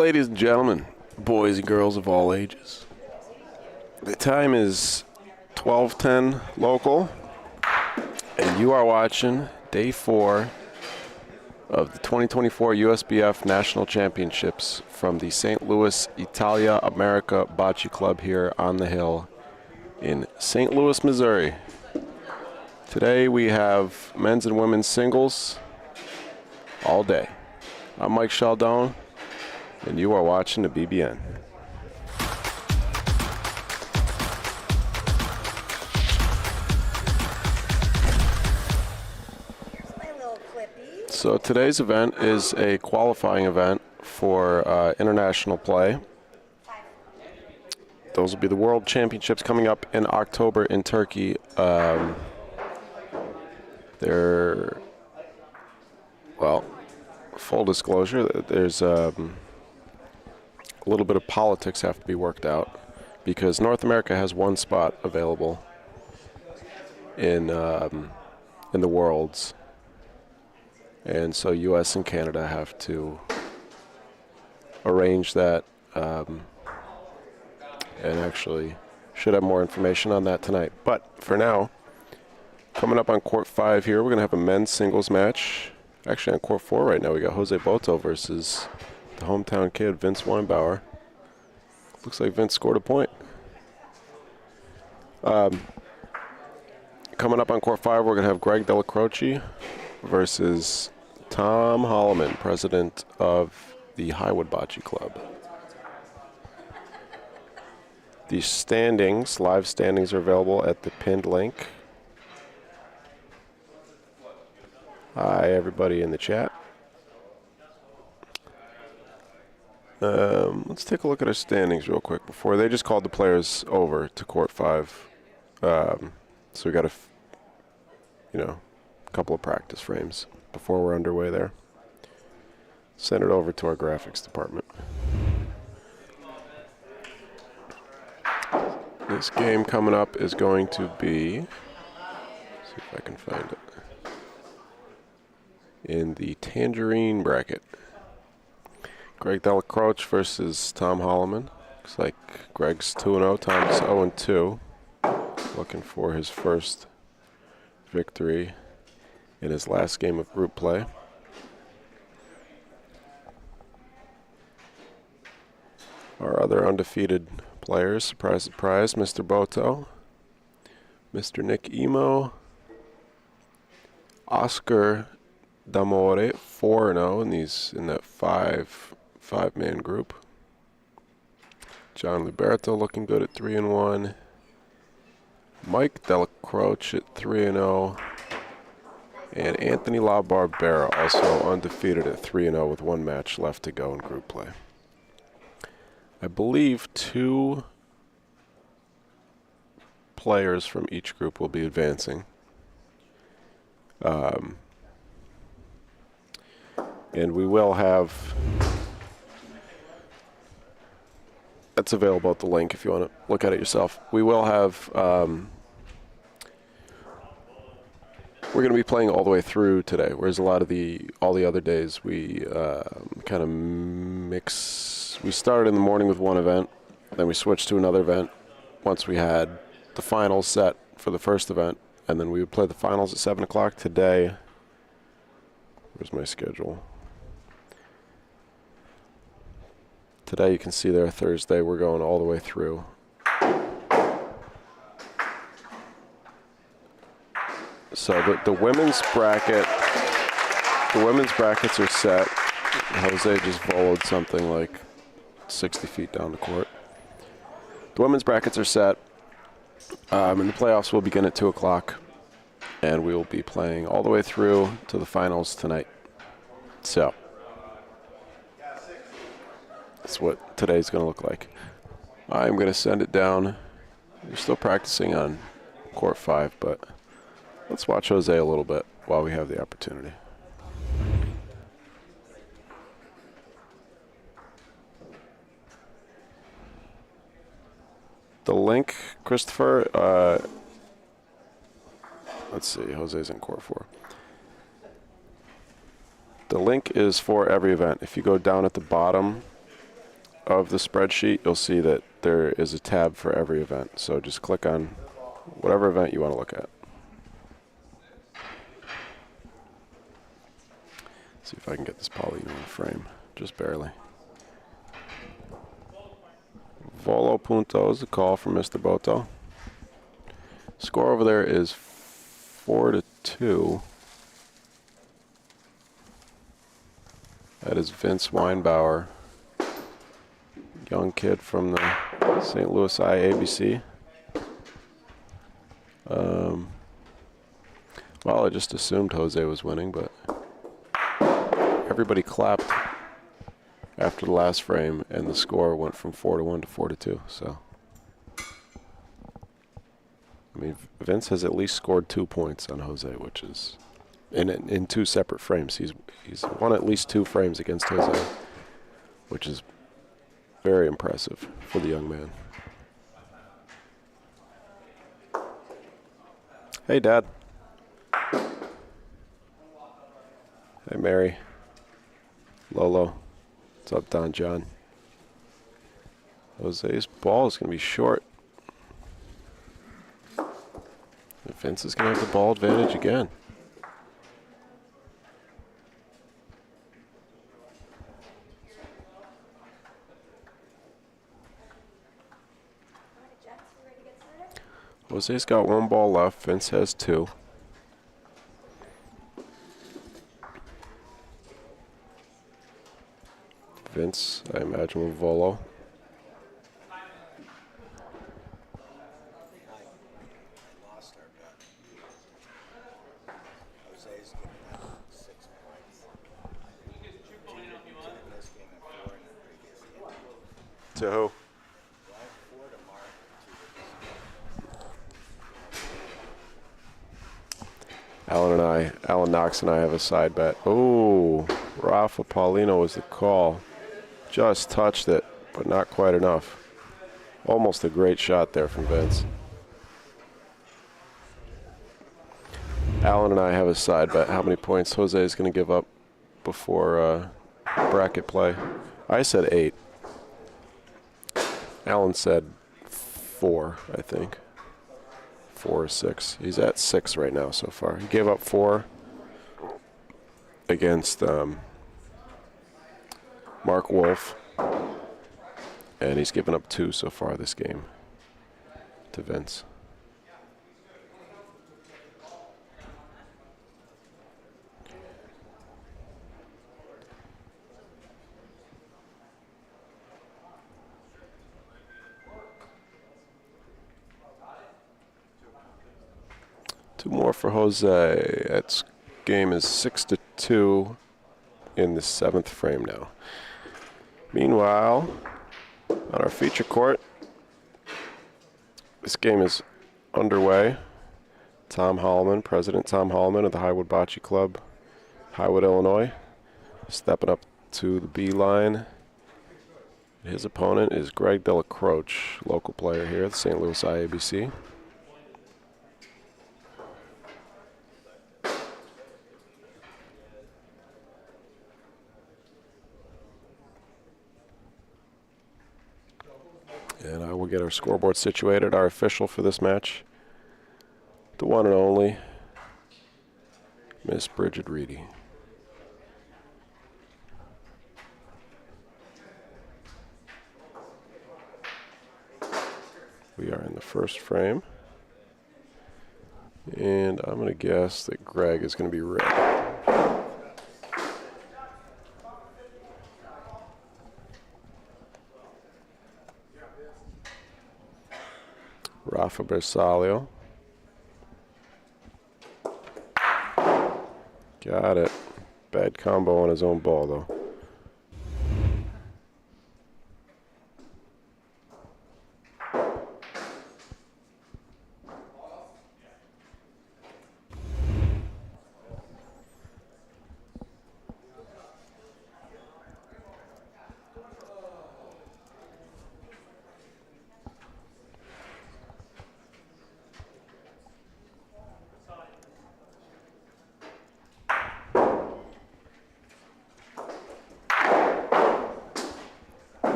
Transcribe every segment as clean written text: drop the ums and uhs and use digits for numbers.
Ladies and gentlemen, boys and girls of all ages, the time is 12:10 local, and you are watching Day 4 of the 2024 USBF National Championships from the St. Louis Italia-America Bocce Club here on the Hill in St. Louis, Missouri. Today we have men's and women's singles all day. I'm Mike Chaldone, and you are watching the BBN. So today's event is a qualifying event for international play. Those will be the World Championships coming up in October in Turkey. Well, full disclosure, there's a little bit of politics have to be worked out because North America has one spot available in the Worlds. And so U.S. and Canada have to arrange that, and actually should have more information on that tonight. But for now, coming up on Court 5 here, we're going to have a men's singles match. Actually, on Court 4 right now, we got Jose Boto versus the hometown kid, Vince Weinbauer. Looks like Vince scored a point. Coming up on Court 5, we're going to have Greg Della Croce versus Tom Holloman, president of the Highwood Bocce Club. The standings, live standings, are available at the pinned link. Hi, everybody in the chat. Let's take a look at our standings real quick before. They just called the players over to Court 5. So we got a couple of practice frames before we're underway there. Send it over to our graphics department. This game coming up is going to be, see if I can find it, in the Tangerine bracket. Greg Della Croce versus Tom Holloman. Looks like Greg's 2-0, Tom's 0-2. Looking for his first victory in his last game of group play. Our other undefeated players, surprise, surprise, Mr. Boto, Mr. Nick Emo, Oscar D'Amore, 4-0 in that five-man group. John Liberto looking good at 3-1. Mike Della Croce at 3-0. And Anthony LaBarbera also undefeated at 3-0 with one match left to go in group play. I believe 2 players from each group will be advancing. And we will have, that's available at the link if you want to look at it yourself. We will have, we're going to be playing all the way through today, whereas all the other days we kind of mix. We started in the morning with one event, then we switched to another event once we had the finals set for the first event, and then we would play the finals at 7 o'clock today. Where's my schedule? Today you can see there, Thursday, we're going all the way through. So the women's bracket, the women's brackets are set. Jose just volleyed something like 60 feet down the court. The women's brackets are set, and the playoffs will begin at 2 o'clock, and we will be playing all the way through to the finals tonight. So that's what today's going to look like. I'm going to send it down. We're still practicing on Court 5, but let's watch Jose a little bit while we have the opportunity. The link, Christopher, let's see, Jose's in Court 4. The link is for every event. If you go down at the bottom of the spreadsheet, you'll see that there is a tab for every event. So just click on whatever event you want to look at. See if I can get this Paulo in frame, just barely. Volo punto is the call from Mr. Boto. Score over there is 4-2. That is Vince Weinbauer, young kid from the St. Louis IABC. Well, I just assumed Jose was winning, but everybody clapped after the last frame, and the score went from 4-1 to 4-2. So, I mean, Vince has at least scored 2 points on Jose, which is in 2 separate frames. He's won at least 2 frames against Jose, which is very impressive for the young man. Hey, Dad. Hey, Mary. Lolo. What's up, Don John? Jose's ball is going to be short. Vince is going to have the ball advantage again. Jose's got 1 ball left. Vince has 2. Vince, I imagine, with Volo. To who? Alan Knox and I have a side bet. Oh, Rafa Paulino was the call. Just touched it, but not quite enough. Almost a great shot there from Vince. Alan and I have a side bet. How many points Jose is going to give up before bracket play? I said 8. Alan said 4, I think. 4 or 6. He's at 6 right now so far. He gave up 4 against Mark Wolf, and he's given up 2 so far this game to Vince. Two more for Jose. That game is 6-2 in the 7th frame now. Meanwhile, on our feature court, this game is underway. Tom Holloman, President Tom Holloman of the Highwood Bocce Club, Highwood, Illinois, stepping up to the B line. His opponent is Greg Delacroce, local player here at the St. Louis IABC. And I will get our scoreboard situated. Our official for this match, the one and only Miss Bridget Reedy. We are in the first frame. And I'm going to guess that Greg is going to be red. Rafa Bersaglio. Got it. Bad combo on his own ball, though.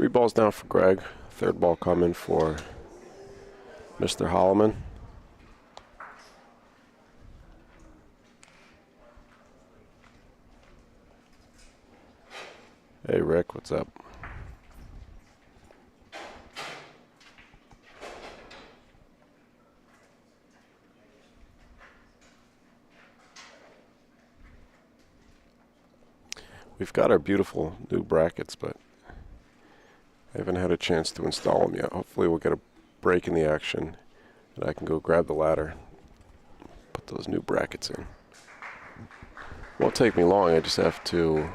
3 balls down for Greg. Third ball coming for Mr. Holloman. Hey, Rick, what's up? We've got our beautiful new brackets, but I haven't had a chance to install them yet. Hopefully we'll get a break in the action and I can go grab the ladder, put those new brackets in. Won't take me long, I just have to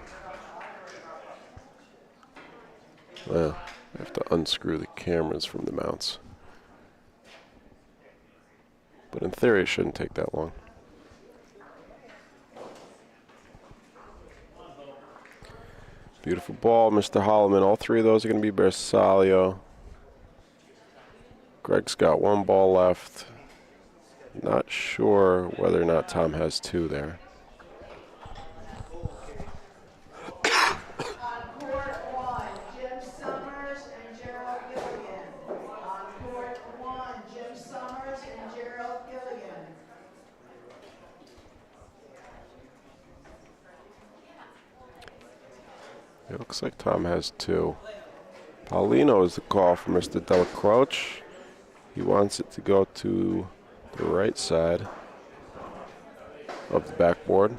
I have to unscrew the cameras from the mounts. But in theory, it shouldn't take that long. Beautiful ball, Mr. Holloman. All 3 of those are going to be Bersaglio. Greg's got 1 ball left. Not sure whether or not Tom has 2 there. It looks like Tom has 2. Paulino is the call for Mr. Delacroce. He wants it to go to the right side of the backboard.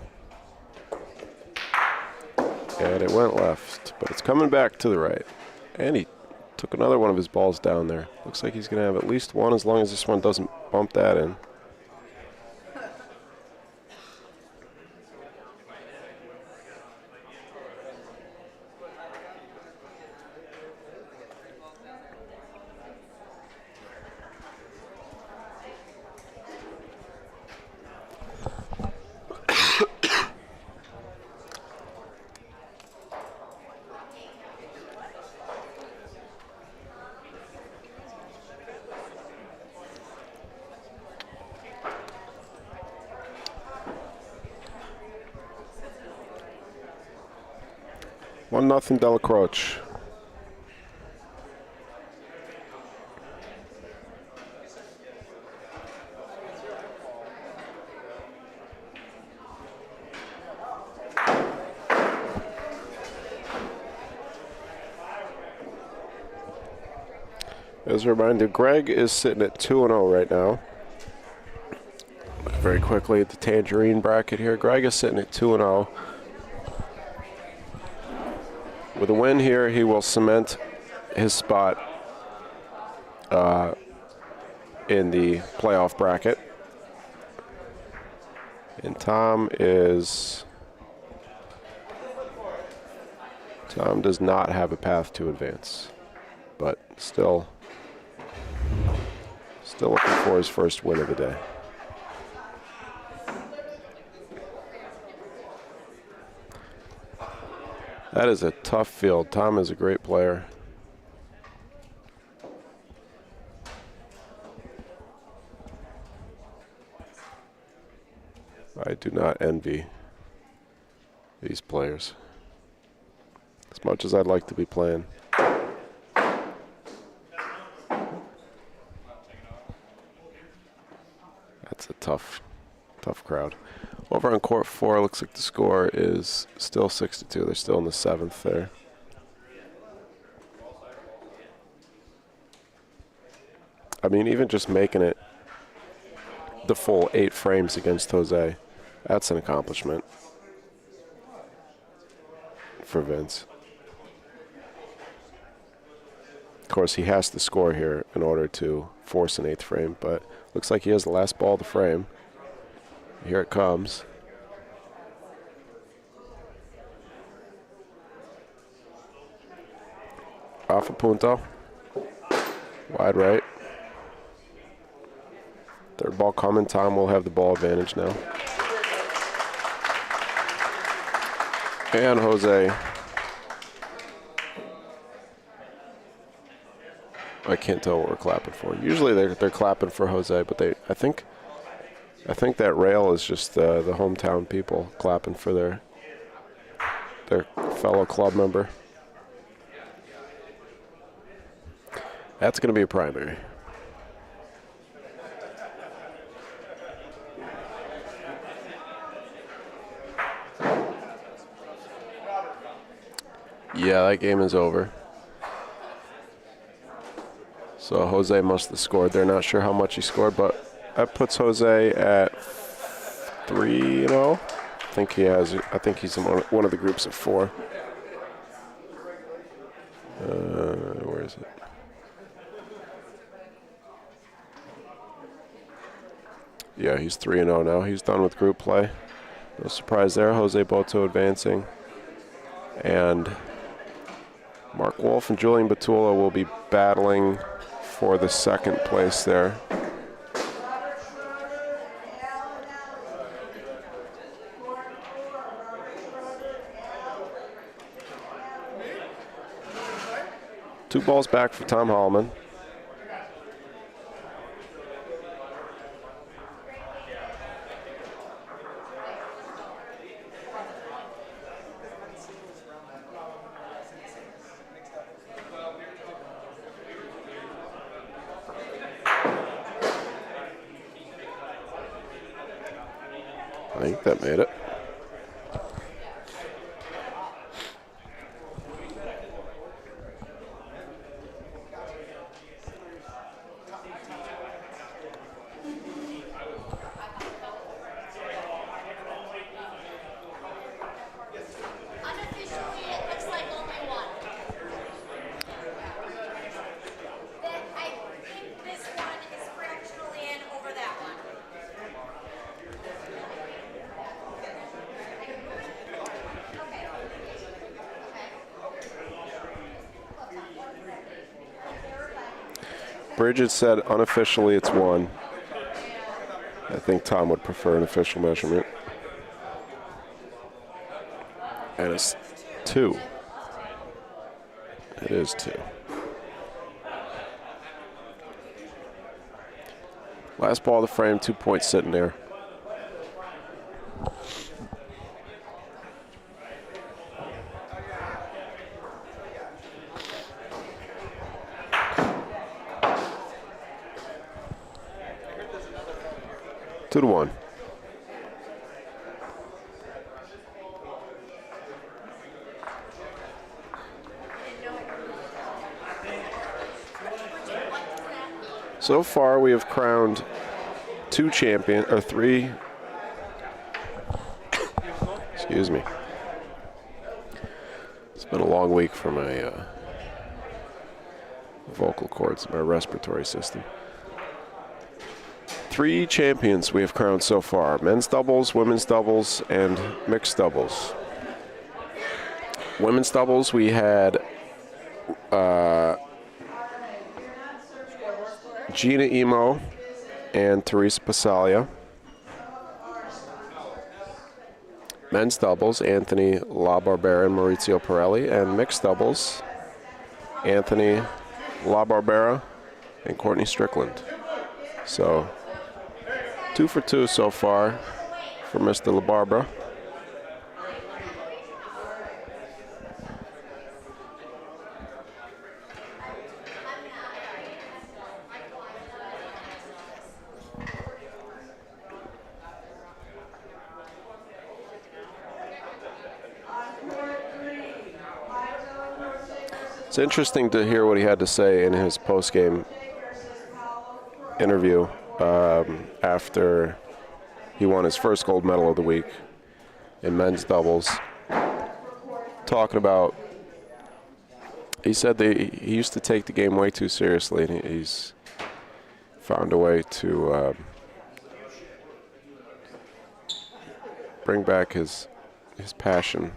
And it went left, but it's coming back to the right. And he took another one of his balls down there. Looks like he's going to have at least 1 as long as this one doesn't bump that in. Nothing Delacroce. As a reminder, Greg is sitting at 2-0 right now. Look very quickly at the Tangerine bracket here. Greg is sitting at 2-0. With a win here, he will cement his spot in the playoff bracket. And Tom does not have a path to advance, but still looking for his first win of the day. That is a tough field. Tom is a great player. I do not envy these players as much as I'd like to be playing. That's a tough crowd. Over on court 4, looks like the score is still 6-2. They're still in the 7th there. I mean, even just making it the full 8 frames against Jose, that's an accomplishment for Vince. Of course, he has to score here in order to force an 8th frame, but looks like he has the last ball of the frame. Here it comes. Off a punto. Wide right. Third ball coming. Tom will have the ball advantage now. And Jose. I can't tell what we're clapping for. Usually they're clapping for Jose, but I think that rail is just the hometown people clapping for their fellow club member. That's going to be a primary. Yeah, that game is over. So Jose must have scored. They're not sure how much he scored, but that puts Jose at 3-0. I think he's in one of the groups of 4. Where is it? Yeah, he's 3-0 now. He's done with group play. No surprise there. Jose Boto advancing. And Mark Wolf and Julian Batula will be battling for the second place there. Two balls back for Tom Holloman. I think that made it. Bridget said unofficially it's 1. I think Tom would prefer an official measurement. And it's 2. It is 2. Last ball of the frame, 2 points sitting there. Two to 1. So far, we have crowned 3. Excuse me. It's been a long week for my vocal cords, my respiratory system. 3 champions we have crowned so far: men's doubles, women's doubles, and mixed doubles. Women's doubles, we had Gina Emo and Teresa Passalia. Men's doubles, Anthony LaBarbera and Maurizio Pirelli. And mixed doubles, Anthony LaBarbera and Courtney Strickland. So 2 for 2 so far for Mr. LaBarbera. It's interesting to hear what he had to say in his post-game interview after he won his first gold medal of the week in men's doubles. Talking about, he said he used to take the game way too seriously, and he's found a way to bring back his passion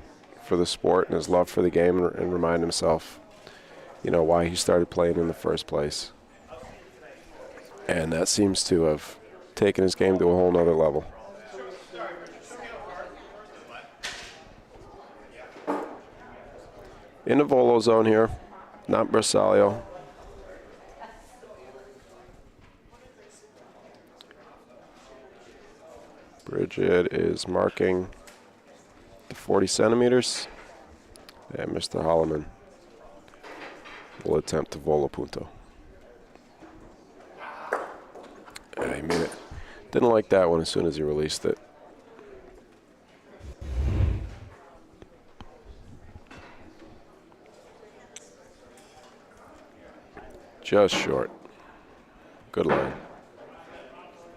for the sport and his love for the game, and remind himself, why he started playing in the first place. And that seems to have taken his game to a whole nother level. In the volo zone here, not Bersaglio. Bridget is marking the 40 centimeters, and Mr. Holloman will attempt to volo punto. Didn't like that one as soon as he released it. Just short. Good line.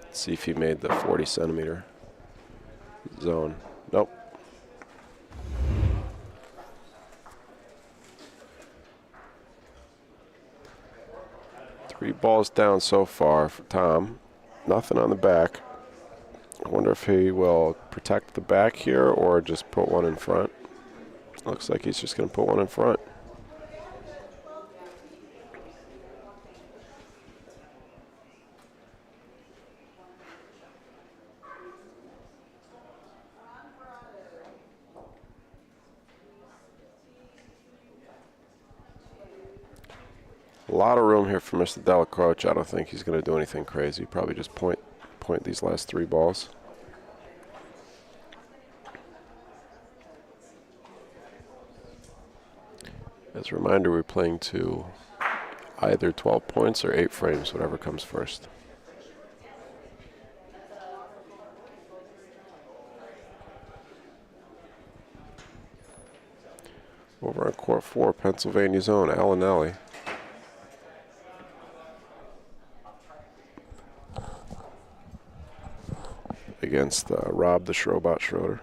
Let's see if he made the 40-centimeter zone. Nope. Three balls down so far for Tom. Nothing on the back. I wonder if he will protect the back here or just put one in front. Looks like he's just going to put one in front. A lot of room here for Mr. Della Croce. I don't think he's going to do anything crazy. Probably just point these last three balls. As a reminder, we're playing to either 12 points or 8 frames, whatever comes first. Over on court 4, Pennsylvania's own Alan Alley. Against Rob the Shrobot Schroeder.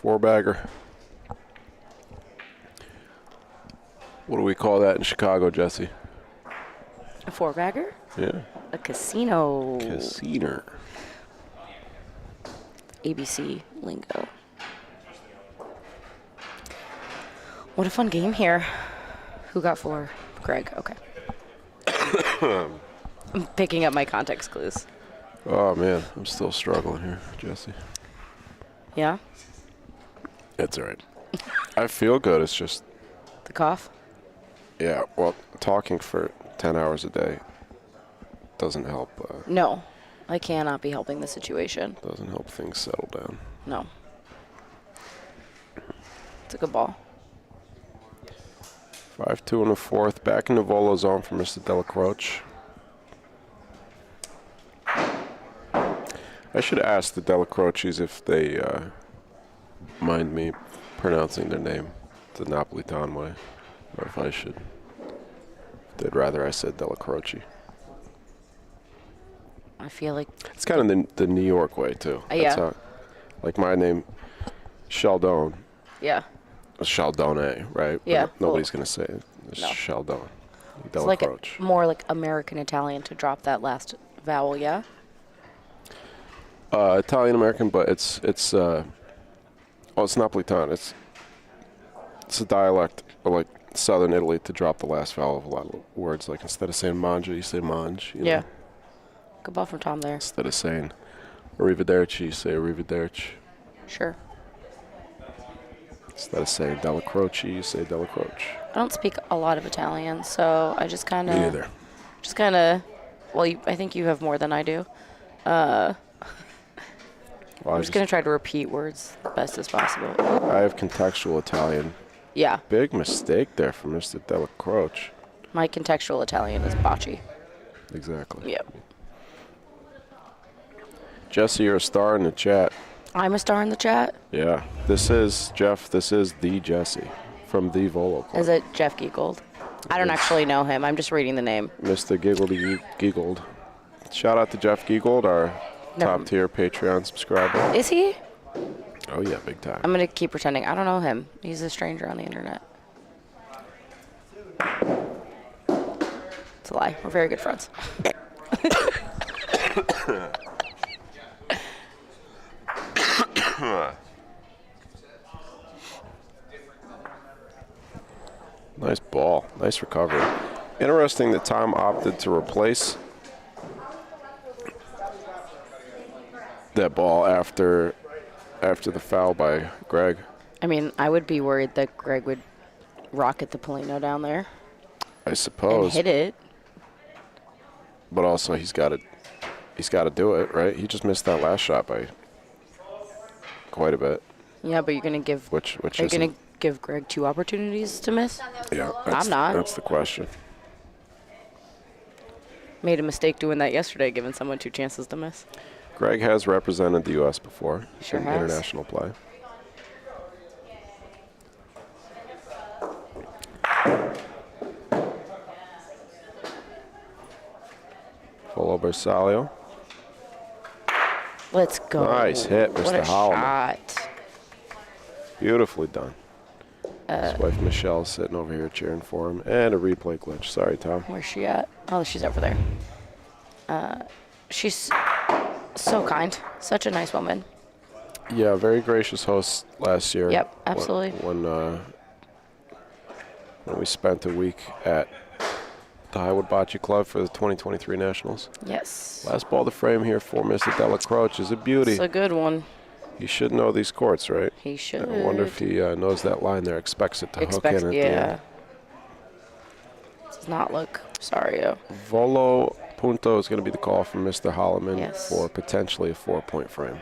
Four-bagger. What do we call that in Chicago, Jesse? A four-bagger? Yeah. A casino. Casino. ABC lingo. What a fun game here. Who got 4? Greg, okay. I'm picking up my context clues. Oh, man. I'm still struggling here, Jesse. Yeah? It's all right. I feel good. It's just... The cough? Yeah, well, talking for 10 hours a day doesn't help. No. I cannot be helping the situation. Doesn't help things settle down. No. It's a good ball. 5-2 in the fourth. Back in the volo zone for Mr. Della Croce. I should ask the Della Croces if they mind me pronouncing their name the Napolitan way, or if I should. They'd rather I said Della Croce. I feel like... It's kind of the New York way, too. Yeah. How, like my name, Sheldon. Yeah. Sheldone, right? Yeah. But nobody's going to say it. It's No. Sheldon. It's Della like Croce. more like American Italian to drop that last vowel, yeah? Italian-American, but it's Napolitan. It's a dialect of like Southern Italy to drop the last vowel of a lot of words. Like instead of saying mangia, you say mange. You know? Good ball from Tom there. Instead of saying arrivederci, you say arrivederci. Sure. Instead of saying Della Croce, you say Della Croce. I don't speak a lot of Italian, so I just kind of... Me neither. Just kind of... Well, I think you have more than I do. Well, I'm just going to try to repeat words the best as possible. I have contextual Italian. Yeah. Big mistake there from Mr. Della Croce. My contextual Italian is Bocce. Exactly. Yep. Jesse, you're a star in the chat. I'm a star in the chat? Yeah. This is, Jeff, this is the Jesse from the Volo Club. Is it Jeff Giegold? I don't actually know him. I'm just reading the name. Mr. Giggledy Giggled. Shout out to Jeff Giggled, our top-tier Patreon subscriber. Is he? Oh, yeah, big time. I'm going to keep pretending. I don't know him. He's a stranger on the internet. It's a lie. We're very good friends. Nice ball. Nice recovery. Interesting that Tom opted to replace that ball after the foul by Greg. I mean, I would be worried that Greg would rocket the Polino down there I suppose. and hit it. But also he's got to do it, right? He just missed that last shot by quite a bit. Yeah, but you're gonna give. Which are you gonna give Greg 2 opportunities to miss? Yeah, I'm not. That's the question. Made a mistake doing that yesterday, giving someone 2 chances to miss. Greg has represented the U.S. before Sure in has. international play. Full Bersaglio. Let's go. Nice hit, Mr. What a Holloman. shot. Beautifully done. His wife Michelle's sitting over here cheering for him. And a replay glitch. Sorry, Tom. Where's she at? Oh, she's over there. She's so kind. Such a nice woman. Yeah, very gracious host last year. Yep, absolutely. When we spent a week at the Highwood Bocce Club for the 2023 Nationals. Yes. Last ball to frame here for Mr. Della Croce is a beauty. It's a good one. He should know these courts, right? He should. I wonder if he knows that line there, expects it to hook in at the yeah. end. Does not look sorry. Volo punto is going to be the call from Mr. Holloman Yes. for potentially a 4-point frame.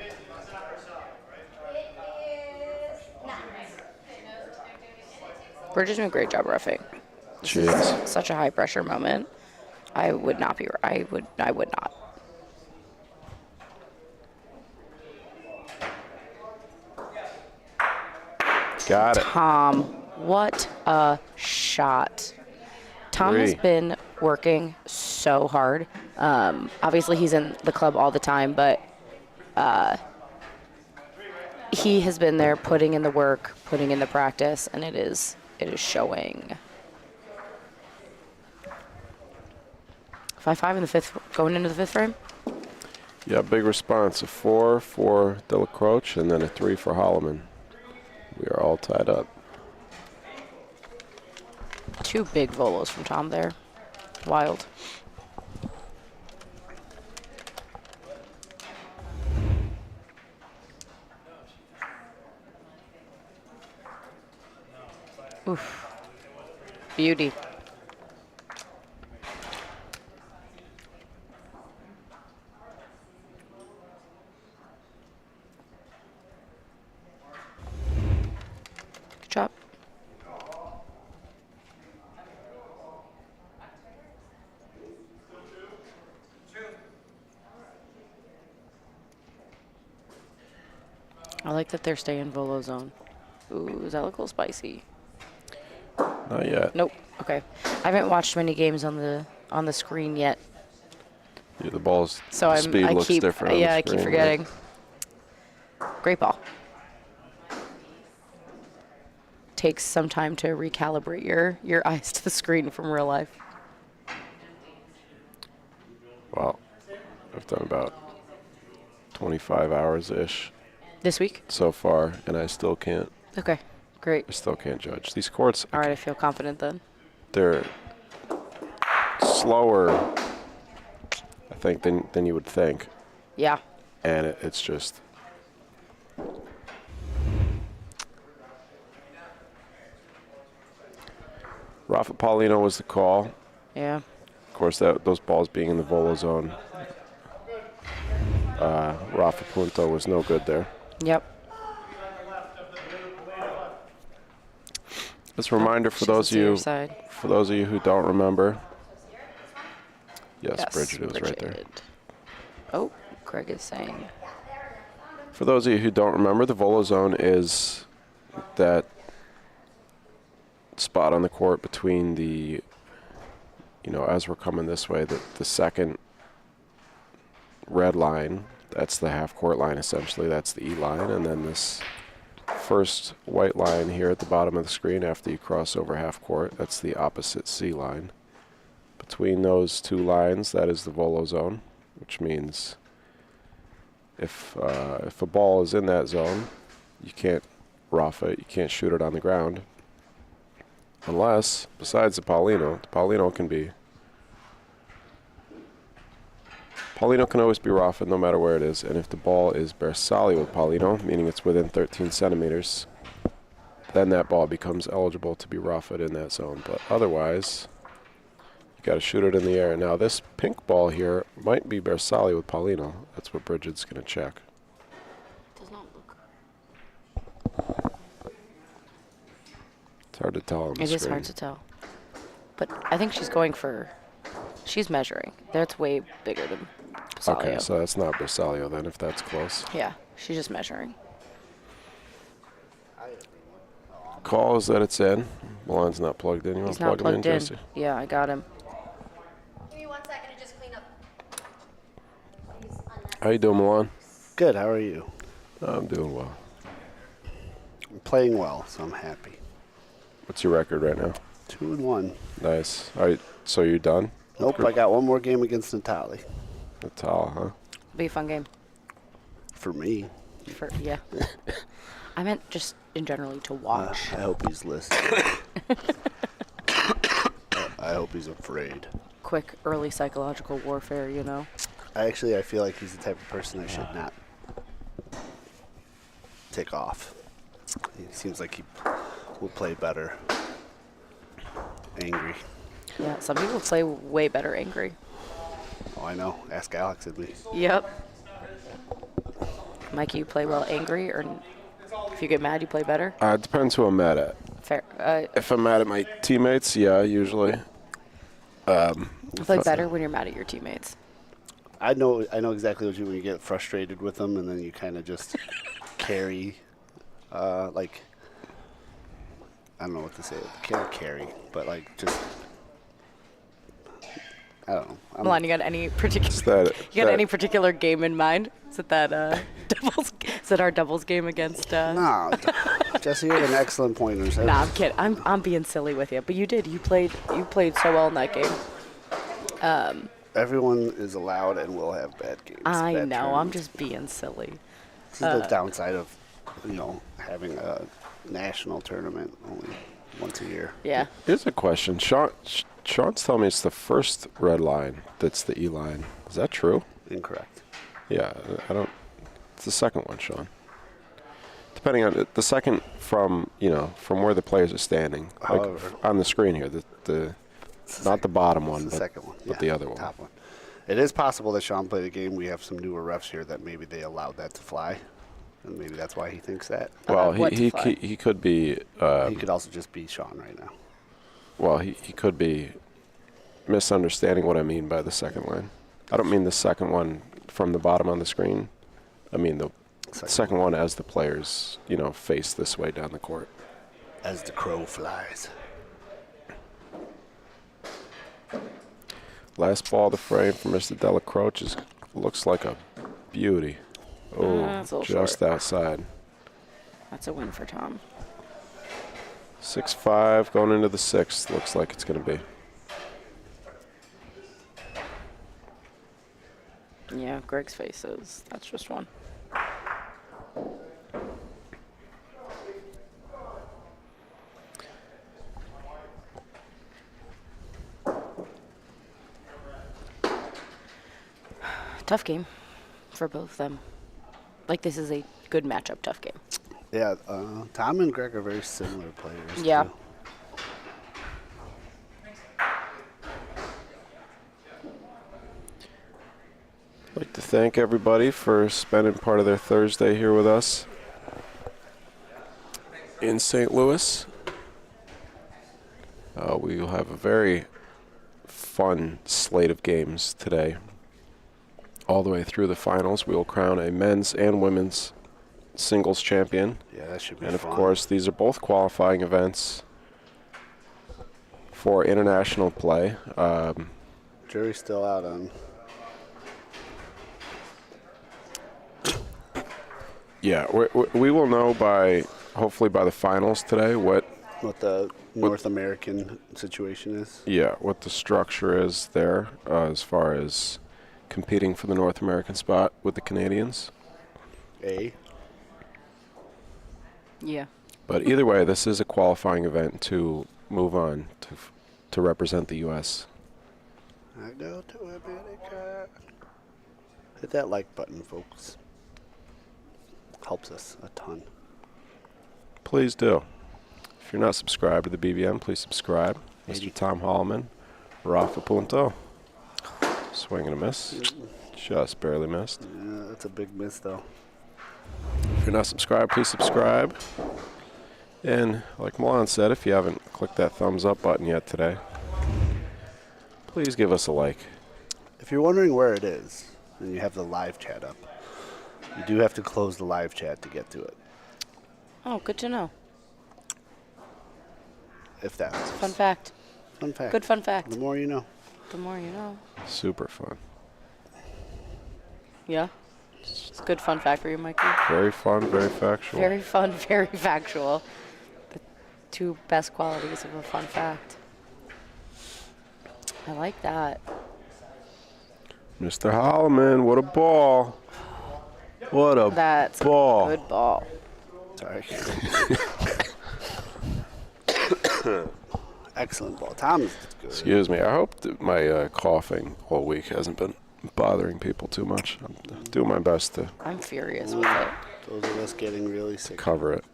Bridget's doing a great job roughing. She is. Such a high pressure moment. I would not be. I would not. Got it. Tom, what a shot. Tom has 3. been working so hard. Obviously, he's in the club all the time, but he has been there putting in the work, putting in the practice, and it is showing. 5-5 in the 5th, going into the 5th frame. Yeah, big response. A 4 for Della Croce and then a 3 for Holloman. We are all tied up. 2 big volos from Tom there. Wild. Oof. Beauty. Good job. I like that they're staying volo zone. Ooh, does that look a little spicy? Not yet. Nope. Okay. I haven't watched many games on the screen yet, Yeah, the ball's so speed I looks keep different. On the I keep screen, forgetting. Great ball. Takes some time to recalibrate your eyes to the screen from real life. Wow. I've done about 25 hours-ish This week? so far, and I still can't Okay. Great. judge. These courts, All right, I feel confident then. they're slower, I think, than you would think. Yeah. And it's just... Rafa Paulino was the call. Yeah. Of course, those balls being in the volo zone. Rafa Punto was no good there. Yep. Just a reminder for She's those of on the you, other side. for those of you who don't remember. Yes, Yes, Bridget was right there. Bridget. Oh, Craig is saying. For those of you who don't remember, the volo zone is that spot on the court between the, as we're coming this way, the second red line, that's the half court line essentially, that's the E line, and then this first white line here at the bottom of the screen after you cross over half court, that's the opposite C line. But between those two lines, that is the volo zone, which means if a ball is in that zone, you can't rough it, you can't shoot it on the ground, unless, besides the Paulino can always be roughed no matter where it is, and if the ball is bersaglio with Paulino, meaning it's within 13 centimeters, then that ball becomes eligible to be roughed in that zone. But otherwise, you got to shoot it in the air. Now this pink ball here might be bersaglio with Paulino. That's what Bridget's going to check. Does not look. It's hard to tell on the It screen. is hard to tell. But I think she's going for, she's measuring. That's way bigger than bersaglio. Okay, so that's not bersaglio then, if that's close. Yeah, she's just measuring. Call is that it's in. Milan's not plugged in. You want He's to not plug him in, plugged in. Jesse? Yeah, I got him. Give me 1 second to just clean up. How you doing, Milan? Good. How are you? I'm doing well. I'm playing well, so I'm happy. What's your record right now? 2-1. Nice. All right, so you're done? Nope. I got one more game against Natal. Natal, huh? Be a fun game. For me. Yeah. I meant just in generally to watch. I hope he's listening. I hope he's afraid. Quick early psychological warfare, you know. I feel like he's the type of person I should not take off. He seems like he will play better angry. Yeah, some people play way better angry. Oh, I know. Ask Alex at least. Yep. Mikey, you play well angry, or if you get mad, you play better? It depends who I'm mad at. Fair. If I'm mad at my teammates, yeah, usually. You play better when you're mad at your teammates. I know exactly what you when you get frustrated with them, and then you kind of just carry, like, I don't know what to say. Can't carry, but like just, I don't know. Milan, you got any particular? Any particular game in mind? Is it that doubles? Is it our doubles game against? No, Jesse, you had an excellent pointer. So Nah, I'm kidding. I'm being silly with you, but you did. You played so well in that game. Everyone is allowed and will have bad games. I bad know. I'm tournaments. just being silly. This is the downside of, having a national tournament only once a year. Yeah. Here's a question. Sean's telling me it's the first red line that's the E line. Is that true? Incorrect. Yeah, I don't. It's the second one, Sean. Depending on the second from where the players are standing, like However, on the screen here, not the bottom one, It's the second one. but the other one. Top one. It is possible that Sean played a game. We have some newer refs here that maybe they allowed that to fly, and maybe that's why he thinks that. Well, What to fly? he could be. He could also just be Sean right now. Well, he could be misunderstanding what I mean by the second line. I don't mean the second one from the bottom on the screen. I mean the second one as the players, face this way down the court. As the crow flies. Last ball of the frame for Mr. Delacroix looks like a beauty. Oh, That's a little just short. outside. That's a win for Tom. 6-5 going into the sixth. Looks like it's going to be. Yeah, Greg's face is. That's just one. Tough game for both of them. Like, this is a good matchup, tough game. Yeah, Tom and Greg are very similar players. Yeah. Too. I'd like to thank everybody for spending part of their Thursday here with us in St. Louis. We will have a very fun slate of games today. All the way through the finals, we will crown a men's and women's singles champion. Yeah, that should be And fun. of course, these are both qualifying events for international play. Jury's still out on. Yeah, we will know hopefully by the finals today what what the North American situation is. Yeah, what the structure is there as far as competing for the North American spot with the Canadians. Yeah. But either way, this is a qualifying event to move on to represent the U.S. I go to America. Hit that like button, folks. Helps us a ton. Please do. If you're not subscribed to the BBM, please subscribe. Mr. Tom Holloman, Rafa Punto. Swing and a miss. Just barely missed. Yeah, that's a big miss, though. If you're not subscribed, please subscribe. And like Milan said, if you haven't clicked that thumbs up button yet today, please give us a like. If you're wondering where it is, and you have the live chat up, you do have to close the live chat to get to it. Oh, good to know. If that was Fun fact. Fun fact. Good fun fact. The more you know. The more you know. Super fun. Yeah. It's a good fun fact for you, Mikey. Very fun, very factual. Very fun, very factual. The two best qualities of a fun fact. I like that. Mr. Holloman, what a ball. What a That's ball. a good ball. Sorry. Excellent ball. Tom's good. Excuse me. I hope that my coughing all week hasn't been bothering people too much. I'm doing my best to I'm furious with it. Those of us getting really sick. cover it.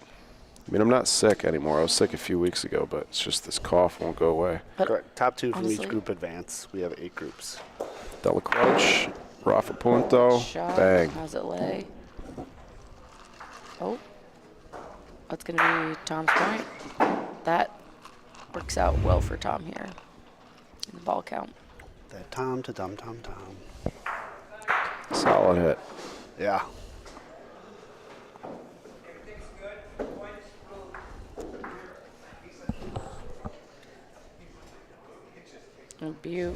I mean, I'm not sick anymore. I was sick a few weeks ago, but it's just this cough won't go away. But Correct. Top two from honestly- each group advance. We have 8 groups. Delacroix, Rafa Punto, Shot. bang. How's it lay? Oh. That's going to be Tom's point. That works out well for Tom here in the ball count. That Tom to Tom. Solid hit. Yeah. Beaut.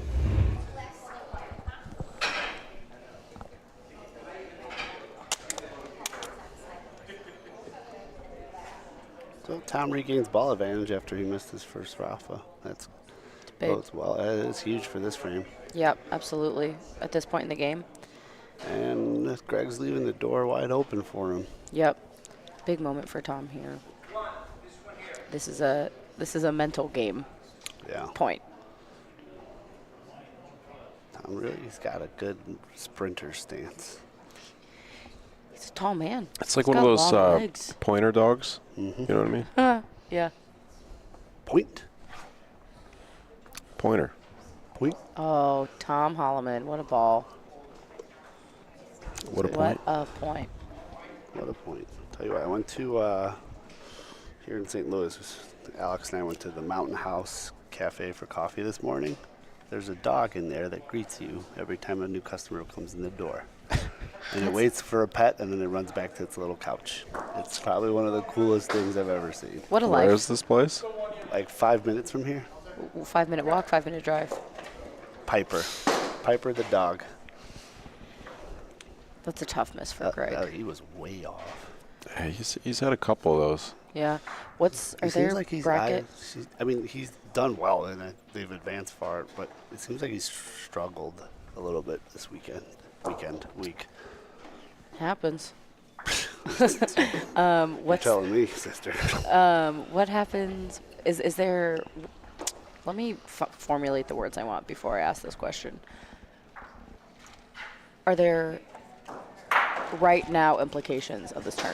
So Tom regains ball advantage after he missed his first Rafa. That's Big. bodes well. That is huge for this frame. Yep, absolutely. At this point in the game. And Greg's leaving the door wide open for him. Yep. Big moment for Tom here. This is a mental game Yeah. point. Tom he's got a good sprinter stance. He's a tall man. It's like He's one of got those long legs. pointer dogs. Mm-hmm. You know what I mean? Yeah. Point. Pointer. Point. Oh, Tom Holloman. What a ball. What a point. What a point. What a point. Tell you what, I went to, here in St. Louis, Alex and I went to the Mountain House Cafe for coffee this morning. There's a dog in there that greets you every time a new customer comes in the door. And it waits for a pet, and then it runs back to its little couch. It's probably one of the coolest things I've ever seen. What a Where life. is this place? Like 5 minutes from here, 5-minute walk, 5-minute drive. Piper the dog. That's a tough miss for Greg. He was way off. Hey, he's had a couple of those. Yeah. Are It seems there like bracket? I mean, he's done well, and they've advanced far, but it seems like he's struggled a little bit this week. Happens. You're What's telling me, sister. what happens? Is there? Let me formulate the words I want before I ask this question. Are there right now implications of this game?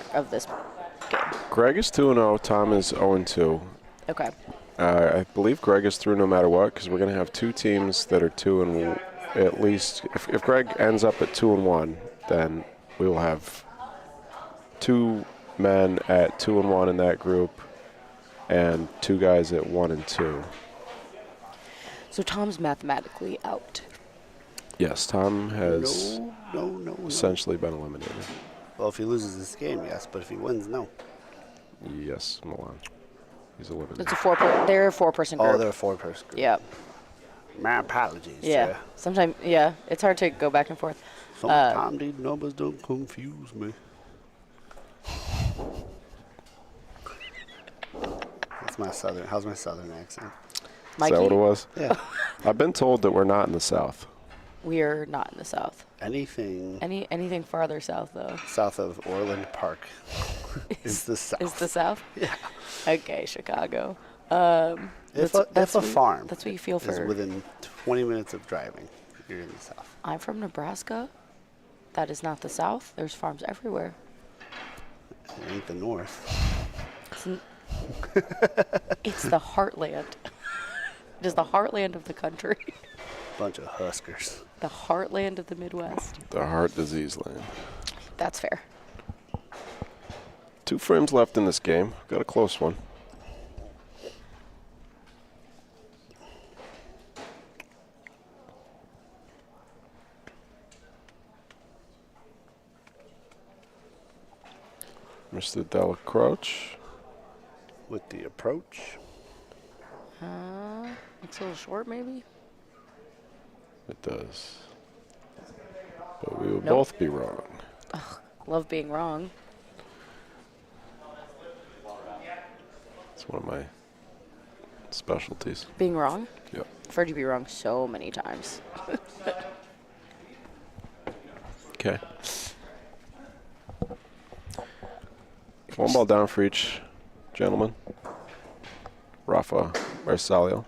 Greg is 2-0. Tom is 0-2. Okay. I believe Greg is through no matter what because we're going to have two teams that are 2 at least. If Greg ends up at 2-1, then we will have 2 men at 2-1 in that group and 2 guys at 1-2. So Tom's mathematically out. Yes, Tom has No. essentially been eliminated. Well, if he loses this game, yes, but if he wins, no. Yes, Milan. He's eliminated. It's they're a 4-person group. Oh, they're a 4-person group. Yep. My apologies. Yeah. Sometimes, it's hard to go back and forth. Sometimes these numbers don't confuse me. How's my southern accent? Mikey, Is that what it was? Yeah. I've been told that we're not in the South. we are not in the South. Anything Anything farther south, though, south of Orland Park is the South. is the South? Yeah. Okay, Chicago. If a farm That's what you feel is for. within 20 minutes of driving, you're in the South. I'm from Nebraska. That is not the South. There's farms everywhere. It ain't the North. It's the heartland. It is the heartland of the country. Bunch of Huskers. The heartland of the Midwest. The heart disease land. That's fair. 2 frames left in this game. Got a close one. Mr. Delacroce. With the approach. Looks a little short, maybe. It does. But we will Nope. both be wrong. Love being wrong. It's one of my specialties. Being wrong? Yep. I've heard you be wrong so many times. Okay. 1 ball down for each gentleman. Rafa Marsalio.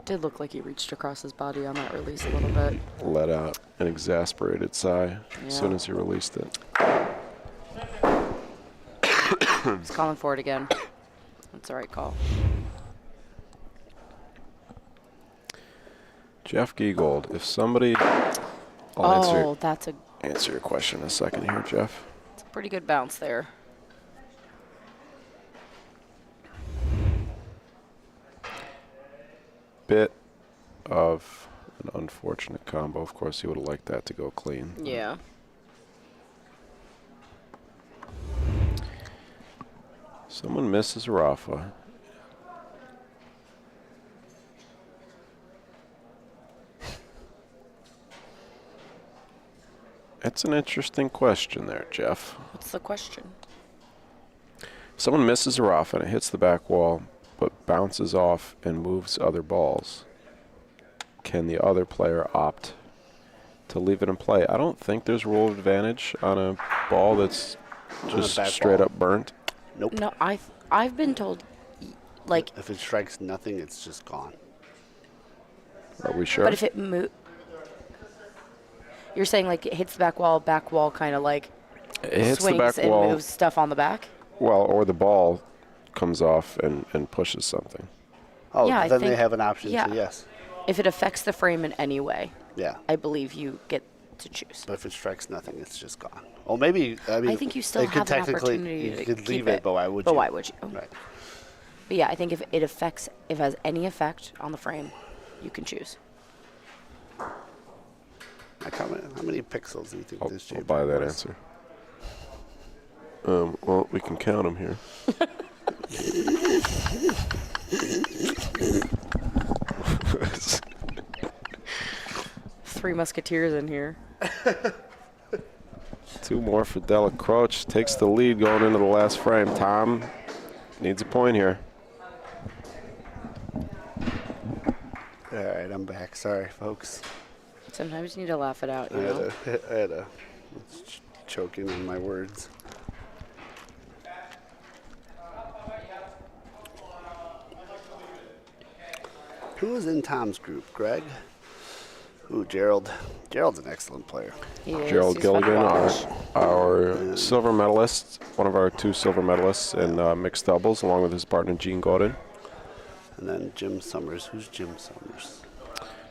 Did look like he reached across his body on that release a little bit. Let out an exasperated sigh as soon Yeah. as he released it. He's calling for it again. That's the right call. Jeff Giegold, if somebody... I'll That's a answer your question in a second here, Jeff. pretty good bounce there. Bit of an unfortunate combo. Of course, he would have liked that to go clean. Yeah. Someone misses Rafa. That's an interesting question there, Jeff. What's the question? Someone misses a Rafa and it hits the back wall, but bounces off and moves other balls. Can the other player opt to leave it in play? I don't think there's rule of advantage on a ball that's just back straight ball. up burnt. Nope. No, I've been told, like, If it strikes nothing, it's just gone. Are we sure? but if it you're saying like it hits the back wall kind of like it hits the swings back and wall, moves stuff on the back. well, or the ball comes off and pushes something. Oh, Yeah, I then they think- have an option yeah. to yes. If it affects the frame in any way, Yeah. I believe you get to choose. But if it strikes nothing, it's just gone. Well, maybe, I mean, I think you still it could have an technically, opportunity you to could keep leave it, but why would you? But why would you? Right. But yeah, I think if it has any effect on the frame, you can choose. Like how many pixels do you think this I'll JPEG buy that was? answer. Well, we can count them here. Three Musketeers in here. 2 more for Delacroce. Takes the lead going into the last frame. Tom needs a point here. All right, I'm back. Sorry, folks. Sometimes you need to laugh it out, I you know? had a choking on my words. Who was in Tom's group? Greg? Ooh, Gerald. Gerald's an excellent player. He is. Gerald He's fun to Gilligan, watch. our silver medalist, one of our 2 silver medalists in mixed doubles, along with his partner Gene Gordon. And then Jim Summers. Who's Jim Summers?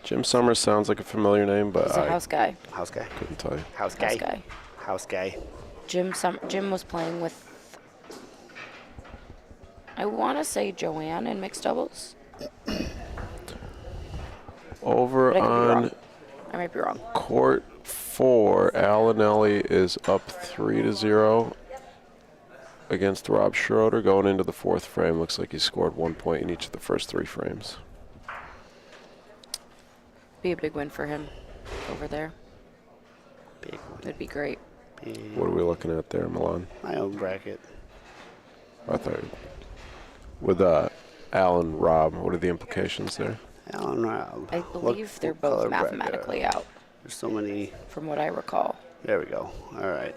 Jim Summers sounds like a familiar name, but He's a I house guy. House guy. couldn't tell you. House guy. House guy. House guy. Jim was playing with, I want to say Joanne in mixed doubles. Over But I could be on wrong. I might be wrong. court 4, Alanelli is up 3-0 against Rob Schroeder going into the 4th frame. Looks like he scored 1 point in each of the first 3 frames. Be a big win for him over there. Big one. It'd be great. What are we looking at there, Milan? My own bracket. I thought with Al and Rob, what are the implications there? Alan Rob. I believe they're both color bracket? mathematically out, There's so many. from what I recall. There we go. All right.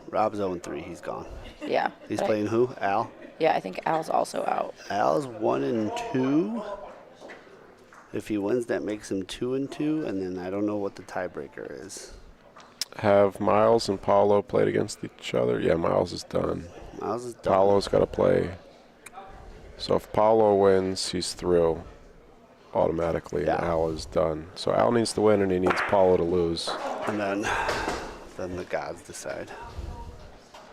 Rob's 0-3. He's gone. Yeah. He's but playing who? Al? Yeah, I think Al's also out. Al's 1-2. If he wins, that makes him 2-2, and then I don't know what the tiebreaker is. Have Miles and Paulo played against each other? Yeah, Miles is done. Miles is done. Paulo's got to play. So if Paulo wins, he's through automatically, Yeah. and Al is done. So Al needs to win, and he needs Paulo to lose. And then the gods decide.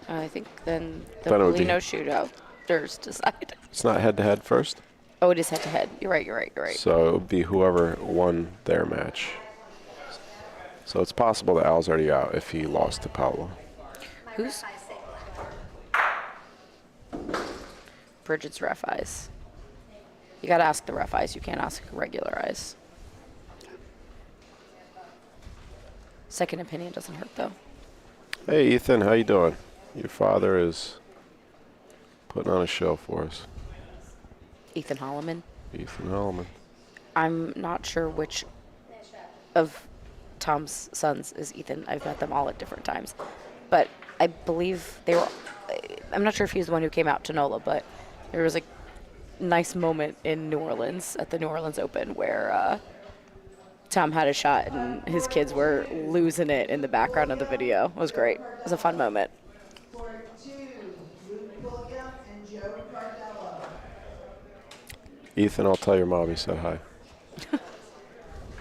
I think then Then it there'll would be be- no shootout. There's decide. It's not head-to-head first, Oh, it is head to head. You're right. so it would be whoever won their match. So it's possible that Al's already out if he lost to Paulo. Who's Bridget's ref eyes? You gotta ask the ref eyes. You can't ask regular eyes. Second opinion doesn't hurt though. Hey, Ethan, how you doing? Your father is putting on a show for us. Ethan Holloman. Ethan Hellman. I'm not sure which of Tom's sons is Ethan. I've met them all at different times. But I believe they were, I'm not sure if he was the one who came out to NOLA, but there was a nice moment in New Orleans at the New Orleans Open where Tom had a shot and his kids were losing it in the background of the video. It was great. It was a fun moment. Ethan, I'll tell your mom you said hi.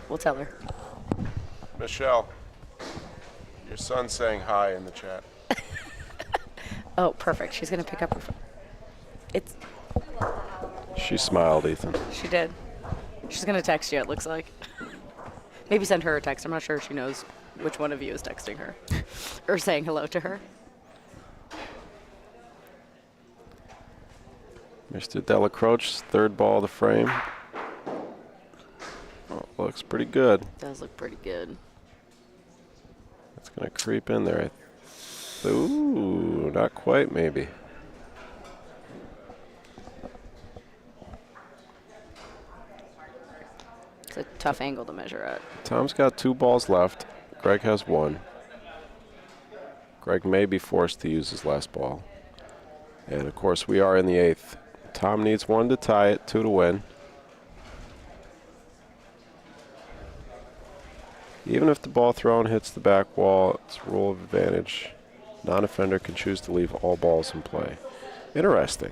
We'll tell her. Michelle, your son's saying hi in the chat. Oh, perfect. She's going to pick up her phone. She smiled, Ethan. She did. She's going to text you, it looks like. Maybe send her a text. I'm not sure if she knows which one of you is texting her or saying hello to her. Mr. Delacroix, third ball of the frame. Oh, looks pretty good. Does look pretty good. It's going to creep in there. Ooh, not quite, maybe. It's a tough angle to measure at. Tom's got 2 balls left. Greg has 1. Greg may be forced to use his last ball. And, of course, we are in the 8th. Tom needs 1 to tie it, 2 to win. Even if the ball thrown hits the back wall, it's a rule of advantage. Non-offender can choose to leave all balls in play. Interesting.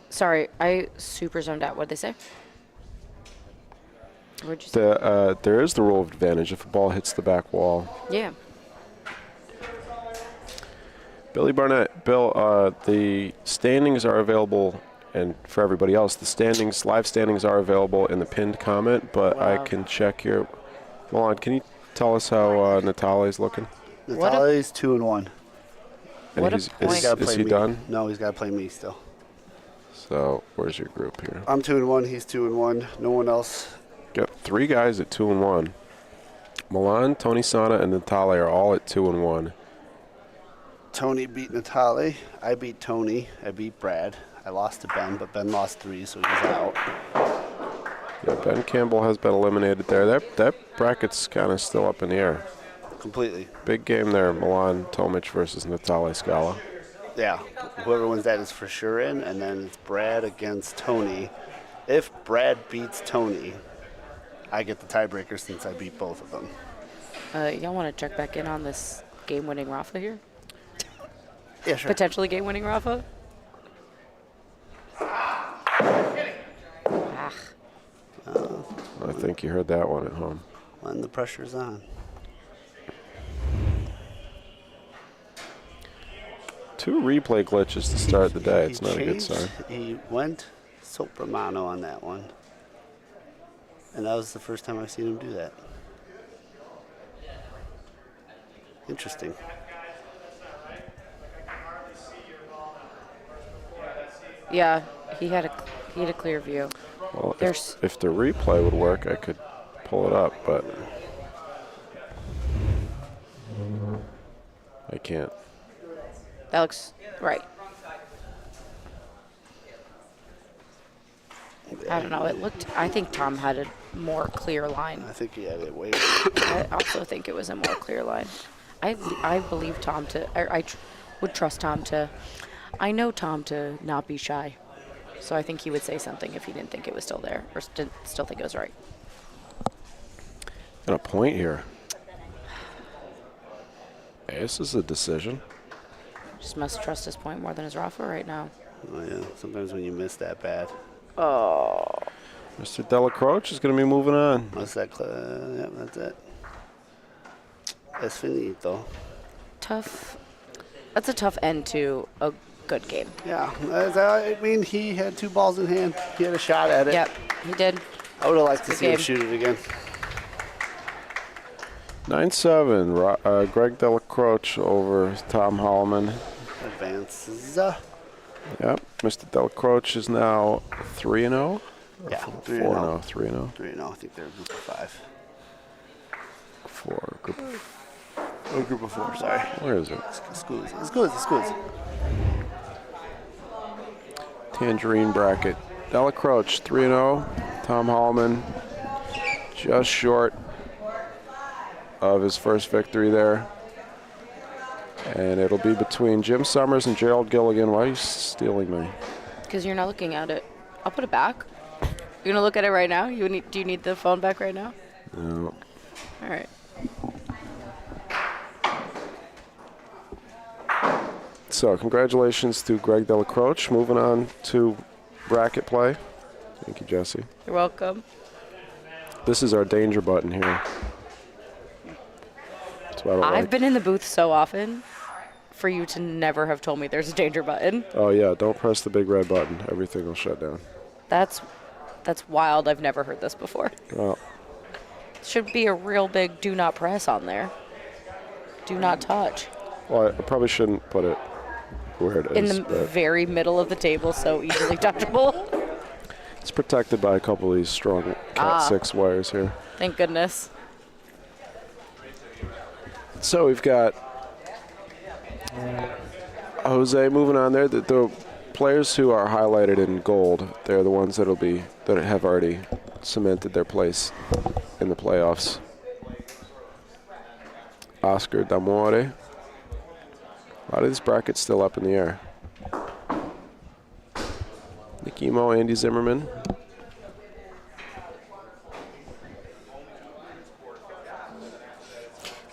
Sorry, I super zoned out. What'd they say? What'd you say? There is the rule of advantage if a ball hits the back wall. Yeah. Billy Barnett, Bill, the standings are available, and for everybody else, the live standings are available in the pinned comment, but I can check your. Milan, can you tell us how Natale's looking? Natale's 2-1. And What a is point. Gotta is play he me. done? No, he's got to play me still. So where's your group here? I'm 2-1. He's 2-1. No one else. Got 3 guys at 2-1. Milan, Tony Sanna, and Natale are all at 2-1. Tony beat Natale. I beat Tony. I beat Brad. I lost to Ben, but Ben lost 3, so he's out. Yeah, Ben Campbell has been eliminated there. That bracket's kind of still up in the air. Completely. Big game there, Milan Tomic versus Natale Scala. Yeah. Whoever wins that is for sure in, and then it's Brad against Tony. If Brad beats Tony, I get the tiebreaker since I beat both of them. Y'all want to check back in on this game-winning Rafa here? Yeah, sure. Potentially game-winning Rafa? I think you heard that one at home. When the pressure's on. 2 replay glitches to start the day. It's not a good sign. He went Soprano on that one. And that was the first time I've seen him do that. Interesting. Yeah, he had a clear view. Well, There's- if the replay would work, I could pull it up, but I can't. That looks right. I don't know. It looked. I think Tom had a more clear line. I think he had it way. I also think it was a more clear line. I believe Tom to. Would trust Tom to. I know Tom to not be shy, so I think he would say something if he didn't think it was still there or didn't still think it was right. And a point here. Hey, this is a decision. Just must trust his point more than his raffle right now. Oh yeah. Sometimes when you miss that bad. Oh. Mr. Delacroix is going to be moving on. What's that? Yep, that's it. Es finito. Tough. That's a tough end to a good game. Yeah. I mean, he had 2 balls in hand. He had a shot at it. Yep, he did. I would have liked to Good see him game. shoot it again. 9-7. Greg Delacroix over Tom Holloman. Advances. Yep. Mr. Delacroix is now 3-0. Yeah. 4-0. 3-0. 3-0. I think they're group of 5. 4. Group of. Oh, group of 4. Sorry. Where is it? Schools. Tangerine bracket. Delacroix 3-0. Tom Holloman just short of his first victory there. And it'll be between Jim Summers and Gerald Gilligan. Why are you stealing me? Because you're not looking at it. I'll put it back. You're going to look at it right now? Do you need the phone back right now? No. All right. So congratulations to Greg Delacroix. Moving on to bracket play. Thank you, Jesse. You're welcome. This is our danger button here. That's what I don't I've like. been in the booth so often for you to never have told me there's a danger button. Oh yeah, don't press the big red button. Everything will shut down. That's wild. I've never heard this before. Well, Should be a real big do not press on there. Do not touch. I probably shouldn't put it where it In is. the but very middle of the table, so easily touchable. it's protected by a couple of these strong Cat 6 wires here. Thank goodness. So we've got Jose moving on there. The players who are highlighted in gold, they're the ones that have already cemented their place in the playoffs. Oscar D'Amore. A lot of these brackets still up in the air. Nick Emo, Andy Zimmerman.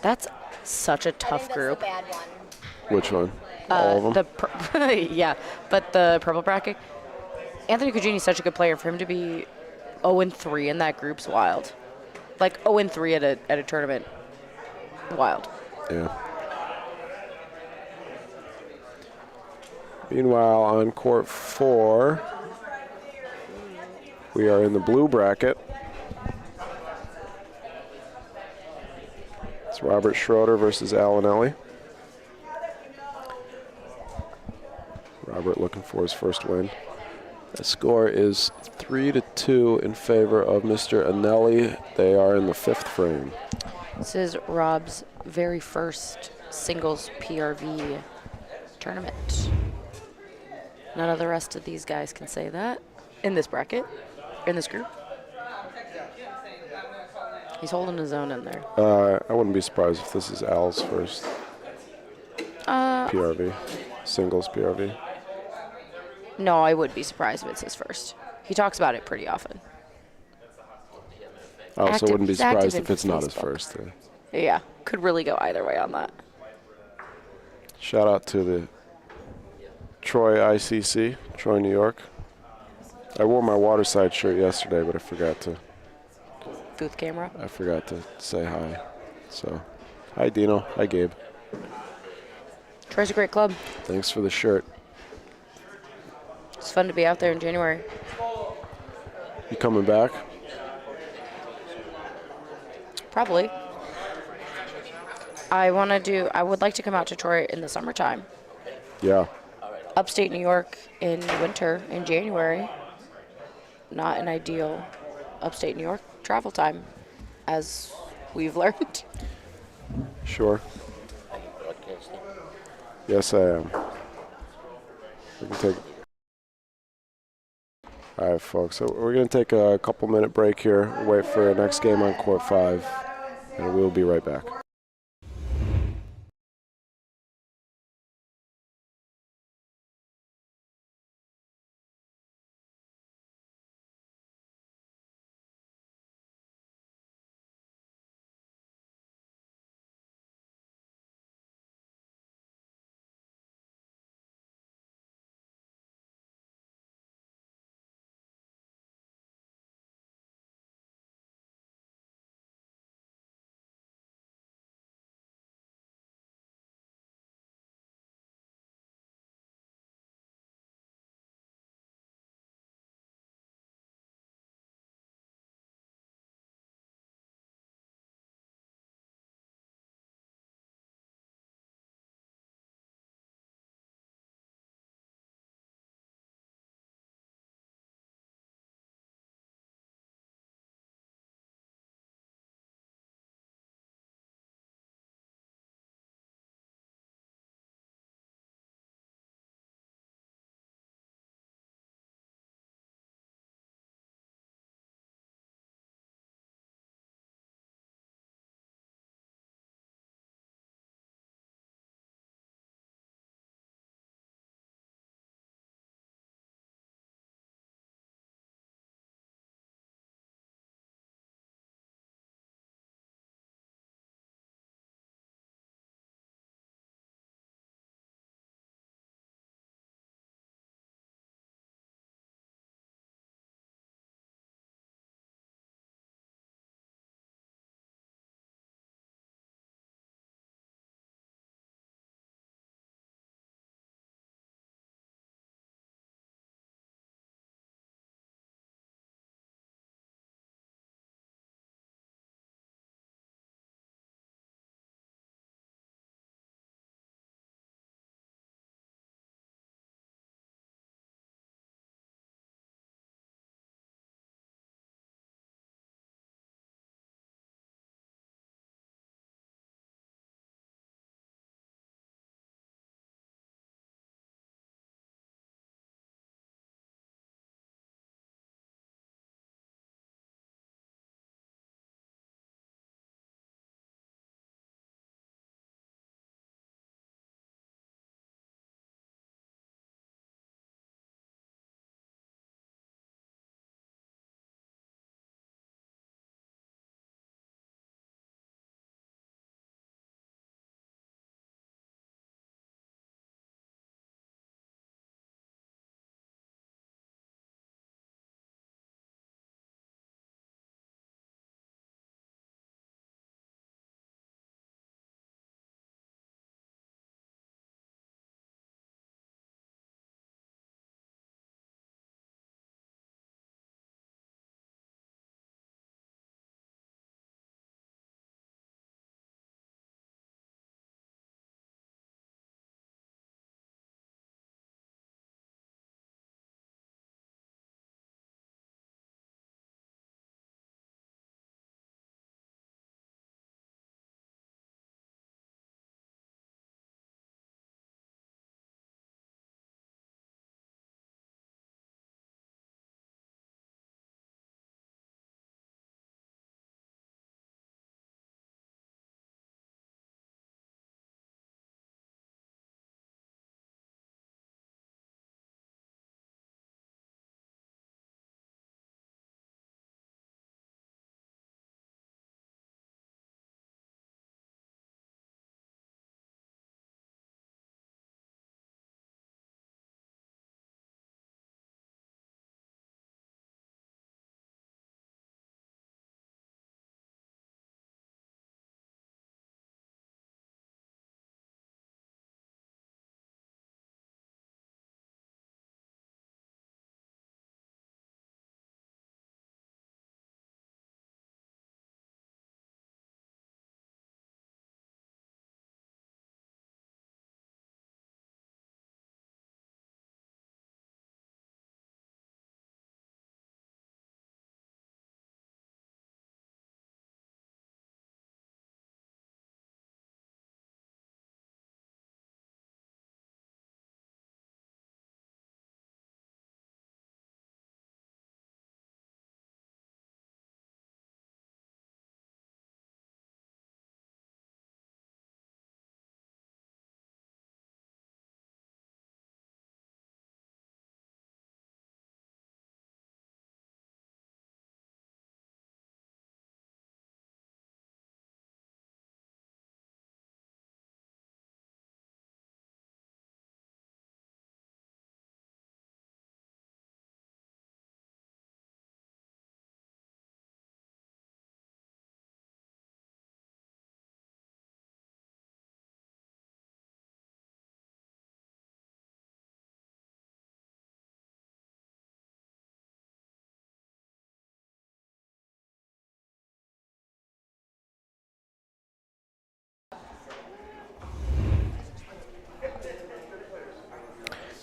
That's such a I tough think that's group. the bad one. Which one? All of them? Yeah, but the purple bracket. Anthony Cugini's such a good player. For him to be 0-3 in that group's wild. Like 0-3 at a tournament. Wild. Yeah. Meanwhile, on court 4, we are in the blue bracket. It's Robert Schroeder versus Alan Ellie. Robert looking for his first win. The score is 3-2 in favor of Mr. Anelli. They are in the 5th frame. This is Rob's very first singles PRV tournament. None of the rest of these guys can say that in this bracket, in this group. He's holding his own in there. I wouldn't be surprised if this is Al's first PRV, singles PRV. No, I would be surprised if it's his first. He talks about it pretty often. I also wouldn't be he's active surprised in if it's not his Facebook. first. Yeah, could really go either way on that. Shout out to the Troy ICC, Troy, New York. I wore my Waterside shirt yesterday, but I forgot to say hi. So, hi Dino, hi Gabe. Troy's a great club. Thanks for the shirt. It's fun to be out there in January. You coming back? Probably. I would like to come out to Troy in the summertime. Yeah. Upstate New York in winter, in January. Not an ideal upstate New York travel time, as we've learned. Sure. Yes, I am. We can take. All right, folks. So we're going to take a couple-minute break here, wait for our next game on Court 5, and we'll be right back.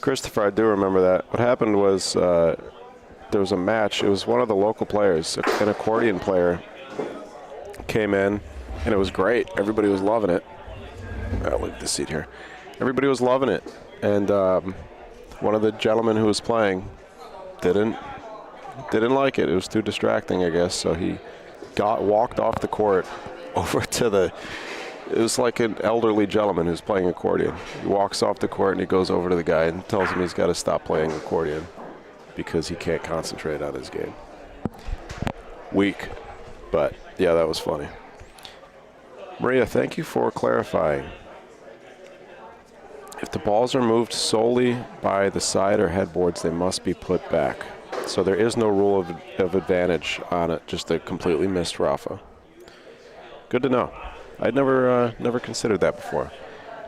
Christopher, I do remember that. What happened was there was a match. It was one of the local players, an accordion player, came in, and it was great. Everybody was loving it. I'll leave the seat here. Everybody was loving it. And one of the gentlemen who was playing didn't like it. It was too distracting, I guess. So he walked off the court over to the. It was like an elderly gentleman who's playing accordion. He walks off the court and he goes over to the guy and tells him he's got to stop playing accordion because he can't concentrate on his game. Weak, but yeah, that was funny. Maria, thank you for clarifying. If the balls are moved solely by the side or headboards, they must be put back. So there is no rule of advantage on it, just a completely missed Rafa. Good to know. I'd never considered that before.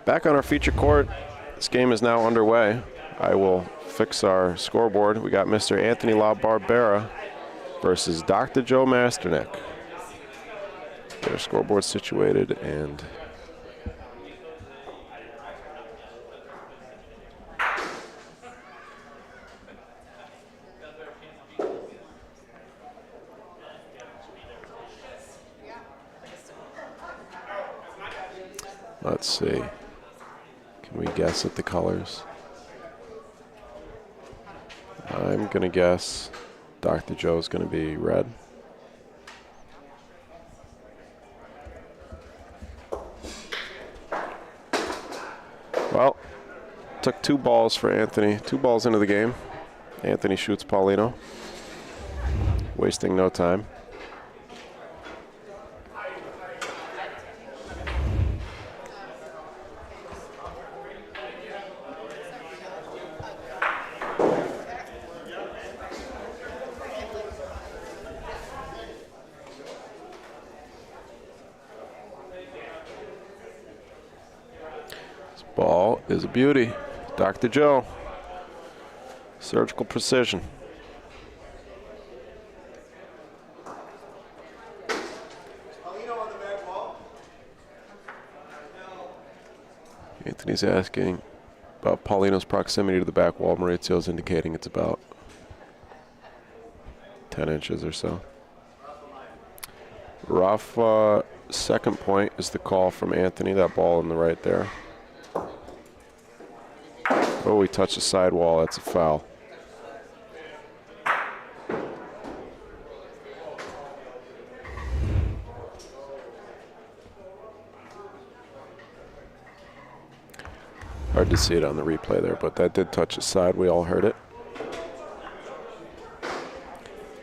Back on our feature court, this game is now underway. I will fix our scoreboard. We got Mr. Anthony La Barbera versus Dr. Joe Masternick. Get our scoreboard situated and let's see. Can we guess at the colors? I'm going to guess Dr. Joe's going to be red. Well, took 2 balls for Anthony. 2 balls into the game. Anthony shoots Paulino. Wasting no time. Ball is a beauty. Dr. Joe. Surgical precision. Anthony's asking about Paulino's proximity to the back wall. Maurizio's indicating it's about 10 inches or so. Rafa, second point is the call from Anthony. That ball in the right there. Oh, he touched the sidewall. That's a foul. Hard to see it on the replay there, but that did touch the side. We all heard it.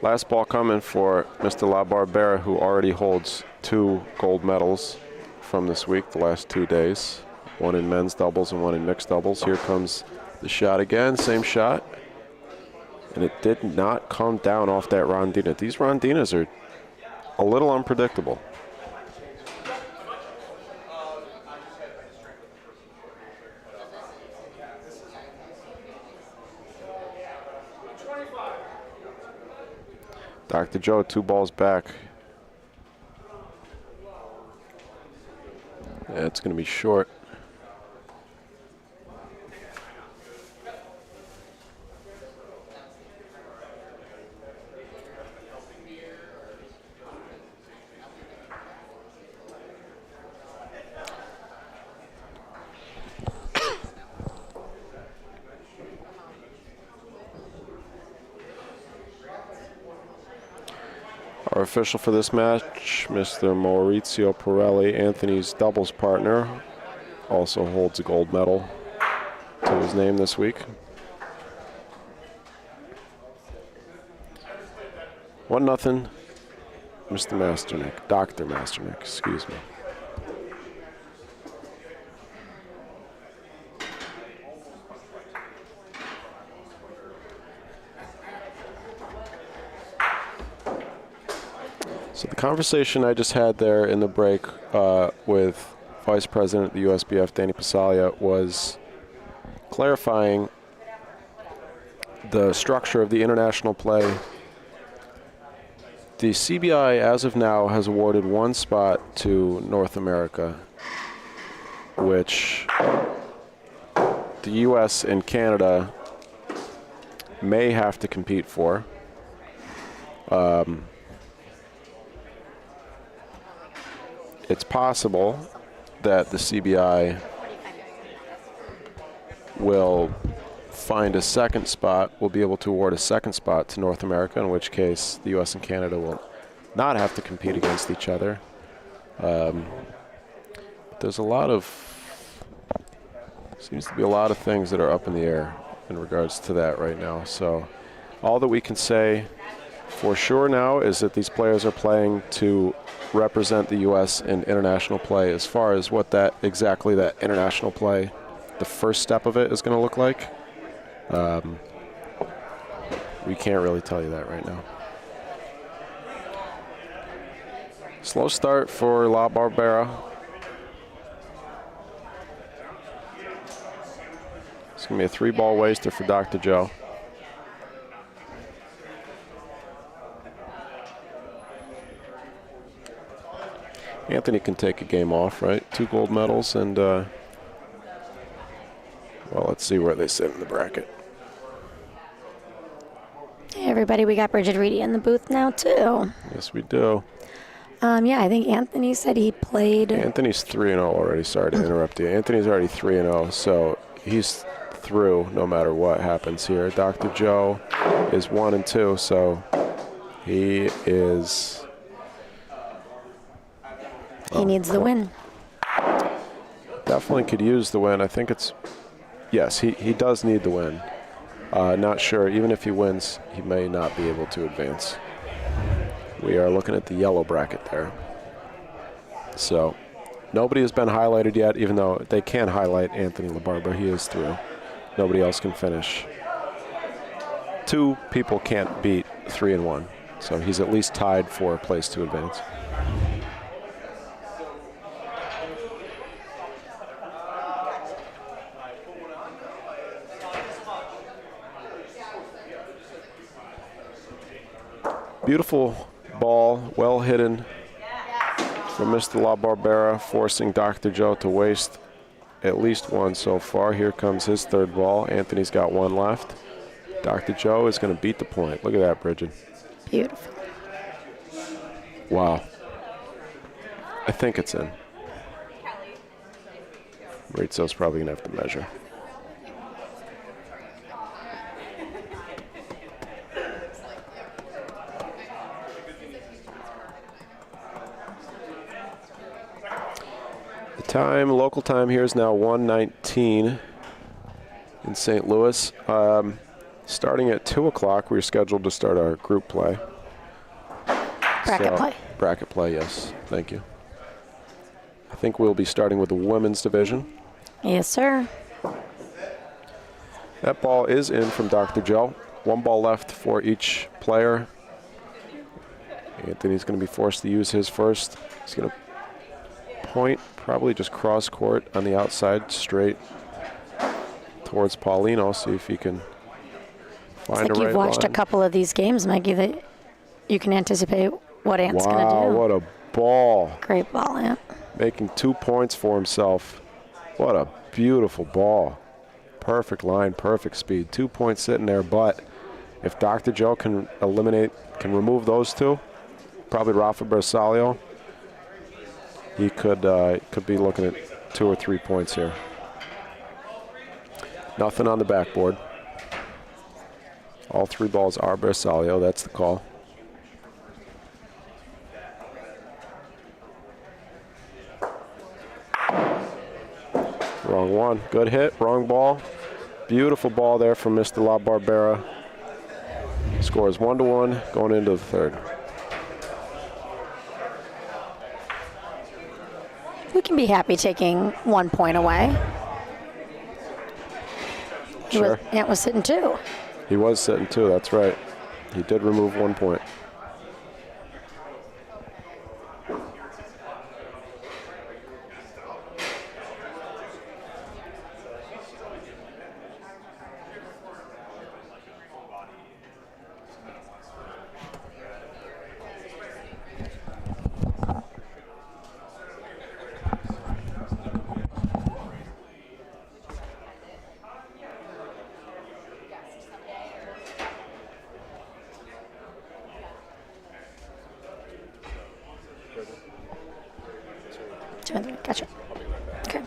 Last ball coming for Mr. La Barbera, who already holds 2 gold medals from this week, the last 2 days. 1 in men's doubles and 1 in mixed doubles. Here comes the shot again, same shot. And it did not come down off that rondina. These rondinas are a little unpredictable. Dr. Joe, 2 balls back. Yeah, it's going to be short. Our official for this match, Mr. Maurizio Pirelli, Anthony's doubles partner, also holds a gold medal to his name this week. 1-0, Mr. Masternick, Dr. Masternick, excuse me. So the conversation I just had there in the break with Vice President of the USBF, Danny Passalia, was clarifying the structure of the international play. The CBI, as of now, has awarded 1 spot to North America, which the U.S. and Canada may have to compete for. It's possible that the CBI will find a second spot, will be able to award a second spot to North America, in which case the U.S. and Canada will not have to compete against each other. There's a lot of, seems to be a lot of things that are up in the air in regards to that right now. So all that we can say for sure now is that these players are playing to represent the U.S. in international play. As far as what that exactly that international play, the first step of it is going to look like, we can't really tell you that right now. Slow start for La Barbera. It's going to be a 3-ball waster for Dr. Joe. Anthony can take a game off, right? 2 gold medals, and, well, let's see where they sit in the bracket. Hey, everybody, we got Bridget Reedy in the booth now, too. Yes, we do. Yeah, I think Anthony said he played. Anthony's 3-0 already. Sorry to interrupt you. Anthony's already 3-0, so he's through no matter what happens here. Dr. Joe is 1-2, so he is. He needs the win. Definitely could use the win. I think it's, yes, he does need the win. Not sure, even if he wins, he may not be able to advance. We are looking at the yellow bracket there. So nobody has been highlighted yet, even though they can highlight Anthony LaBarbera. He is through. Nobody else can finish. 2 people can't beat 3-1, so he's at least tied for a place to advance. Beautiful ball, well hidden from Mr. La Barbera, forcing Dr. Joe to waste at least one so far. Here comes his 3rd ball. Anthony's got 1 left. Dr. Joe is going to beat the point. Look at that, Bridget. Beautiful. Wow. I think it's in. Maurizio's probably going to have to measure. Time, local time here is now 1:19 in St. Louis. Starting at 2 o'clock, we're scheduled to start our group play. Bracket play. Bracket play, yes. Thank you. I think we'll be starting with the women's division. Yes, sir. That ball is in from Dr. Joe. 1 ball left for each player. Anthony's going to be forced to use his first. He's going to point, probably just cross court on the outside, straight towards Paulino. See if he can find a right You've watched line. a couple of these games, Maggie, that you can anticipate what Ant's going to do. Wow, what a ball. Great ball, Ant. Making 2 points for himself. What a beautiful ball. Perfect line, perfect speed. 2 points sitting there, but if Dr. Joe can remove those 2, probably Rafa Bersaglio, he could be looking at 2 or 3 points here. Nothing on the backboard. All 3 balls are Bersaglio. That's the call. Wrong one. Good hit. Wrong ball. Beautiful ball there from Mr. La Barbera. Score is 1-1 going into the 3rd. We can be happy taking 1 point away. Sure. Ant was sitting 2. He was sitting 2, that's right. He did remove 1 point. Gotcha. Okay.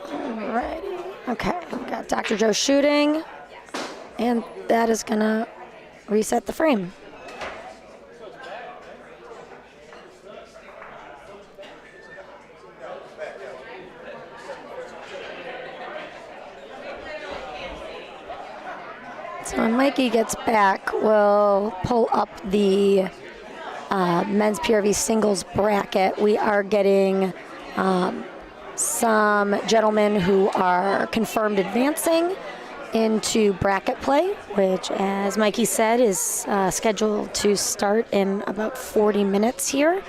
Alrighty. Okay, we got Dr. Joe shooting, and that is gonna reset the frame. So when Mikey gets back, we'll pull up the men's PRV singles bracket. We are getting some gentlemen who are confirmed advancing into bracket play, which, as Mikey said, is scheduled to start in about 40 minutes here.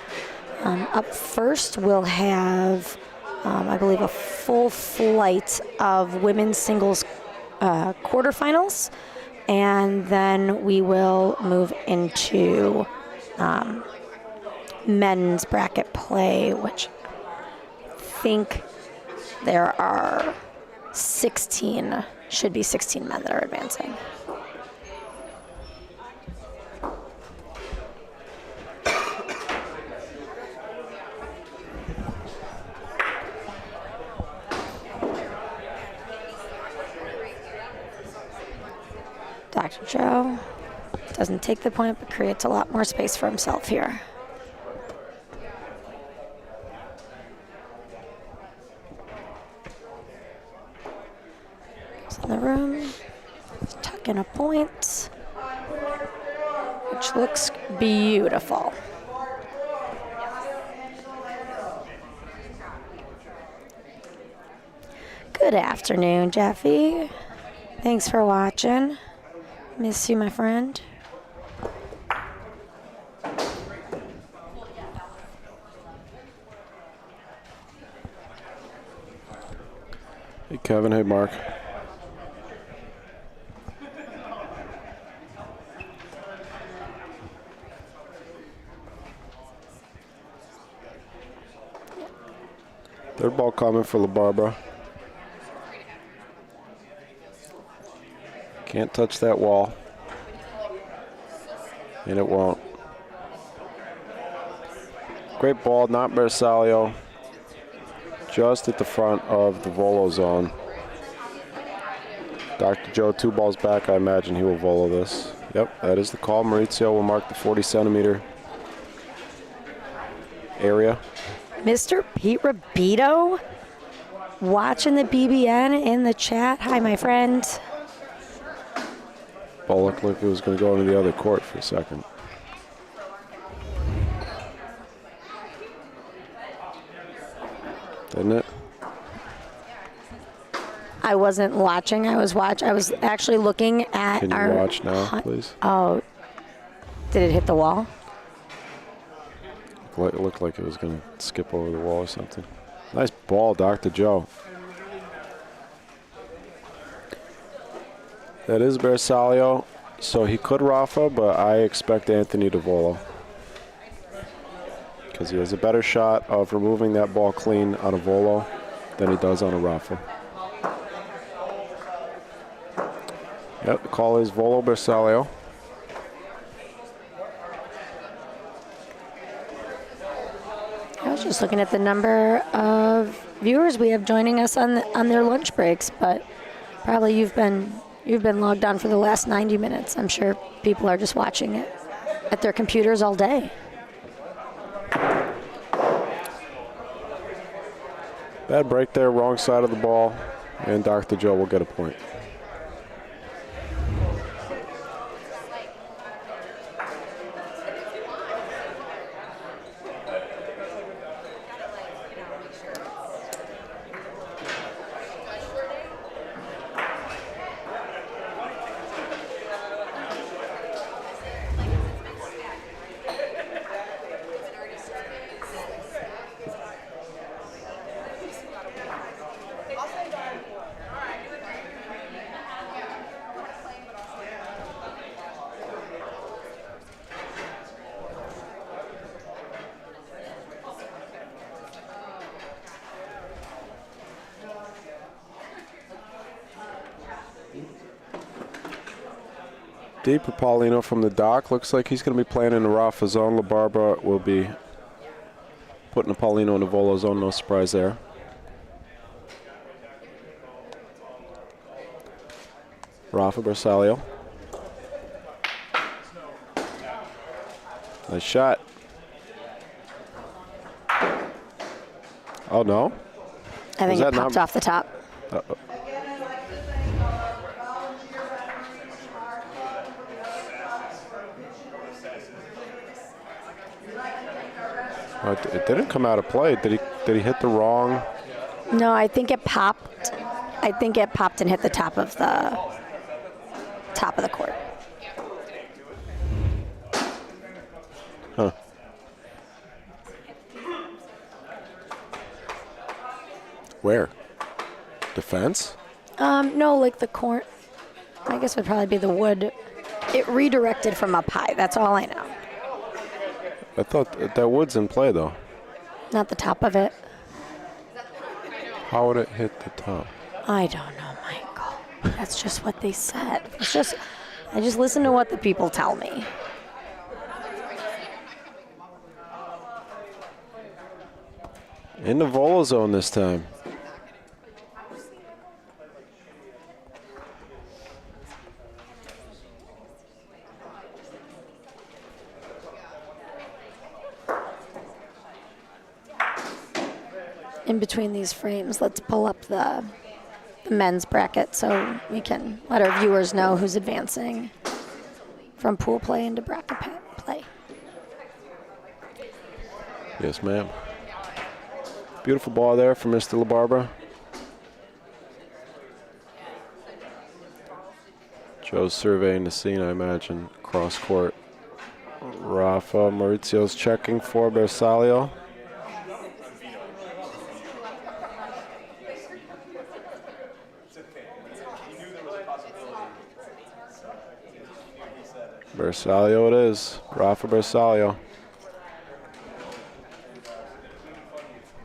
Up first, we'll have, I believe, a full flight of women's singles quarterfinals, and then we will move into men's bracket play, which I think there are 16, should be 16 men that are advancing. Dr. Joe doesn't take the point, but creates a lot more space for himself here. He's in the room, tuck in a point, which looks beautiful. Good afternoon, Jeffy. Thanks for watching. Miss you, my friend. Hey, Kevin. Hey, Mark. Third ball coming for La Barbara. Can't touch that wall. And it won't. Great ball, not Bersaglio. Just at the front of the volo zone. Dr. Joe, 2 balls back. I imagine he will volo this. Yep, that is the call. Maurizio will mark the 40-centimeter area. Mr. Pete Rabito watching the BBN in the chat. Hi, my friend. Ball looked like it was going to go into the other court for a second. Didn't it? I wasn't watching. I was actually looking at Can you our. watch now, please? Oh, did it hit the wall? It looked like it was going to skip over the wall or something. Nice ball, Dr. Joe. That is Bersaglio, so he could Rafa, but I expect Anthony to volo. Because he has a better shot of removing that ball clean on a volo than he does on a Rafa. Yep, the call is volo Bersaglio. I was just looking at the number of viewers we have joining us on their lunch breaks, but probably you've been logged on for the last 90 minutes. I'm sure people are just watching it at their computers all day. Bad break there, wrong side of the ball, and Dr. Joe will get a point. deep. Paulino from the dock. Looks like he's going to be playing in the Rafa zone. La Barbara will be putting a Paulino in the Volo zone. No surprise there. Rafa Bersaglio. Nice shot. Oh, no? I think it popped off the top. Uh-oh. Oh, it didn't come out of play. Did he hit the wrong? No, I think it popped. I think it popped and hit the top of the court. Huh. Where? Defense? No, like the court. I guess it would probably be the wood. It redirected from up high. That's all I know. I thought that wood's in play, though. Not the top of it. How would it hit the top? I don't know, Michael. That's just what they said. I just listen to what the people tell me. In the Volo zone this time. In between these frames, let's pull up the men's bracket so we can let our viewers know who's advancing from pool play into bracket play. Yes, ma'am. Beautiful ball there for Mr. La Barbara. Joe's surveying the scene, I imagine. Cross court. Rafa Maurizio's checking for Bersaglio. Bersaglio it is. Rafa Bersaglio.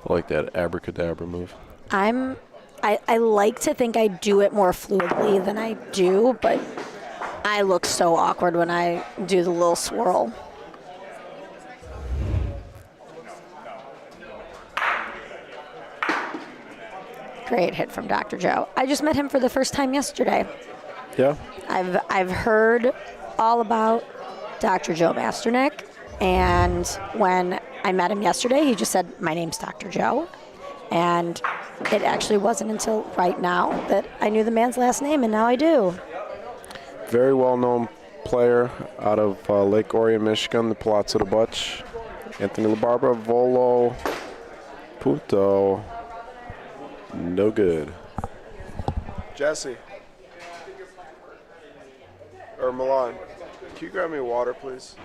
I like that abracadabra move. I like to think I do it more fluidly than I do, but I look so awkward when I do the little swirl. Great hit from Dr. Joe. I just met him for the first time yesterday. Yeah? I've heard all about Dr. Joe Masternick, and when I met him yesterday, he just said, "My name's Dr. Joe," and it actually wasn't until right now that I knew the man's last name, and now I do. Very well-known player out of Lake Orion, Michigan, the Palazzo de Bocce. Anthony La Barbara, Volo, Punto. No good. Jesse. Or Milan. Can you grab me water, please?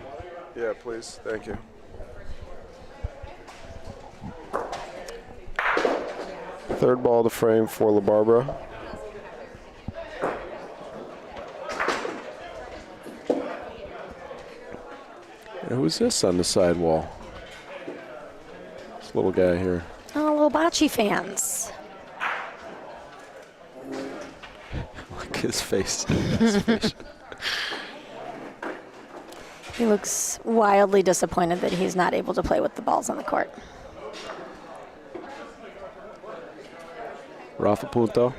Yeah, please. Thank you. Third ball of the frame for La Barbara. And who's this on the sidewall? This little guy here. Oh, little Bocce fans. Look his face. He looks wildly disappointed that he's not able to play with the balls on the court. Rafa Punto.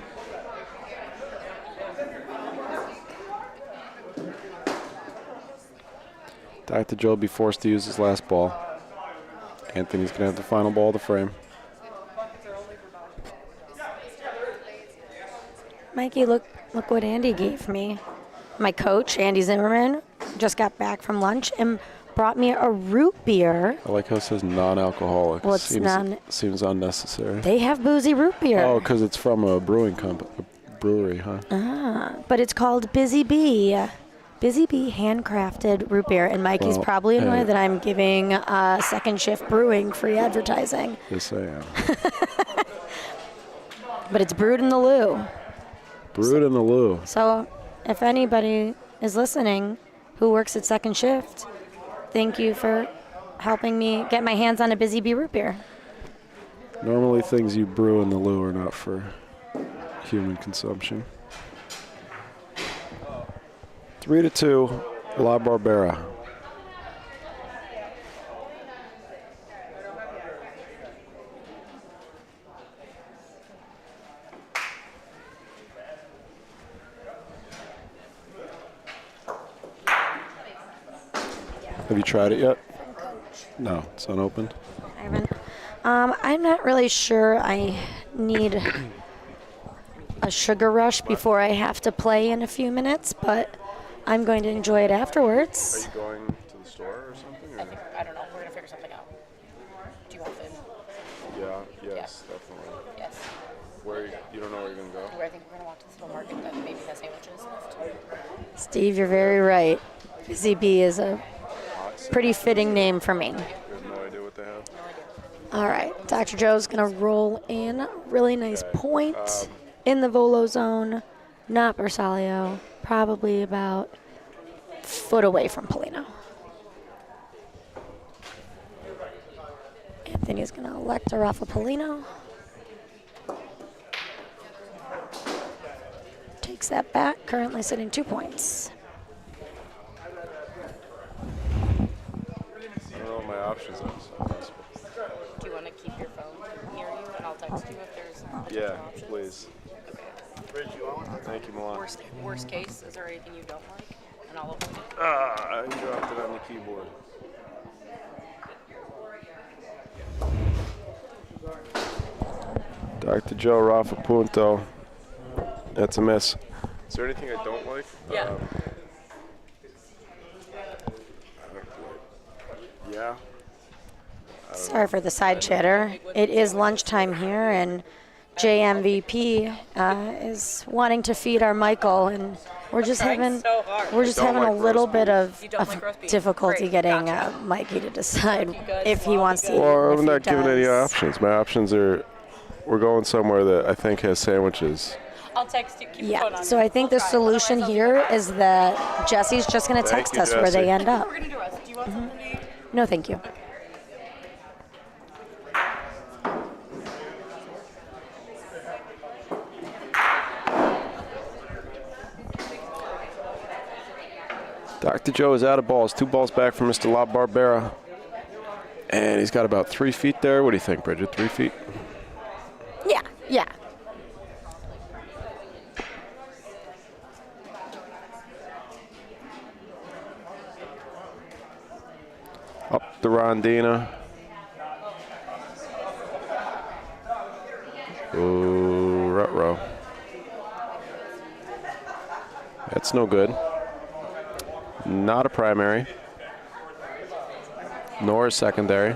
Dr. Joe will be forced to use his last ball. Anthony's going to have the final ball of the frame. Mikey, look what Andy gave me. My coach, Andy Zimmerman, just got back from lunch and brought me a root beer. I like how it says non-alcoholic. Well, it's seems unnecessary. They have boozy root beer. Oh, because it's from a brewing company, a brewery, huh? But it's called Busy Bee. Busy Bee handcrafted root beer. And Mikey's probably annoyed that I'm giving Second Shift Brewing free advertising. Yes, I am. But it's brewed in the loo. Brewed in the loo. So if anybody is listening who works at Second Shift, thank you for helping me get my hands on a Busy Bee root beer. Normally things you brew in the loo are not for human consumption. 3-2, La Barbera. Have you tried it yet? No, it's unopened. I haven't. I'm not really sure I need a sugar rush before I have to play in a few minutes, but I'm going to enjoy it afterwards. Are you going to the store or something? Or? I don't know. We're going to figure something out. Do you want food? Yes, definitely. Yes. Where you don't know where you're gonna go? I think we're going to walk to the supermarket that maybe has sandwiches left. Steve, you're very right. Busy Bee is a pretty fitting name for me. You have no idea what they have. All right, Dr. Joe's going to roll in. Really nice point in the volo zone. Not Bersaglio. Probably about a foot away from Polino. Anthony's going to elect a Rafa Polino. Takes that back. Currently sitting 2 points. I don't know what my options are. So Do you want to keep your phone near you and I'll text you if there's yeah, options? please. Thank you, Milan. Worst case, is there anything you don't like? And I'll avoid it. I dropped it on the keyboard. Dr. Joe Rafa Punto. That's a miss. Is there anything I don't like? Yeah. Yeah. Sorry for the side chatter. It is lunchtime here, and JMVP is wanting to feed our Michael, and we're just having a little bit of difficulty getting Mikey to decide if he wants to eat. Well, and I'm if not he giving any does. options. My options are, we're going somewhere that I think has sandwiches. I'll text you. Keep your phone Yeah, on so you. I think the solution here is that Jesse's just going to Thank text you, us where they Jesse. end up. We're going to do us. Do you want something to eat? No, thank you. Dr. Joe is out of balls. 2 balls back from Mr. La Barbera. And he's got about 3 feet there. What do you think, Bridget? 3 feet? Yeah. Up the Rondina. Ooh, rut-row. That's no good. Not a primary. Nor a secondary.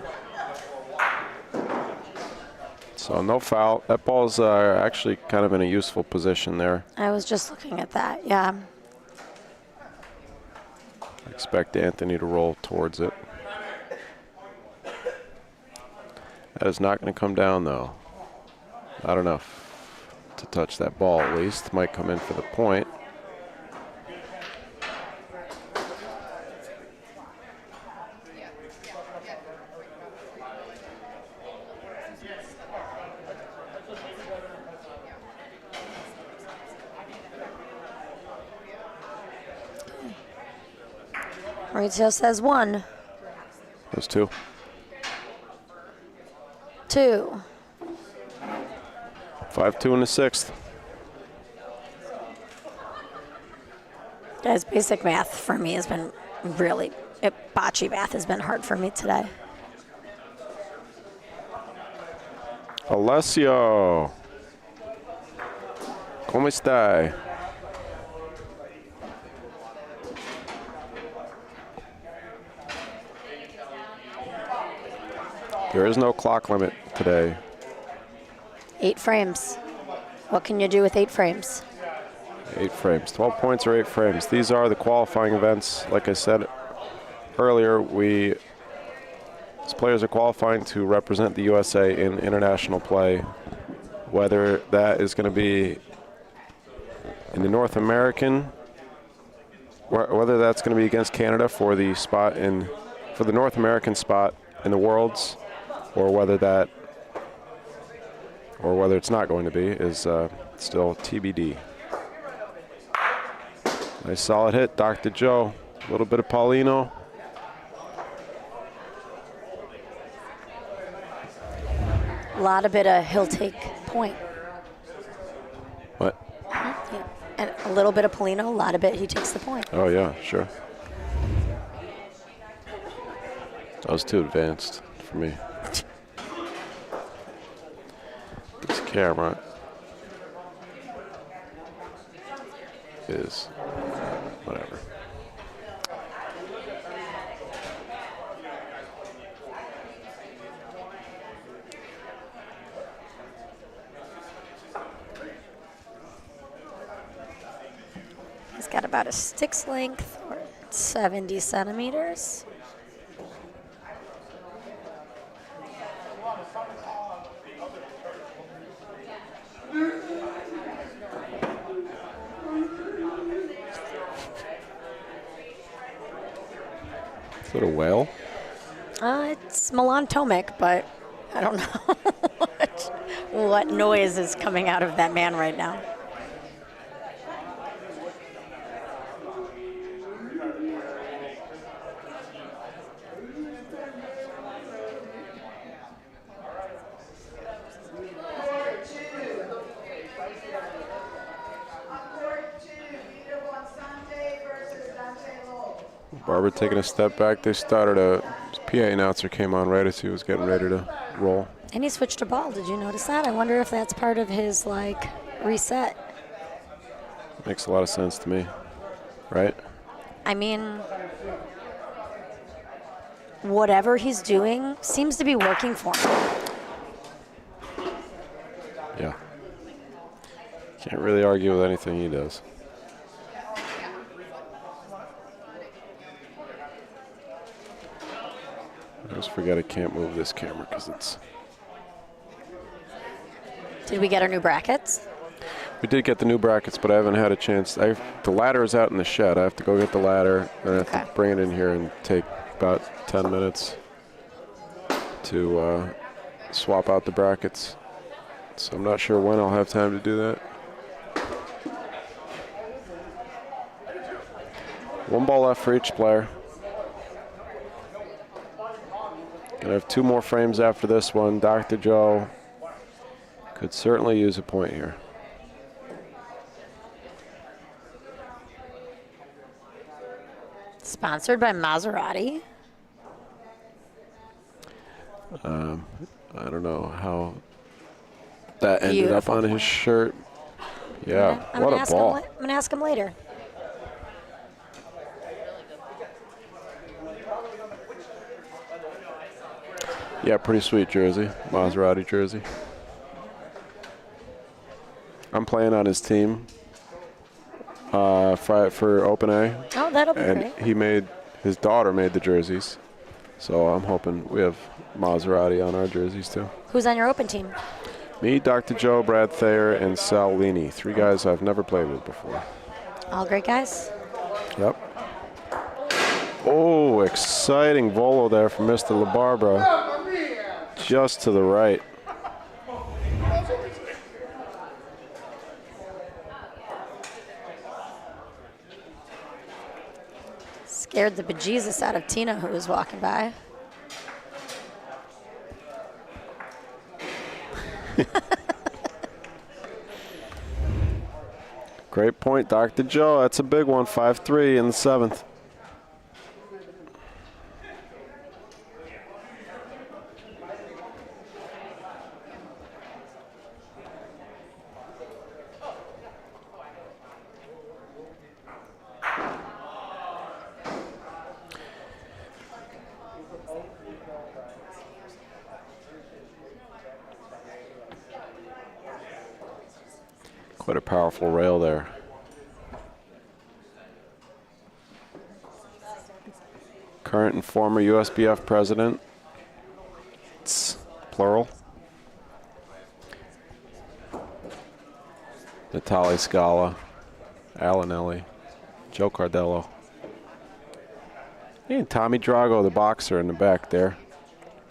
So no foul. That ball's actually kind of in a useful position there. I was just looking at that, yeah. I expect Anthony to roll towards it. That is not going to come down, though. Not enough to touch that ball, at least. Might come in for the point. Retail says 1, Those 2. 2. 5-2 in the 6th. Guys, basic math for me has been really, bocce math has been hard for me today. Alessio. Come stai? There is no clock limit today. 8 frames. What can you do with 8 frames? 8 frames. 12 points or 8 frames. These are the qualifying events. Like I said earlier, these players are qualifying to represent the USA in international play. Whether that is going to be in the North American, whether that's going to be against Canada for the North American spot in the Worlds, or whether it's not going to be, is still TBD. Nice solid hit, Dr. Joe. A little bit of Paulino. A lot of bit of he'll take point. What? Yeah. And a little bit of Polino, a lot of it he takes the point. Oh, yeah, sure. That was too advanced for me. This camera is whatever. He's got about a stick's length, or 70 centimeters. Is it a whale? It's Melantomic, but I don't know what noise is coming out of that man right now. Barbara taking a step back. They started a PA announcer came on right as he was getting ready to roll. And he switched to ball. Did you notice that? I wonder if that's part of his, like, reset. Makes a lot of sense to me, right? I mean, whatever he's doing seems to be working for him. Yeah. Can't really argue with anything he does. I just forget I can't move this camera because it's... Did we get our new brackets? We did get the new brackets, but I haven't had a chance. The ladder is out in the shed. I have to go get the ladder, and I have to bring it in here and take about 10 minutes to swap out the brackets. So I'm not sure when I'll have time to do that. One ball left for each player. Gonna have two more frames after this one. Dr. Joe could certainly use a point here. Sponsored by Maserati. I don't know how that ended Beautiful up on his shirt. Yeah, what a ball. I'm going to ask him later. Yeah, pretty sweet jersey, Maserati jersey. I'm playing on his team for Open A. Oh, that'll be And great. his daughter made the jerseys. So I'm hoping we have Maserati on our jerseys too. Who's on your open team? Me, Dr. Joe, Brad Thayer, and Sal Lini. Three guys I've never played with before. All great guys. Yep. Oh, exciting volo there from Mr. LaBarbera. Just to the right. Scared the bejesus out of Tina, who was walking by. Great point, Dr. Joe. That's a big one. 5-3 in the seventh. Quite a powerful rail there. Current and former USBF president. It's plural. Natale Scala, Alanelli, Joe Cardello. And Tommy Drago, the boxer in the back there.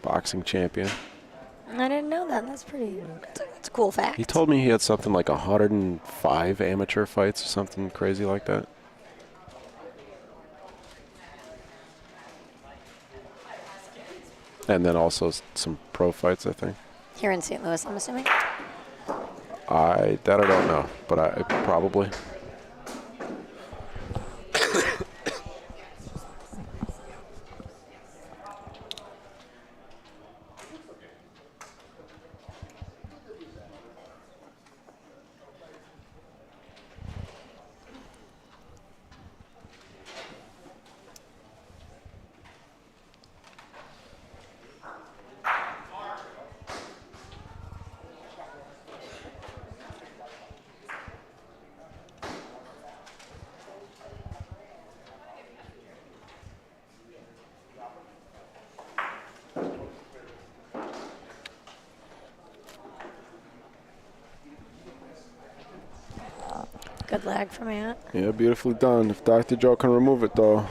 Boxing champion. I didn't know that. That's pretty. That's a cool fact. He told me he had something like 105 amateur fights or something crazy like that. And then also some pro fights, I think. Here in St. Louis, I'm assuming. I don't know, but I probably. Good lag from Ant. Yeah, beautifully done. If Dr. Joe can remove it, though,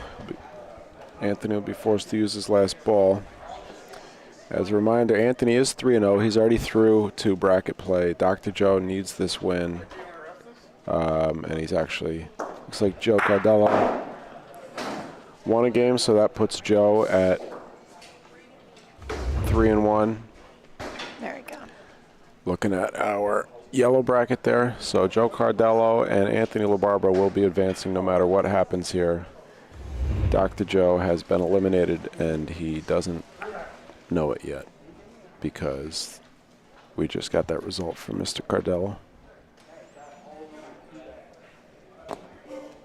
Anthony will be forced to use his last ball. As a reminder, Anthony is 3-0. He's already through to bracket play. Dr. Joe needs this win. And he's actually, looks like Joe Cardello won a game, so that puts Joe at 3-1. There we go. Looking at our yellow bracket there. So Joe Cardello and Anthony LaBarbera will be advancing no matter what happens here. Dr. Joe has been eliminated, and he doesn't know it yet because we just got that result from Mr. Cardello.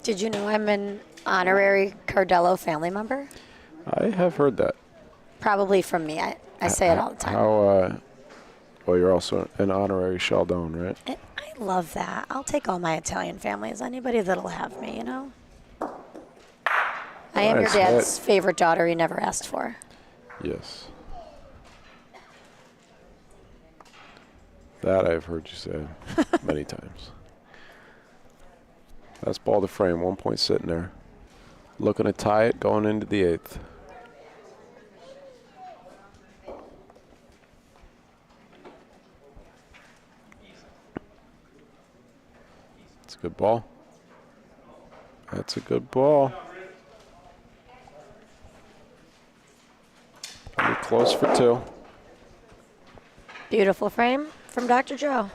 Did you know I'm an honorary Cardello family member? I have heard that. Probably from me. I say it all the time. Well, you're also an honorary Sheldon, right? I love that. I'll take all my Italian families. Anybody that'll have me, you know? I am your Nice dad's hit. favorite daughter he never asked for. Yes. That I've heard you say many times. That's ball to frame, 1 point sitting there. Looking to tie it going into the 8th. It's a good ball. That's a good ball. Be close for 2. Beautiful frame from Dr. Joe.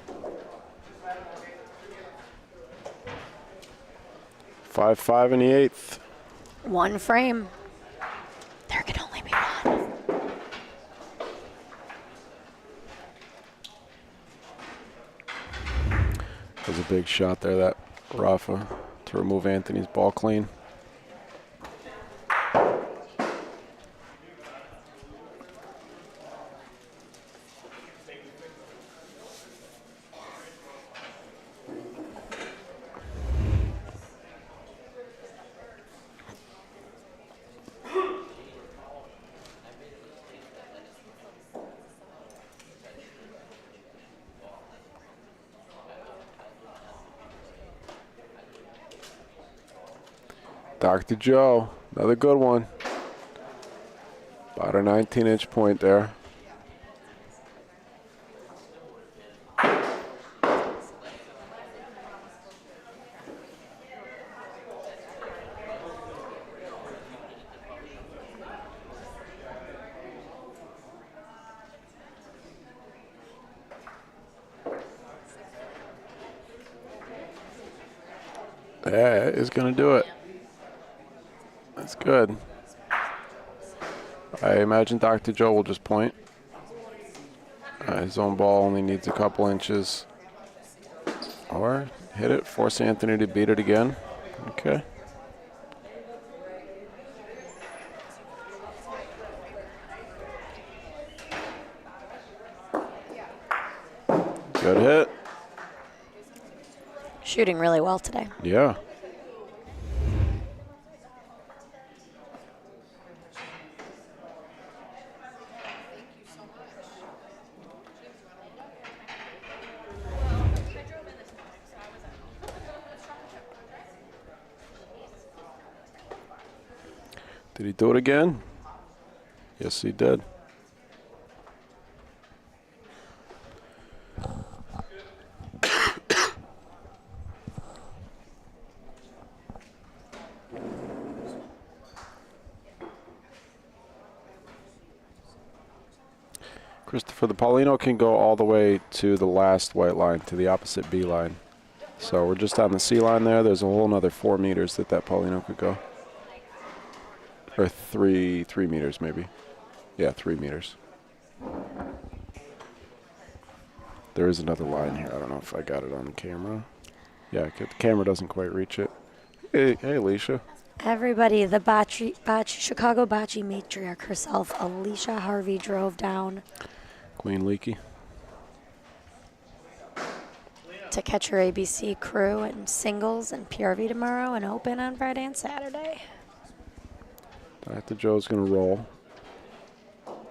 5-5 in the 8th. One frame. There can only be one. That was a big shot there, that Rafa, to remove Anthony's ball clean. Dr. Joe, another good one. About a 19-inch point there. That is going to do it. That's good. I imagine Dr. Joe will just point. His own ball only needs a couple inches. Or hit it, force Anthony to beat it again. Okay. Good hit. Shooting really well today. Yeah. Did he do it again? Yes, he did. Christopher, the Paulino can go all the way to the last white line, to the opposite B line. So we're just on the C line there. There's a whole another 4 meters that Paulino could go. Or 3 meters maybe. Yeah, 3 meters. There is another line here. I don't know if I got it on the camera. Yeah, the camera doesn't quite reach it. Hey, Alicia. Everybody, the Chicago bocce matriarch herself, Alicia Harvey, drove down Queen Leaky. to catch her ABC crew in singles and PRV tomorrow and open on Friday and Saturday. Dr. Joe's going to roll. Oh,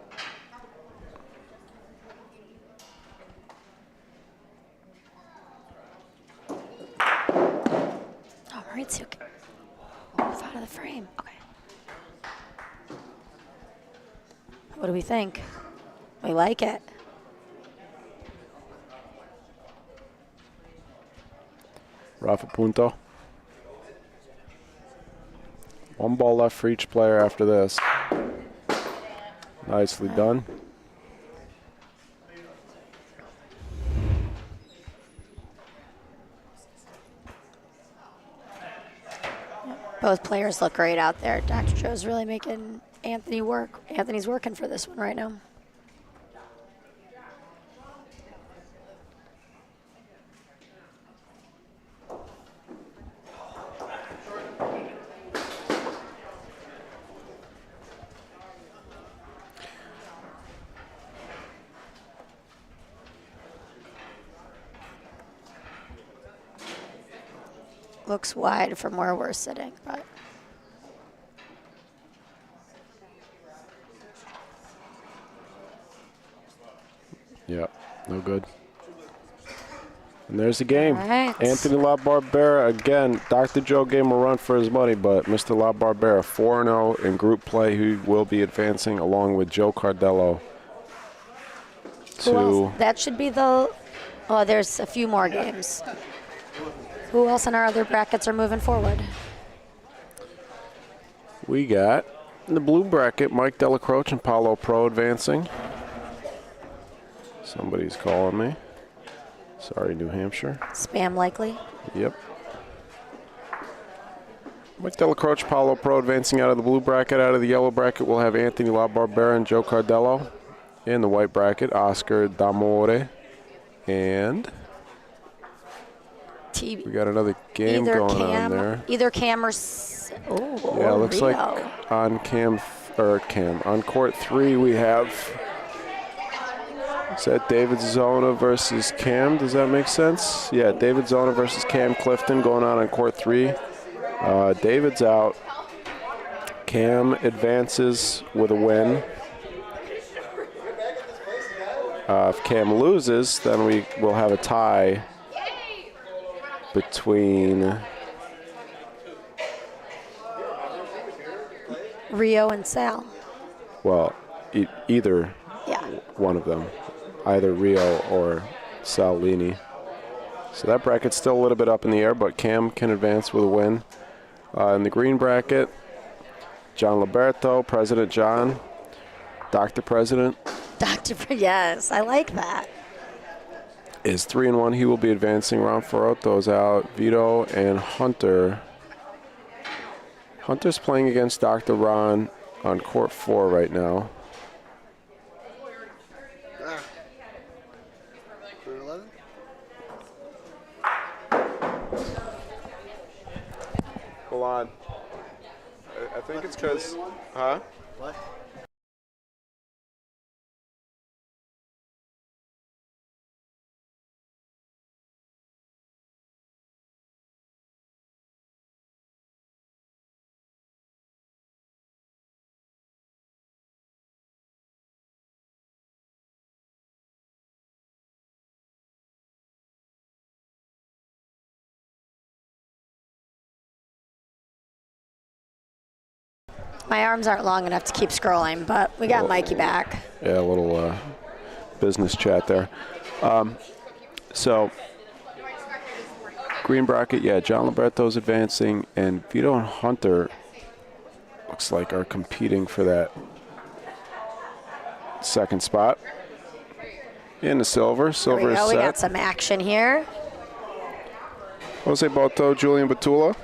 Maurizio, move out of the frame. Okay. What do we think? We like it. Rafa Punto. 1 ball left for each player after this. Nicely done. Both players look great out there. Dr. Joe's really making Anthony work. Anthony's working for this one right now. Looks wide from where we're sitting, but yeah, no good. And there's the game. All right. Anthony LaBarbera, again, Dr. Joe gave him a run for his money, but Mr. LaBarbera 4-0 in group play, who will be advancing along with Joe Cardello. who else? That should be the. Oh, there's a few more games. Who else in our other brackets are moving forward? We got in the blue bracket Mike Delacroce and Paulo Pro advancing. Somebody's calling me. Sorry, New Hampshire. Spam likely. Yep. Mike Delacroce, Paulo Pro advancing out of the blue bracket. Out of the yellow bracket, we'll have Anthony LaBarbera and Joe Cardello. In the white bracket, Oscar D'Amore. And we got another game going on there. Either Cam or yeah, looks Rio. like on on court 3 we have. Is that David Zona versus Cam? Does that make sense? Yeah, David Zona versus Cam Clifton going on court 3. David's out. Cam advances with a win. If Cam loses, then we will have a tie between Rio and Sal. well, either Yeah. one of them, either Rio or Salini. So that bracket's still a little bit up in the air, but Cam can advance with a win. In the green bracket, John Liberto, President John, Dr. President. Yes, I like that. Is 3-1. He will be advancing. Ron Ferotto's out. Vito and Hunter. Hunter's playing against Dr. Ron on court 4 right now. Hold on. I think it's because, huh? What? My arms aren't long enough to keep scrolling, but we got Mikey back. Yeah, a little business chat there. So, green bracket, yeah, John Liberto's advancing, and Vito and Hunter looks like are competing for that second spot. In the silver. Silver There we is go. We set. got some action here. Jose Boto, Julian Batula,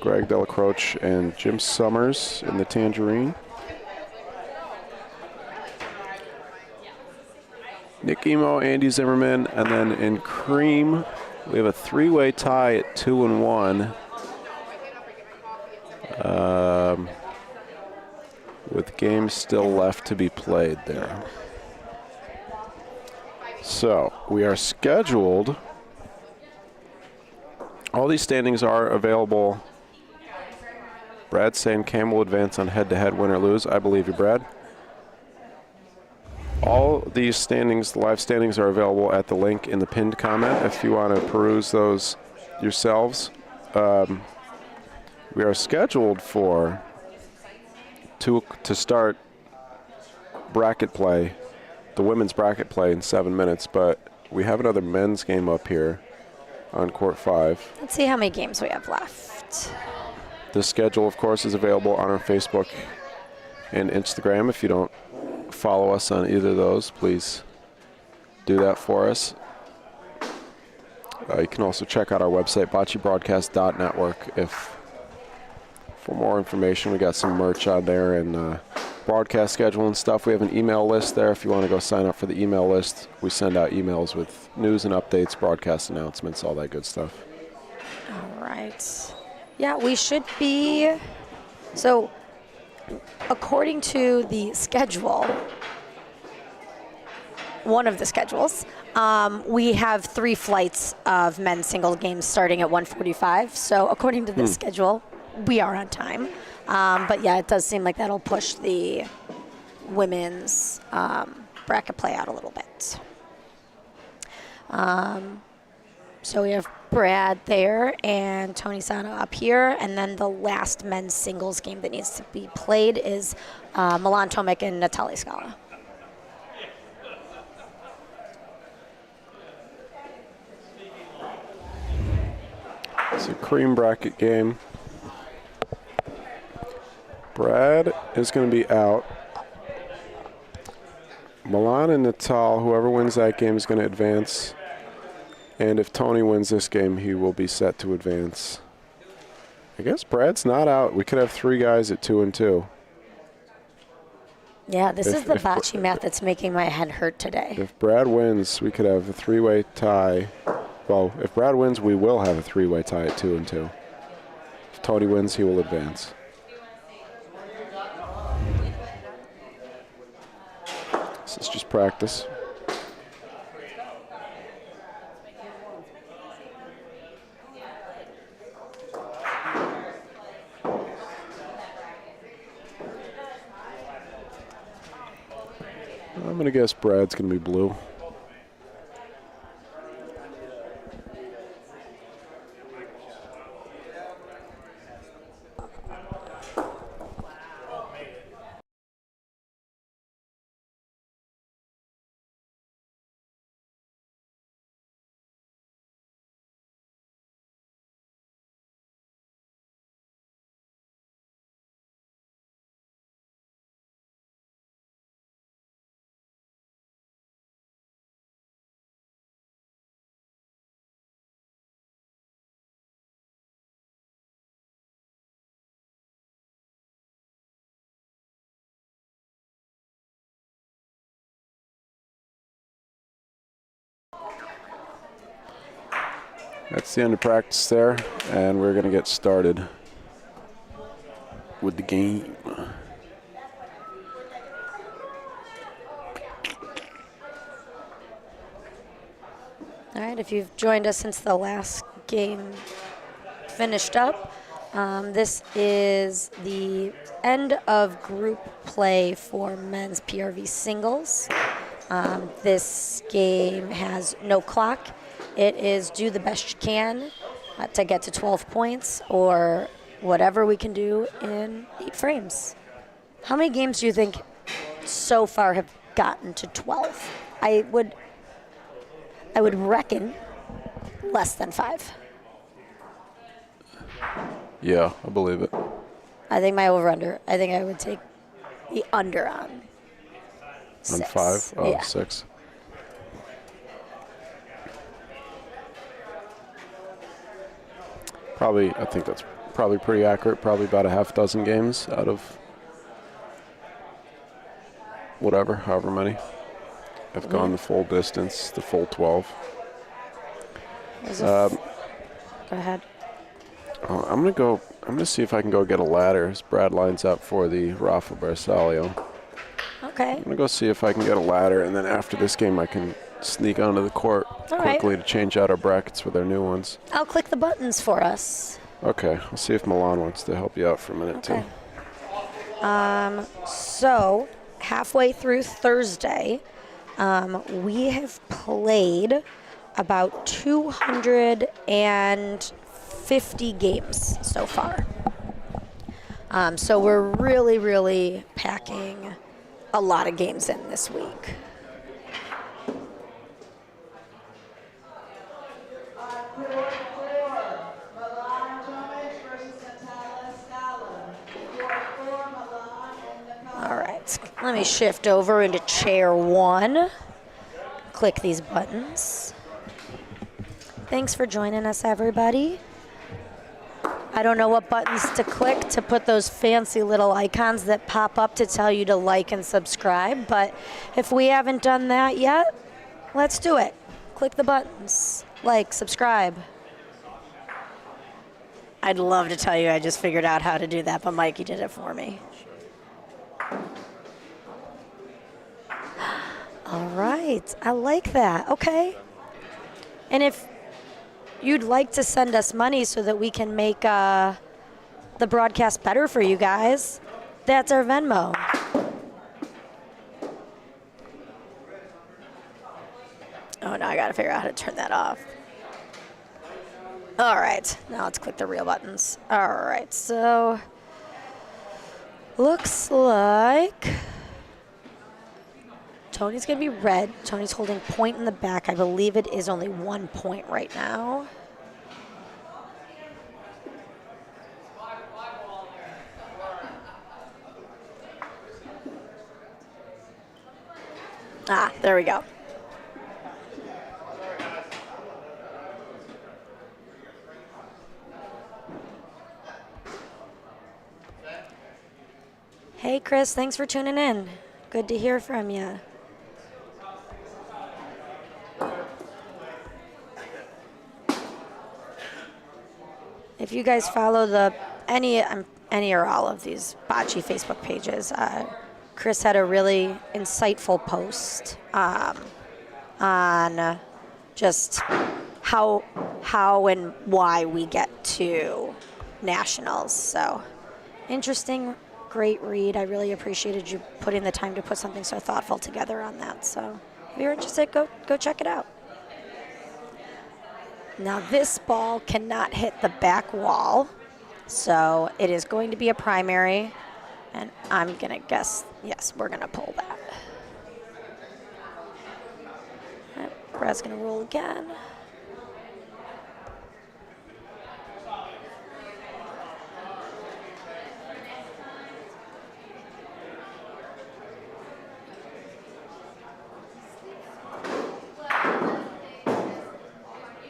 Greg Delacroce, and Jim Summers in the tangerine. Nick Emo, Andy Zimmerman, and then in cream, we have a three-way tie at 2-1. With games still left to be played there. So we are scheduled. All these standings are available. Brad's saying Cam will advance on head-to-head, win or lose. I believe you, Brad. All these standings, the live standings, are available at the link in the pinned comment if you want to peruse those yourselves. We are scheduled for to start bracket play, the women's bracket play in 7 minutes, but we have another men's game up here on court 5. Let's see how many games we have left. The schedule, of course, is available on our Facebook and Instagram. If you don't follow us on either of those, please do that for us. You can also check out our website, bocceBroadcast.network, for more information. We got some merch on there and broadcast schedule and stuff. We have an email list there if you want to go sign up for the email list. We send out emails with news and updates, broadcast announcements, all that good stuff. All right. Yeah, we should be. So, according to the schedule, one of the schedules, we have 3 flights of men's single games starting at 1:45. So, according to this schedule, we are on time. But yeah, it does seem like that'll push the women's bracket play out a little bit. So we have Brad there and Tony Sanna up here. And then the last men's singles game that needs to be played is Milan Tomic and Natalia Scala. It's a cream bracket game. Brad is going to be out. Milan and Natal, whoever wins that game is going to advance. And if Tony wins this game, he will be set to advance. I guess Brad's not out. We could have 3 guys at 2-2. Yeah, this is the bocce math that's making my head hurt today. If Brad wins, we could have a 3-way tie. Well, if Brad wins, we will have a 3-way tie at 2-2. If Tony wins, he will advance. This is just practice. I'm going to guess Brad's going to be blue. That's the end of practice there, and we're going to get started with the game. All right, if you've joined us since the last game finished up, this is the end of group play for men's PRV singles. This game has no clock. It is do the best you can to get to 12 points or whatever we can do in 8 frames. How many games do you think so far have gotten to 12? I would reckon less than 5. Yeah, I believe it. I think my over-under, I think I would take the under on On 6. 5? Oh, yeah. 6. Probably, I think that's probably pretty accurate. Probably about a half dozen games out of whatever, however many. Have gone the full distance, the full 12. Go ahead. I'm gonna see if I can go get a ladder as Brad lines up for the Rafa Bersaglio. Okay. I'm gonna go see if I can get a ladder, and then after this game I can sneak onto the court All right. quickly to change out our brackets with our new ones. I'll click the buttons for us. Okay, I'll see if Milan wants to help you out for a minute Okay. too. So, halfway through Thursday, we have played about 250 games so far. So we're really, really packing a lot of games in this week. All right, let me shift over into chair 1. Click these buttons. Thanks for joining us, everybody. I don't know what buttons to click to put those fancy little icons that pop up to tell you to like and subscribe, but if we haven't done that yet, let's do it. Click the buttons. Like, subscribe. I'd love to tell you I just figured out how to do that, but Mikey did it for me. All right, I like that. Okay. And if you'd like to send us money so that we can make the broadcast better for you guys, that's our Venmo. Oh, now I gotta figure out how to turn that off. All right, now let's click the real buttons. All right, so looks like Tony's gonna be red. Tony's holding point in the back. I believe it is only 1 point right now. Ah, there we go. Hey, Chris, thanks for tuning in. Good to hear from you. If you guys follow any or all of these Bocce Facebook pages, Chris had a really insightful post on just how and why we get to nationals. So interesting, great read. I really appreciated you putting the time to put something so thoughtful together on that. So if you're interested, go check it out. Now this ball cannot hit the back wall, so it is going to be a primary, and I'm gonna guess, yes, we're gonna pull that. All right, Brad's gonna roll again.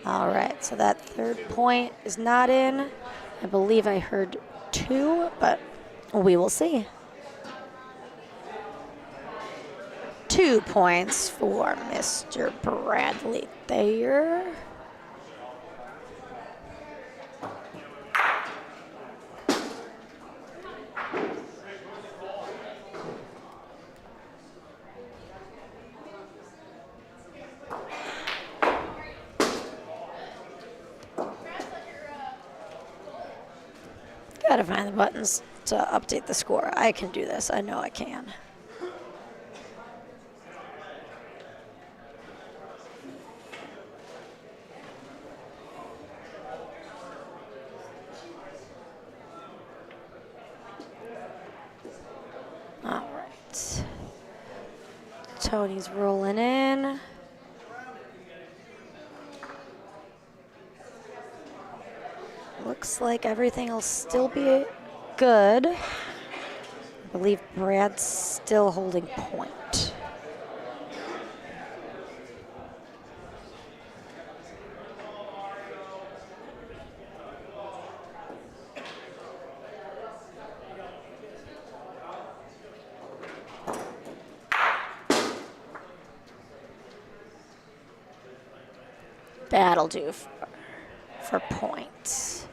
All right, so that third point is not in. I believe I heard 2, but we will see. 2 points for Mr. Bradley Thayer. Gotta find the buttons to update the score. I can do this. I know I can. All right. Tony's rolling in. Looks like everything will still be good. I believe Brad's still holding point. That'll do for points.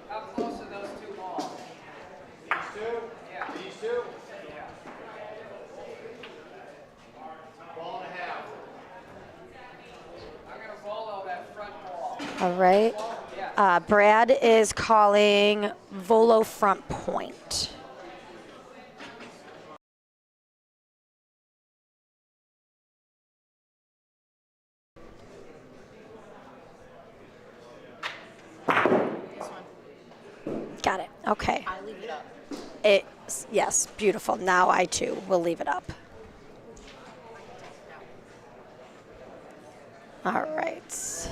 How close are those two balls? These two? Yeah. These two? Yeah. Ball and a half. I'm going to follow that front ball. All right. Brad is calling volo front point. Got it. Okay. I leave it up. Yes, beautiful. Now I too will leave it up. All right.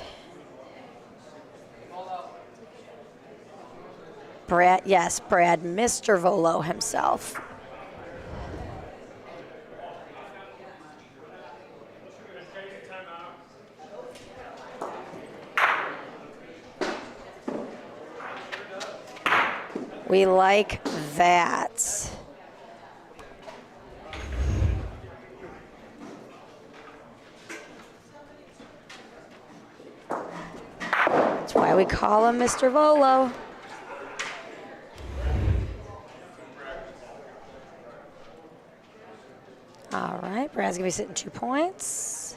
Brad, yes, Brad, Mr. Volo himself. We like that. That's why we call him Mr. Volo. All right, Brad's gonna be sitting 2 points.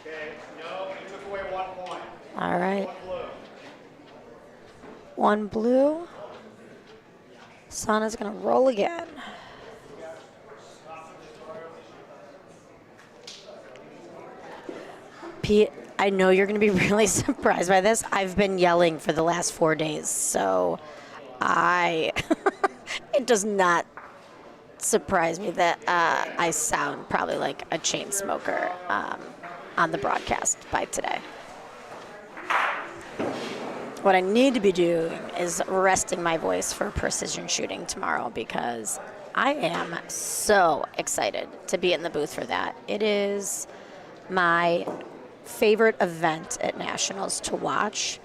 Okay, no, you took away 1 point. All right. 1 blue. 1 blue. Sanna's gonna roll again. Pete, I know you're gonna be really surprised by this. I've been yelling for the last 4 days, so it does not surprise me that I sound probably like a chain smoker on the broadcast by today. What I need to be doing is resting my voice for precision shooting tomorrow because I am so excited to be in the booth for that. It is my favorite event at Nationals to watch.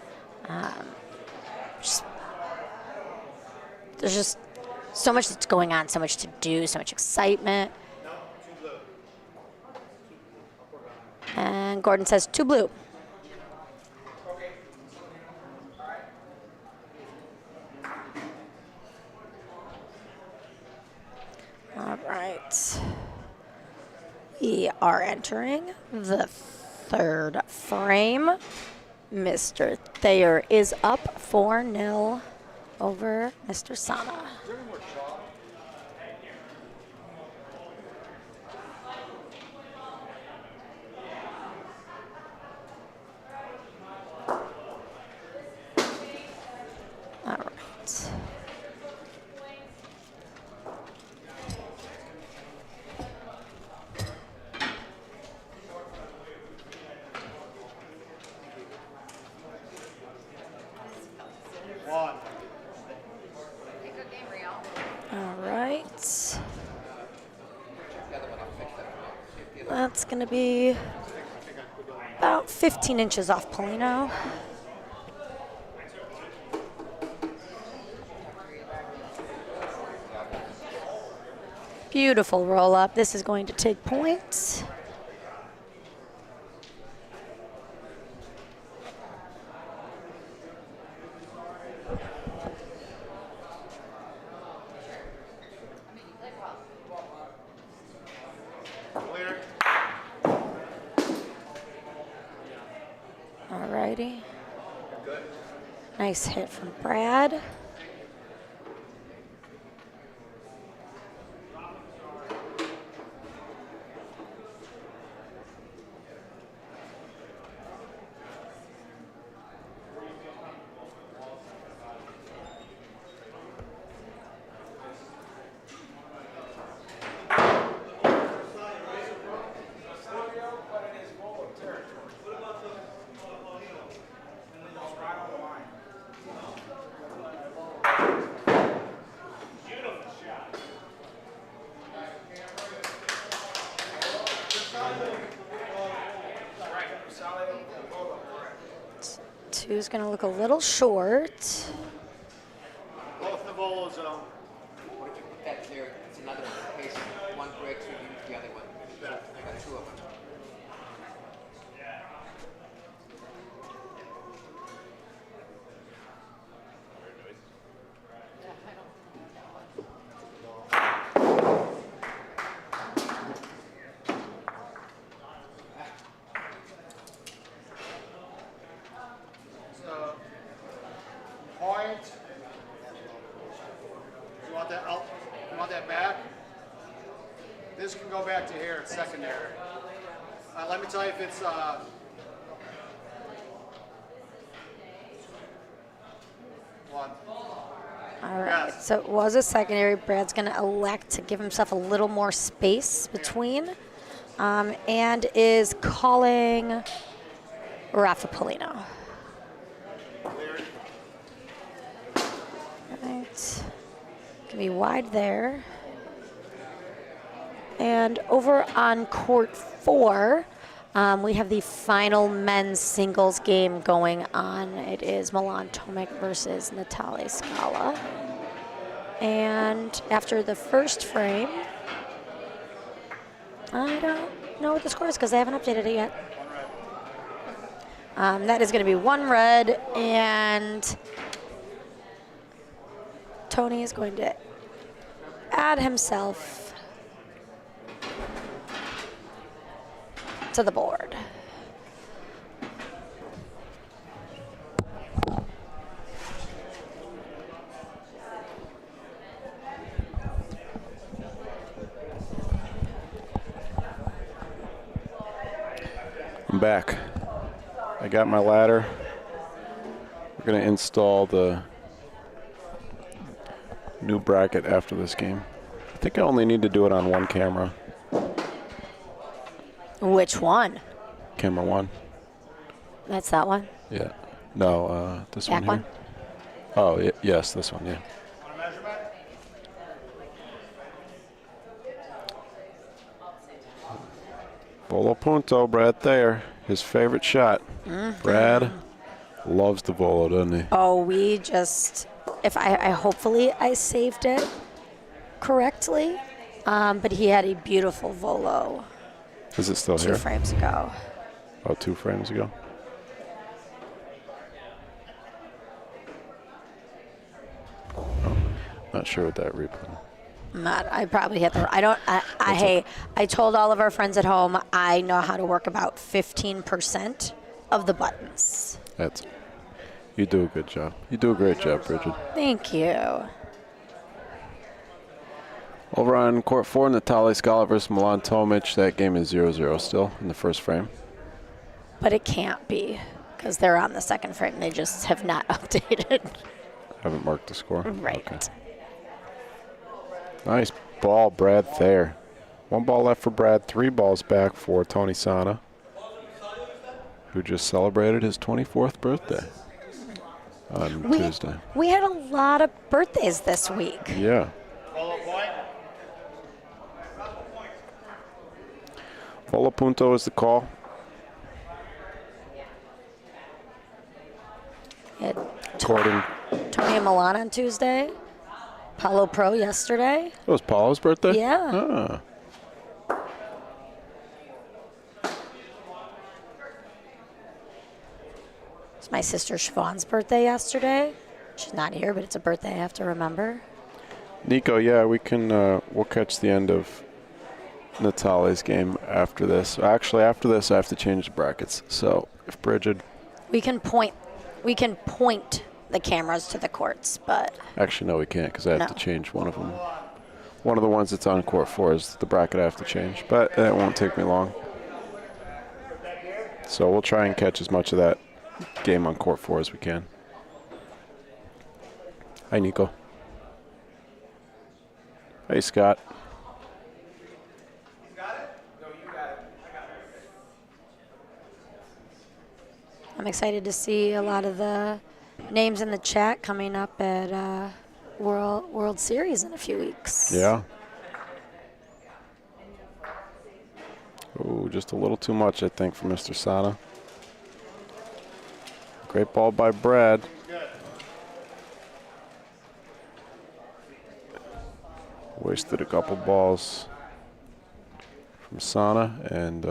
There's just so much that's going on, so much to do, so much excitement. And Gordon says 2 blue. All right. We are entering the 3rd frame. Mr. Thayer is up 4-0 over Mr. Sanna. All right. Good game, Rio. All right. That's going to be about 15 inches off Polino. Beautiful roll up. This is going to take points. Clear. All righty. Nice hit from Brad. Two's going to look a little short. Both in the volo zone. What if you put that there? It's another one. In case one breaks, we use the other one. I got two of them. So, point. You want that out? You want that back? This can go back to here. It's secondary. Let me tell you if it's one. All right, so it was a secondary. Brad's going to elect to give himself a little more space between and is calling Rafa Polino. All right, can be wide there. And over on court 4, we have the final men's singles game going on. It is Milan Tomic versus Natal Scala. And after the first frame, I don't know what the score is because I haven't updated it yet. That is going to be 1 red, and Tony is going to add himself to the board. I'm back. I got my ladder. We're going to install the new bracket after this game. I think I only need to do it on one camera. Which one? Camera 1. That's that one? Yeah. No, this Back one here. Oh, yes, this one, yeah. Volo Punto, Brad Thayer, his favorite shot. Brad loves the Volo, doesn't he? Oh, we just, if I hopefully I saved it correctly, but he had a beautiful Volo Is it still 2 here? frames ago. Oh, 2 frames ago. Oh, not sure what that replay. Matt, I probably hit the. Hey, I told all of our friends at home I know how to work about 15% of the buttons. You do a good job. You do a great job, Bridget. Thank you. Over on court 4, Natal Scala versus Milan Tomic. That game is 0-0 still in the first frame. But it can't be because they're on the second frame. They just have not updated. Haven't marked the score. Right. Okay. Nice ball, Brad Thayer. 1 ball left for Brad, 3 balls back for Tony Sanna, who just celebrated his 24th birthday on Tuesday. We had a lot of birthdays this week. Yeah. Volo Punto is the call. Had According, Tony and Milan on Tuesday. Paulo Pro yesterday. it was Paulo's birthday? Yeah. Ah. It's my sister Siobhan's birthday yesterday. She's not here, but it's a birthday I have to remember. Nico, yeah, we can, we'll catch the end of Natale's game after this. Actually, after this, I have to change the brackets. So if Bridget, We can point the cameras to the courts, but actually, no, we can't because I have No. to change one of them. One of the ones that's on court 4 is the bracket I have to change, but that won't take me long. So we'll try and catch as much of that game on court 4 as we can. Hi, Nico. Hey, Scott. I'm excited to see a lot of the names in the chat coming up at World Series in a few weeks. Yeah. Oh, just a little too much, I think, for Mr. Sanna. Great ball by Brad. Wasted a couple balls from Sanna, and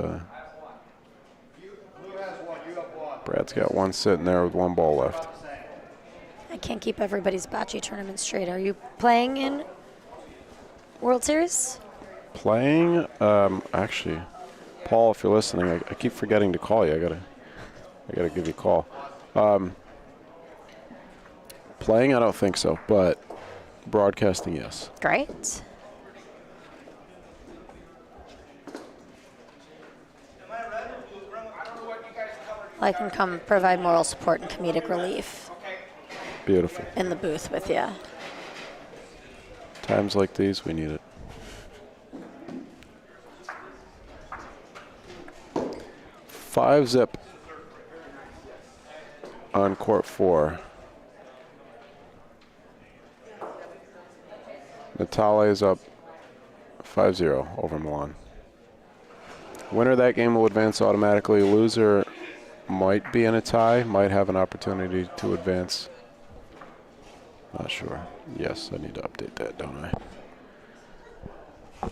Brad's got one sitting there with one ball left. I can't keep everybody's bocce tournament straight. Are you playing in World Series? Playing, actually, Paul, if you're listening, I keep forgetting to call you. I gotta give you a call. Playing, I don't think so, but broadcasting, yes. Great. I can come provide moral support and comedic relief Beautiful. in the booth with you. Times like these, we need it. Five zip on court 4. Natal is up 5-0 over Milan. Winner of that game will advance automatically. Loser might be in a tie, might have an opportunity to advance. Not sure. Yes, I need to update that, don't I?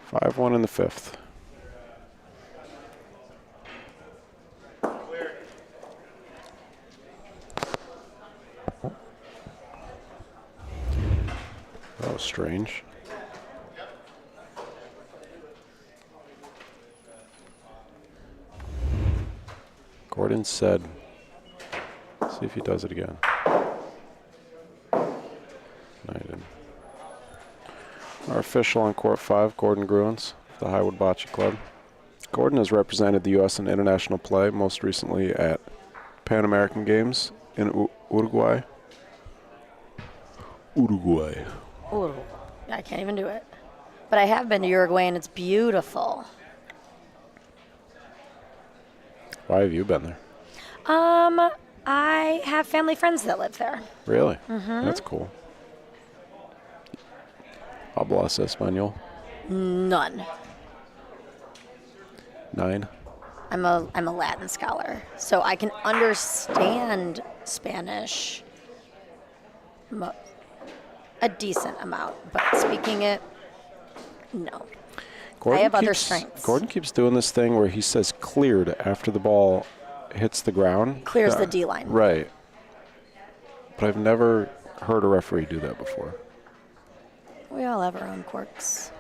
Five one in the 5th. That was strange. Gordon said, see if he does it again. No, he didn't. Our official on court 5, Gordon Gruens, the Highwood Bocce Club. Gordon has represented the U.S. in international play, most recently at Pan American Games in Uruguay. Ooh, I can't even do it. But I have been to Uruguay, and it's beautiful. Why have you been there? I have family friends that live there. Really? That's cool. Hablas Español? None. 9? I'm a Latin scholar, so I can understand Spanish a decent amount, but speaking it, no. Gordon I have other strengths. Gordon keeps doing this thing where he says cleared after the ball hits the ground. Clears the D line. Right. But I've never heard a referee do that before. We all have our own quirks.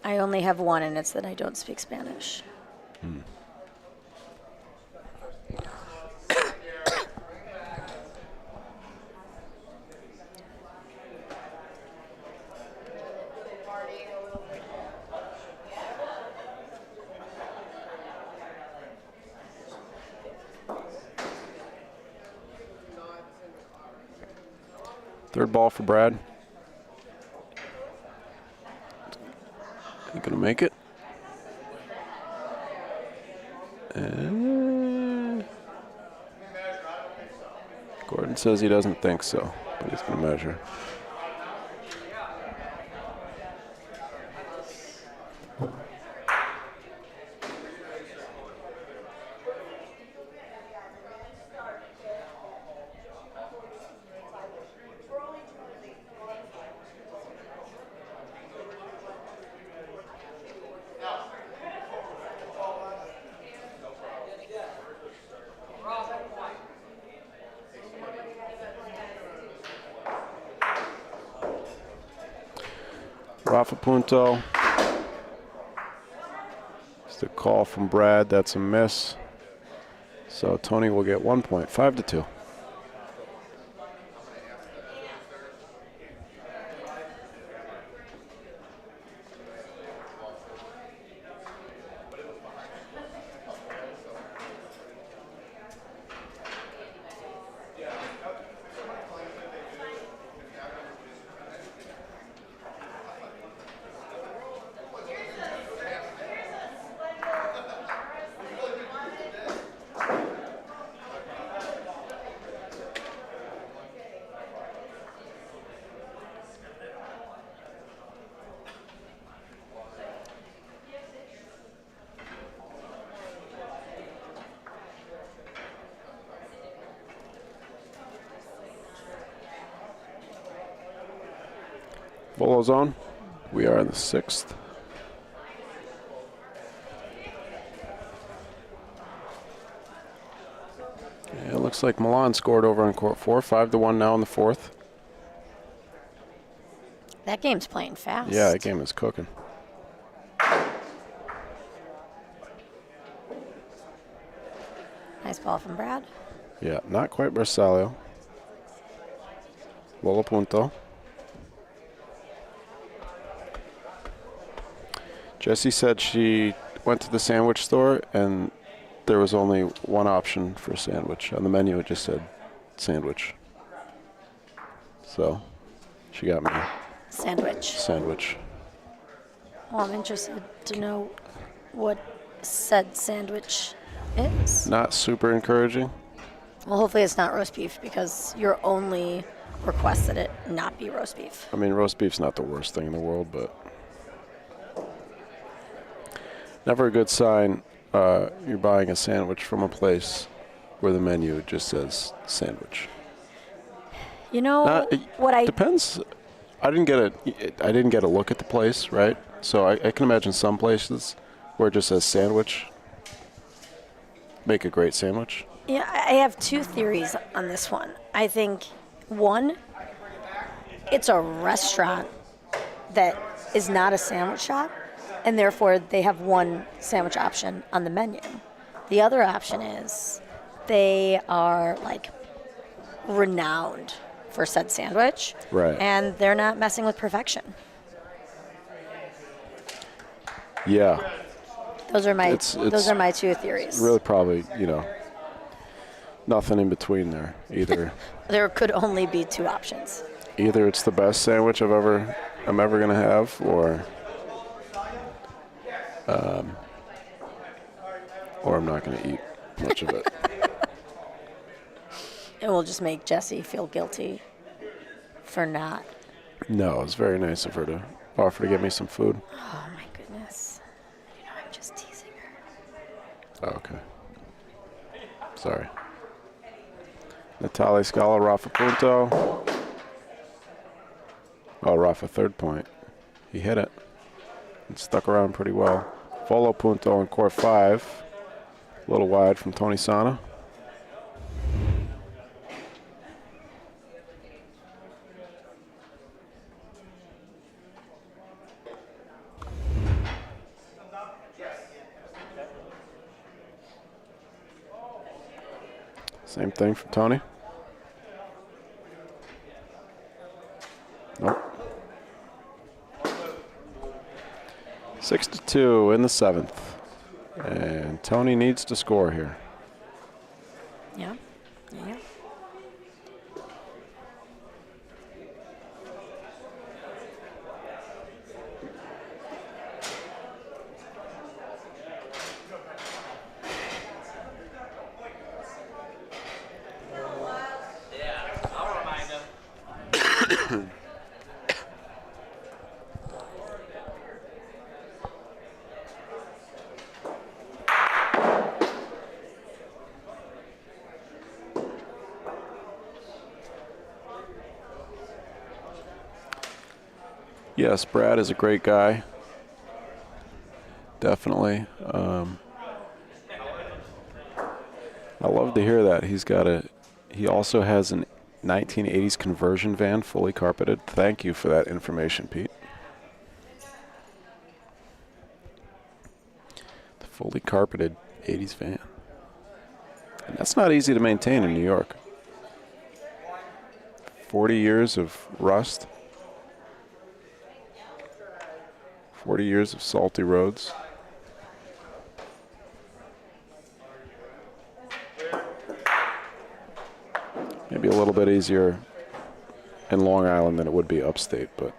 I only have one, and it's that I don't speak Spanish. Third ball for Brad. You gonna make it? And Gordon says he doesn't think so, but he's gonna measure. Rafa Punto. It's the call from Brad. That's a miss. So Tony will get 1 point, 5-2. Volo zone. We are in the 6th. Yeah, it looks like Milan scored over on court 4, 5-1 now in the 4th. That game's playing fast. Yeah, that game is cooking. Nice ball from Brad. Yeah, not quite Bersaglio. Volo punto. Jessie said she went to the sandwich store and there was only one option for sandwich. On the menu, it just said sandwich. So she got me a Sandwich. sandwich. Well, I'm interested to know what said sandwich is. Not super encouraging. Well, hopefully it's not roast beef because your only request that it not be roast beef. I mean, roast beef's not the worst thing in the world, but never a good sign. You're buying a sandwich from a place where the menu just says sandwich. You know what I depends. I didn't get a look at the place, right? So I can imagine some places where it just says sandwich. Make a great sandwich. Yeah, I have two theories on this one. I think, one, it's a restaurant that is not a sandwich shop, and therefore they have one sandwich option on the menu. The other option is they are like renowned for said sandwich, Right. and they're not messing with perfection. Yeah. Those are my It's those are my two theories. really probably, nothing in between there. There could only be two options. Either it's the best sandwich I'm ever gonna have, or I'm not gonna eat much of it. It will just make Jessie feel guilty for not. No, it's very nice of her to offer to get me some food. Oh my goodness. I'm just teasing her. Oh, okay. Sorry. Natale Scala, Rafa punto. Oh, Rafa third point. He hit it. And stuck around pretty well. Volo punto on court 5. A little wide from Tony Sanna. Same thing from Tony. Nope. 6-2 in the 7th. And Tony needs to score here. Yeah. Yeah. Yes, Brad is a great guy. Definitely. I love to hear that. He also has an 1980s conversion van, fully carpeted. Thank you for that information, Pete. The fully carpeted 80s van. And that's not easy to maintain in New York. 40 years of rust. 40 years of salty roads. Maybe a little bit easier in Long Island than it would be upstate, but.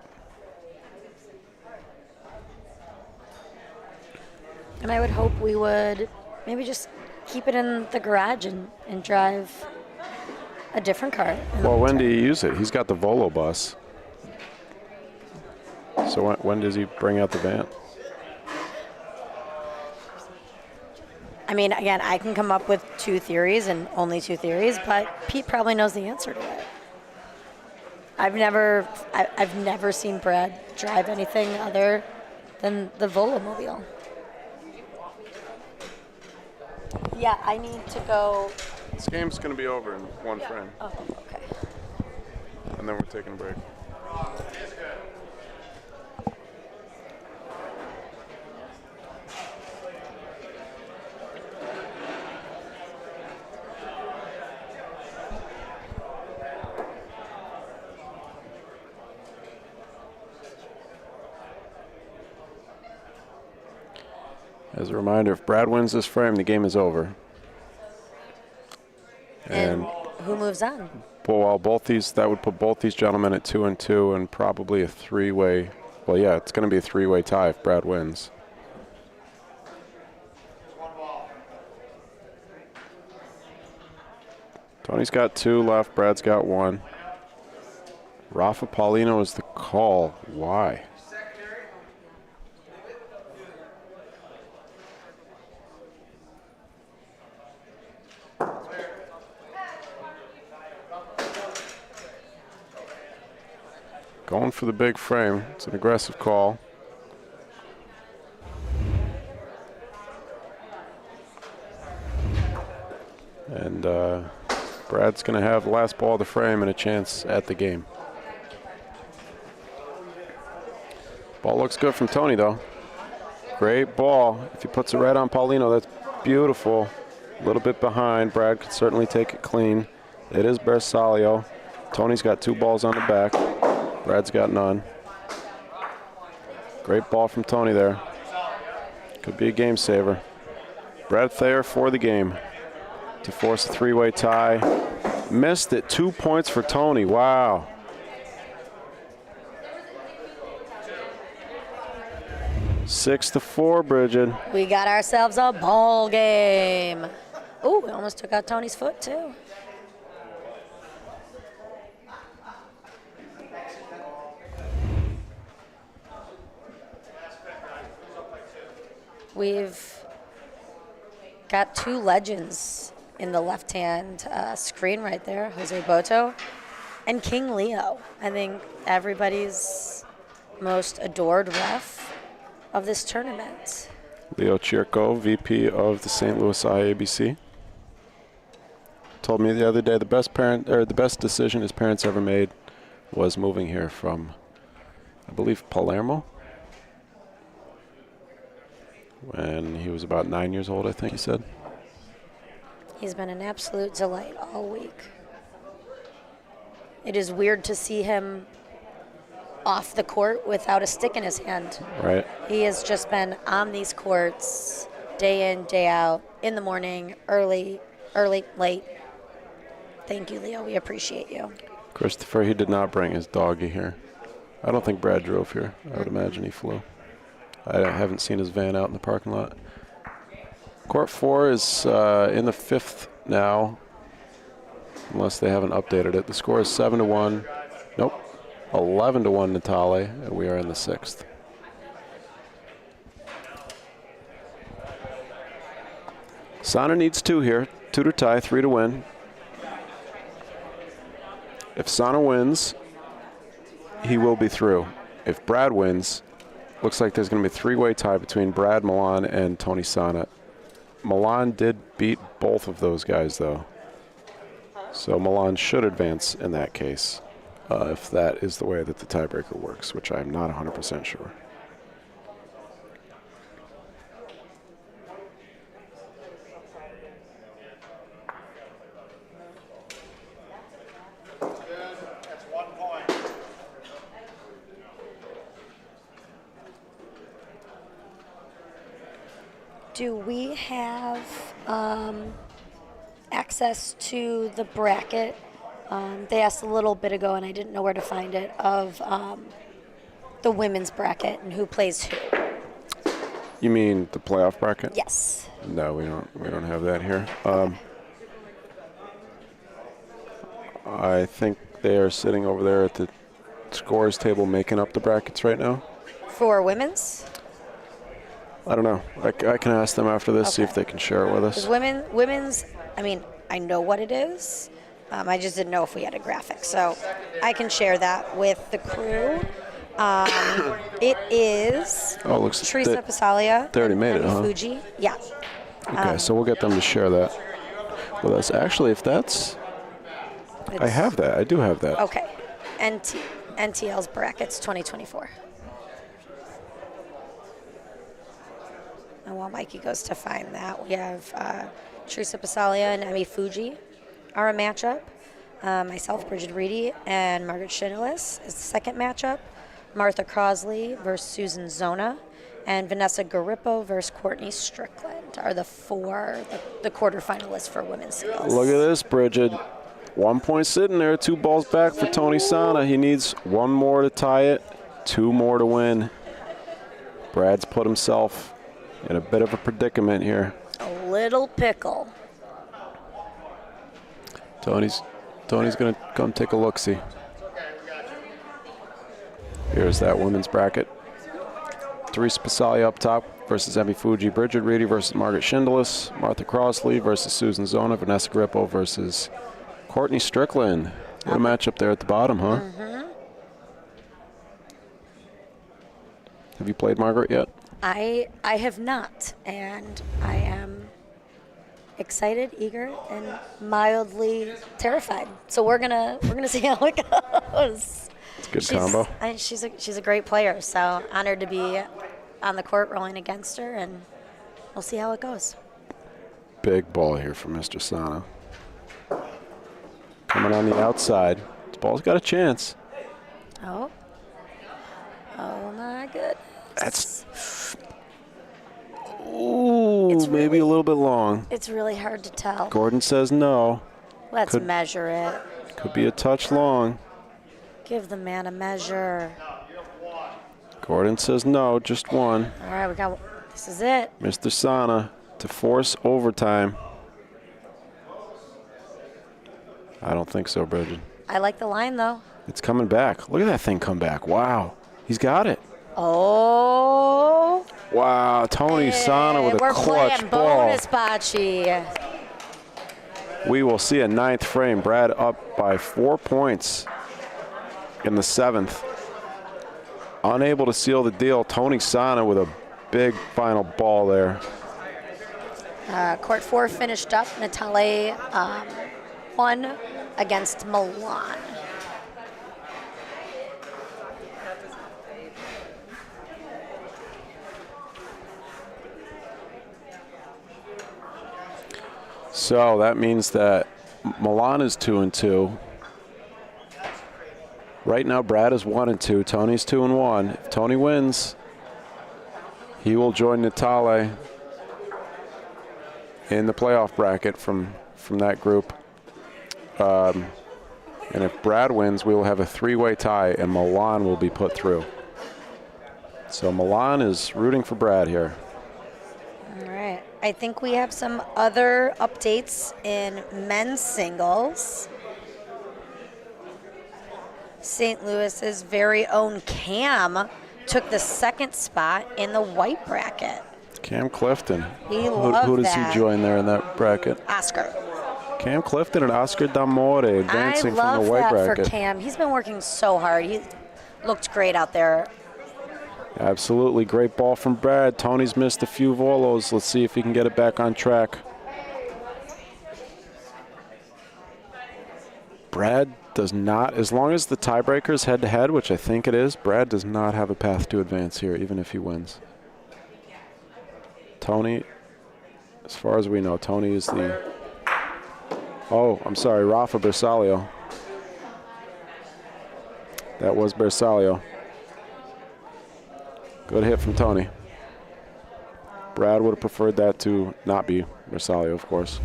And I would hope we would maybe just keep it in the garage and drive a different car. Well, when do you use it? He's got the Volo bus. So when does he bring out the van? I mean, again, I can come up with two theories and only two theories, but Pete probably knows the answer to it. I've never seen Brad drive anything other than the Volomobile. Yeah, I need to go. This game's going to be over in one frame, Oh, okay. and then we're taking a break. As a reminder, if Brad wins this frame, the game is over. And who moves on? Well, that would put both these gentlemen at 2-2 and probably a three-way. Well, yeah, it's going to be a three-way tie if Brad wins. Tony's got 2 left. Brad's got 1. Rafa Paulino is the call. Why? Going for the big frame. It's an aggressive call. And Brad's going to have the last ball of the frame and a chance at the game. Ball looks good from Tony, though. Great ball. If he puts it right on Paulino, that's beautiful. A little bit behind. Brad could certainly take it clean. It is Bersaglio. Tony's got 2 balls on the back. Brad's got none. Great ball from Tony there. Could be a game saver. Brad Thayer for the game to force a 3-way tie. Missed it. 2 points for Tony. Wow. Six to 4, Bridget. We got ourselves a ball game. Ooh, we almost took out Tony's foot, too. We've got 2 legends in the left-hand screen right there, Jose Boto and King Leo. I think everybody's most adored ref of this tournament. Leo Chirco, VP of the St. Louis IABC, told me the other day the best decision his parents ever made was moving here from, I believe, Palermo. When he was about 9 years old, I think he said. He's been an absolute delight all week. It is weird to see him off the court without a stick in his hand. Right. He has just been on these courts day in, day out, in the morning, early, late. Thank you, Leo. We appreciate you. Christopher, he did not bring his doggy here. I don't think Brad drove here. I would imagine he flew. I haven't seen his van out in the parking lot. Court 4 is in the 5th now, unless they haven't updated it. The score is 7-1. Nope, 11-1 Natale, and we are in the 6th. Sanna needs 2 here. 2 to tie, 3 to win. If Sanna wins, he will be through. If Brad wins, looks like there's going to be a 3-way tie between Brad, Milan, and Tony Sanna. Milan did beat both of those guys, though. So Milan should advance in that case, if that is the way that the tiebreaker works, which I'm not 100% sure. That's 1 point. Do we have access to the bracket? They asked a little bit ago, and I didn't know where to find it, of the women's bracket and who plays who. You mean the playoff bracket? Yes. No, we don't have that here. I think they are sitting over there at the scores table making up the brackets right now. For women's? I don't know. I can ask them after this, see if they can share it with us. Because women's, I mean, I know what it is. I just didn't know if we had a graphic, so I can share that with the crew. It is Oh, it looks Teresa they Passalia. already made it, huh? Fuji. Yeah. Okay, so we'll get them to share that with us. Actually, if that's... I have that. I do have that. Okay. NTL's brackets 2024. And while Mikey goes to find that, we have Teresa Passalia and Emmy Fuji are a matchup. Myself, Bridget Reedy, and Margaret Schindlis is the second matchup. Martha Crosley versus Susan Zona, and Vanessa Garippo versus Courtney Strickland are the quarterfinalists for women's singles. Look at this, Bridget. 1 point sitting there, 2 balls back for Tony Sanna. He needs 1 more to tie it, 2 more to win. Brad's put himself in a bit of a predicament here. A little pickle. Tony's going to come take a look-see. Here's that women's bracket. Teresa Passalia up top versus Emmy Fuji. Bridget Reedy versus Margaret Schindlis. Martha Crossley versus Susan Zona. Vanessa Garippo versus Courtney Strickland. What a matchup there at the bottom, huh? Mm-hmm. Have you played Margaret yet? I have not, and I am excited, eager, and mildly terrified. So we're gonna see how it goes. It's a good combo. She's a great player, so honored to be on the court rolling against her, and we'll see how it goes. Big ball here for Mr. Sanna. Coming on the outside. This ball's got a chance. Oh my goodness. That's... Ooh, maybe a little bit long. It's really hard to tell. Gordon says no. Let's measure it. Could be a touch long. Give the man a measure. Gordon says no, just 1. All right, this is it. Mr. Sanna to force overtime. I don't think so, Bridget. I like the line, though. It's coming back. Look at that thing come back. Wow. He's got it. Oh. Wow, Tony Sanna with a clutch ball. We're playing bonus bocce. We will see a 9th frame. Brad up by 4 points in the 7th. Unable to seal the deal. Tony Sanna with a big final ball there. Court 4 finished up. Natal won against Milan. So that means that Milan is 2-2. Right now, Brad is 1-2. Tony's 2-1. If Tony wins, he will join Natale in the playoff bracket from that group. And if Brad wins, we will have a 3-way tie, and Milan will be put through. So Milan is rooting for Brad here. All right. I think we have some other updates in men's singles. St. Louis's very own Cam took the 2nd spot in the white bracket. Cam Clifton. Who does he join there in that bracket? Oscar. Cam Clifton and Oscar D'Amore advancing from the white bracket. I love that for Cam. He's been working so hard. He looked great out there. Absolutely. Great ball from Brad. Tony's missed a few volos. Let's see if he can get it back on track. Brad does not, as long as the tiebreaker is head-to-head, which I think it is, Brad does not have a path to advance here, even if he wins. Tony, as far as we know, Tony is the... Oh, I'm sorry, Rafa Bersaglio. That was Bersaglio. Good hit from Tony. Brad would have preferred that to not be Bersaglio, of course.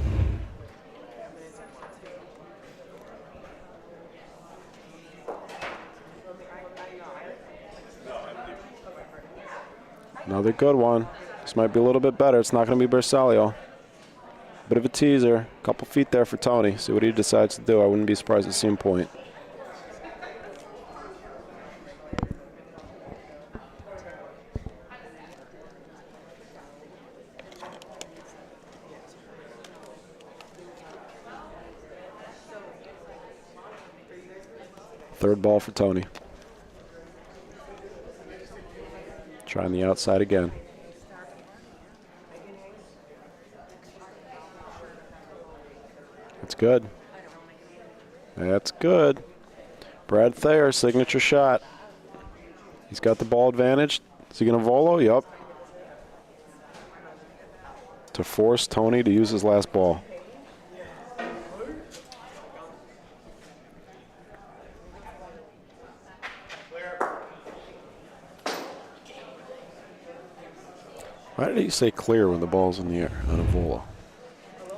Another good one. This might be a little bit better. It's not going to be Bersaglio. Bit of a teaser. A couple feet there for Tony. See what he decides to do. I wouldn't be surprised to see him point. Third ball for Tony. Trying the outside again. That's good. That's good. Brad Thayer, signature shot. He's got the ball advantage. Is he going to volo? Yup. To force Tony to use his last ball. Why did he say clear when the ball's in the air on a volo?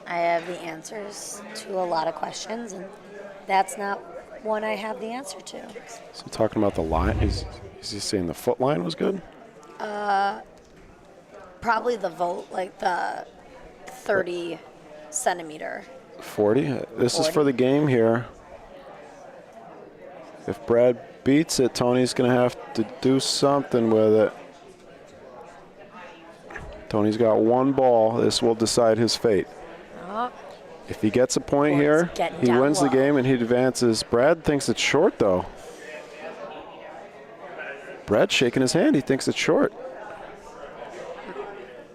I have the answers to a lot of questions, and that's not one I have the answer to. Is he talking about the line? Is he saying the foot line was good? Probably the volt, like the 30 centimeter. 40? This is for the game here. If Brad beats it, Tony's going to have to do something with it. Tony's got one ball. This will decide his fate. Oh. If he gets a point Well, here, it's getting he down wins the low. game and he advances. Brad thinks it's short, though. Brad's shaking his hand. He thinks it's short.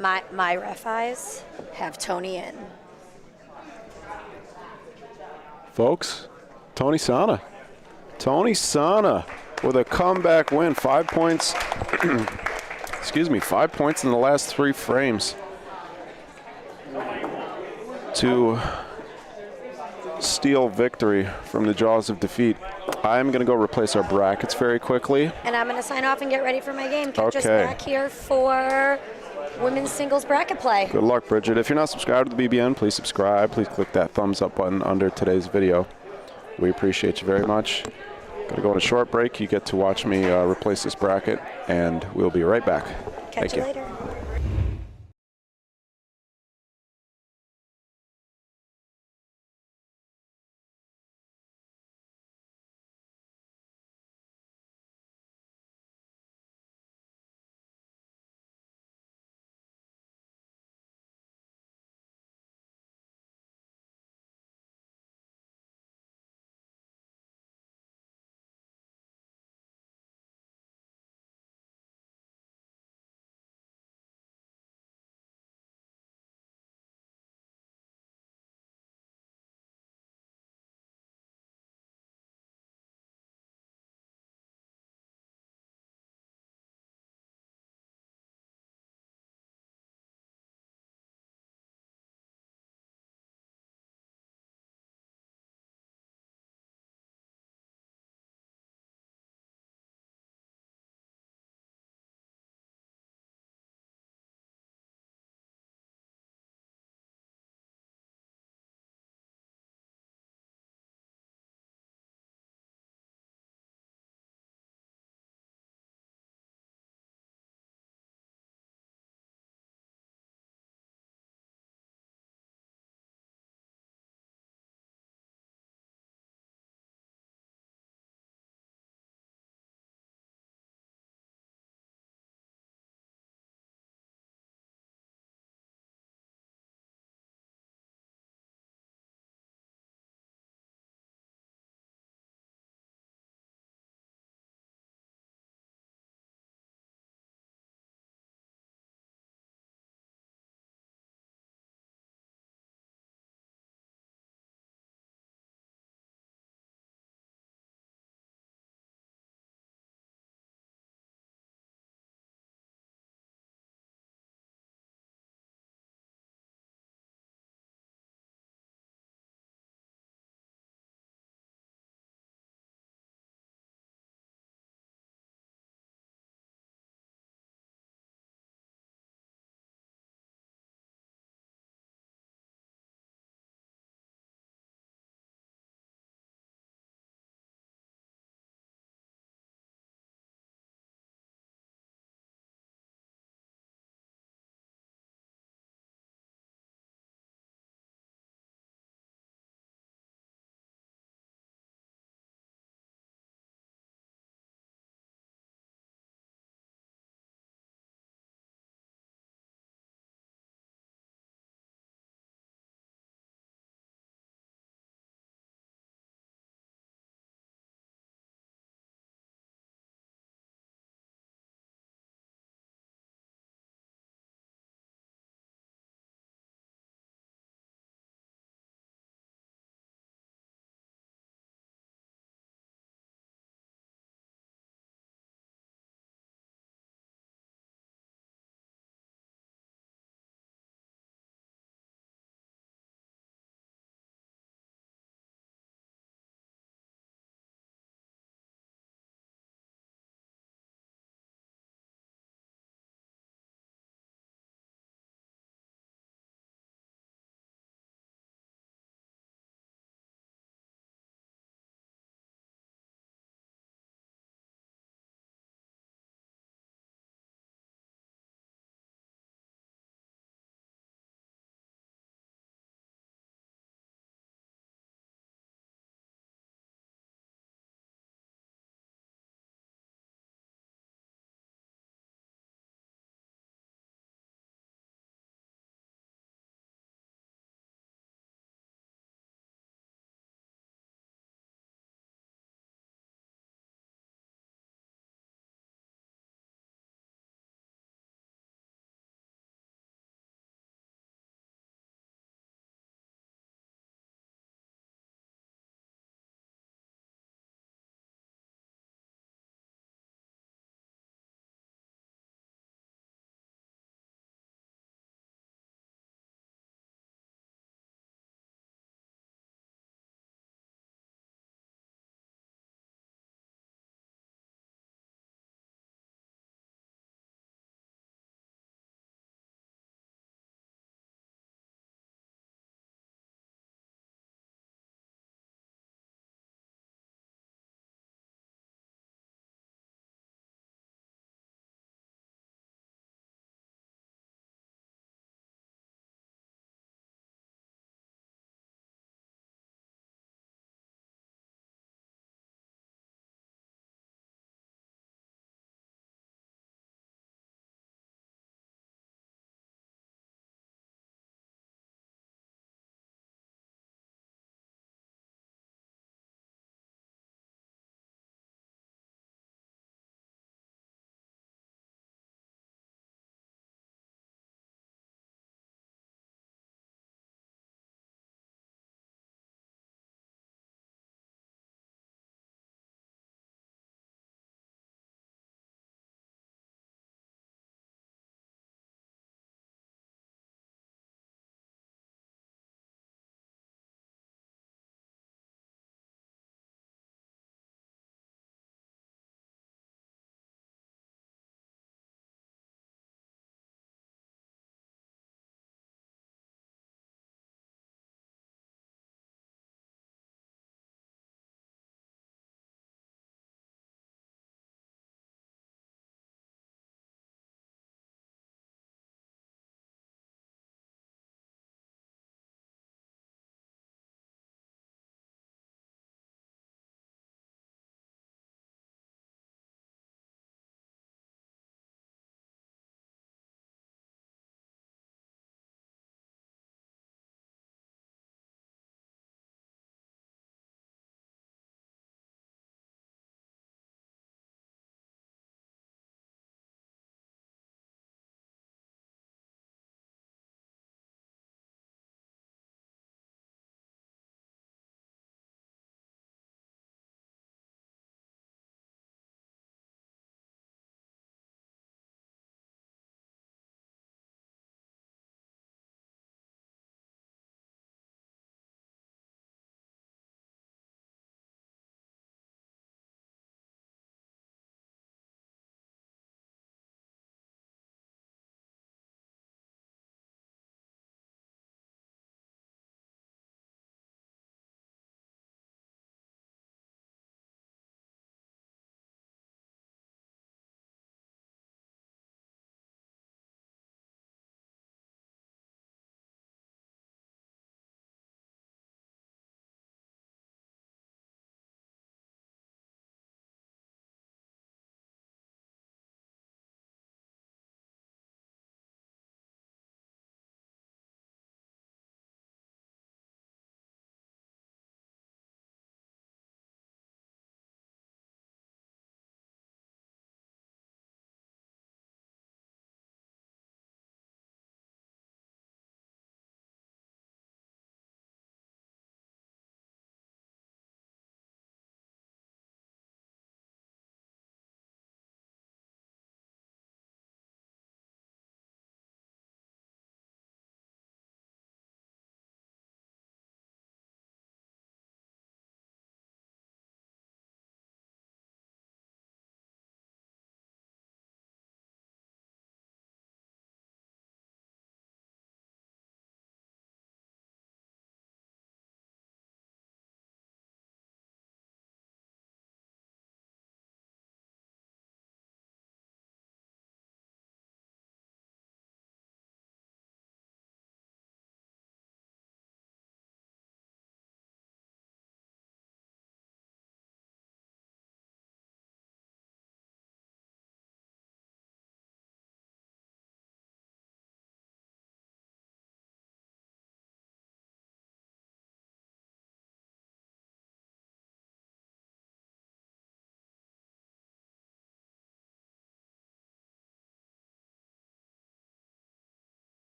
My ref eyes have Tony in. Folks, Tony Sanna. Tony Sanna with a comeback win. 5 points. Excuse me, 5 points in the last 3 frames to steal victory from the jaws of defeat. I'm going to go replace our brackets very quickly. And I'm going to sign off and get ready for my game. Catch us Okay. back here for women's singles bracket play. Good luck, Bridget. If you're not subscribed to the BBN, please subscribe. Please click that thumbs up button under today's video. We appreciate you very much. Going to go on a short break. You get to watch me replace this bracket, and we'll be right back. Catch Thank you you. later.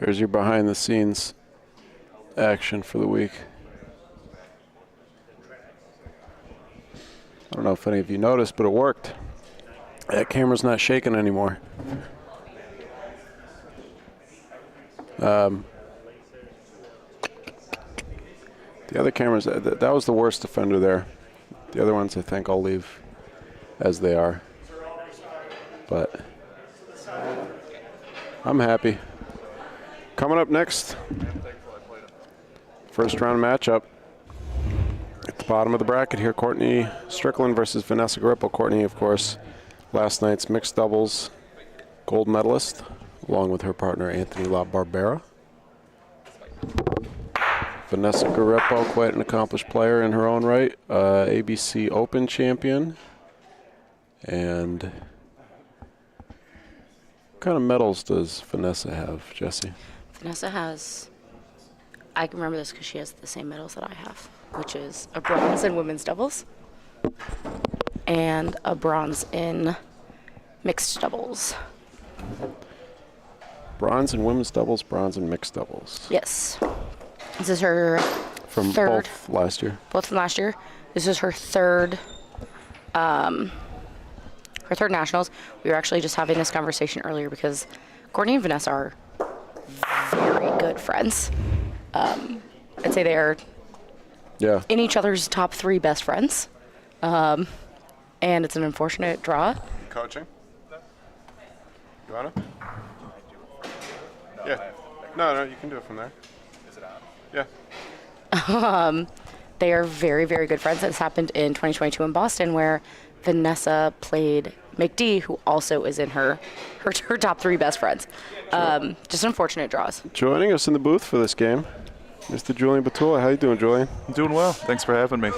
There's your behind-the-scenes action for the week. I don't know if any of you noticed, but it worked. That camera's not shaking anymore. The other cameras, that was the worst offender there. The other ones I think I'll leave as they are. But I'm happy. Coming up next, first round matchup. At the bottom of the bracket here, Courtney Strickland versus Vanessa Garippo. Courtney, of course, last night's mixed doubles gold medalist, along with her partner Anthony La Barbera. Vanessa Garippo, quite an accomplished player in her own right, ABC Open champion. And what kind of medals does Vanessa have, Jesse? Vanessa has, I can remember this because she has the same medals that I have, which is a bronze in women's doubles and a bronze in mixed doubles. Bronze in women's doubles, bronze in mixed doubles. Yes. This is her From third. both last year. Both from last year. This is her third nationals. We were actually just having this conversation earlier because Courtney and Vanessa are very good friends. I'd say they are in each other's top 3 best friends. And it's an unfortunate draw. Coaching? You want to? Yeah. No, you can do it from there. Is it on? Yeah. They are very, very good friends. This happened in 2022 in Boston, where Vanessa played McD, who also is in her top 3 best friends. Just unfortunate draws. Joining us in the booth for this game, Mr. Julian Batula. How you doing, Julian? I'm doing well. Thanks for having me.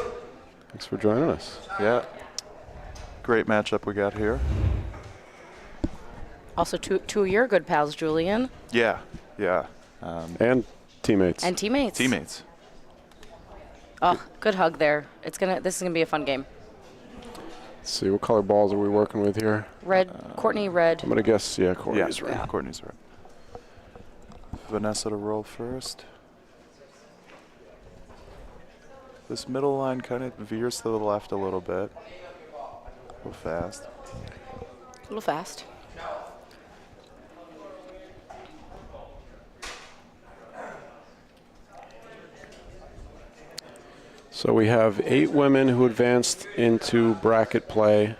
Thanks for joining us. Yeah. Great matchup we got here. Also, two of your good pals, Julian. Yeah. And teammates. And teammates. Teammates. Oh, good hug there. This is gonna be a fun game. Let's see, what color balls are we working with here? Red, Courtney, red. I'm gonna guess, Courtney's red. Yeah, Courtney's red. Vanessa to roll first. This middle line kind of veers to the left a little bit. A little fast. A little fast. So we have 8 women who advanced into bracket play.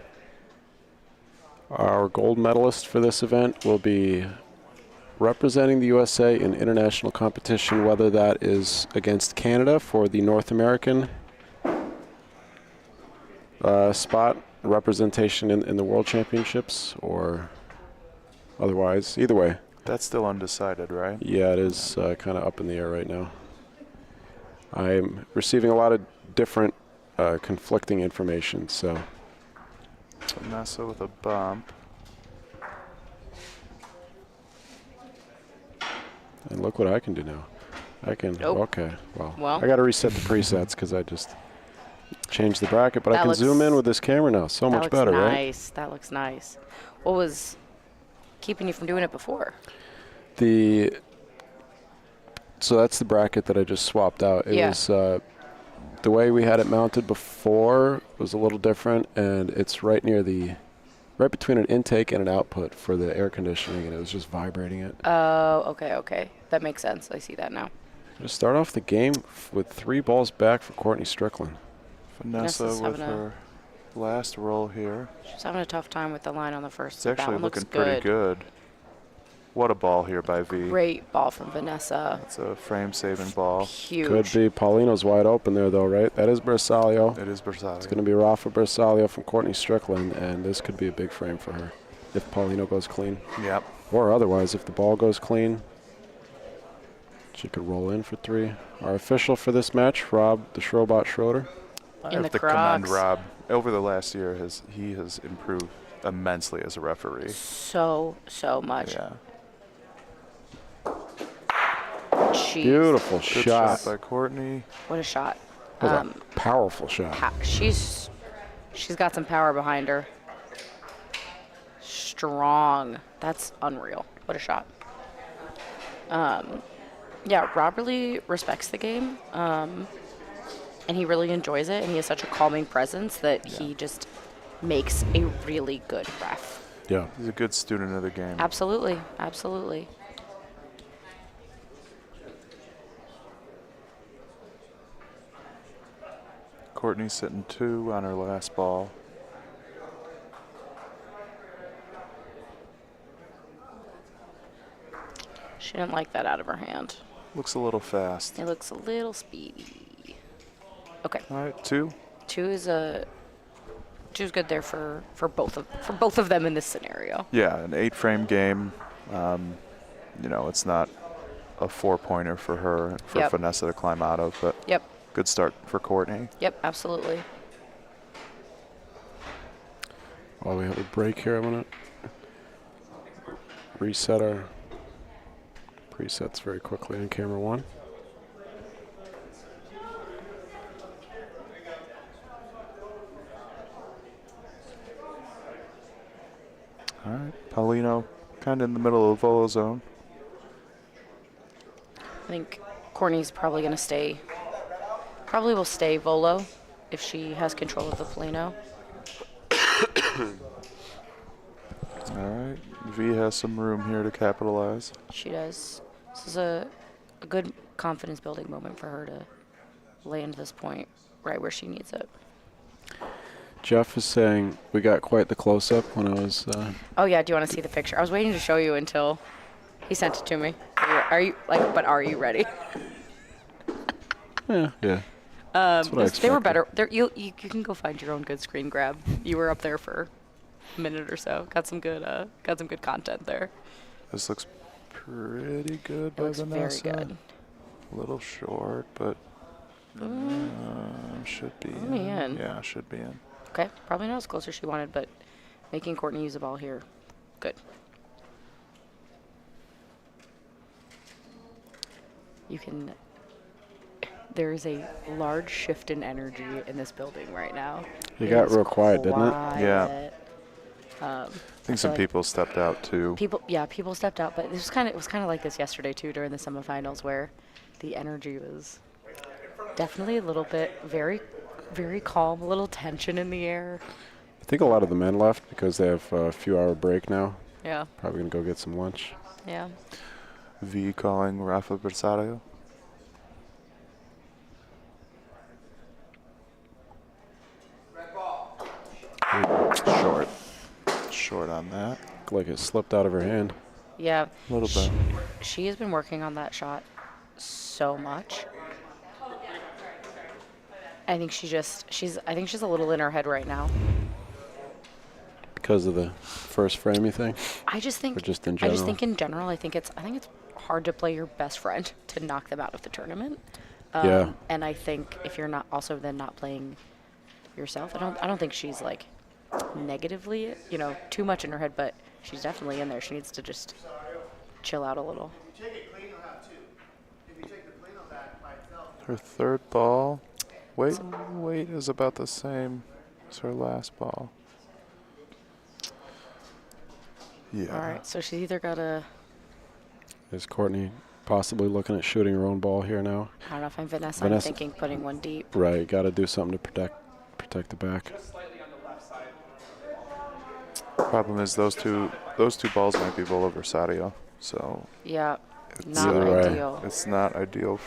Our gold medalist for this event will be representing the USA in international competition, whether that is against Canada for the North American spot representation in the World Championships, or otherwise. Either way. That's still undecided, right? Yeah, it is kind of up in the air right now. I'm receiving a lot of different conflicting information, so. Vanessa with a bump. And look what I can do now. I can, Nope. okay, Well. I got to reset the presets because I just changed the bracket, but I That can looks- zoom in with this camera now. So much better, right? Nice. That looks nice. What was keeping you from doing it before? So that's the bracket that I just swapped out. It Yeah. was the way we had it mounted before was a little different, and it's right between an intake and an output for the air conditioning, and it was just vibrating it. Oh, okay. That makes sense. I see that now. Just start off the game with 3 balls back for Courtney Strickland. Vanessa Vanessa's with having her last roll here. She's having a tough time with the line on the first. It's That actually one looks looking pretty good. What a ball here by V. Great ball from Vanessa. It's a frame-saving ball. Huge. Could be. Paulino's wide open there, though, right? That is Bersaglio. It is Bersaglio. It's going to be Rafa Bersaglio from Courtney Strickland, and this could be a big frame for her if Paulino goes clean. Yep. Or otherwise, if the ball goes clean, she could roll in for 3. Our official for this match, Rob the Shrobot Schroeder. I In have the to commend Crocs. Rob. Over the last year, he has improved immensely as a referee. So much. Yeah. Jeez. Beautiful Good shot. shot by Courtney. What a shot. That was a powerful shot. She's got some power behind her. Strong. That's unreal. What a shot. Yeah, Rob really respects the game, and he really enjoys it, and he has such a calming presence that he just makes a really good ref. Yeah. He's a good student of the game. Absolutely, absolutely. Courtney's sitting 2 on her last ball. She didn't like that out of her hand. Looks a little fast. It looks a little speedy. Okay, All right, 2. two's good there for both of them in this scenario. Yeah, an 8-frame game. It's not a 4-pointer for her, for Yep. Vanessa to climb out of, but Yep, good start for Courtney. yep, absolutely. While we have a break here, I'm going to reset our presets very quickly on camera 1. All right, Paulino kind of in the middle of the volo zone. I think Courtney's probably going to stay. Probably will stay volo if she has control of the Polino. All right, V has some room here to capitalize. She does. This is a good confidence building moment for her to land this point right where she needs it. Jeff is saying we got quite the close-up when I was... Oh yeah, do you want to see the picture? I was waiting to show you until he sent it to me. Are you ready? yeah. That's what I They were expected. better. You can go find your own good screen grab. You were up there for a minute or so. Got some good content there. This looks pretty good It by looks Vanessa. very good. A little short, but should be Probably in. Yeah, should be in. Okay, probably not as close as she wanted, but making Courtney use the ball here, good. There is a large shift in energy in this building right now. It got is real quiet, didn't it? Yeah. I think some like people stepped out too. People stepped out, but it was kind of like this yesterday too during the semifinals where the energy was definitely a little bit very, very calm, a little tension in the air. I think a lot of the men left because they have a few-hour break now. Yeah, Probably going to go get some lunch. yeah. V calling Rafa Bersario. Short. Short on that. Like it slipped out of her hand. Yeah. A little bit. She has been working on that shot so much. I think she's a little in her head right now. Because of the first frame, you think? I just think Or just in I just general? think in general, I think it's hard to play your best friend to knock them out of the tournament. Yeah. And I think if you're not also then not playing yourself, I don't think she's like negatively, too much in her head, but she's definitely in there. She needs to just chill out a little. If you take it clean, you'll have 2. If you take the clean back by itself, Her third ball. Weight is about the same as her last ball. Yeah. All right, so she's either got to, Is Courtney possibly looking at shooting her own ball here now? I don't know if I'm Vanessa, Vanessa- I'm thinking putting one deep. Right, got to do something to protect the back. Problem is those two balls might be Volo Versadio, so Yeah, it's not Either way. ideal. it's not ideal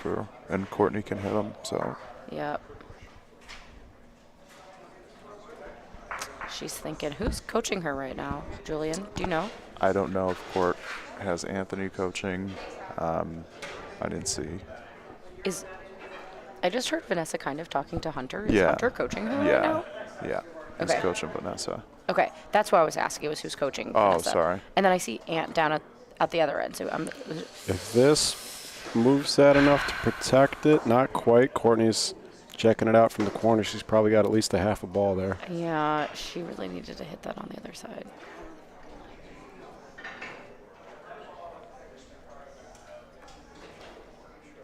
and Courtney can hit them. So Yep. She's thinking, who's coaching her right now? Julian, do you know? I don't know if Court has Anthony coaching. I didn't see. I just heard Vanessa kind of talking to Hunter. Is Yeah. Hunter coaching her Yeah, right now? yeah. He's Okay. coaching Vanessa. Okay, that's why I was asking, was who's coaching Oh, Vanessa. sorry. And then I see Ant down at the other end, so I'm... If this moves that enough to protect it, not quite. Courtney's checking it out from the corner. She's probably got at least a half a ball there. Yeah, she really needed to hit that on the other side.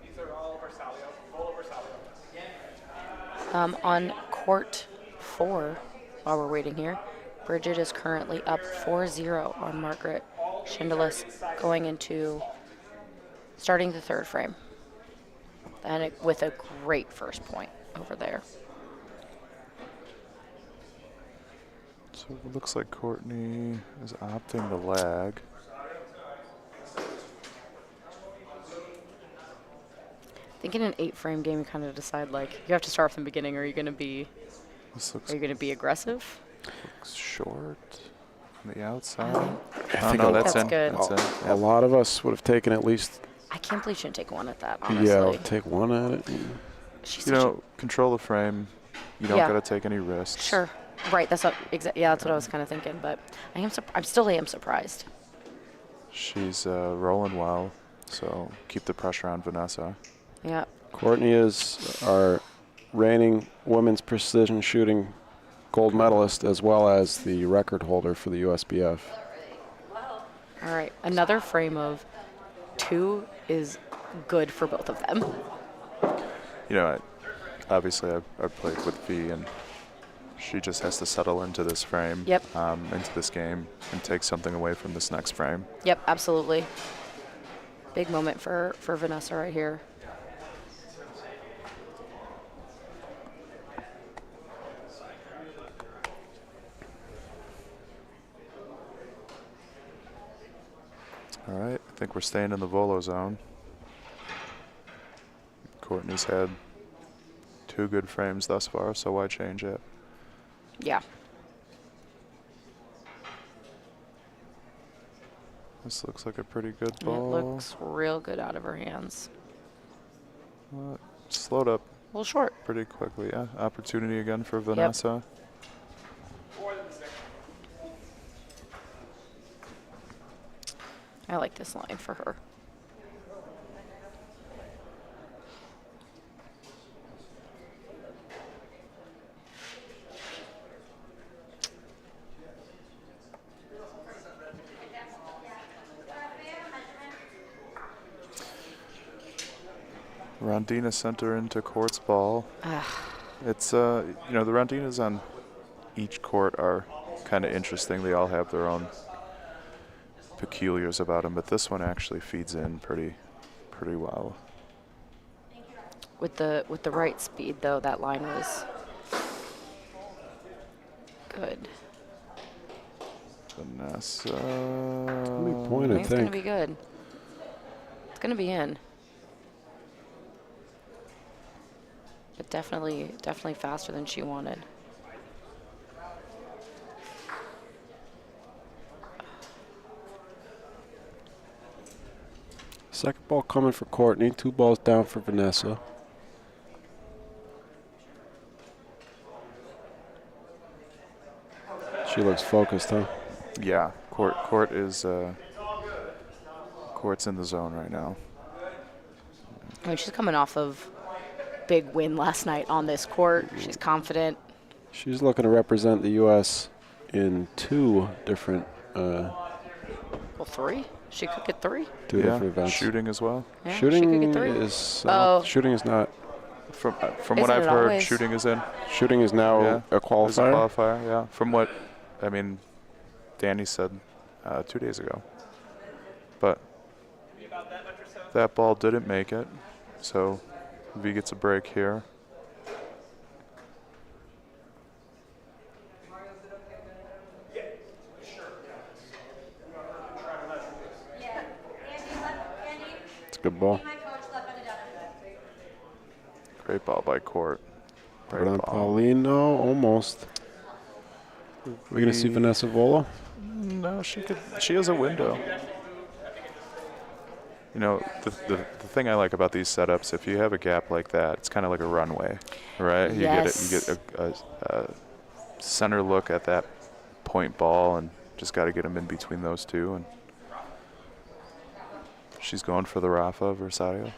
These are all Versalio. Full Versalio. On court 4, while we're waiting here, Bridget is currently up 4-0 on Margaret Schindelis going into starting the third frame. And with a great first point over there. So it looks like Courtney is opting to lag. I think in an 8-frame game, you kind of decide, like, you have to start from the beginning. Are you going to be aggressive? Looks short on the outside. I think that's good. That's in. A lot of us would have taken at least. I can't believe she didn't take one at that, honestly. Yeah, take one at it. She's You such know, control the frame. You don't Yeah. got to take any risks. Sure. Right, that's what that's what I was kind of thinking, but I still am surprised. She's rolling well, so keep the pressure on Vanessa. Yeah. Courtney is our reigning women's precision shooting gold medalist, as well as the record holder for the USBF. All right, another frame of 2 is good for both of them. You know, obviously I've played with V, and she just has to settle into this frame, Yep. into this game, and take something away from this next frame. Yep, absolutely. Big moment for Vanessa right here. All right, I think we're staying in the volo zone. Courtney's had 2 good frames thus far, so why change it? Yeah. This looks like a pretty good It ball. looks real good out of her hands. Slowed up A little short. pretty quickly. Yeah, opportunity again for Vanessa. I like this line for her. Rondina sent her into court's ball. It's, you know, the Rondinas on each court are kind of interesting. They all have their own peculiars about them, but this one actually feeds in pretty well. With the right speed, though, that line was good. Vanessa. Point, I It's going to think. be good. It's going to be in. But definitely faster than she wanted. Second ball coming for Courtney. 2 balls down for Vanessa. She looks focused, huh? Yeah, court is court's in the zone right now. I mean, she's coming off of big win last night on this court. She's confident. She's looking to represent the U.S. in 2 different, Well, 3. She could get 3. 2 Yeah, different events. shooting as well. Yeah, she could Shooting get 3. is Oh. not. From what Isn't I've it heard, always? shooting is in. Shooting is now Yeah, a There's a qualifier. qualifier, yeah. From what, I mean, Danny said 2 days ago. But that ball didn't make it, so V gets a break here. It's a good ball. Great ball by Court. Put Great on ball. Pauline. No, almost. We're going to see Vanessa Volo. No, she has a window. You know, the thing I like about these setups, if you have a gap like that, it's kind of like a runway, right? Yes. You get a center look at that point ball, and just got to get them in between those two. And she's going for the Rafa Versailles.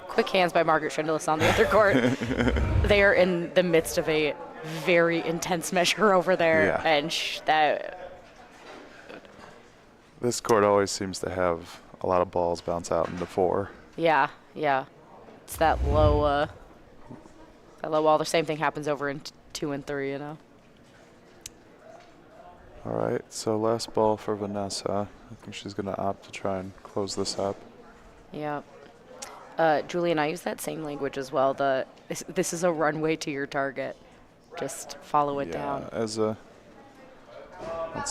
Quick hands by Margaret Schindlis on the other court. They are in the midst of a very intense measure over there. Yeah. And This court always seems to have a lot of balls bounce out in the 4. yeah. It's that low wall. The same thing happens over in 2 and 3, you know. All right, so last ball for Vanessa. I think she's going to opt to try and close this up. Yeah. Julie and I use that same language as well. This is a runway to your target. Just follow it down. Let's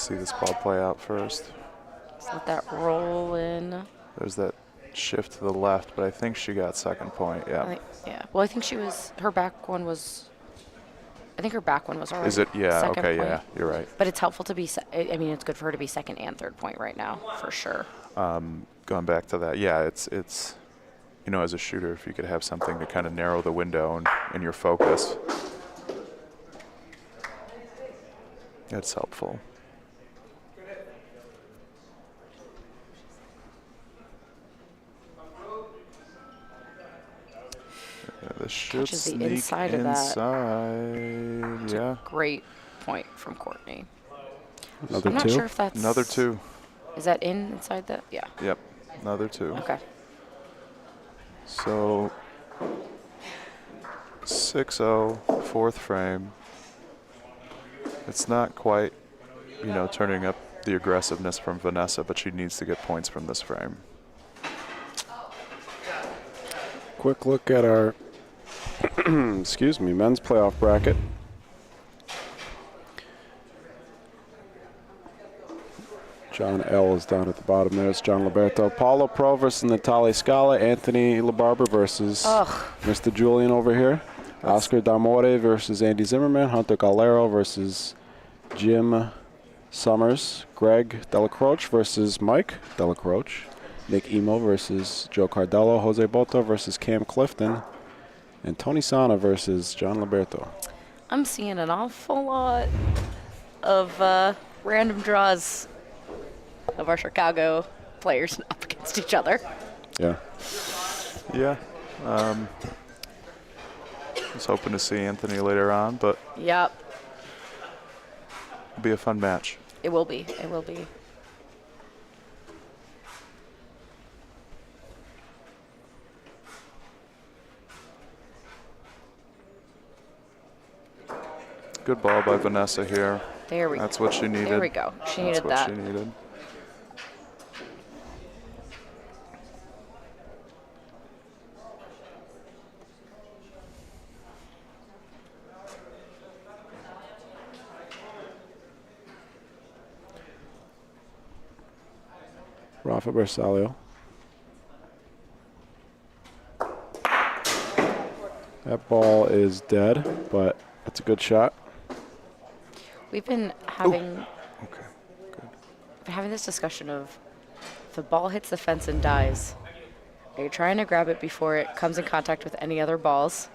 see this ball play out first. Just let that roll in. There's that shift to the left, but I think she got second point. Yeah. Well, I think her back one was. I think her back one was already. Is it? Yeah. Second Okay. point. Yeah. You're right. But it's helpful to be. I mean, it's good for her to be second and third point right now, for sure. Going back to that, yeah, it's you know, as a shooter, if you could have something to kind of narrow the window and your focus, that's helpful. This should Catches the sneak inside of that. Yeah. Great point from Courtney. Another I'm not two? sure if that's. Another 2. Is that inside that? Yeah. Yep. Another 2. Okay. So 6-0, 4th frame. It's not quite, you know, turning up the aggressiveness from Vanessa, but she needs to get points from this frame. Quick look at our excuse me, men's playoff bracket. John L. is down at the bottom there. It's John Liberto. Paulo Pro versus Natalie Scala. Anthony LaBarber versus Mr. Julian over here. Oscar Damore versus Andy Zimmerman. Hunter Galero versus Jim Summers. Greg Delacroce versus Mike Delacroce. Nick Emo versus Joe Cardello. Jose Boto versus Cam Clifton. And Tony Sanna versus John Liberto. I'm seeing an awful lot of random draws of our Chicago players up against each other. Yeah. Yeah. I was hoping to see Anthony later on, but Yep. it'll be a fun match. It will be. It will be. Good ball by Vanessa here. There we go. That's what she needed. There we go. She needed That's that. what she needed. Rafa Bersaglio. That ball is dead, but that's a good shot. We've been having Okay. been having this discussion of if the ball hits the fence and dies, are you trying to grab it before it comes in contact with any other balls?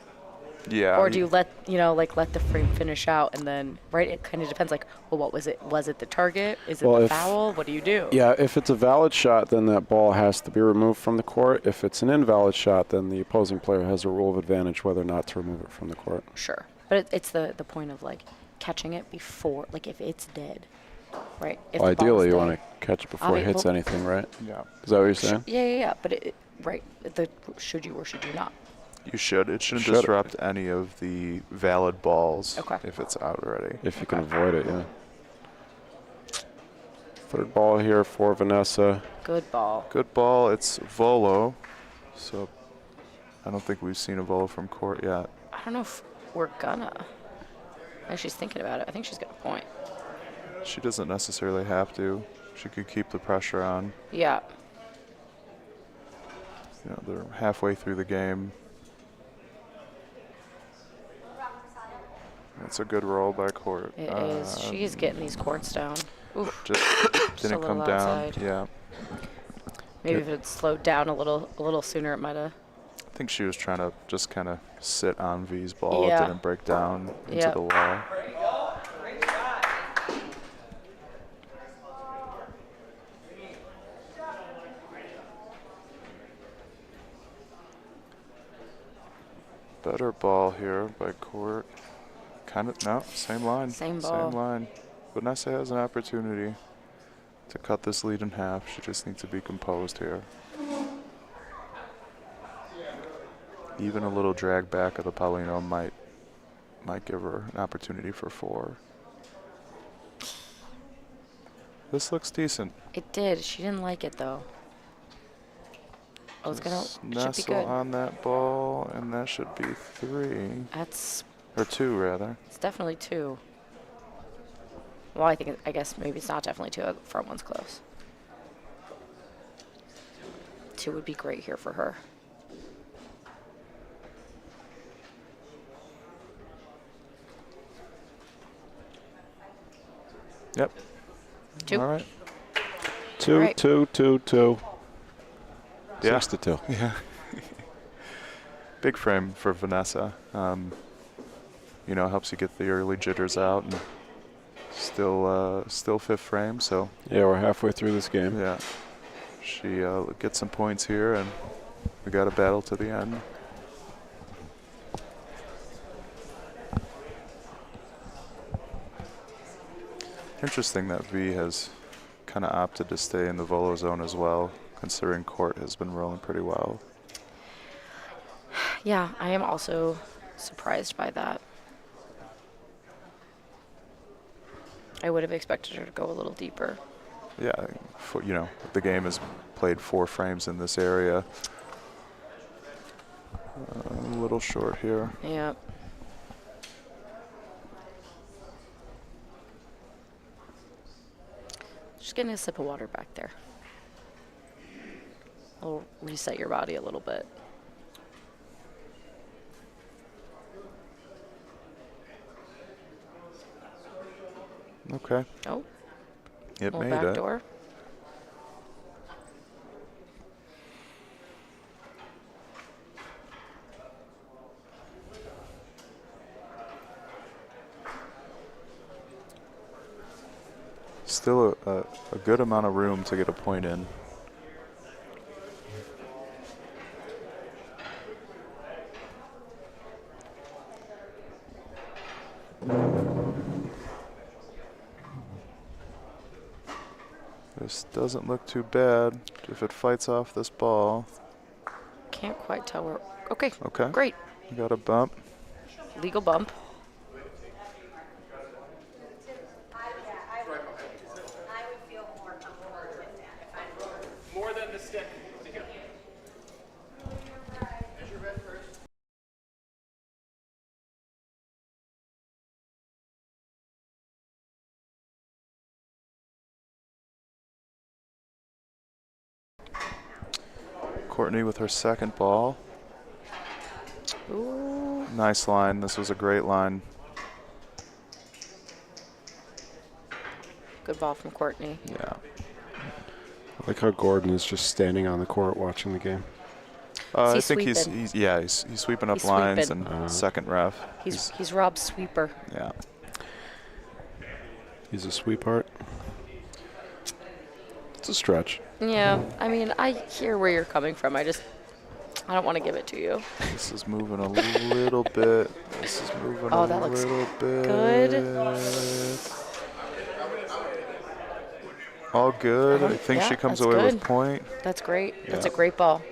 Yeah. Or do you let the frame finish out and then, right, it kind of depends, like, well, what was it? Was it the target? Is it the foul? What do you do? Yeah, if it's a valid shot, then that ball has to be removed from the court. If it's an invalid shot, then the opposing player has a rule of advantage whether or not to remove it from the court. Sure. But it's the point of, like, catching it before, like, if it's dead, right? If Well, the ball ideally, is you dead. want to catch it before it hits anything, right? Yeah. Is that what you're saying? Yeah. But, right, should you or should you not? You should. It shouldn't Should. disrupt any of the valid balls if it's out already. If you can avoid it, yeah. Third ball here for Vanessa. Good ball. Good ball. It's volo. So I don't think we've seen a volo from court yet. I don't know if we're gonna. She's thinking about it. I think she's got a point. She doesn't necessarily have to. She could keep the pressure on. Yeah. You know, they're halfway through the game. That's a good roll by court. It is. She's getting these courts down. Oof. Just didn't a come little down. outside. Yeah. Maybe if it slowed down a little sooner, it might have. I think she was trying to just kind of sit on V's ball. Yeah. It didn't break down into Yep. the wall. Better ball here by court. Kind of, no, same line. Same ball. Same line. Vanessa has an opportunity to cut this lead in half. She just needs to be composed here. even a little drag back of the Paulino might give her an opportunity for 4. This looks decent. It did. She didn't like it though. Oh, it's gonna Just should be nestle good. on that ball, and that should be 3 That's or 2 rather. it's definitely 2. Well, I guess maybe it's not definitely 2. The front one's close. 2 would be great here for her. Yep. 2. All right. 2, Right. 2, 2, 2. Yeah. 6 to 2. Yeah. Big frame for Vanessa. You know, helps you get the early jitters out, and still 5th frame. So Yeah, we're halfway through this game. yeah, she gets some points here, and we got a battle to the end. Interesting that V has kind of opted to stay in the volo zone as well, considering court has been rolling pretty well. Yeah, I am also surprised by that. I would have expected her to go a little deeper. Yeah, you know, the game has played 4 frames in this area. A little short here. Yeah. Just getting a sip of water back there. It'll reset your body a little bit. Okay, Oh, it little made back it. door. Still a good amount of room to get a point in. This doesn't look too bad if it fights off this ball. Can't quite tell where. Okay. Okay. Great. You got a bump. Legal bump. More than the stick to him. Courtney with her 2nd ball. Ooh. Nice line. This was a great line. Good ball from Courtney. Yeah. I like how Gordon is just standing on the court watching the game. I he think he's sweeping? he's sweeping up He's lines sweeping. and second ref. He's Rob's sweeper. Yeah. He's a sweetheart. It's a stretch. Yeah, I mean, I hear where you're coming from. I don't want to give it to you. This is moving a little bit. This is moving Oh, a that looks little bit. good. All good. I think Yeah, she comes that's away good. with point. That's great. That's a Yeah. great ball.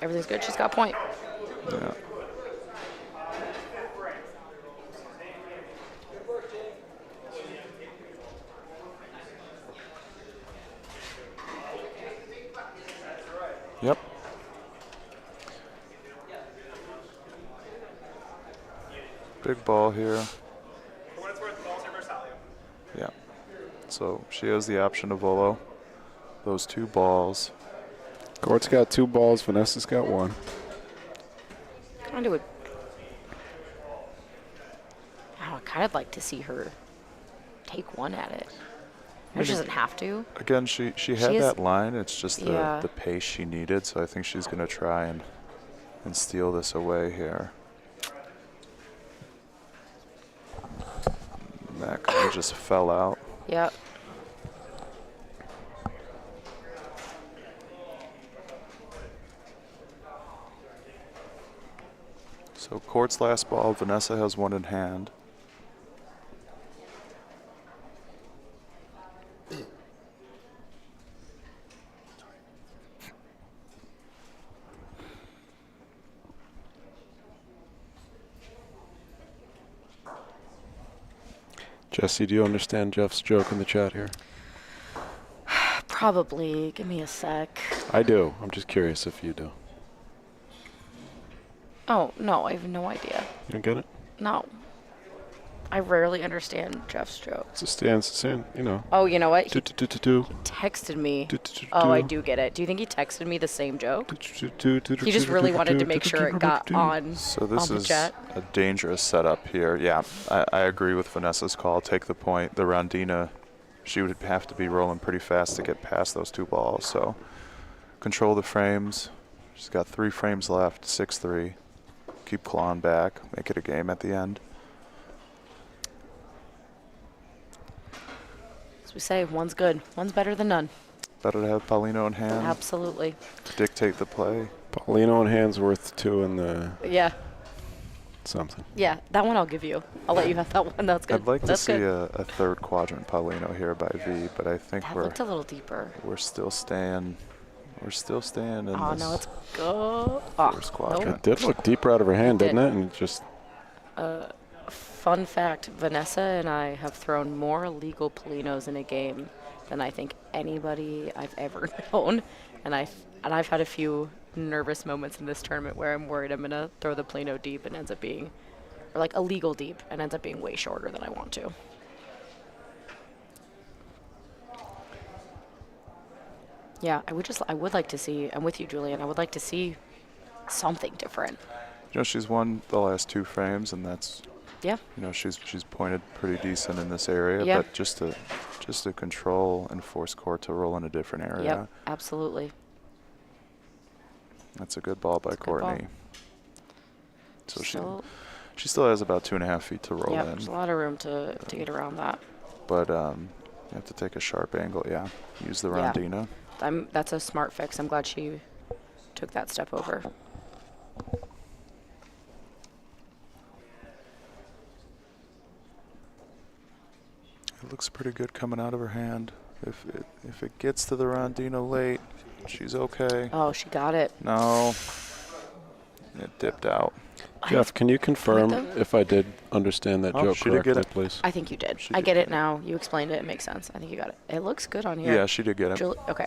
Everything's good. She's got point. Yeah. Yep. Big ball here. For what it's worth, the ball's reverse alley. Yeah. So she has the option to volo those 2 balls. Court's got 2 balls. Vanessa's got 1. Kind of would. Oh, I kind of like to see her take one at it. She doesn't have to. Again, she had is- that line. It's just Yeah. the pace she needed. So I think she's going to try and steal this away here. That kind of just fell out. Yep. So court's last ball. Vanessa has 1 in hand. Jesse, do you understand Jeff's joke in the chat here? Probably. Give me a sec. I do. I'm just curious if you do. Oh, no, I have no idea. You don't get it? No. I rarely understand Jeff's jokes. It's a stand, you know. Oh, you know what? He Do. texted me. Oh, I do get it. Do you think he texted me the same joke? He just really wanted to make sure it got on So this the is chat. a dangerous setup here. Yeah, I agree with Vanessa's call. Take the point. The Rondina, she would have to be rolling pretty fast to get past those 2 balls. So control the frames. She's got 3 frames left, 6-3. Keep clawing back. Make it a game at the end. As we say, one's good. One's better than none. Better to have Paulino in hand. Absolutely. Dictate the play. Paulino and hands worth 2 in the Yeah. something. Yeah, that one I'll give you. I'll let you have that one. That's good. I'd like to That's see good. a 3rd quadrant Paulino here by V, but I think That we're looked a little deeper. still staying. We're still staying in Oh, this no, it's go. Oh, first quadrant. It did look deeper out of her hand, didn't it? And it just Fun fact, Vanessa and I have thrown more illegal Polinos in a game than I think anybody I've ever known. And I've had a few nervous moments in this tournament where I'm worried I'm going to throw the Polino deep and ends up being, or like illegal deep, and ends up being way shorter than I want to. Yeah, I would like to see, I'm with you, Julian, I would like to see something different. You know, she's won the last 2 frames, and that's, Yeah. you know, she's pointed pretty decent in this area, Yeah. but just to control and force court to roll in a different area. Yep, absolutely. That's a good ball by It's a good ball. Courtney. So Still, she still has about 2.5 feet to roll yeah, in, there's a lot of room to get around that. but you have to take a sharp angle. Yeah, use the Yeah. Rondina. That's a smart fix. I'm glad she took that step over. It looks pretty good coming out of her hand. If it gets to the Rondina late, she's okay. Oh, she got it. No, it dipped out. Jeff, can you confirm them? if I did understand that Oh, joke she did get correctly, it. please? I think you did. She I did get get it now. You explained it. It makes sense. I think you got it. It looks good on here. Yeah, she did get it. Okay.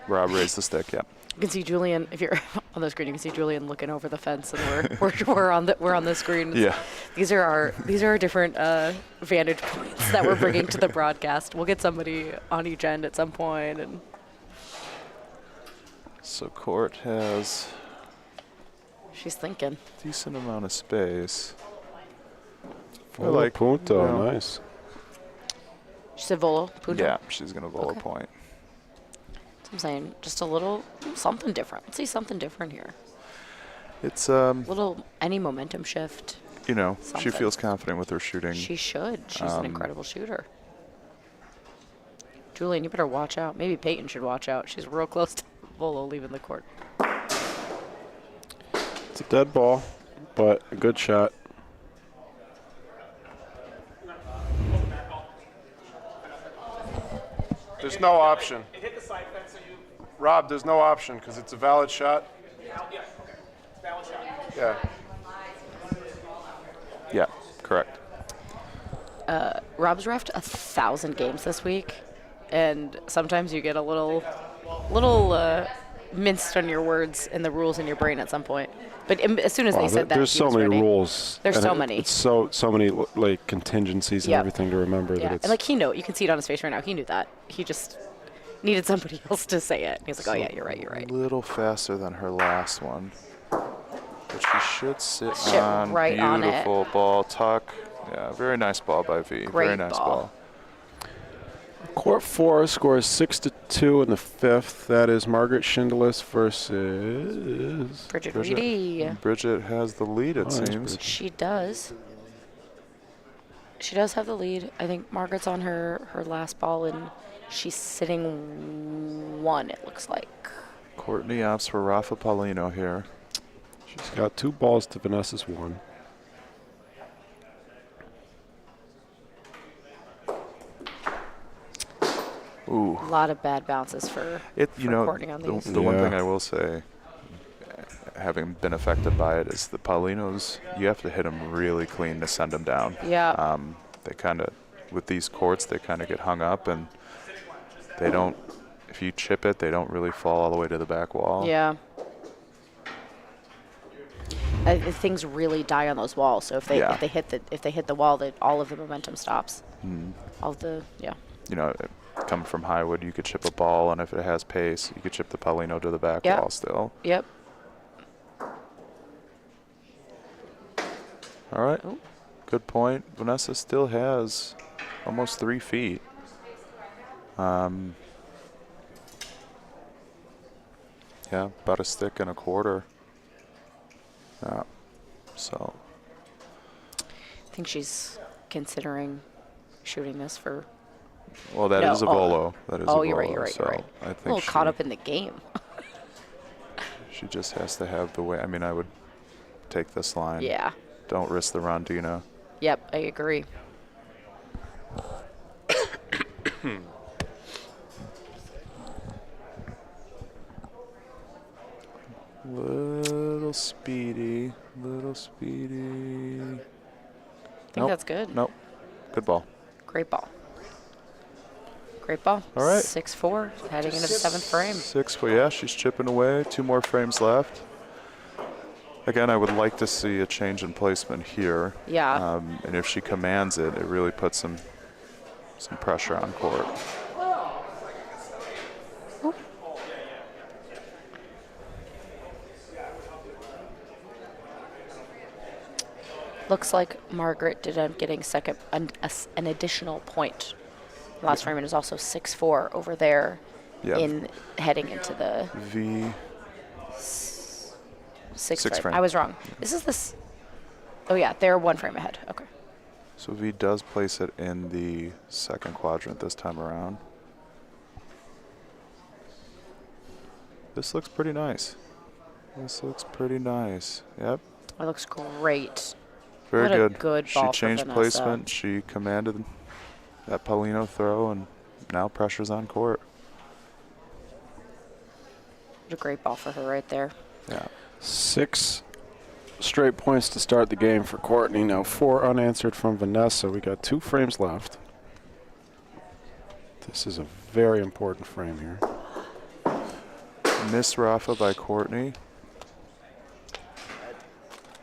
Rob raised the stick. Yeah. You can see Julian. If you're on the screen, you can see Julian looking over the fence, and we're on the screen. Yeah. These are our different vantage points that we're bringing to the broadcast. We'll get somebody on each end at some point, and So court has she's thinking. a decent amount of space. Volo like, punto, you know, nice. She said Volo. Punto. Yeah, she's gonna volley Okay. point. That's what I'm saying. Just a little something different. Let's see something different here. It's Little any momentum shift. you know, something. she feels confident with her shooting. She should. She's an incredible shooter. Julian, you better watch out. Maybe Peyton should watch out. She's real close to Volo leaving the court. It's a dead ball, but a good shot. There's no option. Rob, there's no option because it's a valid shot. Yeah. Yeah, correct. Rob's refed 1,000 games this week, and sometimes you get a little minced on your words and the rules in your brain at some point. But as soon as they said that, there's he so was many ready. rules. There's and so it- many. It's so many like contingencies and Yep. everything to remember that Yeah, it's and like he knew. You can see it on his face right now. He knew that. He just needed somebody else to say it. He was like, "Oh yeah, you're right. You're right." A little faster than her last one. But she should sit Shit on. right on it. Beautiful ball tuck. Yeah, very nice ball by V. Great very nice ball. Court 4 scores 6-2 in the fifth. That is Margaret Schindlis versus Bridget Bridget. Reedy. Bridget has the lead, it Nice, seems. Bridget. She does. She does have the lead. I think Margaret's on her last ball, and she's sitting 1, it looks like. Courtney opts for Rafa Paulino here. She's got 2 balls to Vanessa's 1. Ooh. A lot of bad bounces for Courtney on these. The one Yeah. thing I will say, having been affected by it, is the Paulinos, you have to hit them really clean to send them down. Yeah. They kind of with these courts, they kind of get hung up, and they don't. If you chip it, they don't really fall all the way to the back wall. Yeah. Things really die on those walls. So if they hit the wall, that all of the momentum stops. All of the You know, coming from Highwood, you could chip a ball, and if it has pace, you could chip the Paulino to the back Yep. wall still. Yep. All right. Good point. Vanessa still has almost 3 feet. Yeah, about a stick and a quarter. Yeah. So. I think she's considering shooting this for. Well, that is a volo. That is a volo. You're right. You're right. So You're right. I think A little caught up in the game. she just has to have the way. I mean, I would take this line. Yeah. Don't risk the Rondina. Yep, I agree. Little speedy. I think that's good. Nope. Good ball. Great ball. Great ball. All right. 6-4, heading into the 7th frame. 6, well, yeah, she's chipping away. 2 more frames left. Again, I would like to see a change in placement here. Yeah. And if she commands it, it really puts some pressure on court. Looks like Margaret did end up getting an additional point. Last frame, and is also 6-4 over there heading into the V. sixth frame. I was wrong. This is this. Oh, yeah, they're 1 frame ahead. Okay. So V does place it in the 2nd quadrant this time around. This looks pretty nice. Yep. That looks great. Very what good. A good she ball changed for placement. She commanded that Paulino throw, and now pressure's on court. What a great ball for her right there. Yeah. 6 straight points to start the game for Courtney. Now 4 unanswered from Vanessa. We got 2 frames left. This is a very important frame here. Miss Rafa by Courtney.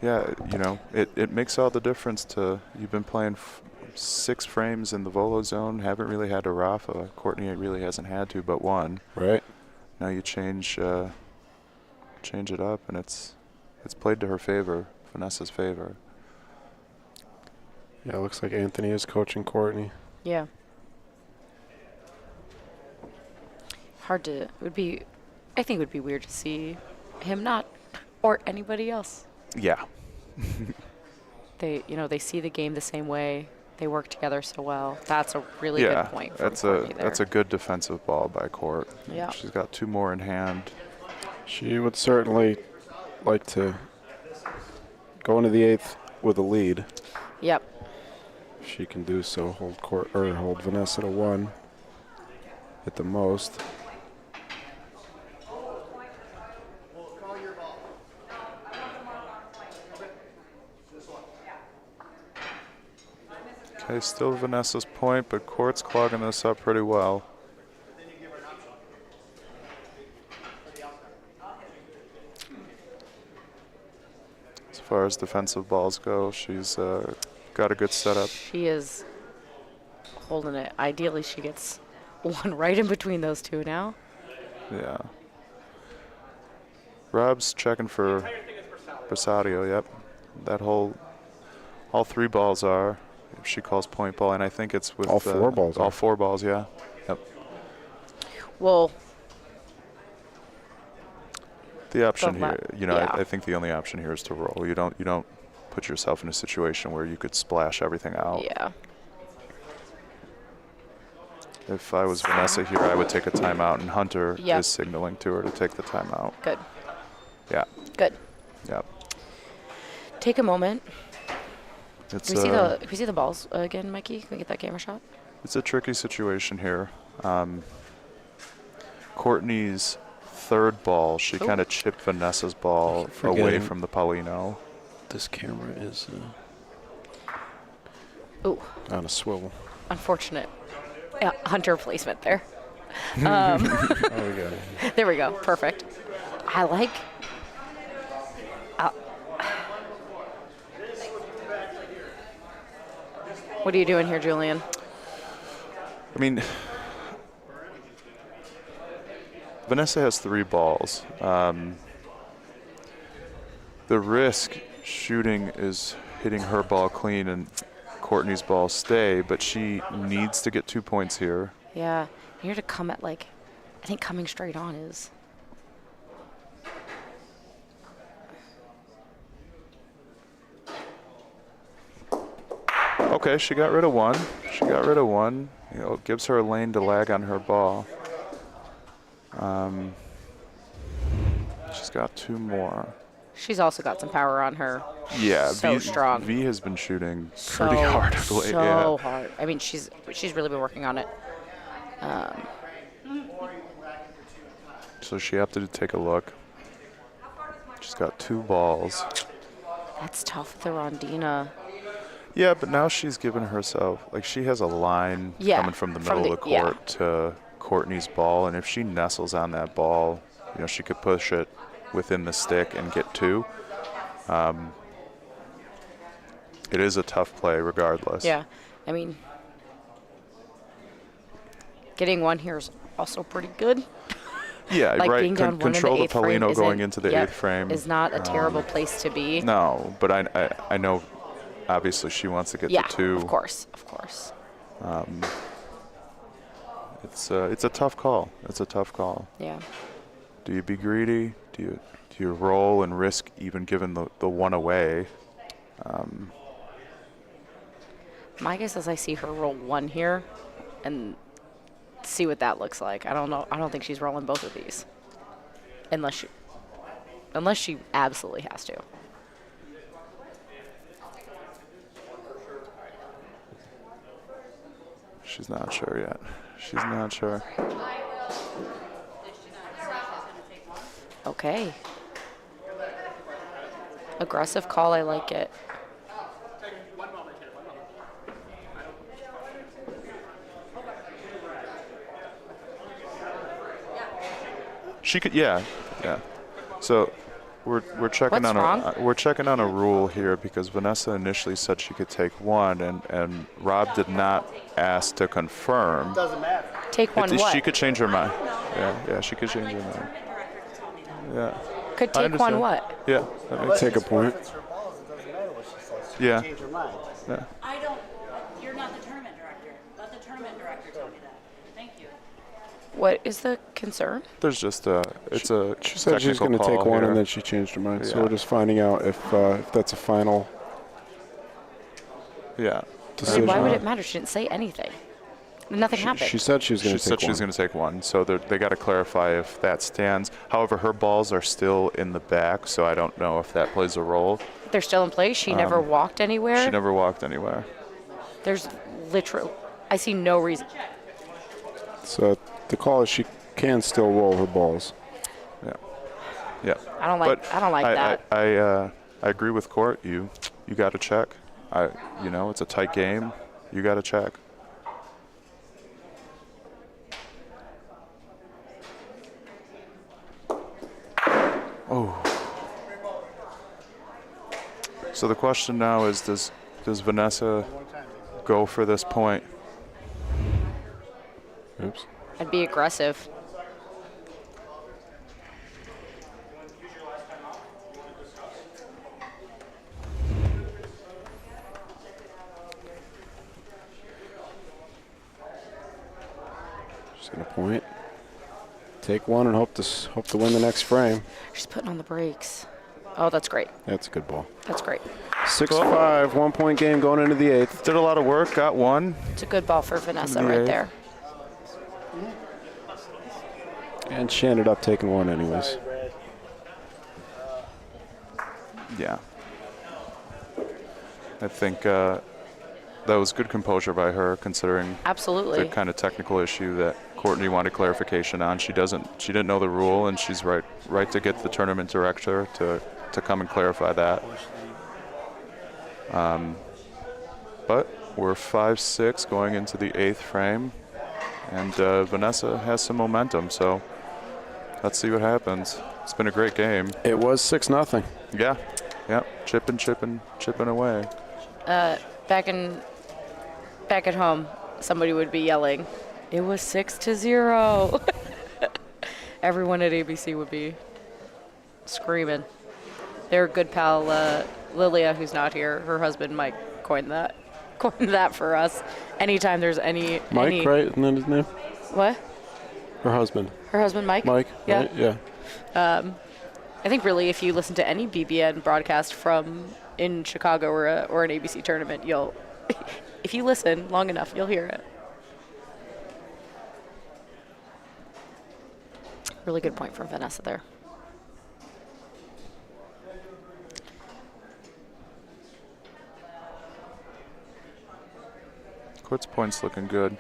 Yeah, you know, it makes all the difference to, you've been playing 6 frames in the volo zone, haven't really had to Rafa. Courtney really hasn't had to but 1. Right. Now you change it up, and it's played to her favor, Vanessa's favor. Yeah, it looks like Anthony is coaching Courtney. Yeah. I think it would be weird to see him not, or anybody else. Yeah. They see the game the same way. They work together so well. That's a really good point. That's a good defensive ball by Court. Yeah. She's got 2 more in hand. She would certainly like to go into the 8th with a lead. Yep. If she can do so, hold Vanessa to 1 at the most. Okay, still Vanessa's point, but Court's clogging this up pretty well. As far as defensive balls go, she's got a good setup. She is holding it. Ideally, she gets 1 right in between those 2 now. Yeah. Rob's checking for Bersadio, yep. All 3 balls are. She calls point ball, and I think it's with all 4 balls. All 4 balls, yeah. Yep. Well, the option here, yeah. I think the only option here is to roll. You don't put yourself in a situation where you could splash everything out. Yeah. If I was Vanessa here, I would take a timeout, and Hunter is signaling to her to take the timeout. Good. Yeah. Good. Yep. Take a moment. Can we see the balls again, Mikey? Can we get that camera shot? It's a tricky situation here. Courtney's 3rd ball, she kind of chipped Vanessa's ball away from the Paulino. This camera is on a swivel. unfortunate Hunter placement there. There we go. There we go. Perfect. I like. What are you doing here, Julian? I mean, Vanessa has 3 balls. The risk shooting is hitting her ball clean and Courtney's ball stay, but she needs to get 2 points here. Yeah, you need to come at I think coming straight on is. Okay, she got rid of 1. You know, it gives her a lane to lag on her ball. She's got 2 more. She's also got some power on her. Yeah, so strong. V has been shooting pretty hard of late. So hard. I mean, she's really been working on it. So she opted to take a look. She's got 2 balls. That's tough with the Rondina. Yeah, but now she's given herself, like, she has a line coming from the middle of the court to Courtney's ball, and if she nestles on that ball, you know, she could push it within the stick and get 2. It is a tough play regardless. Yeah, I mean, getting 1 here is also pretty good. Yeah, like right. Being down 1 Control in the the 8th frame Paulino going into the 8th frame is not a terrible place to be. No, but I know obviously she wants to get the 2. Of course. It's a tough call. Yeah. Do you be greedy? Do you roll and risk even giving the 1 away? My guess is I see her roll 1 here and see what that looks like. I don't know. I don't think she's rolling both of these. Unless she absolutely has to. She's not sure yet. Okay. Aggressive call. I like it. She could, yeah. So we're checking What's wrong? we're checking on a rule here because Vanessa initially said she could take 1, and Rob did not ask to confirm. Doesn't matter. Take 1 what? She could change her mind. Yeah, she could change her mind. Yeah. Could I take 1 understand. what? Yeah, that makes Take a point. If it's her balls, it doesn't matter what she says. She Yeah. can change her mind. yeah. I don't, you're not the tournament director. Let the tournament director tell me that. Thank you. What is the concern? There's just it's a She said she was going to take 1 and then she changed her mind. So Yeah. we're just finding out if that's a final Yeah. decision. Why would it matter? She didn't say anything. Nothing happened. She said she was going She to said take she was 1. going to take 1, so they got to clarify if that stands. However, her balls are still in the back, so I don't know if that plays a role. They're still in place. She never walked anywhere. She never walked anywhere. There's literally, I see no reason. So the call is she can still roll her balls. Yeah. I don't like. I don't like that. I agree with Court. You got to check. It's a tight game. You got to check. Oh. So the question now is, does Vanessa go for this point? Oops. I'd be aggressive. Just going to point. Take 1 and hope to win the next frame. She's putting on the brakes. Oh, that's great. That's a good ball. That's great. 6-5, 1-point game going into the 8th. Did a lot of work, got 1. It's a good ball for Vanessa The right eighth. there. And she ended up taking 1 anyways. Yeah. I think that was good composure by her, considering Absolutely. the kind of technical issue that Courtney wanted clarification on. She didn't know the rule, and she's right to get the tournament director to come and clarify that. But We're 5-6 going into the 8th frame, and Vanessa has some momentum, so let's see what happens. It's been a great game. It was 6-0. Yeah, chipping away. Back at home, somebody would be yelling, "It was 6-0." Everyone at ABC would be screaming. Their good pal Lilia, who's not here, her husband Mike coined that for us. Anytime there's any Mike, right? Isn't that his name? What? Her husband. Her husband Mike? Mike. Yeah. Right? Yeah. I think really if you listen to any BBN broadcast from in Chicago or an ABC tournament, you'll if you listen long enough, you'll hear it. Really good point from Vanessa there. Court's point's looking good.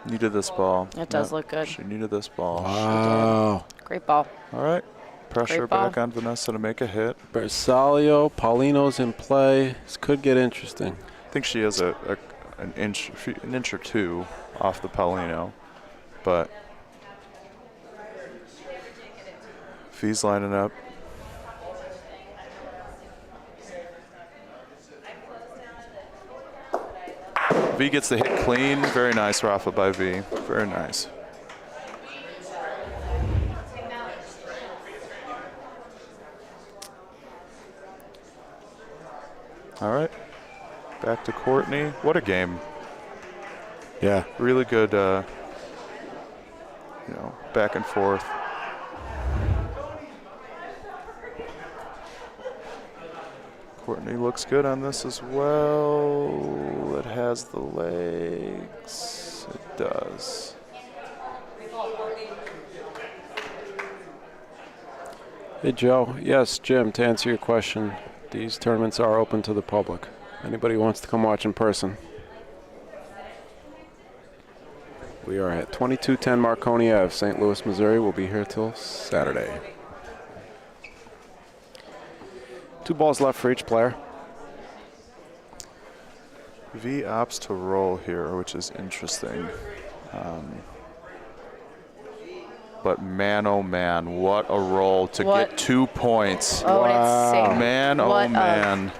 Needed this ball. It does look good. She needed this ball. Wow. Great ball. All right. Pressure Great ball. back on Vanessa to make a hit. Bersaglio, Paulino's in play. This could get interesting. I think she has an inch or two off the Paulino, but V's lining up. V gets the hit clean. Very nice, Rafa, by V. Very nice. All right. Back to Courtney. What a game. Yeah. Really good, back and forth. Courtney looks good on this as well. It has the legs. It does. Hey, Joe. Yes, Jim, to answer your question, these tournaments are open to the public. Anybody who wants to come watch in person. We are at 2210 Marconi Ave, St. Louis, Missouri. We'll be here till Saturday. 2 balls left for each player. V opts to roll here, which is interesting. But man, oh man, what a roll to get 2 points. Oh, and it's safe. Man, What oh man. a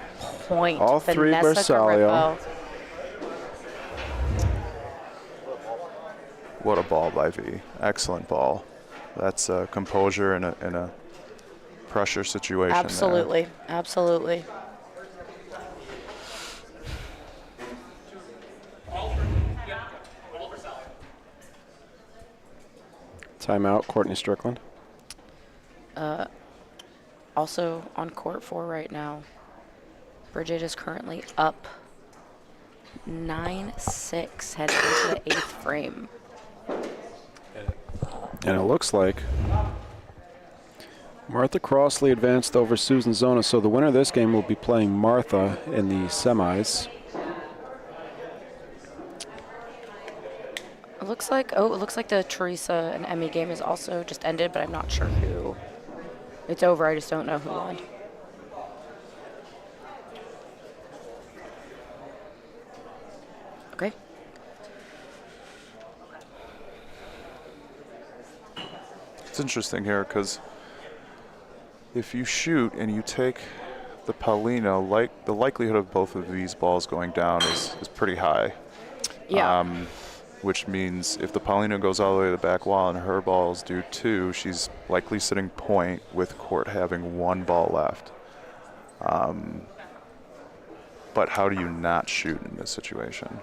point. All 3 Vanessa Bersaglio. Garifo. What a ball by V. Excellent ball. That's composure in a pressure situation. Absolutely. Absolutely. Timeout, Courtney Strickland. Also on court 4 right now. Bridget is currently up 9-6 heading into the 8th frame. And it looks like Martha Crossley advanced over Susan Zona, so the winner of this game will be playing Martha in the semis. It looks like the Teresa and Emmy game is also just ended, but I'm not sure who. It's over, I just don't know who won. Okay. It's interesting here because if you shoot and you take the Paulino, the likelihood of both of these balls going down is pretty high. Yeah. Which means if the Paulino goes all the way to the back wall and her balls do too, she's likely sitting point with court having 1 ball left. But how do you not shoot in this situation?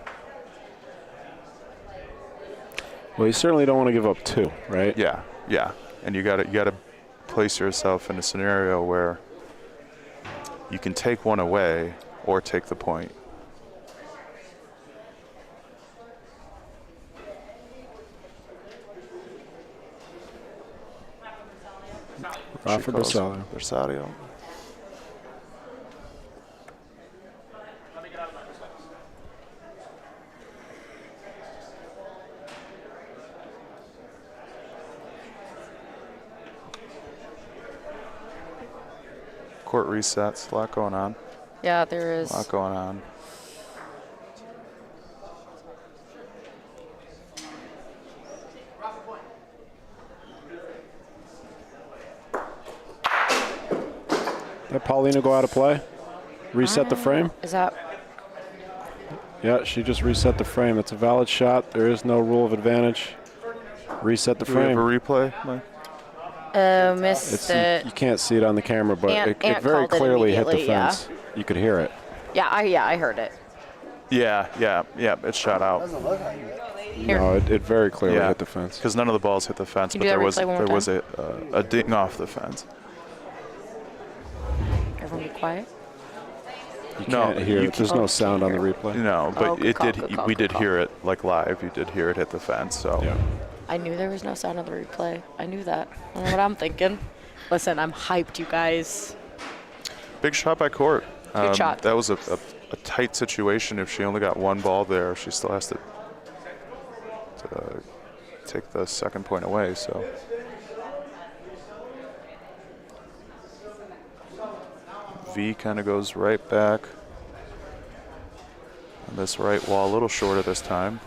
Well, you certainly don't want to give up 2, right? Yeah. And you gotta place yourself in a scenario where you can take 1 away or take the point. Rafa Bersaglio. Bersaglio. Court resets. A lot going on. Yeah, there is. A lot going on. Let Paulina go out of play. Reset the frame. Is that? Yeah, she just reset the frame. It's a valid shot. There is no rule of advantage. Reset the Do we have frame. a replay, Mike? Missed it. You can't see it on the camera, but Ant it very called it clearly hit the immediately, yeah. fence. You could hear it. Yeah, I heard it. Yeah, it's shot out. Here. No, it very clearly Yeah, hit the fence. because none of the balls hit the fence, Can but you do there that replay one more was a ding off the fence. Everyone be quiet. You No, can't hear you it. There's can't no sound on the replay. No, but Oh, good it call, did. good call, We good did call. hear it like live. You did hear it hit the fence. So Yeah. I knew there was no sound on the replay. I knew that. I don't know what I'm thinking. Listen, I'm hyped, you guys. big shot by Court. Good shot. That was a tight situation. If she only got one ball there, she still has to take the second point away. So. V kind of goes right back. On this right wall, a little shorter this time.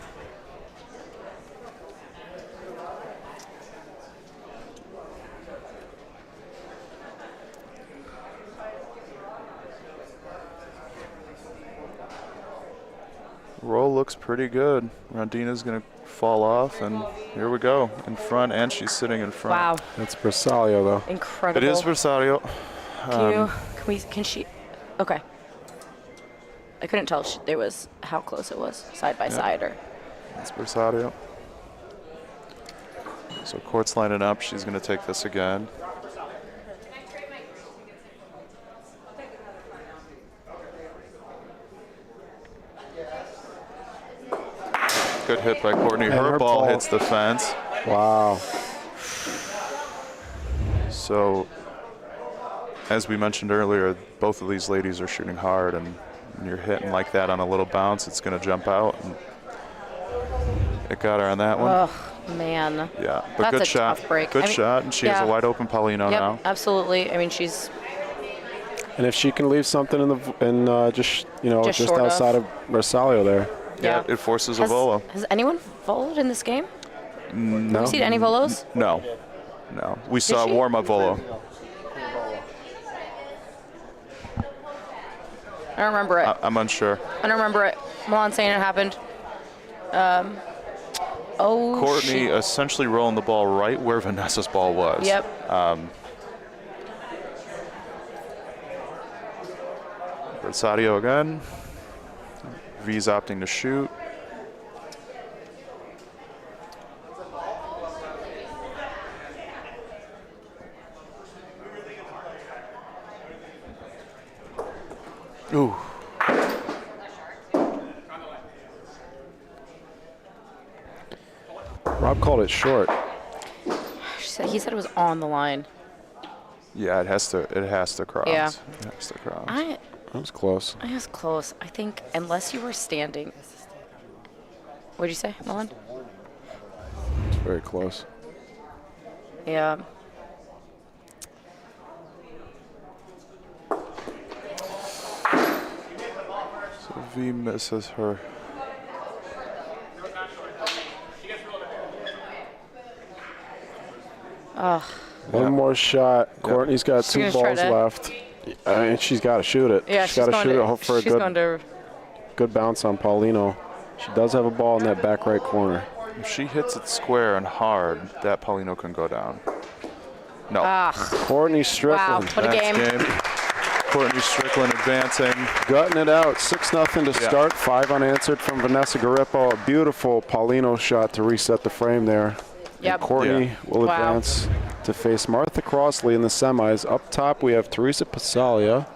Roll looks pretty good. Rondina's going to fall off, and here we go. In front, and she's sitting in front. Wow, That's Bersaglio, though. incredible. It is Versario. Can she? Okay. I couldn't tell there was how close it was, side by side, or. It's Versario. So Court's lining up. She's going to take this again. Good hit by Courtney. Her ball hits the fence. Wow. So, as we mentioned earlier, both of these ladies are shooting hard, and when you're hitting like that on a little bounce, it's going to jump out. And it got her on that one. Oh man. Yeah, but That's good a shot. tough break. Good I mean, shot, and she has a yeah. wide open Paulino Yep, now. absolutely. I mean, she's And if she can leave something just Just short outside of. of Bersaglio there. Yeah, it forces a has, volo. has anyone voloed in this game? No. Have you seen any volos? No. We saw she? warm-up volo. I don't remember it. I'm unsure. I don't remember it. Milan saying it happened. Courtney She, essentially rolling the ball right where Vanessa's ball was. yep. Versadio again. V's opting to shoot. Ooh. Rob called it short. He said it was on the line. Yeah, it has to cross. Yeah. It has to cross. That was close. I was close. I think unless you were standing. What'd you say, Milan? It's very close. Yeah. So V misses her. One more shot. Courtney's got She's two gonna try balls to- left. I mean, she's got to shoot it. Yeah, she's got to going shoot to, it. Hope for a she's going to. good bounce on Paulino. She does have a ball in that back right corner. If she hits it square and hard, that Paulino can go down. No. Courtney Wow, Strickland what a Next game. Courtney Strickland advancing. gutting it out. 6-0 to start. 5 unanswered from Vanessa Garippo. A beautiful Paulino shot to reset the frame there. Yep. And Courtney Yeah. will Wow. advance to face Martha Crossley in the semis. Up top, we have Teresa Passalia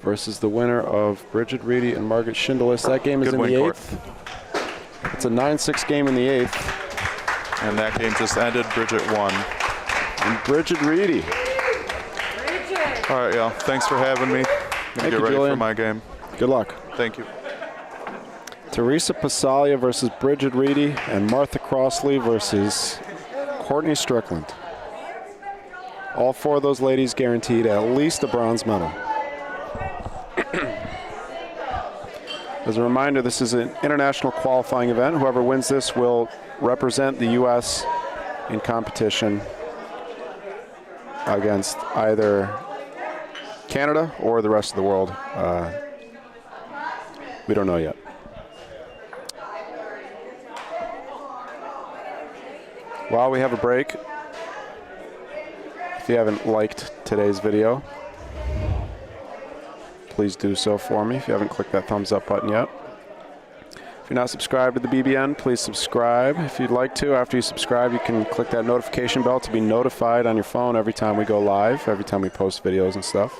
versus the winner of Bridget Reedy and Margaret Schindelis. That game is Good in win, the Court. 8th. It's a 9-6 game in the 8th. And that game just ended. Bridget won. And Bridget Reedy. All right, y'all. Thanks for having me. Thank Get you, ready Julian. for my game. Good luck. Thank you. Teresa Passalia versus Bridget Reedy and Martha Crossley versus Courtney Strickland. All 4 of those ladies guaranteed at least a bronze medal. As a reminder, this is an international qualifying event. Whoever wins this will represent the U.S. in competition against either Canada or the rest of the world. We don't know yet. While we have a break, if you haven't liked today's video, please do so for me if you haven't clicked that thumbs up button yet. If you're not subscribed to the BBN, please subscribe if you'd like to. After you subscribe, you can click that notification bell to be notified on your phone every time we go live, every time we post videos and stuff.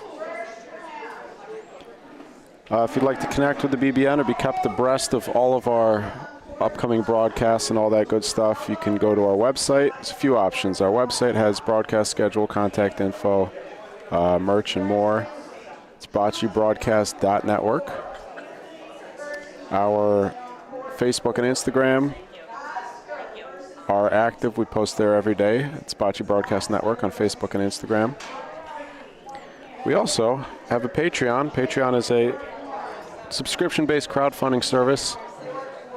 If you'd like to connect with the BBN or be kept abreast of all of our upcoming broadcasts and all that good stuff, you can go to our website. There's a few options. Our website has broadcast schedule, contact info, merch, and more. It's boccebroadcast.network. Our Facebook and Instagram are active. We post there every day. It's Bocce Broadcast Network on Facebook and Instagram. We also have a Patreon. Patreon is a subscription-based crowdfunding service,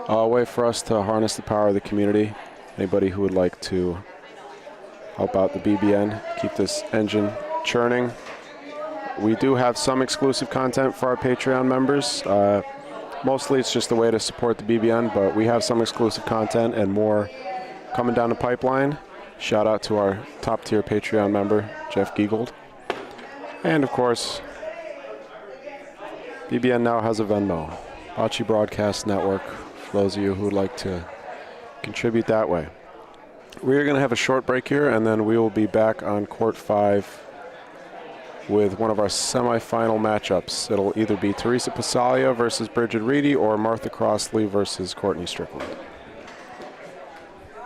a way for us to harness the power of the community. Anybody who would like to help out the BBN, keep this engine churning. We do have some exclusive content for our Patreon members. Mostly it's just a way to support the BBN, but we have some exclusive content and more coming down the pipeline. Shout out to our top-tier Patreon member, Jeff Giegold. And, of course, BBN now has a Venmo, Bocce Broadcast Network, for those of you who would like to contribute that way. We're going to have a short break here, and then we will be back on Court 5 with one of our semifinal matchups. It'll either be Teresa Passalia versus Bridget Reedy or Martha Crossley versus Courtney Strickland.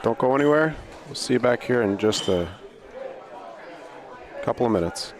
Don't go anywhere. We'll see you back here in just a couple of minutes.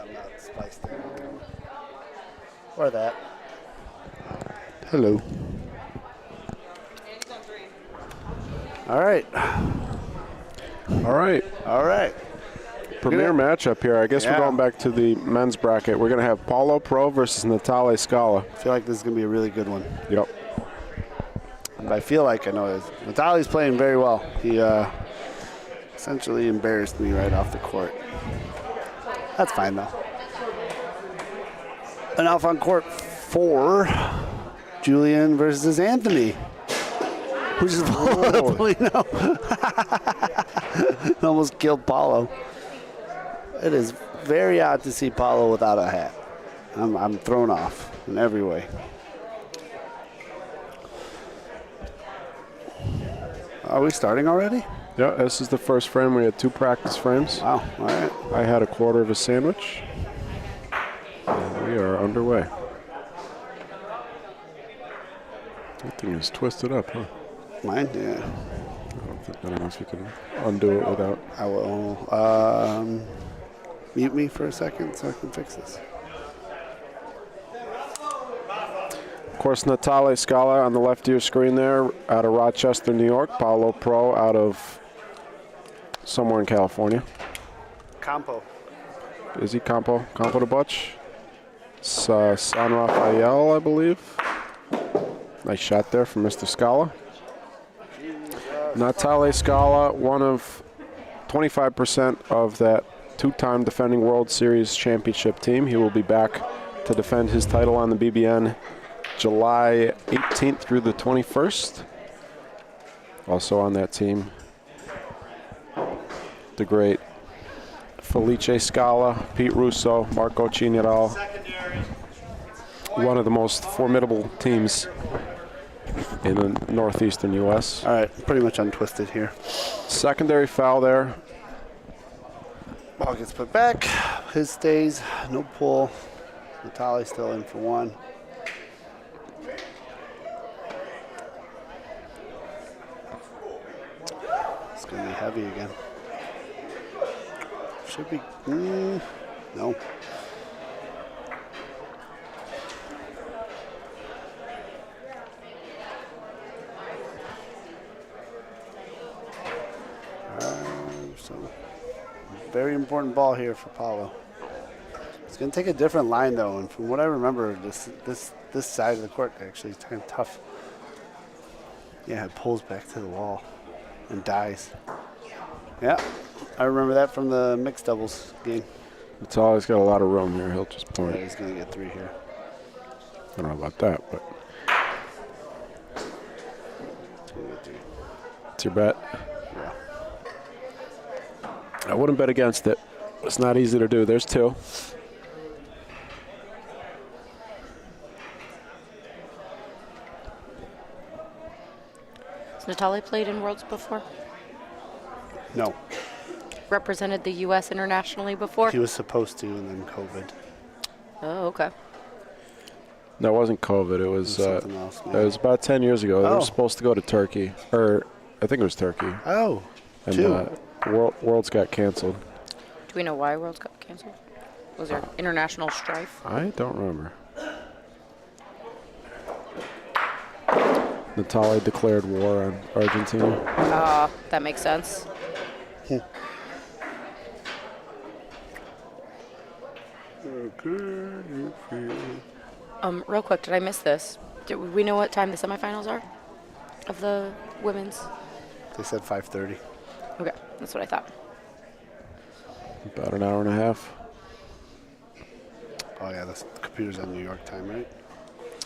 I'm not spliced in. Or that. Hello. All right. All right. Premier matchup here. I guess we're Yeah. going back to the men's bracket. We're going to have Paulo Pro versus Natal Scala. I feel like this is going to be a really good one. Yep. And I feel like I know this. Natali's playing very well. He essentially embarrassed me right off the court. That's fine, though. And off on court 4, Julian versus Anthony. Who just Paulo Polino. Almost killed Paulo. It is very odd to see Paulo without a hat. I'm thrown off in every way. Are we starting already? Yeah, this is the first frame. We had 2 practice frames. Wow, all right. I had a quarter of a sandwich. And we are underway. That thing is twisted up, huh? Mine? Yeah. I don't know if you can undo it without. I will mute me for a second so I can fix this. Of course, Natal Scala on the left of your screen there, out of Rochester, New York. Paulo Pro out of somewhere in California. Campo. Is he Campo? Campo de Bocce? San Rafael, I believe. Nice shot there from Mr. Scala. Natal Scala, one of 25% of that 2-time defending World Series championship team. He will be back to defend his title on the BBN July 18th through the 21st. Also on that team, the great Felice Scala, Pete Russo, Marco Cineral. One of the most formidable teams in the northeastern U.S. All right, pretty much untwisted here. Secondary foul there. Ball gets put back. His stays. No pull. Natali's still in for 1. It's going to be heavy again. Should be. No. So, very important ball here for Paulo. It's going to take a different line though, and from what I remember, this side of the court actually is kind of tough. Yeah, it pulls back to the wall and dies. Yeah, I remember that from the mixed doubles game. Natal's got a lot of room here. He'll just point. Yeah, he's going to get 3 here. I don't know about that, but He's gonna get 3. it's your bet. Yeah. I wouldn't bet against it. It's not easy to do. There's 2. Has Natalie played in Worlds before? No, Represented the U.S. internationally before? he was supposed to, and then COVID. Oh, okay. No, it wasn't COVID. It was Something else. it was about 10 years ago. They Oh. were supposed to go to Turkey, or I think it was Turkey, Oh, and 2. Worlds got canceled. Do we know why Worlds got canceled? Was there international strife? I don't remember. Natalia declared war on Argentina. That makes sense. Real quick, did I miss this? Do we know what time the semifinals are of the women's? They said 5:30. Okay, that's what I thought. About an hour and a half. Oh yeah, the computer's on New York time, right?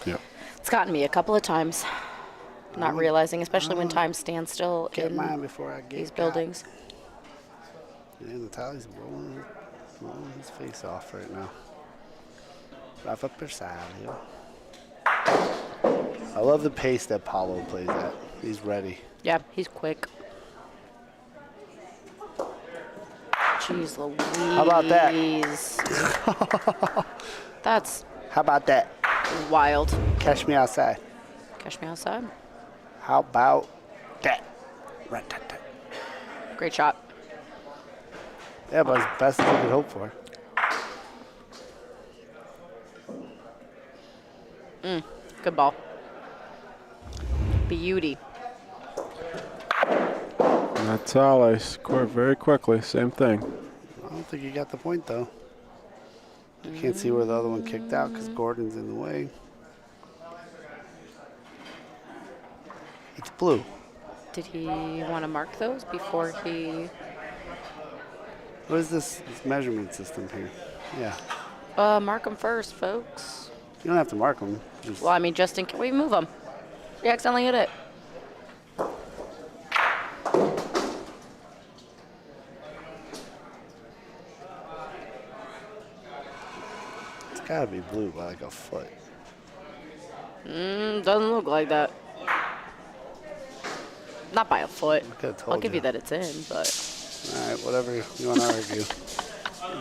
Yep. It's gotten me a couple of times, not realizing, especially when time stands still Get in mine before I get these got. buildings. Yeah, Natalia's rolling his face off right now. Rafa Persalio. I love the pace that Paulo plays at. He's ready. Yeah, he's quick. Jeez Louise. How about that? That's How about that? wild. Catch me outside. Catch me outside. How about that? Rat-tat-tat. Great shot. Yeah, but as best as you could hope for. Good ball. Beauty. Natal scored very quickly. Same thing. I don't think he got the point, though. I can't see where the other one kicked out because Gordon's in the way. It's blue. Did he want to mark those before he... What is this measurement system here? Yeah. mark them first, folks. You don't have to mark them. Well, I mean, just in case we move them. You accidentally hit it. It's got to be blue by like a foot. Doesn't look like that. Not by a foot. Could've told I'll give you you. that it's in, but... All right, whatever you want to argue.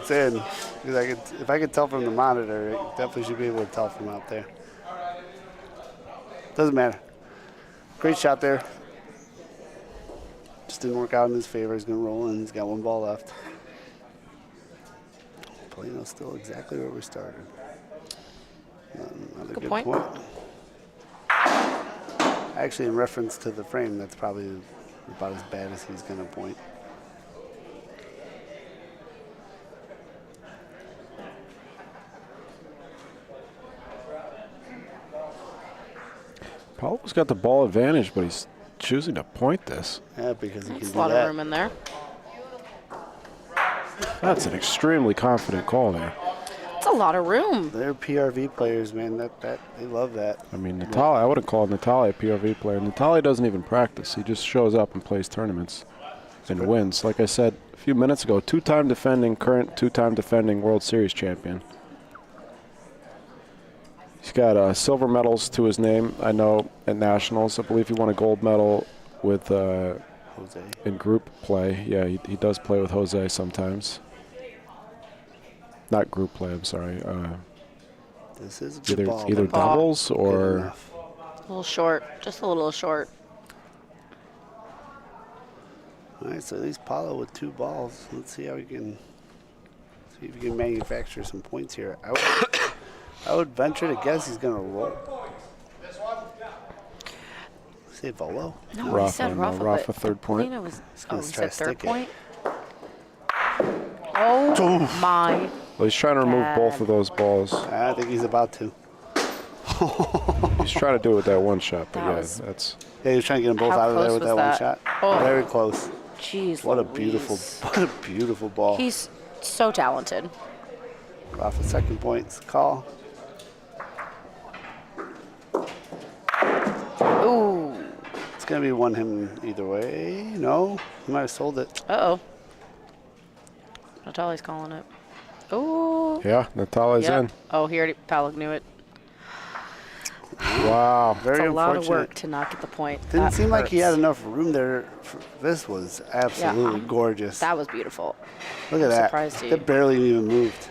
It's in. Because if I could tell from the monitor, it definitely should be able to tell from out there. Doesn't matter. Great shot there. Just didn't work out in his favor. He's going to roll in. He's got one ball left. Polino's still exactly where we started. Another Good point. Actually, in reference to the frame, that's probably about as bad as he's going to point. Paulo's got the ball advantage, but he's choosing to point this. Yeah, because he There's can a do lot that. of room in there. That's an extremely confident call there. It's a lot of room. They're PRV players, man. That they love that. I mean, Natalia, I would have called Natalia a PRV player. Natalia doesn't even practice. He just shows up and plays tournaments and wins. Like I said a few minutes ago, current two-time defending World Series champion. He's got silver medals to his name, I know, at Nationals. I believe he won a gold medal with Jose. in group play. Yeah, he does play with Jose sometimes. Not group play, I'm sorry. This is a good ball. Either Good ball. doubles Good or... enough. A little short. Just a little short. All right, so at least Paulo with 2 balls. Let's see how we can see if we can manufacture some points here. I would venture to guess he's going to roll. Say Volo? No, Rafa, he said no, Rafa. Rafa but third point. Polino was, gonna he try said to third stick it. point. Oh my. Well, he's trying to remove both of those balls. I think he's about to. He's trying to do it with that one shot, but That yeah, was- that's... Yeah, he was trying to get them both How out of there close with was that that? one shot. Oh. Very close. Jeez What a Louise. beautiful ball. He's so talented. Off a second points call. Ooh. It's going to be one him either way. No, he might have sold it. Uh-oh. Natalia's calling it. Ooh. Yeah, Natalia's Yep. in. Oh, he already, Paulo knew it. Wow. Very It's a lot of unfortunate. work to not get the point. Didn't That seem like he hurts. had enough room there. This was absolutely gorgeous. That was beautiful. Look at I'm that. surprised he- That barely even moved.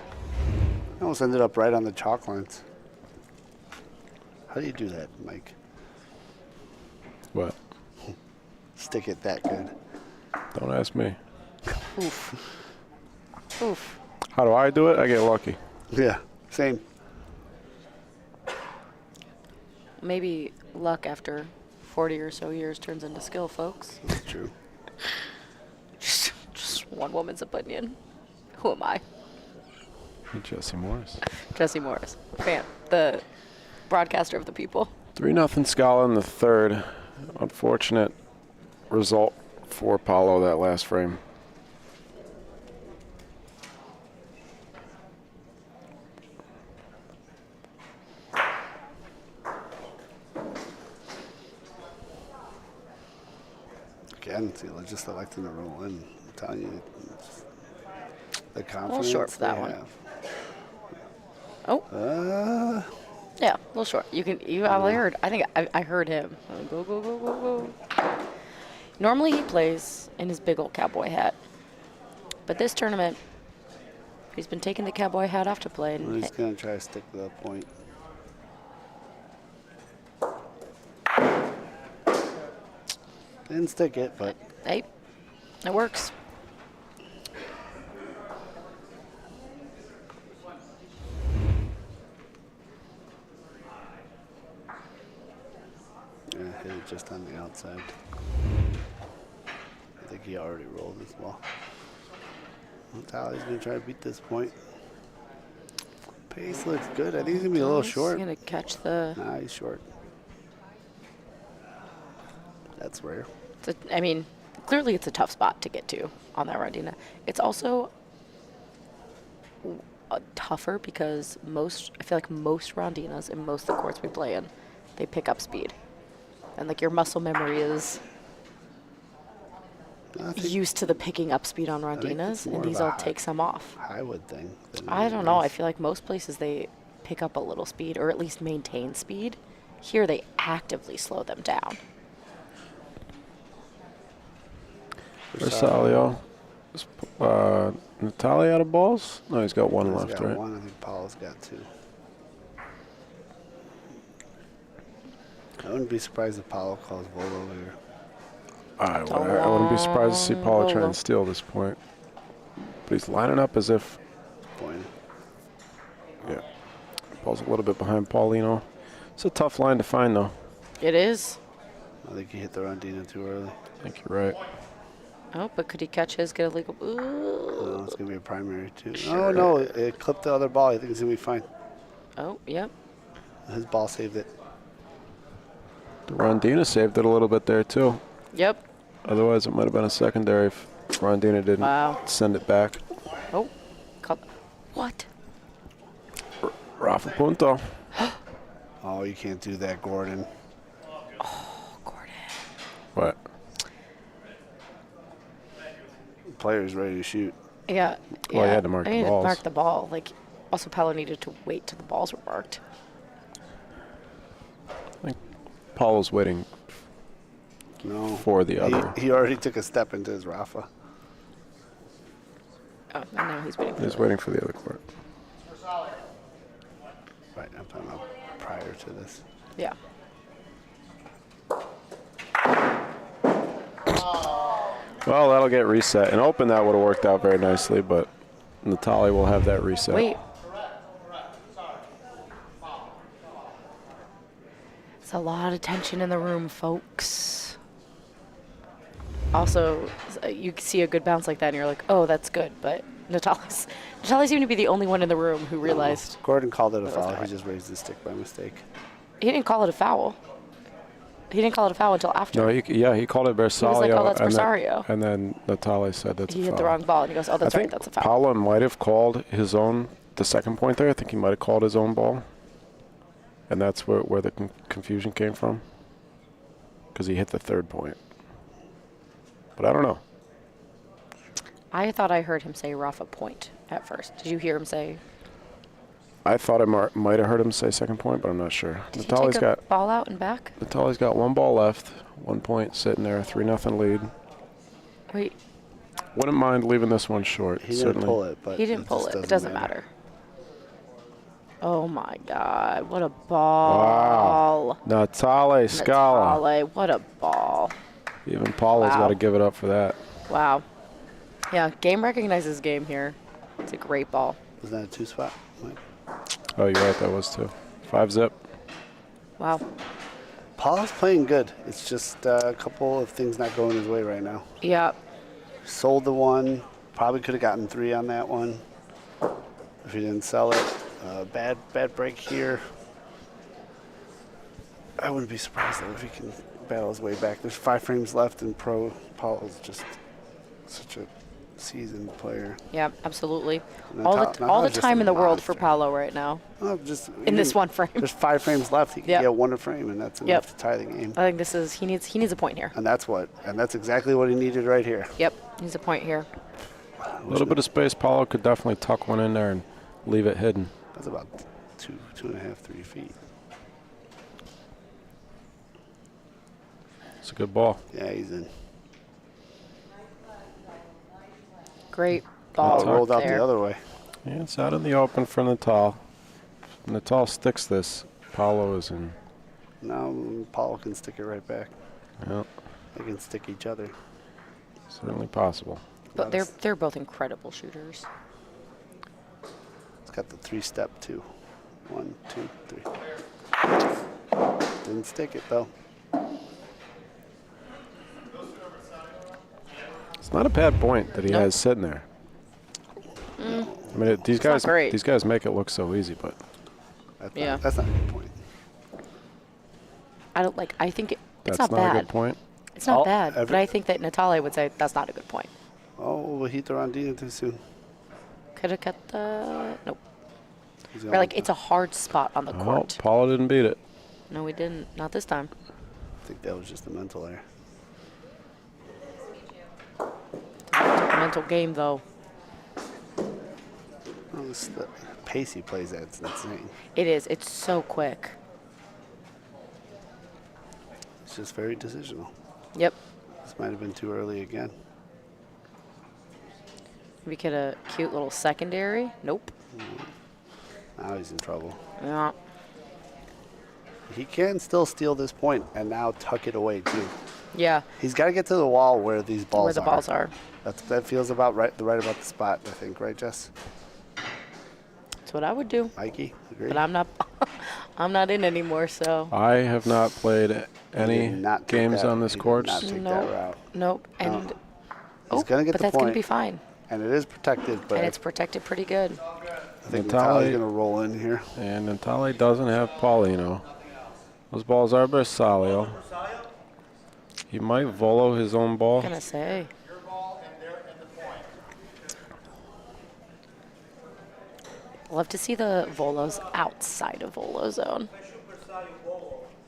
Almost ended up right on the chalk lines. How do you do that, Mike? What? Stick it that good. Don't ask me. Oof. Oof. How do I do it? I get lucky. Yeah, same. Maybe luck after 40 or so years turns into skill, folks. That's true. Just one woman's opinion. Who am I? Jesse Morris. Jesse Morris, fan, the broadcaster of the people. 3-0 Scala in the third. Unfortunate result for Paulo that last frame. Again, see, they're just electing to roll in. I'm telling you, it's the confidence short for that they one. have. Oh. Yeah, a little short. I heard. I think I heard him. Go, go, go, go, go. Normally he plays in his big old cowboy hat, but this tournament, he's been taking the cowboy hat off to play. Well, And he's going to try to stick to that point. Didn't stick it, but hey, it works. hit it just on the outside. I think he already rolled his ball. Natalia's going to try to beat this point. Pace looks good. I think he's going to be a little short. He's going to catch the... Nah, he's short. That's rare. I mean, clearly it's a tough spot to get to on that rondina. It's also tougher because I feel like most rondinas in most of the courts we play in, they pick up speed. And like your muscle memory is used to the picking up speed on rondinas, and these all take some off. Highwood thing. I don't know. I feel like most places they pick up a little speed or at least maintain speed. Here they actively slow them down. Versalio. Natalia out of balls? No, he's got one left, got right? one. I think Paulo's got two. I wouldn't be surprised if Paulo calls Volo here. I wouldn't be surprised to see Paulo try and steal this point. But he's lining up as if... Point. Yeah. Paul's a little bit behind Paulino. It's a tough line to find, though. It is. I think he hit the rondina too early. I think you're right. Oh, but could he catch his, get a legal... Ooh. No, it's going to be a primary, too. Sure. Oh, no, it clipped the other ball. I think it's going to be fine. Oh, yep. His ball saved it. The Rondina saved it a little bit there, too. Yep. Otherwise, it might have been a secondary if Rondina didn't send it back. Oh. What? Rafa Punto. Oh, you can't do that, Gordon. Oh, Gordon. What? The player's ready to shoot. Yeah. Well, he had to mark the balls. Mark the ball. Like, also, Paulo needed to wait till the balls were marked. I think Paulo's waiting for the other. He already took a step into his Rafa. Oh, and now he's waiting for He's waiting for the other court. Right, I'm talking about prior to this. Yeah. Well, that'll get reset. In open, that would have worked out very nicely, but Natalia will have that reset. Wait. It's a lot of tension in the room, folks. Also, you see a good bounce like that, and you're like, oh, that's good. But Natalia seemed to be the only one in the room who realized. Gordon called it a foul. He just raised his stick by mistake. He didn't call it a foul. He didn't call it a foul until after. No, he called it Versalio. He was like, oh, that's Versario. And then Natalia said that's a foul. He hit the wrong ball, and he goes, oh, that's right, that's a foul. Paulo might have called his own, the second point there. I think he might have called his own ball. And that's where the confusion came from. Because he hit the third point. But I don't know. I thought I heard him say Rafa point at first. Did you hear him say? I thought I might have heard him say second point, but I'm not sure. Did he take a ball out and back? Natalia's got one ball left, 1 point sitting there, 3-0 lead. Wait. Wouldn't mind leaving this one short. He didn't pull it, but he didn't pull it. It doesn't matter. Oh my God! What a ball! Wow. Natale Scala. Natale, what a ball! Even Paulo's got to give it up for that. Wow. Yeah, game recognizes game here. It's a great ball. Was that a 2-spot? Oh, you're right. That was 2. 5-zip. Wow. Paulo's playing good. It's just a couple of things not going his way right now. Yeah. Sold the one. Probably could have gotten 3 on that one if he didn't sell it. Bad break here. I wouldn't be surprised though if he can battle his way back. There's 5 frames left, and Paulo's just such a seasoned player. Yeah, absolutely. All the time in the world for Paulo right now. Well, just in this one frame. There's 5 frames left. He can get 1 a frame, and that's enough to tie the game. I think he needs a point here. And that's exactly what he neneeded right here. Yep, needs a point here. A little bit of space. Paulo could definitely tuck one in there and leave it hidden. That's about 2.5, 3 feet. It's a good ball. Yeah, he's in. Great ball. Rolled out the other way. Yeah, it's out in the open for Natal. If Natal sticks this, Paulo is in. Now Paulo can stick it right back. Yeah. They can stick each other. Certainly possible. But they're both incredible shooters. It's got the 3-step too. 1, 2, 3. Didn't stick it though. It's not a bad point that he Nope. has sitting there. I mean, these not guys great. these guys make it look so easy, but Yeah. That's not a good point. I don't like. I think it's that's not bad. a good point. It's not Oh, bad, but I think that Natalia would say that's not a good point. Oh, will he throw on Dina too soon? Could have cut the. Nope. He's Or gonna like want it's a hard spot on the Oh, court. Paulo didn't beat it. No, we didn't. Not this time. I think that was just a mental error. Mental game though. Oh, the pace he plays at, it's insane. It is. It's so quick. It's just very decisional. Yep. This might have been too early again. We get a cute little secondary. Nope. Now he's in trouble. Yeah. He can still steal this point and now tuck it away too. Yeah. He's got to get to the wall where these balls Where the balls are. That feels about right about the spot, I think, right, Jess? That's what I would do. Mikey, agree? But I'm not. I'm not in anymore, so. I have not played any did not take games that- on this he did course. not take that Nope. route. Nope. And. He's gonna get but the that's gonna point. be fine. And it is protected, but And it's protected pretty good. I think Natalia- Natalia's going to roll in here. And Natale doesn't have Paulino. Those balls are Bersaglio. He might volo his own ball. Gonna say. Your ball and the point. Love to see the volos outside of volo zone.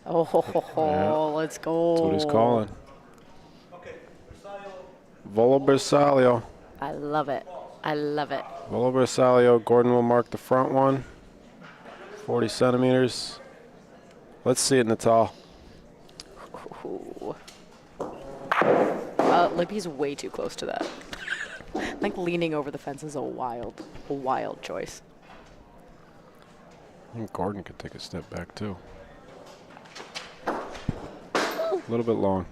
Oh, ho, ho, ho, Yeah. let's go. That's what he's calling. Volo Bersaglio. I love it. I love it. Volo Bersaglio. Gordon will mark the front one. 40 centimeters. Let's see it, Natal. Ooh. Libby's way too close to that. Like leaning over the fence is a wild choice. I think Gordon could take a step back too. A little bit long.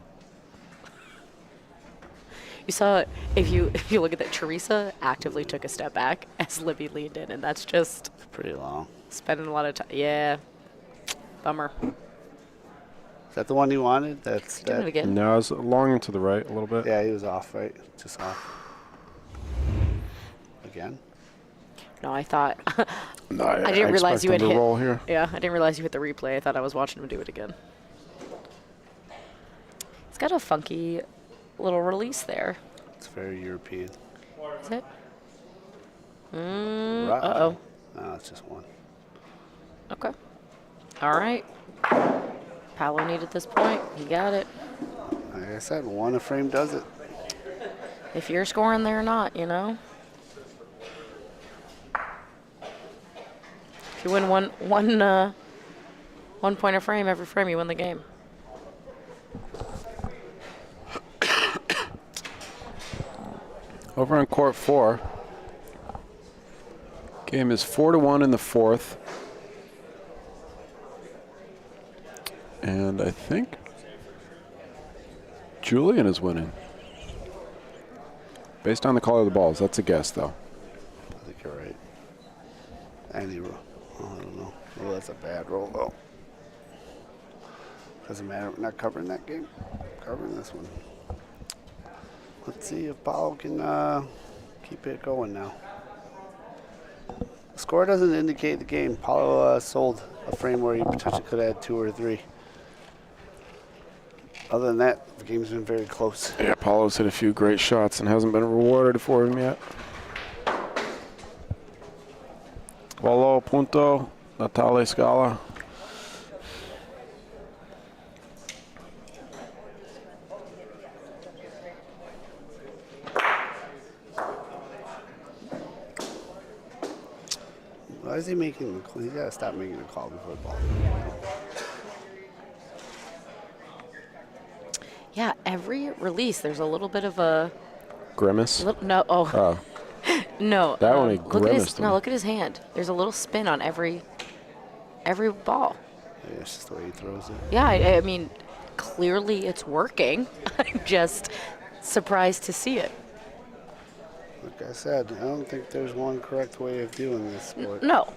You saw if you look at that, Teresa actively took a step back as Libby leaned in, and that's just Pretty long. spending a lot of time. Yeah, bummer. Is that the one you wanted? That's Doing it that. again. No, it's long and to the right a little bit. Yeah, he was off, right? Just off. Again? No, I thought. No, I didn't realize expect you him had to hit. roll here. Yeah, I didn't realize you hit the replay. I thought I was watching him do it again. It's got a funky little release there. It's very European. Is it? Right. Uh-oh. No, it's just one. Okay. All right. Paulo needed this point. He got it. Like I said, one a frame does it. If you're scoring there or not, you know. If you win one point a frame, every frame you win the game. Over on court 4. Game is 4-1 in the fourth. And I think Julian is winning. Based on the color of the balls. That's a guess, though. I think you're right. Any roll. Oh, I don't know. Oh, that's a bad roll, though. Doesn't matter. We're not covering that game. Covering this one. Let's see if Paulo can keep it going now. The score doesn't indicate the game. Paulo sold a frame where he potentially could add 2 or 3. Other than that, the game's been very close. Yeah, Paulo's hit a few great shots and hasn't been rewarded for him yet. Volo, punto, Natale Scala. Why is he making the call? He's got to stop making the call before the ball. Yeah, every release there's a little bit of a Grimace. no. Oh, Oh, no. that one he look at grimaced his him. no. Look at his hand. There's a little spin on every ball. Yeah, it's just the way he throws it. Yeah, I mean, clearly it's working. I'm just surprised to see it. Like I said, I don't think there's one correct way of doing this sport. No,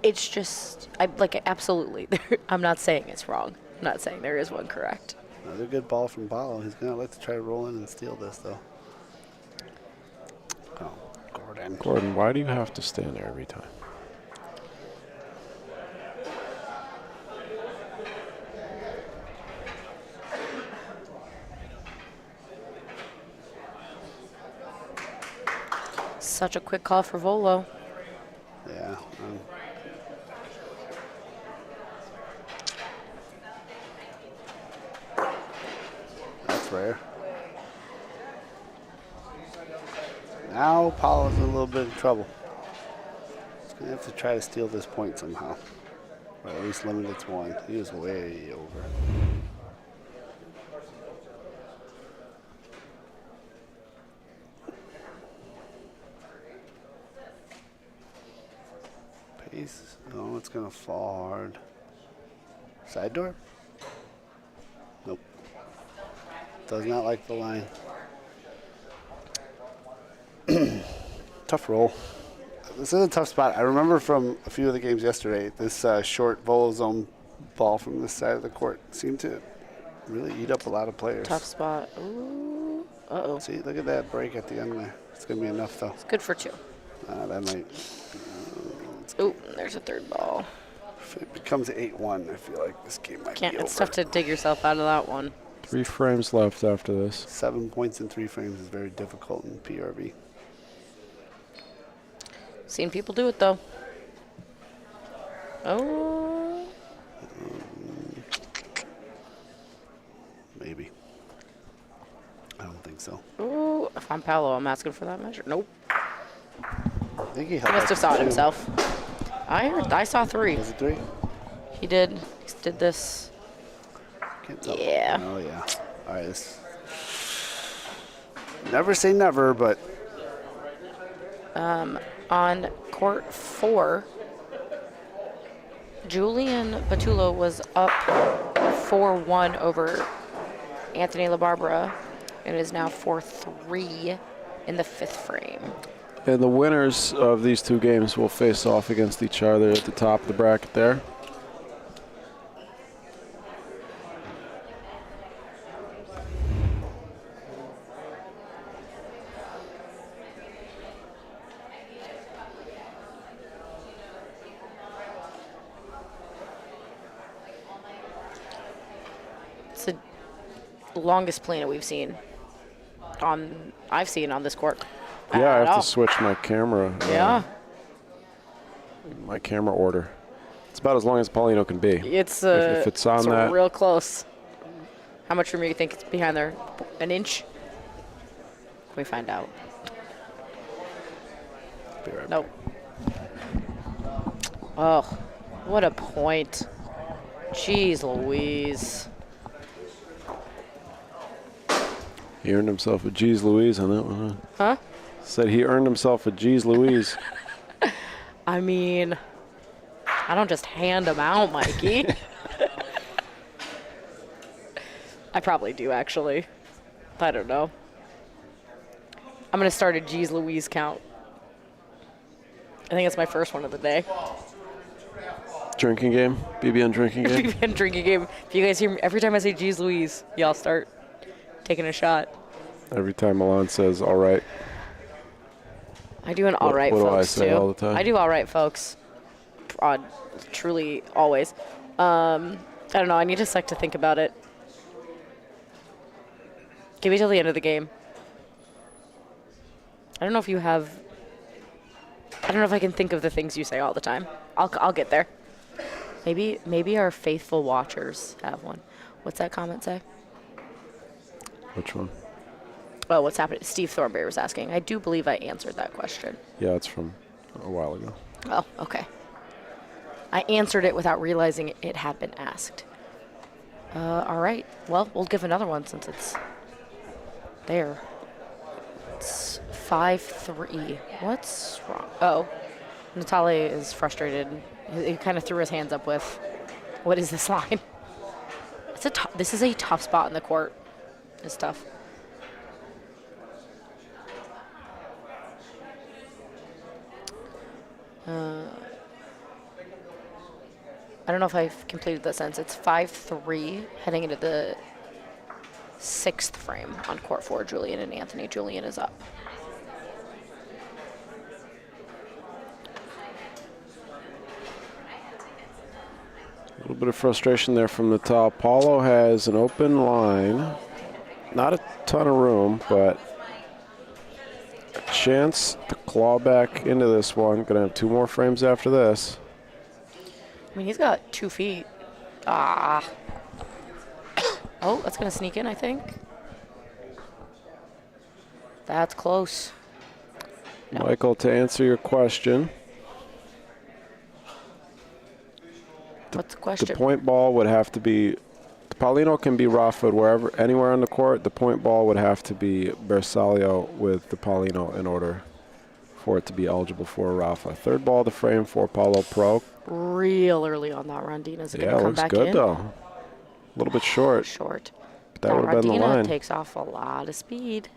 it's just absolutely. I'm not saying it's wrong. I'm not saying there is one correct. Another good ball from Paulo. He's going to like to try to roll in and steal this, though. Oh, Gordon. Gordon, why do you have to stand there every time? Such a quick call for Volo. Yeah. That's rare. Now Paulo's in a little bit of trouble. He's going to have to try to steal this point somehow. Or at least limit it to one. He was way over. Pace. Oh, it's going to fall hard. Side door? Nope. Does not like the line. Tough roll. This is a tough spot. I remember from a few of the games yesterday, this short Volo zone ball from this side of the court seemed to really eat up a lot of players. Tough spot. Ooh. Uh-oh. See, look at that break at the end there. It's going to be enough, though. It's good for 2. That might... Ooh, there's a third ball. If it becomes 8-1, I feel like this game might be over. It's tough to dig yourself out of that one. 3 frames left after this. 7 points in 3 frames is very difficult in PRV. Seen people do it, though. Oh. Maybe. I don't think so. Ooh, if I'm Paulo, I'm asking for that measure. Nope. I think he He must have saw it himself. I saw 3. Was it 3? He did. He did this. Yeah. Oh, yeah. All right. This. Never say never, but. On court 4, Julian Batulo was up 4-1 over Anthony LaBarbera and is now 4-3 in the 5th frame. And the winners of these 2 games will face off against each other at the top of the bracket there. It's the longest Polina we've seen I've seen on this court. Yeah, I at have all. to switch my camera. Yeah. My camera order. It's about as long as Paulino can be. It's if it's on that. real close. How much room do you think it's behind there? An inch? Can we find out? Be right Nope. Oh, what a point. Jeez Louise. He earned himself a Jeez Louise on that one, huh? Huh? Said he earned himself a Jeez Louise. I mean, I don't just hand them out, Mikey. I probably do, actually. I don't know. I'm going to start a Jeez Louise count. I think it's my first one of the day. Drinking game? BBN drinking game? BBN drinking game. If you guys hear me, every time I say Jeez Louise, y'all start taking a shot. Every time Milan says, all right. I do an all right, what do I folks, say too. all the time? I do all right, folks. Truly, always. I don't know. I need a sec to think about it. Give me till the end of the game. I don't know if you have... I don't know if I can think of the things you say all the time. I'll get there. Maybe our faithful watchers have one. What's that comment say? Which one? Oh, what's happening? Steve Thornberry was asking. I do believe I answered that question. Yeah, it's from a while ago. Oh, okay. I answered it without realizing it had been asked. All right. Well, we'll give another one since it's there. It's 5-3. What's wrong? Oh, Natalie is frustrated. He kind of threw his hands up with, what is this line? This is a tough spot in the court. It's tough. I don't know if I've completed that sentence. It's 5-3 heading into the 6th frame on court 4. Julian and Anthony. Julian is up. little bit of frustration there from Natal. Paulo has an open line. Not a ton of room, but a chance to claw back into this one. Going to have 2 more frames after this. I mean, he's got 2 feet. Ah. Oh, that's going to sneak in, I think. That's close. No. Michael, to answer your question, What's the question? the point ball would have to be, the Paulino can be Rafa wherever, anywhere on the court. The point ball would have to be Bersaglio with the Paulino in order for it to be eligible for a Rafa. Third ball of the frame for Paulo Pro. Real early on that Rondina's going Yeah, to come looks back good in. though. A little bit short. Short. But that would have been the Rondina line. takes off a lot of speed.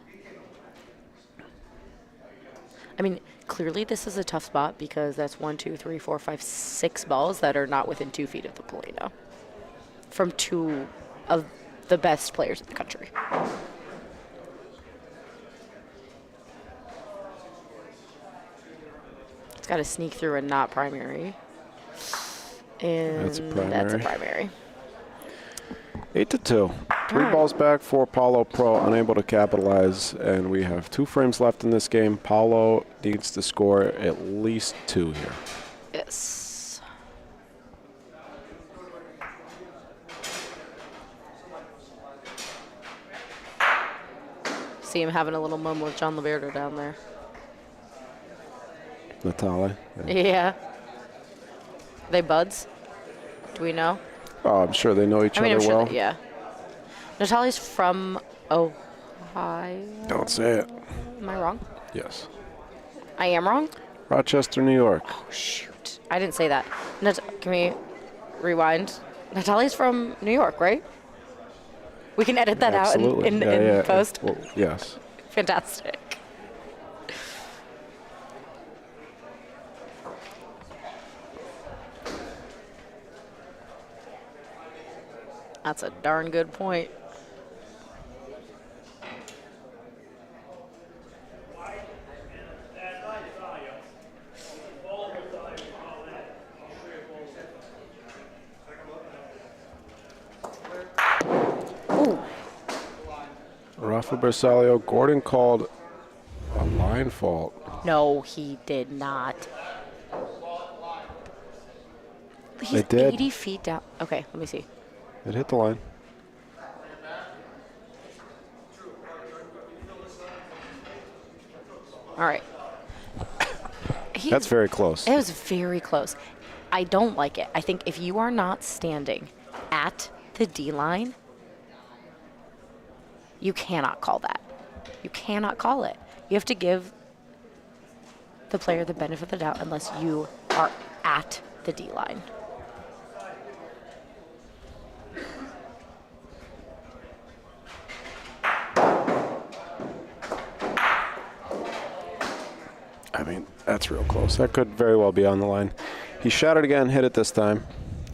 I mean, clearly this is a tough spot because that's 1, 2, 3, 4, 5, 6 balls that are not within 2 feet of the Paulino from 2 of the best players in the country. It's got to sneak through and not primary. And That's a primary. That's a primary. 8-2. 3 balls back for Paulo Pro, unable to capitalize, and we have 2 frames left in this game. Paulo needs to score at least 2 here. Yes. See him having a little moment with John Liberto down there. Natale. Yeah. They buds? Do we know? Oh, I'm sure they know each I mean, I'm other sure well. that, yeah. Natalie's from Ohio. Don't say it. Am I wrong? Yes. I am wrong? Rochester, New York. Oh, shoot. I didn't say that. Can we rewind? Natalie's from New York, right? We can edit that Absolutely. out in Yeah. post. Well, yes. Fantastic. That's a darn good point. Ooh. Rafa Bersaglio. Gordon called a line fault. No, he did not. He's It did. 80 feet down. Okay, let me see. It hit the line. All right. That's very close. It was very close. I don't like it. I think if you are not standing at the D line, you cannot call that. You cannot call it. You have to give the player the benefit of the doubt unless you are at the D line. I mean, that's real close. That could very well be on the line. He shot it again, hit it this time.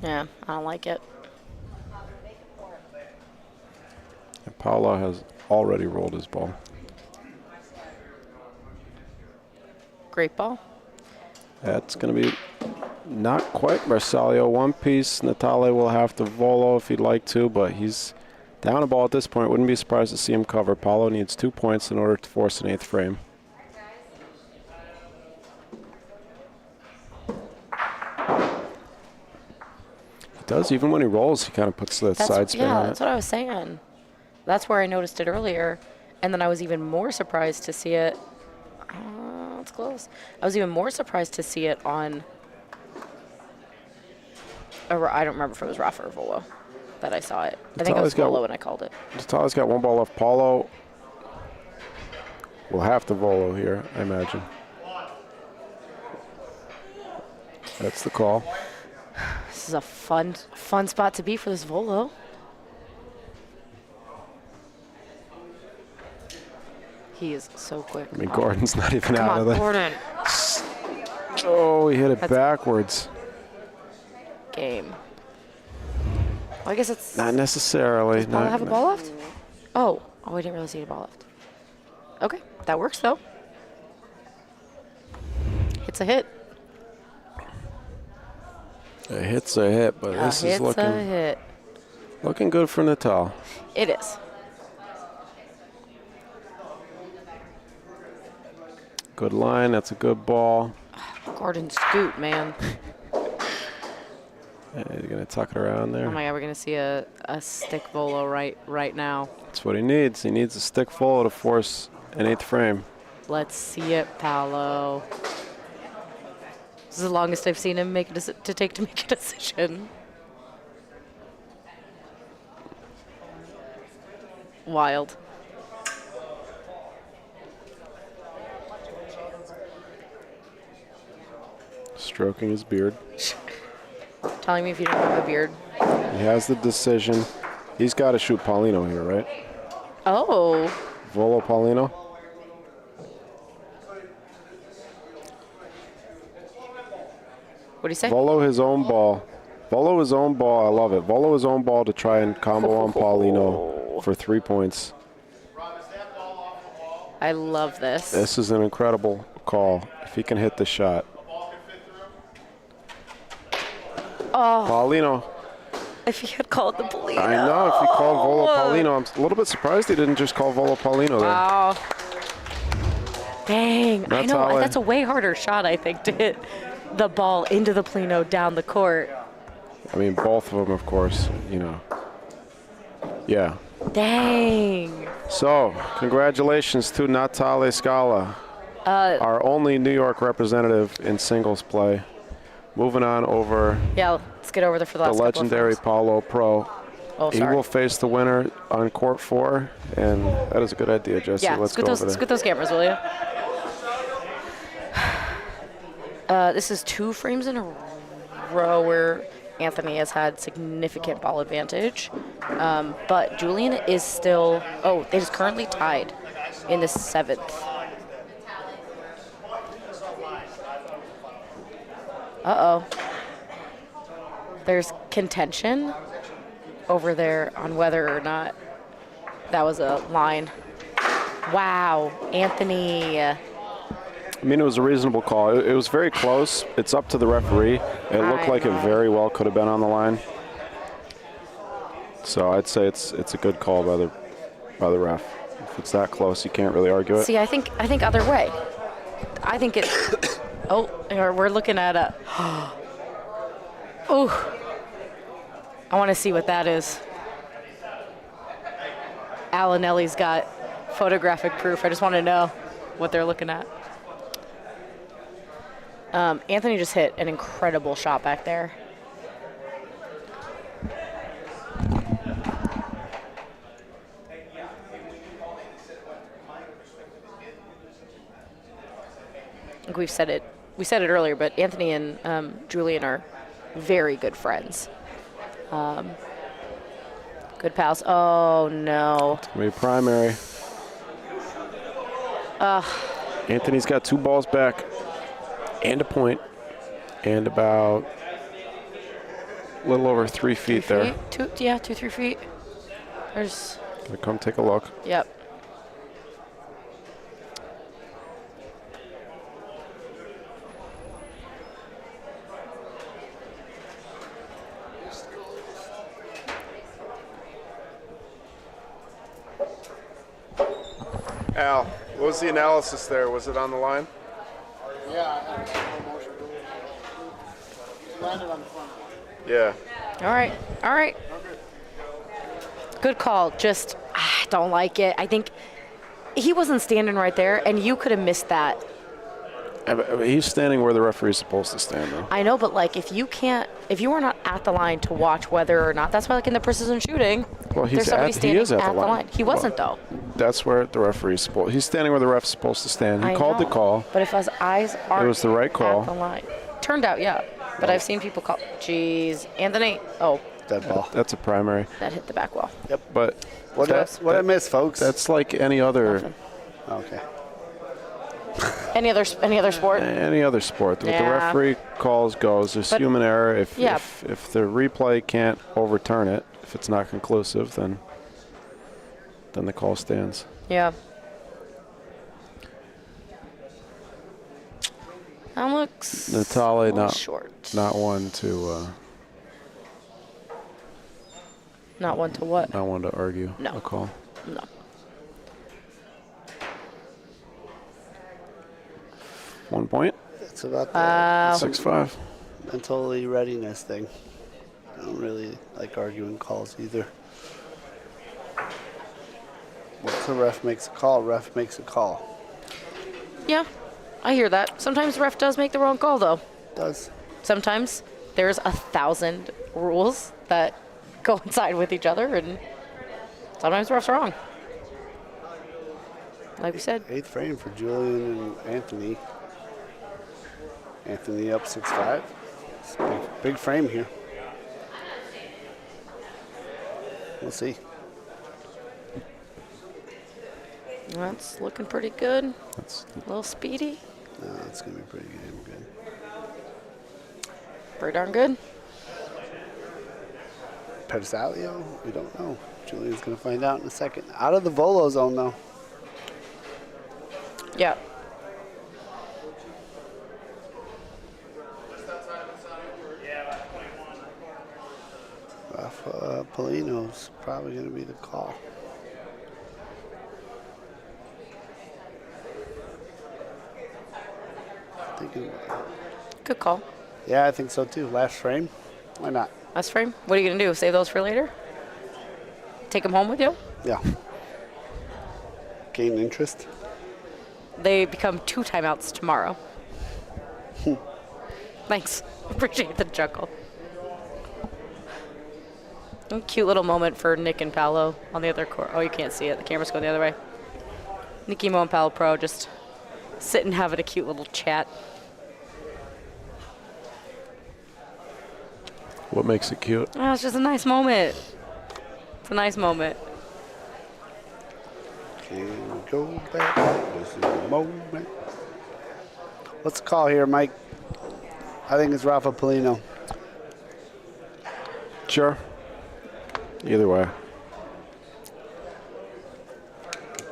Yeah, I don't like it. And Paulo has already rolled his ball. Great ball. That's going to be not quite Bersaglio. One piece. Natale will have to volo if he'd like to, but he's down a ball at this point. Wouldn't be surprised to see him cover. Paulo needs 2 points in order to force an 8th frame. He does, even when he rolls, he kind of puts the side spin on That's it. what I was saying. That's where I noticed it earlier, and then I was even more surprised to see it. It's close. I was even more surprised to see it on. I don't remember if it was Rafa or Volo that I saw it. I think it was Volo when I called it. Natale's got 1 ball left. Paulo will have to volo here, I imagine. That's the call. This is a fun spot to be for this Volo. He is so quick. I mean, Gordon's not even Come out on, of there. Gordon. Oh, he hit it That's- backwards. Game. Well, I guess it's. Not necessarily. Does Paulo Not- have a ball left? Oh, I didn't realize he had a ball left. Okay, that works though. It's a hit. A hit's a hit, but this is It's a hit. looking good for Natal. It is. Good line. That's a good ball. Gordon Scoot, man. You're going to tuck it around there. Oh my God, we're gonna see a stick volo right now. That's what he needs. He needs a stick full to force an 8th frame. Let's see it, Paulo. This is the longest I've seen him make to make a decision. Wild. Stroking his beard. Telling me if you don't have a beard. He has the decision. He's got to shoot Paulino here, right? Oh. Volo Paulino. What do you say? Volo his own ball. Volo his own ball. I love it. Volo his own ball to try and combo on Paulino for 3 points. I love this. This is an incredible call if he can hit the shot. Oh. Paulino. If he had called the Paulino. I know. If he called Volo Paulino, I'm a little bit surprised he didn't just call Volo Paulino there. Wow. Dang. I That's know. how That's a way harder shot, I think, to hit the ball into the Paulino down the court. I mean, both of them, of course, you know. Yeah. Dang. So, congratulations to Natal Scala, our only New York representative in singles play. Moving on over Yeah, let's get over there for the the last legendary couple of Paulo Pro. Oh, He sorry. will face the winner on court 4, and that is a good idea, Jesse. Yeah, Let's go over there. scoot those cameras, will you? This is 2 frames in a row where Anthony has had significant ball advantage. But Julian is still, it is currently tied in the 7th. Uh-oh. There's contention over there on whether or not that was a line. Wow, Anthony. I mean, it was a reasonable call. It was very close. It's up to the referee. It looked like it very well could have been on the line. So I'd say it's a good call by the ref. If it's that close, you can't really argue it. See, I think other way. I think it. We're looking at a. Oh. I want to see what that is. Alanelli's got photographic proof. I just want to know what they're looking at. Anthony just hit an incredible shot back there. I think we said it earlier, but Anthony and Julian are very good friends. Good pals. Oh, no. It's going to be primary. Anthony's got 2 balls back and a point and about a little over 3 feet there. 2-3 feet. There's. Gonna come take a look. Yep. Al, what was the analysis there? Was it on the line? Yeah, I had a motion. He landed on the front. Yeah. All right. Good call. Just, don't like it. I think he wasn't standing right there, and you could have missed that. He's standing where the referee's supposed to stand, though. I know, but like if you are not at the line to watch whether or not, that's why like in the precision shooting, Well, there's somebody standing at the line. He wasn't though. That's where the referee's supposed. He's standing where the ref's supposed to stand. He I called the know, call. But if his eyes aren't It was the right call. at the line. Turned out, yeah. But I've seen people call. Jeez, Anthony. Oh, Dead ball. That's a primary. that hit the back wall. But What I miss, folks? that's like any other Nothing. Okay. Any other sport? any other sport. What the Yeah. referee calls goes. There's But- human error. If Yeah. if the replay can't overturn it, if it's not conclusive, then the call stands. Yeah. That looks Natal a little not short. not one to Not one to what? not one to argue No. a call. No. 1 point. It's about Wow. the 6-5. mentally readiness thing. I don't really like arguing calls either. Once the ref makes a call, ref makes a call. Yeah, I hear that. Sometimes the ref does make the wrong call, though. Does. Sometimes there's 1,000 rules that coincide with each other, and sometimes the ref's wrong. Like we said. 8th frame for Julian and Anthony. Anthony up 6-5. It's a big frame here. We'll see. That's looking pretty good. That's A little speedy. No, it's going to be pretty damn good. Pretty darn good. Pedicalio? We don't know. Julian's going to find out in a second. Out of the volo zone, though. Yeah. Rafa Polino's probably going to be the call. Thinking, Good call. yeah, I think so too. Last frame. Why not? Last frame. What are you going to do? Save those for later? Take them home with you? Yeah. Gain interest. They become 2 timeouts tomorrow. Thanks. Appreciate the chuckle. A cute little moment for Nick and Paulo on the other court. Oh, you can't see it. The camera's going the other way. Nicky Mo and Paulo Pro just sitting having a cute little chat. what makes it cute. Oh, it's just a nice moment. It's a nice moment. Can we go back? This is the moment. What's the call here, Mike? I think it's Rafa Polino. Sure. Either way.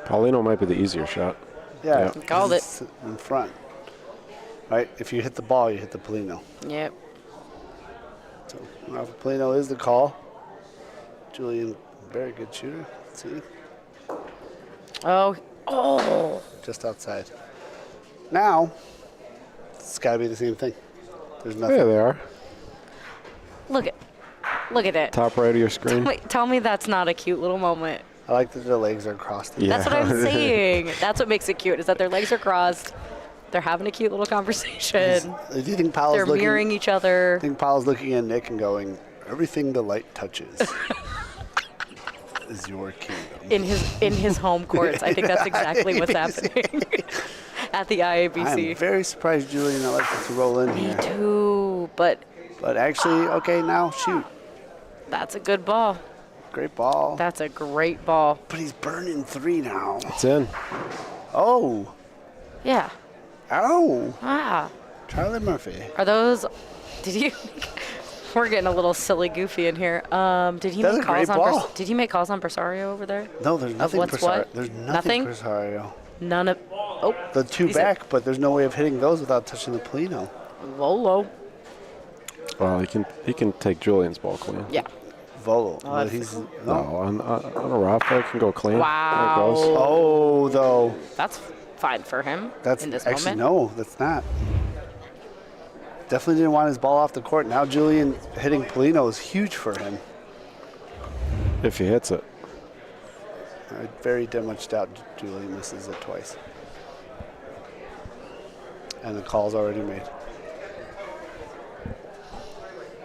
Paulino might be the easier shot. Yeah, Yeah. Called it. it's in front. Right? If you hit the ball, you hit the Polino. Yep. So Rafa Polino is the call. Julian, very good shooter. Let's see. Oh. Just outside. Now, it's got to be the same thing. There's nothing. There they are. Look at it. Top right of your screen. Wait, tell me that's not a cute little moment. I like that their legs are crossed. Yeah. That's what I'm saying. That's what makes it cute, is that their legs are crossed. They're having a cute little conversation. Do you think Paolo's They're looking? mirroring each other. I think Paolo's looking at Nick and going, "Everything the light touches is your kingdom." In his home courts. I think that's exactly what's happening at the IABC. I'm very surprised Julian elected to roll in Me here. too, but But actually, okay, now shoot. that's a good ball. Great ball. That's a great ball. But he's burning 3 now. It's in. Oh. Yeah. Ow. Ah. Charlie Murphy. Are those? Did you? We're getting a little silly, goofy in here. Did he That's make a great calls on? ball. Did he make calls on Persario over there? No, there's nothing what's what? There's Nothing? nothing Persario. None of. Oh. The 2 He said- back, but there's no way of hitting those without touching the Polino. Lolo. Well, he can take Julian's ball clean. Yeah. Volo. Oh, But that's he's cool. No, on a Rafa, it can go clean. Wow. There it goes. Oh, though. That's fine for him. That's in this actually moment. no, that's not. Definitely didn't want his ball off the court. Now Julian hitting Polino is huge for him. If he hits it. I very much doubt Julian misses it twice. And the call's already made.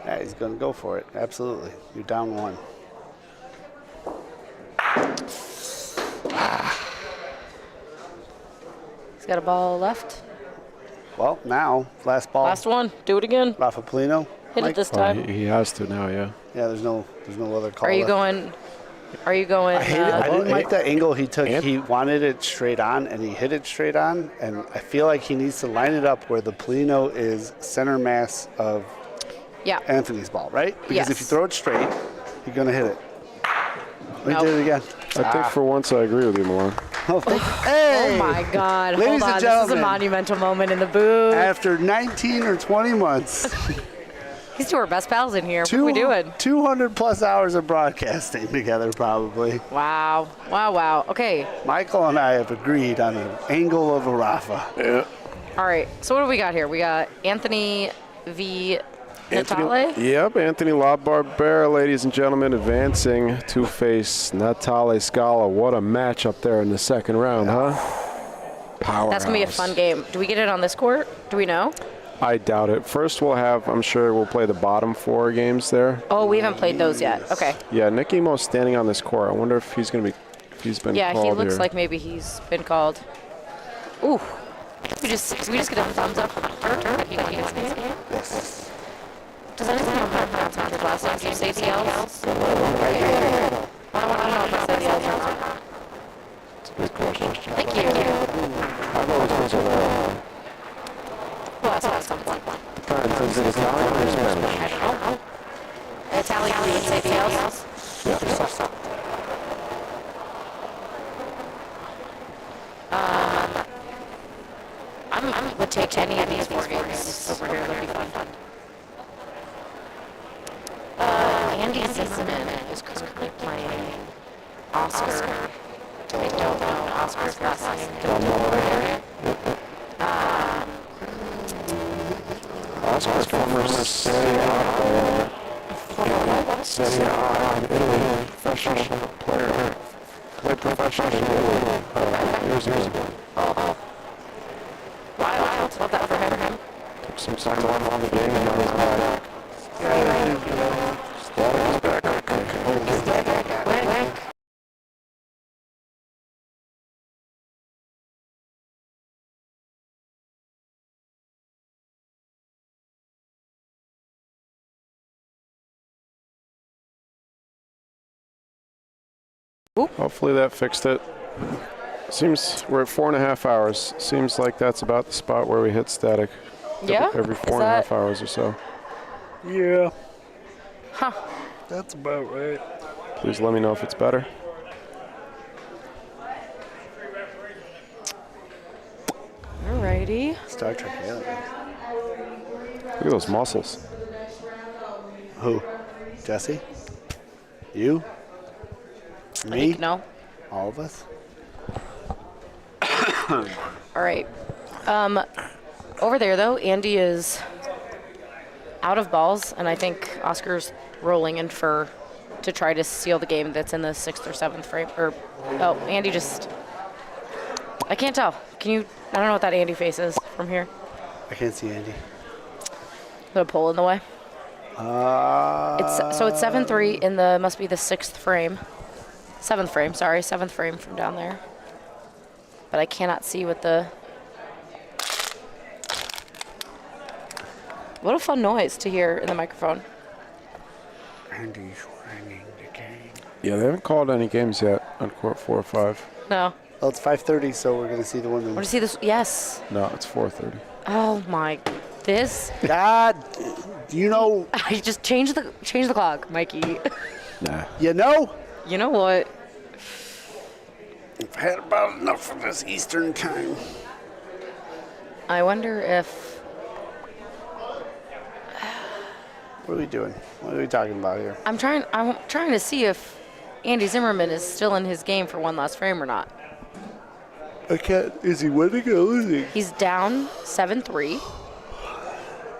Yeah, he's going to go for it. Absolutely. You're down 1. He's got a ball left. Well, now, last ball. Last one. Do it again. Rafa Polino. Hit Mike? it this Oh, time. he has to now, yeah. Yeah, there's no other call. Are you left. going? Are you going? I hate it. I didn't like the angle he took. And- He wanted it straight on, and he hit it straight on. And I feel like he needs to line it up where the Polino is center mass of Yeah. Anthony's ball, right? Because if you Yes. throw it straight, you're going to hit it. We Nope. did it again. I think for once I agree with you, Milan. Hey! Oh my God! Ladies Hold on, and this is a gentlemen, monumental moment in the booth. after 19 or 20 months, These two are best pals in here. What are we doing? 200 plus hours of broadcasting together, probably. Wow! Wow! Wow! Okay. Michael and I have agreed on an angle of a Rafa. Yeah. All right. So what do we got here? We got Anthony v. Natale. Yep, Anthony La Barbera, ladies and gentlemen, advancing to face Natale Scala. What a match up there in the second round, huh? Powerhouse. That's gonna be a fun game. Do we get it on this court? Do we know? I doubt it. First, I'm sure we'll play the bottom 4 games there. Oh, we haven't played those yet. Okay. Yeah, Nick Emo's standing on this court. I wonder if he's been called Yeah, he looks here. like maybe he's been called. Ooh. We just get a thumbs up from Yes. Does anyone know how to pronounce his last name? Do you say ATLs? I want to know if it's ATLs or not. Good question. Thank you. I've always been so Who else has someone? Is it Italian or Spanish? I don't know. Italian means ATLs? I would take any of these 4 games over here. That'd be fun. Andy Zimmerman is currently playing Oscar. I don't know Oscar's last name. Oscar's former Serie A in Italy, professional player. Played professionally in Italy years ago. Wow, love that for him. Took some time off on the game and now he's back. Static is back. Okay. Hopefully that fixed it. Seems we're at 4.5 hours. Seems like that's about the spot where we hit static. Yeah? Every Is 4.5 hours or so. Yeah. Huh. That's about right. Please let me know if it's better. Alrighty. Star Trek Aliens. Look at those muscles. Who? Jesse? You? Me? No. All of us? All right. Over there, though, Andy is out of balls, and I think Oscar's rolling in to try to seal the game that's in the 6th or 7th frame. Andy just... I can't tell. Can you... I don't know what that Andy face is from here. I can't see Andy. Put a pole in the way. It's 7-3 in the... must be the 6th frame. 7th frame, sorry. 7th frame from down there. But I cannot see what the... What a fun noise to hear in the microphone. Andy's winning the game. Yeah, they haven't called any games yet on court 4 or 5. No. Well, it's 5:30, so we're going to see the women. Want to see this? Yes. No, it's 4:30. Oh my, this. God, you know. I just change the clock, Mikey. Nah. You know. You know what? I've had about enough of this Eastern time. I wonder if. What are we doing? What are we talking about here? I'm trying to see if Andy Zimmerman is still in his game for one last frame or not. I can't. Is he winning or losing? He's down 7-3.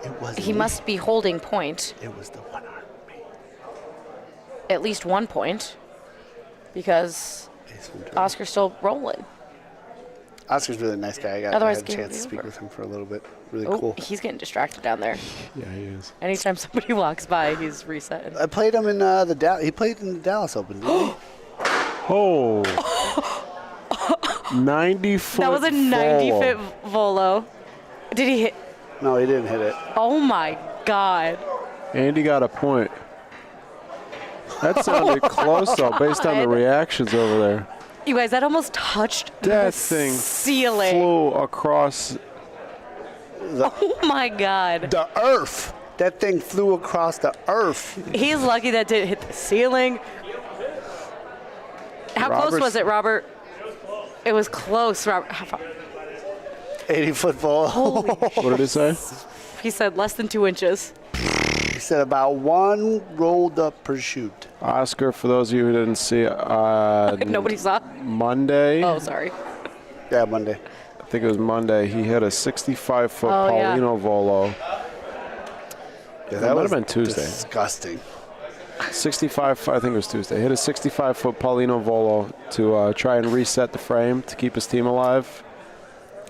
It wasn't. He must be holding point. It was the one arm. At least 1 point, because Oscar's still rolling. Oscar's a really nice guy. I had a chance to speak with him for a little bit. Really cool. He's getting distracted down there. Yeah, he is. Anytime somebody walks by, he's resetting. I played him in he played in the Dallas Open, didn't he? Oh. 90-foot That was a 90-foot volo. Did he hit? No, he didn't hit it. Oh my God. Andy got a point. That sounded close, though, based on the reactions over there. You guys, that almost touched That the thing ceiling. flew across. Oh my God. The earth. That thing flew across the earth. He's lucky that didn't hit the ceiling. How close was it, Robert? It was close, Robert. 80-foot ball. Holy What did he say? He said less than 2 inches. He said about 1 rolled up per shoot. Oscar, for those of you who didn't see, Nobody saw. Monday, Oh, sorry. Yeah, Monday. I think it was Monday, he hit a 65-foot Oh, yeah. Paulino Volo. Yeah, That might have been Tuesday. Disgusting. 65, I think it was Tuesday. He hit a 65-foot Paulino Volo to try and reset the frame to keep his team alive.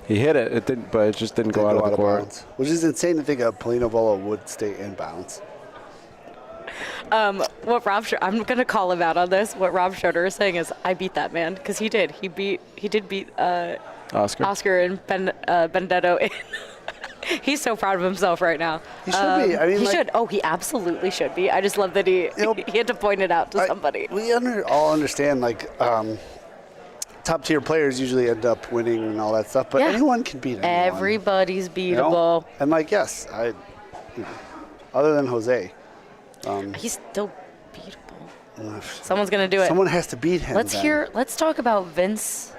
He hit it, it didn't, but it just didn't go out of the court. bounds, which is insane to think a Polino Volo would stay in bounds. What I'm gonna call him out on this. What Rob Schroeder is saying is, I beat that man because he did. He did beat Oscar and Benedetto. He's so proud of himself right now. He should be. I mean, he like, should. Oh, he absolutely should be. I just love that he had to point it out to somebody. We all understand, like, top tier players usually end up winning and all that stuff, but Yeah. anyone can beat anyone. Everybody's you know? beatable. And like, yes, other than Jose, He's still beatable. Someone's gonna do it. someone has to beat him. Let's talk about Vince.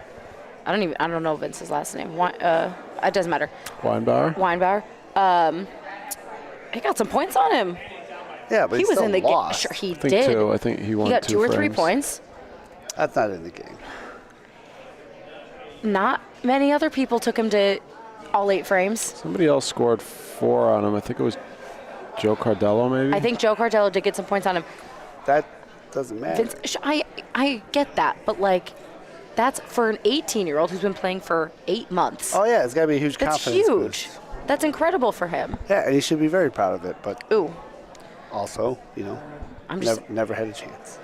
I don't know Vince's last name. It doesn't matter. Weinbauer. He got some points on him. Yeah, but He was still in the game. lost. Sure, he I think did. 2. I think he won He got 2 2 or 3 frames. points. That's not in the game. Not many other people took him to all 8 frames. Somebody else scored 4 on him. I think it was Joe Cardello, maybe? I think Joe Cardello did get some points on him. That doesn't matter. Vince, I get that, but like, that's for an 18-year-old who's been playing for 8 months. Oh yeah, it's got to be a huge That's confidence huge. boost. That's incredible for him. Yeah, and he should be very proud of it. But Ooh, also, I'm just, never had a chance.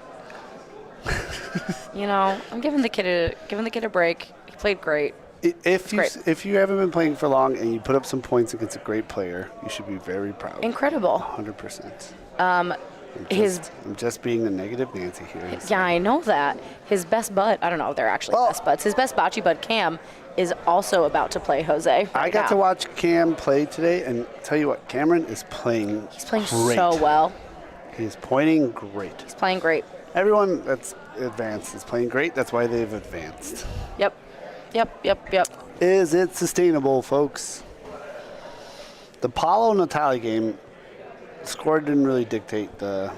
I'm giving the kid a break. He played great. If you haven't been playing for long and you put up some points against a great player, you should be very proud. Incredible. 100%. I'm just being the negative Nancy here. Yeah, I know that. His best bud, I don't know, they're actually best buds. His best bocce bud, Cam, is also about to play Jose. I got to watch Cam play today, and tell you what, Cameron is playing. He's playing great. so well. He's pointing great. He's playing great. Everyone that's advanced is playing great. That's why they've advanced. Yep. Is it sustainable, folks? The Paulo Natalia game, score didn't really dictate the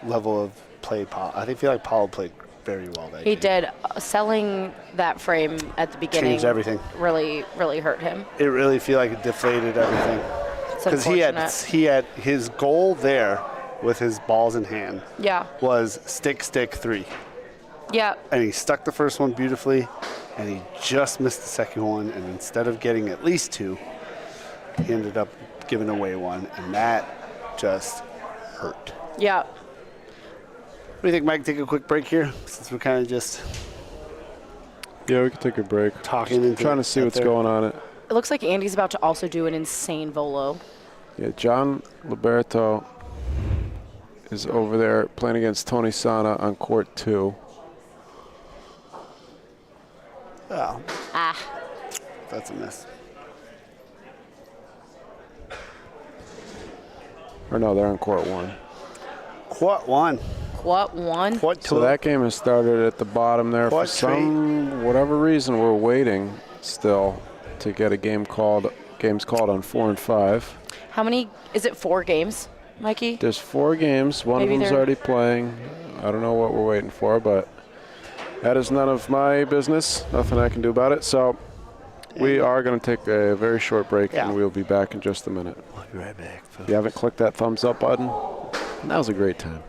level of play. I feel like Paulo played very well that game. He did. Selling that frame at the beginning Changed everything. really, really hurt him. It really feel like it deflated everything. It's Because unfortunate. he had his goal there with his balls in hand Yeah. was stick 3. Yeah. And he stuck the first one beautifully, and he just missed the second one. And instead of getting at least 2, he ended up giving away 1, and that just hurt. Yeah. What do you think, Mike? Take a quick break here, since we're kind of just Yeah, we could take a break. talking into Trying to see what's going on. It looks like Andy's about to also do an insane volo. Yeah, John Liberto is over there playing against Tony Sanna on court 2. Oh, Ah. that's a miss. Or no, they're on court 1. Court 1. What one? Court 2. So that game has started at the bottom there. For Court some whatever reason, we're waiting still to get games called on 4 and 5. How many? Is it 4 games, Mikey? There's 4 games. One Maybe of them's they're- already playing. I don't know what we're waiting for, but that is none of my business. Nothing I can do about it. So we are going to take a very short break, Yeah. and we'll be back in just a minute. We'll be right back. If you haven't clicked that thumbs up button, now's a great time.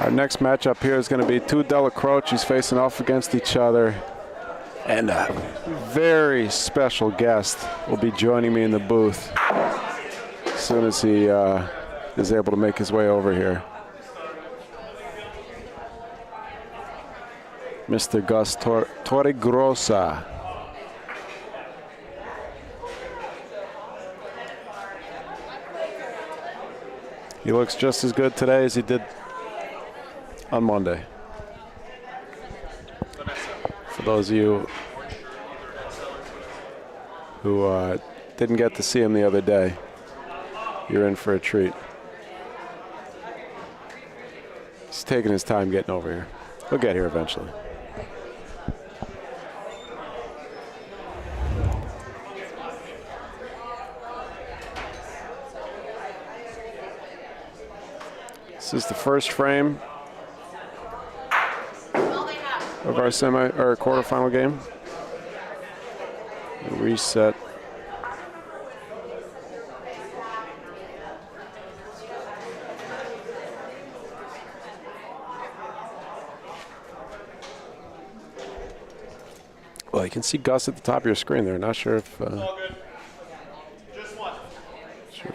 Our next matchup here is going to be two Della Croces facing off against each other. And a very special guest will be joining me in the booth as soon as he is able to make his way over here. Mr. Gus Torregrossa. He looks just as good today as he did on Monday. For those of you who didn't get to see him the other day, you're in for a treat. He's taking his time getting over here. He'll get here eventually. This is the first frame of our quarterfinal game. Reset. Well, you can see Gus at the top of your screen there. Not sure if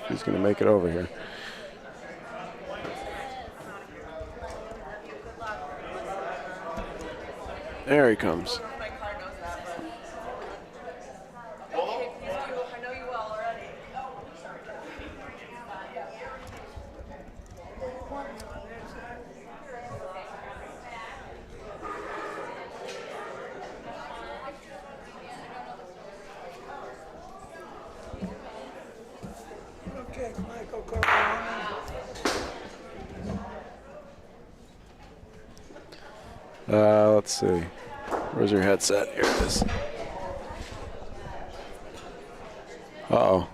he's going to make it over here. There he comes. Let's see. Where's your headset? Here it is. Uh-oh.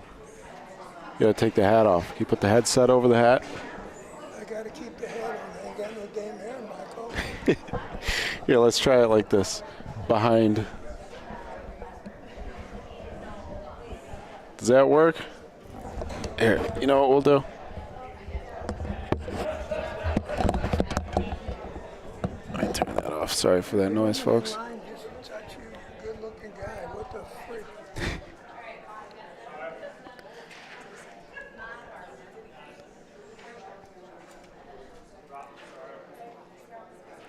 You gotta take the hat off. Can you put the headset over the hat? I gotta keep the hat on. I ain't got no damn hair, Michael. Here, let's try it like this. Behind. Does that work? Here, you know what we'll do? Let me turn that off. Sorry for that noise, folks.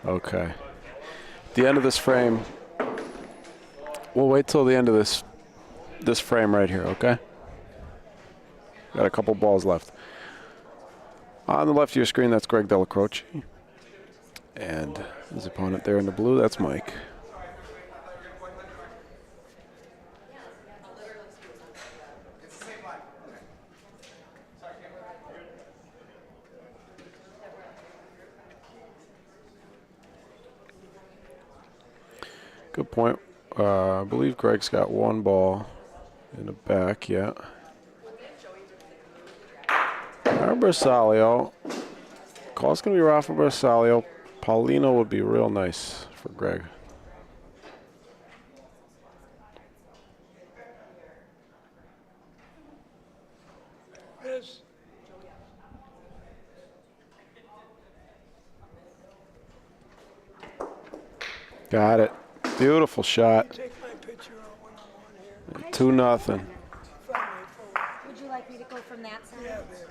Okay. At the end of this frame, we'll wait till the end of this frame right here, okay? Got a couple balls left. On the left of your screen, that's Greg Della Croce. And his opponent there in the blue, that's Mike. Good point. I believe Greg's got one ball in the back, yeah. Bersaglio. Call's going to be Rafa Bersaglio. Paulino would be real nice for Greg. Yes. Got it. Beautiful shot. Take my picture on 1-on-1 here. 2-0. Would you like me to go from that side? Yeah, there.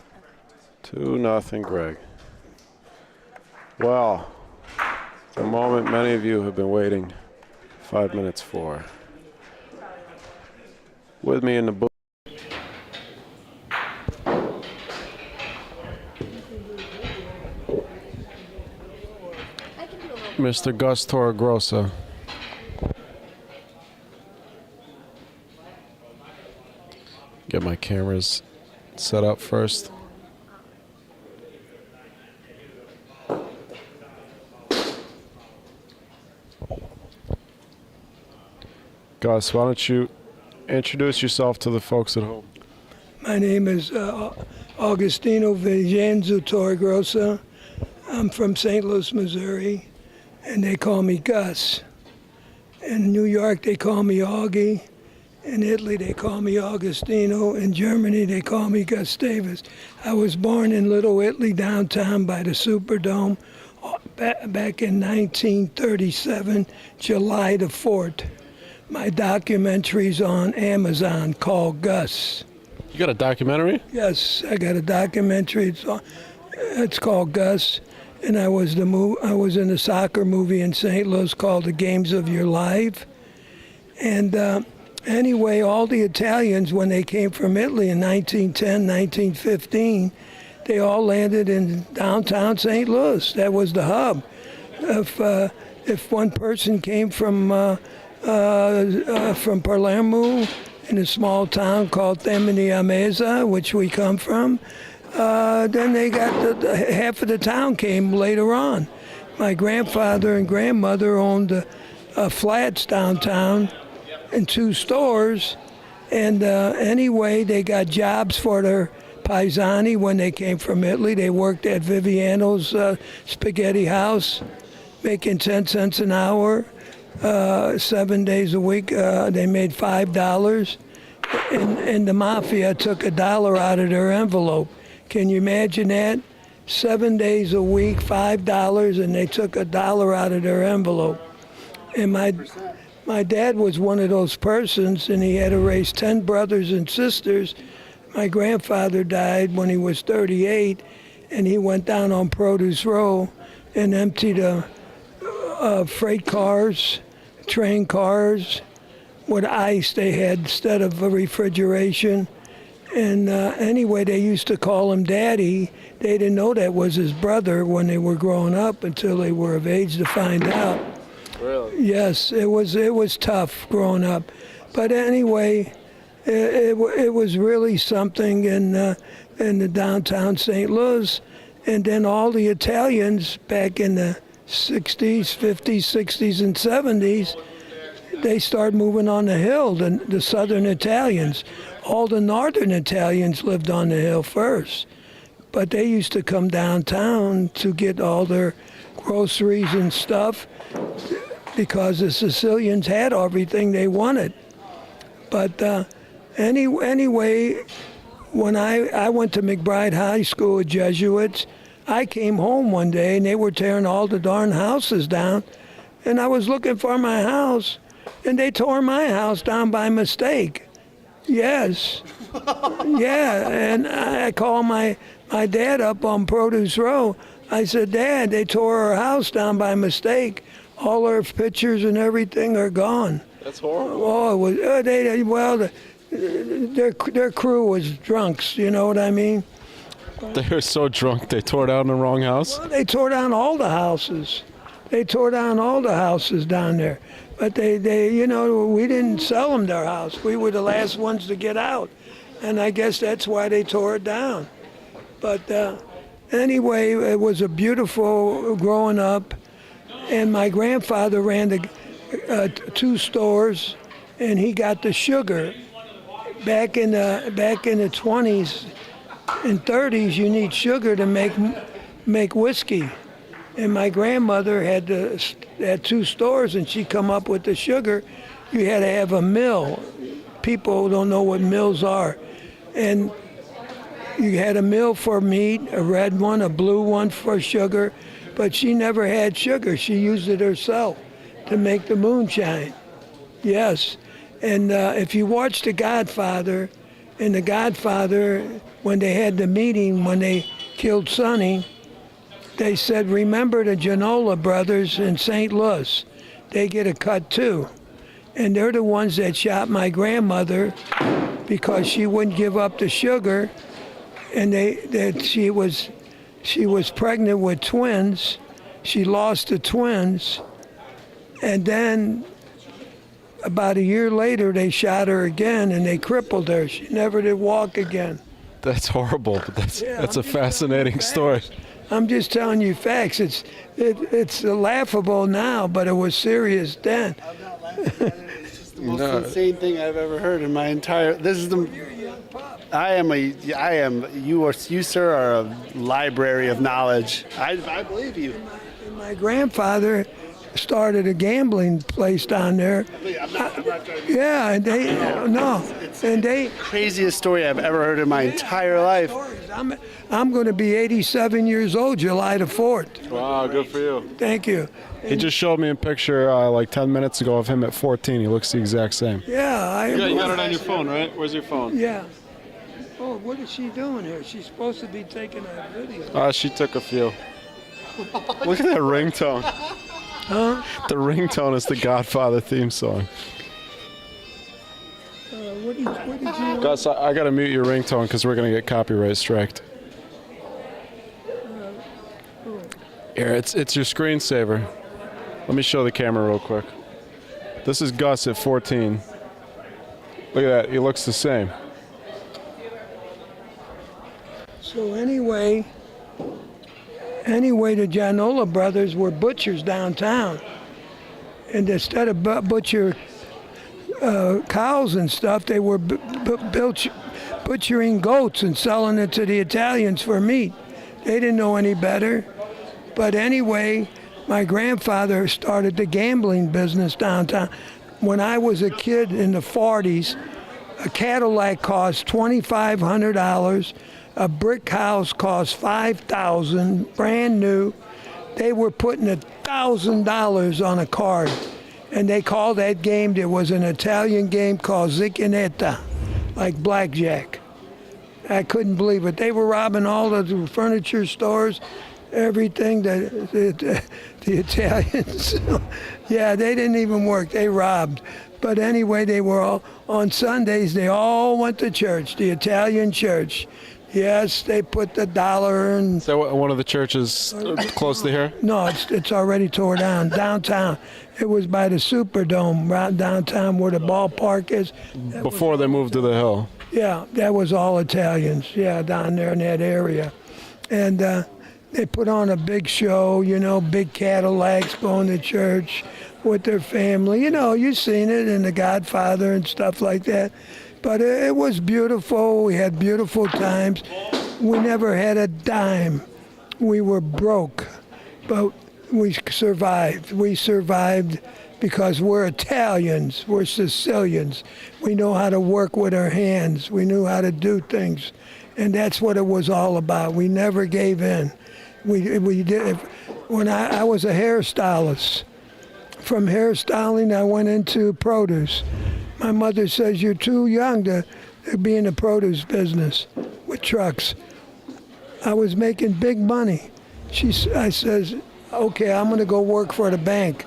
2-0, Greg. Well, the moment many of you have been waiting 5 minutes for. With me in the booth. Mr. Gus Torregrossa. Get my cameras set up first. Gus, why don't you introduce yourself to the folks at home? My name is Augustino Vincenzo Torregrossa. I'm from St. Louis, Missouri, and they call me Gus. In New York, they call me Augie. In Italy, they call me Augustino. In Germany, they call me Gustavus. I was born in Little Italy, downtown by the Superdome, back in 1937, July the 4th. My documentary's on Amazon called Gus. You got a documentary? Yes, I got a documentary. It's called Gus, and I was in a soccer movie in St. Louis called The Games of Your Life. And anyway, all the Italians, when they came from Italy in 1910, 1915, they all landed in downtown St. Louis. That was the hub. If one person came from Palermo in a small town called Italia-America, which we come from, then they got half of the town came later on. My grandfather and grandmother owned flats downtown and 2 stores, and anyway, they got jobs for their paesani when they came from Italy. They worked at Viviano's spaghetti house, making 10 cents an hour, 7 days a week. They made $5, and the mafia took $1 out of their envelope. Can you imagine that? 7 days a week, $5, and they took $1 out of their envelope. And my dad was one of those persons, and he had to raise 10 brothers and sisters. My grandfather died when he was 38, and he went down on Produce Row and emptied freight cars, train cars with ice they had instead of a refrigeration. And anyway, they used to call him Daddy. They didn't know that was his brother when they were growing up until they were of age to find out. Really? Yes, it was tough growing up. But anyway, it was really something in the downtown St. Louis. And then all the Italians back in the 60s, 50s, 60s, and 70s, they started moving on the hill, the southern Italians. All the northern Italians lived on the hill first. But they used to come downtown to get all their groceries and stuff because the Sicilians had everything they wanted. But anyway, when I went to McBride High School with Jesuits, I came home one day and they were tearing all the darn houses down. And I was looking for my house, and they tore my house down by mistake. Yes. Yeah, and I called my dad up on Produce Row. I said, Dad, they tore our house down by mistake. All our pictures and everything are gone. That's horrible. Oh, it was, their crew was drunks, you know what I mean? They were so drunk they tore down the wrong house? Well, they tore down all the houses. They tore down all the houses down there. But they we didn't sell them their house. We were the last ones to get out. And I guess that's why they tore it down. But anyway, it was a beautiful growing up. And my grandfather ran the 2 stores, and he got the sugar. Back in the 20s and 30s, you need sugar to make whiskey. And my grandmother had 2 stores, and she come up with the sugar. You had to have a mill. People don't know what mills are. And you had a mill for meat, a red one, a blue one for sugar, but she never had sugar. She used it herself to make the moonshine. Yes. And if you watch The Godfather, in The Godfather, when they had the meeting, when they killed Sonny, they said, remember the Genola brothers in St. Louis. They get a cut too. And they're the ones that shot my grandmother because she wouldn't give up the sugar. And she was pregnant with twins. She lost the twins. And then about a year later, they shot her again and they crippled her. She never did walk again. That's horrible, but that's a fascinating story. I'm just telling you facts. It's laughable now, but it was serious then. I'm not laughing at it. It's just the most insane thing I've ever heard in my entire. This is the. You sir are a library of knowledge. I believe you. My grandfather started a gambling place down there. I'm not trying to be. Yeah, and no. And they Craziest story I've ever heard in my entire life. I'm going to be 87 years old July the 4th. Wow, good for you. Thank you. He just showed me a picture like 10 minutes ago of him at 14. He looks the exact same. Yeah, You got it on your phone, right? Where's your phone? Yeah. Oh, what is she doing here? She's supposed to be taking a video. She took a few. Look at that ringtone. Huh? The ringtone is the Godfather theme song. What did you? Gus, I got to mute your ringtone because we're going to get copyright striked. Here, it's your screensaver. Let me show the camera real quick. This is Gus at 14. Look at that. He looks the same. So anyway, the Gianola brothers were butchers downtown. And instead of butcher cows and stuff, they were butchering goats and selling it to the Italians for meat. They didn't know any better. But anyway, my grandfather started the gambling business downtown. When I was a kid in the 40s, a Cadillac cost $2,500. A brick house cost $5,000, brand new. They were putting $1,000 on a card, and they called that game. There was an Italian game called Ziccanetta, like blackjack. I couldn't believe it. They were robbing all the furniture stores, everything. The Italians, yeah, they didn't even work. They robbed. But anyway, they were all on Sundays. They all went to church, the Italian church. Yes, they put the dollar in. Is that one of the churches close to here? No, it's already tore down. Downtown. It was by the Superdome, right downtown where the ballpark is. Before they moved to the hill. Yeah, that was all Italians, yeah, down there in that area. And they put on a big show, big Cadillacs going to church with their family. You've seen it in The Godfather and stuff like that. But it was beautiful. We had beautiful times. We never had a dime. We were broke, but we survived. We survived because we're Italians. We're Sicilians. We know how to work with our hands. We knew how to do things. And that's what it was all about. We never gave in. We did. When I was a hairstylist, from hairstyling I went into produce. My mother says, you're too young to be in the produce business with trucks. I was making big money. I says, okay, I'm going to go work for the bank.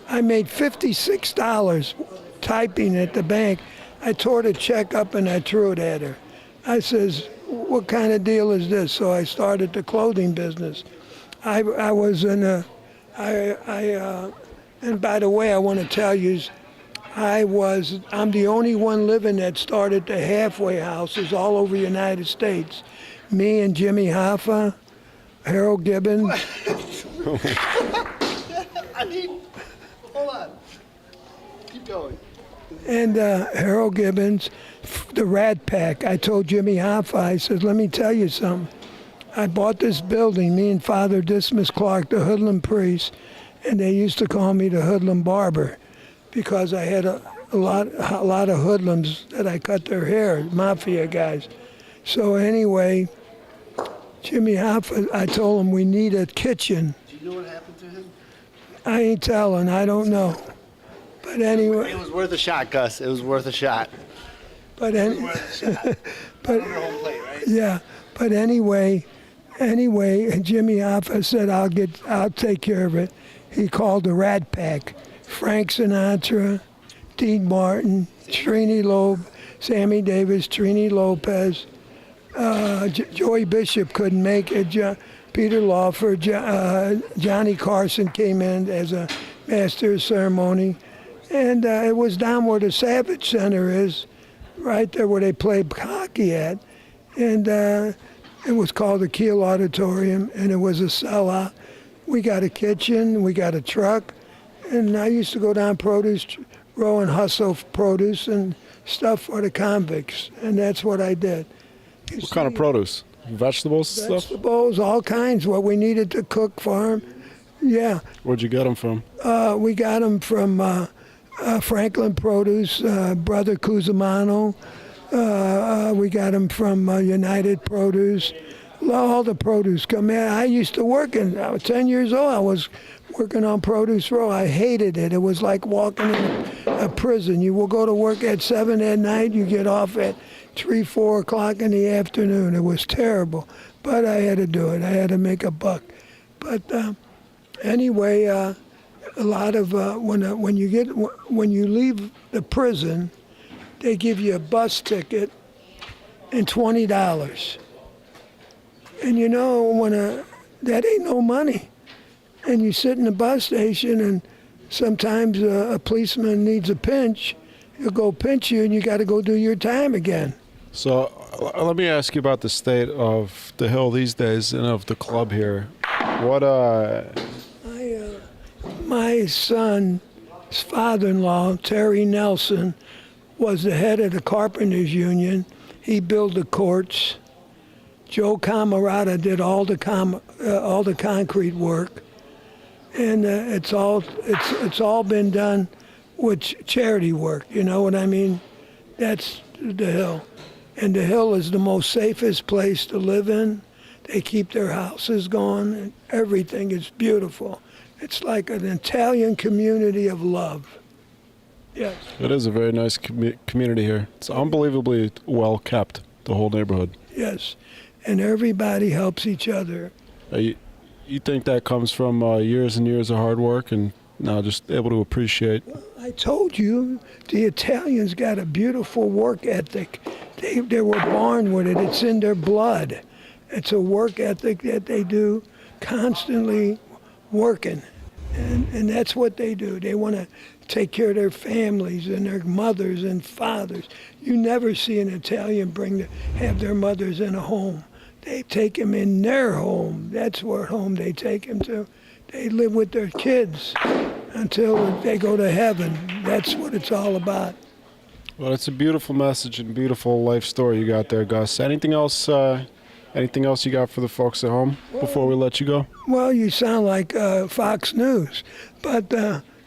I made $56 typing at the bank. I tore the check up and I threw it at her. I says, what kind of deal is this? So I started the clothing business. I was in a, and by the way, I want to tell you, I'm the only one living that started the halfway houses all over the United States. Me and Jimmy Hoffa, Harold Gibbons. Hold on. Keep going. And Harold Gibbons, the Rat Pack. I told Jimmy Hoffa, I said, let me tell you something. I bought this building, me and Father Dismas Clark, the hoodlum priest, and they used to call me the hoodlum barber, because I had a lot of hoodlums that I cut their hair, mafia guys. So anyway, Jimmy Hoffa, I told him we need a kitchen. Do you know what happened to him? I ain't telling, I don't know. But anyway. It was worth a shot, Gus. It was worth a shot. But Home plate, right? Yeah, but anyway, Jimmy Hoffa said, I'll take care of it. He called the Rat Pack. Frank Sinatra, Dean Martin, Trini Loeb, Sammy Davis, Trini Lopez, Joey Bishop couldn't make it, Peter Lawford, Johnny Carson came in as a master of ceremony, and it was down where the Savage Center is, right there where they play hockey at, and it was called the Kiel Auditorium, and it was a sellout. We got a kitchen, we got a truck, and I used to go down produce row and hustle produce and stuff for the convicts, and that's what I did. What kind of produce? Vegetables and stuff? Vegetables, all kinds, what we needed to cook for them. Yeah. Where'd you get them from? We got them from Franklin Produce, Brother Cusimano. We got them from United Produce. All the produce come in. I used to work I was 10 years old. I was working on Produce Row. I hated it. It was like walking in a prison. You will go to work at 7 at night. You get off at 3, 4 o'clock in the afternoon. It was terrible. But I had to do it. I had to make a buck. But anyway, a lot of when you leave the prison, they give you a bus ticket and $20. And you know, that ain't no money. And you sit in the bus station, and sometimes a policeman needs a pinch. He'll go pinch you, and you got to go do your time again. So let me ask you about the state of the Hill these days and of the club here. What My son's father-in-law, Terry Nelson, was the head of the Carpenters Union. He built the courts. Joe Camarata did all the concrete work, and it's all been done with charity work. You know what I mean? That's the Hill, and the Hill is the most safest place to live in. They keep their houses going, and everything is beautiful. It's like an Italian community of love. Yes. It is a very nice community here. It's unbelievably well kept, the whole neighborhood. Yes. And everybody helps each other. You think that comes from years and years of hard work and now just able to appreciate? I told you, the Italians got a beautiful work ethic. They were born with it. It's in their blood. It's a work ethic that they do, constantly working. And that's what they do. They want to take care of their families and their mothers and fathers. You never see an Italian have their mothers in a home. They take them in their home. That's what home they take them to. They live with their kids until they go to heaven. That's what it's all about. Well, it's a beautiful message and beautiful life story you got there, Gus. Anything else you got for the folks at home before we let you go? Well, you sound like Fox News, but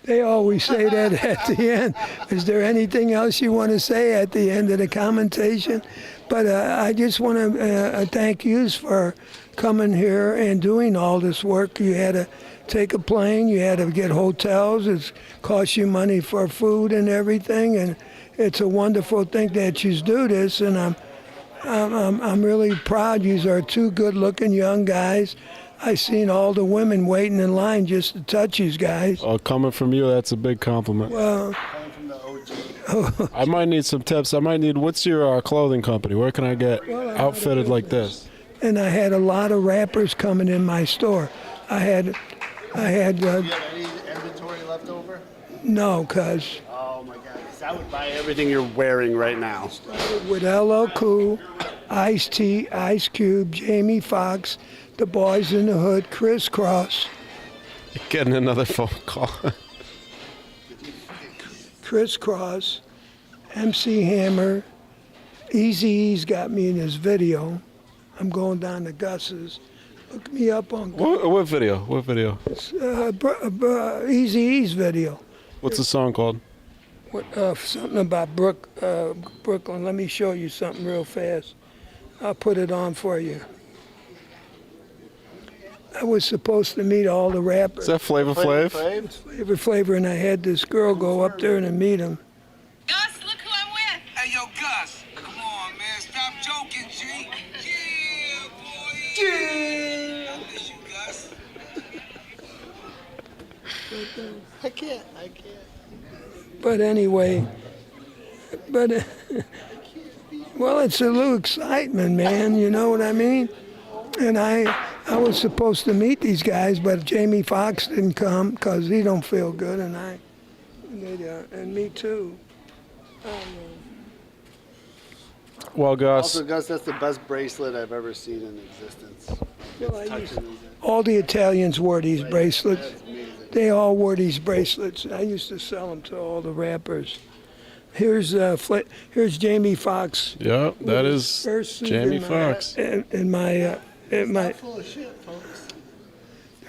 they always say that at the end. Is there anything else you want to say at the end of the commentation? But I just want to thank you for coming here and doing all this work. You had to take a plane, you had to get hotels, it cost you money for food and everything, and it's a wonderful thing that you do this, and I'm really proud. You are two good-looking young guys. I seen all the women waiting in line just to touch these guys. Oh, coming from you, that's a big compliment. Well, I might need some tips. What's your clothing company? Where can I get outfitted like this? And I had a lot of rappers coming in my store. I had. Do you have any inventory left over? No, cuz. Oh my God! 'Cause I would buy everything you're wearing right now. Started with LL Cool, Ice-T, Ice Cube, Jamie Foxx, the Boys in the Hood, Criss Cross. Getting another phone call. Criss Cross, MC Hammer, Eazy-E's got me in his video. I'm going down to Gus's. Look me up on What video? What video? Eazy-E's video. What's the song called? Something about Brooklyn. Let me show you something real fast. I'll put it on for you. I was supposed to meet all the rappers. Is that Flavor Flav? Flavor Flav, and I had this girl go up there and meet him. Gus, look who I'm with. Hey, yo, Gus. Come on, man. Stop joking, G. Yeah, boy. Yeah. I miss you, Gus. I can't. But anyway, well, it's a little excitement, man. You know what I mean? And I was supposed to meet these guys, but Jamie Foxx didn't come because he don't feel good, and me too. Well, Gus. Also, Gus, that's the best bracelet I've ever seen in existence. All the Italians wore these bracelets. They all wore these bracelets. I used to sell them to all the rappers. Here's Jamie Foxx. Yeah, that is Jamie Foxx. Full of shit, folks.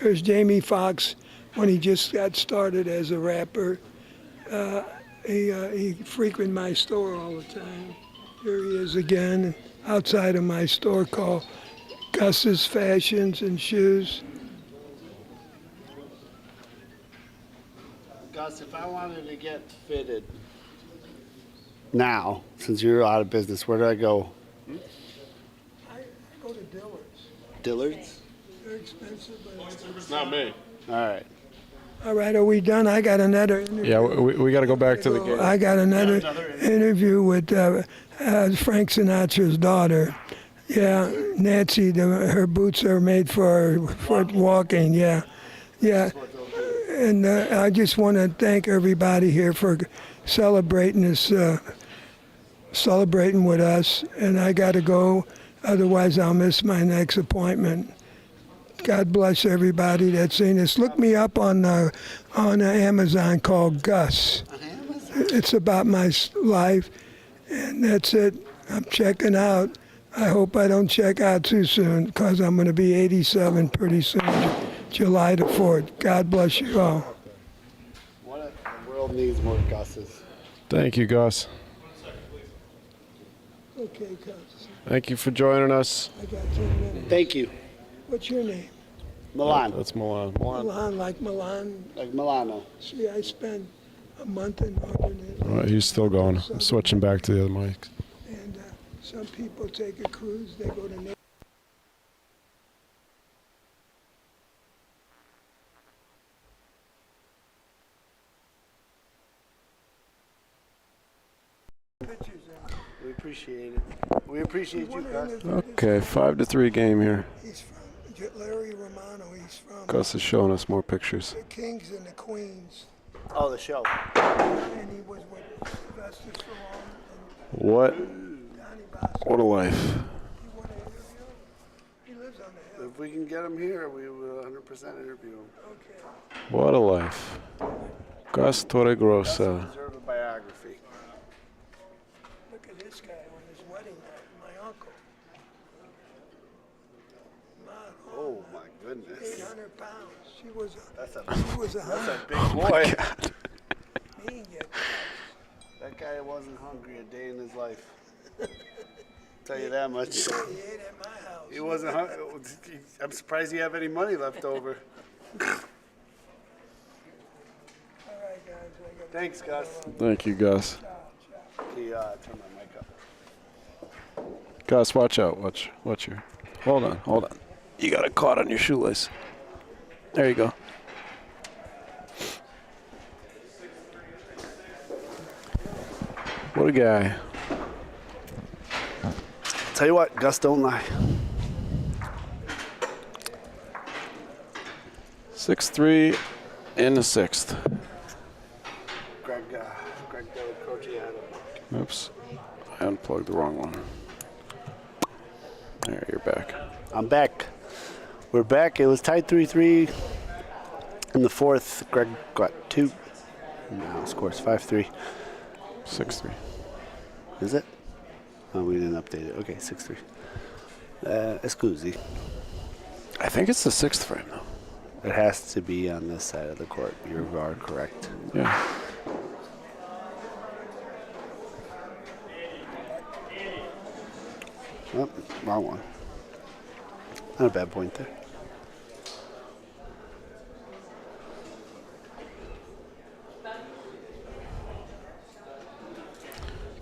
There's Jamie Foxx when he just got started as a rapper. He frequented my store all the time. Here he is again, outside of my store called Gus's Fashions and Shoes. Gus, if I wanted to get fitted now, since you're out of business, where do I go? I go to Dillard's. Dillard's? They're expensive, but It's not me. All right. all right, are we done? I got another interview. Yeah, we got to go back to the game. I got another interview with Frank Sinatra's daughter. Yeah, Nancy. Her boots are made for walking. Yeah, yeah. And I just want to thank everybody here for celebrating this, celebrating with us. And I got to go, otherwise I'll miss my next appointment. God bless everybody that's seen this. Look me up on Amazon called Gus. It's about my life, and that's it. I'm checking out. I hope I don't check out too soon, because I'm going to be 87 pretty soon, July the 4th. God bless you all. The world needs more Gus's. Thank you, Gus. Okay, Gus. Thank you for joining us. I got 10 minutes. Thank you. What's your name? Milan. That's Milan. Milan, like Milan. Like Milano. See, I spent a month in Northern Italy. All right, he's still going. I'm switching back to the other mic. And some people take a cruise, they go to Naples. We appreciate it. We appreciate you, Gus. Okay, 5-3 game here. He's from Larry Romano. He's from Gus is showing us more pictures. the Kings and the Queens. Oh, the show. And he was with Sylvester Stallone What? and Donnie Bosco. What a life. You want to interview him? He lives on the hill. If we can get him here, we will 100% interview him. Okay. What a life. Gus Torregrossa. Deserve a biography. Look at this guy on his wedding night, my uncle. Oh my goodness. 800 pounds. She was That's a a that's hunk. a big boy. He didn't get That guy wasn't hungry a day in his life. Tell you that much. He ate at my house. He wasn't hungry. I'm surprised you have any money left over. All right, guys. I gotta Thanks, Gus. Thank you, Gus. He turn my mic up. Gus, watch out. Watch your. Hold on. You got it caught on your shoelace. There you go. What a guy. Tell you what, Gus don't lie. 6-3 in the sixth. Greg Courtney Advances. Oops. I unplugged the wrong one. There, you're back. I'm back. We're back. It was tied 3-3 in the fourth. Greg got 2. Now scores 5-3. 6-3. Is it? Oh, we didn't update it. Okay, 6-3. Escusi. I think it's the sixth frame, though. It has to be on this side of the court. You are correct. Yeah. Oh, wrong one. Not a bad point there.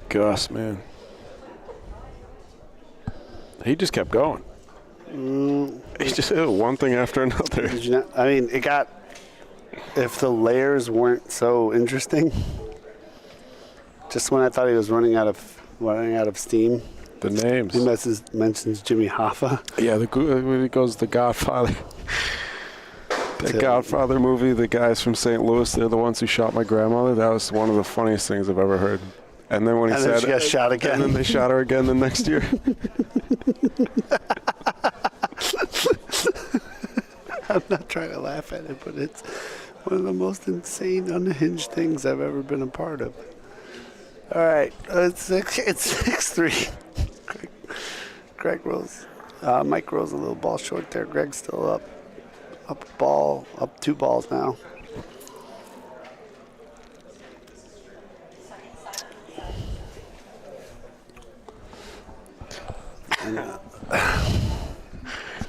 Gus, man. He just kept going. He just did one thing after another. Did you not, I mean, it got. If the layers weren't so interesting, just when I thought he was running out of steam. The names. He mentions Jimmy Hoffa. Yeah, when he goes The Godfather. That Godfather movie, the guys from St. Louis, they're the ones who shot my grandmother. That was one of the funniest things I've ever heard. And then when he said, she got shot again. And then they shot her again the next year. I'm not trying to laugh at it, but it's one of the most insane, unhinged things I've ever been a part of. All right, it's 6-3. Greg rolls. Mike rolls a little ball short there. Greg's still up ball, up 2 balls now.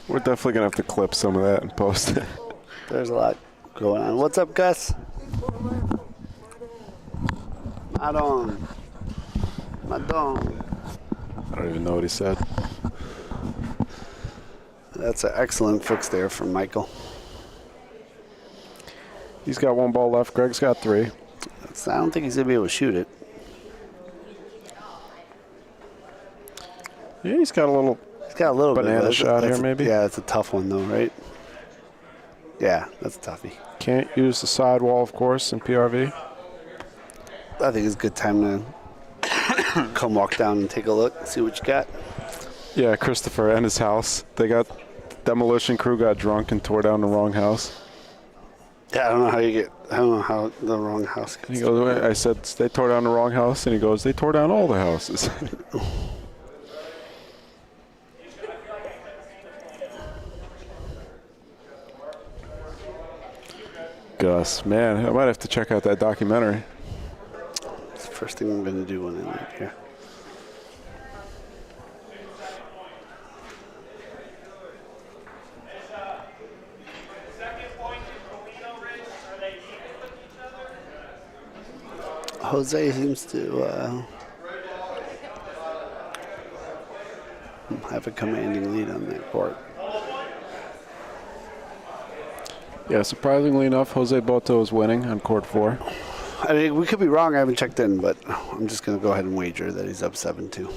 We're definitely going to have to clip some of that and post it. There's a lot going on. What's up, Gus? Madon. I don't even know what he said. That's an excellent fix there from Michael. He's got 1 ball left. Greg's got 3. I don't think he's going to be able to shoot it. Yeah, he's got a little banana bit. shot here, maybe. Yeah, it's a tough one, though, right? Yeah, that's a toughie. Can't use the sidewall, of course, in PRV. I think it's a good time to come walk down and take a look, see what you got. Yeah, Christopher and his house. Demolition crew got drunk and tore down the wrong house. Yeah, I don't know how the wrong house gets. He goes, I said, they tore down the wrong house, and he goes, they tore down all the houses. Gus, man, I might have to check out that documentary. It's the first thing I'm going to do when I leave here. Jose seems to have a commanding lead on that court. Yeah, surprisingly enough, Jose Boto is winning on court 4. I mean, we could be wrong. I haven't checked in, but I'm just going to go ahead and wager that he's up 7-2.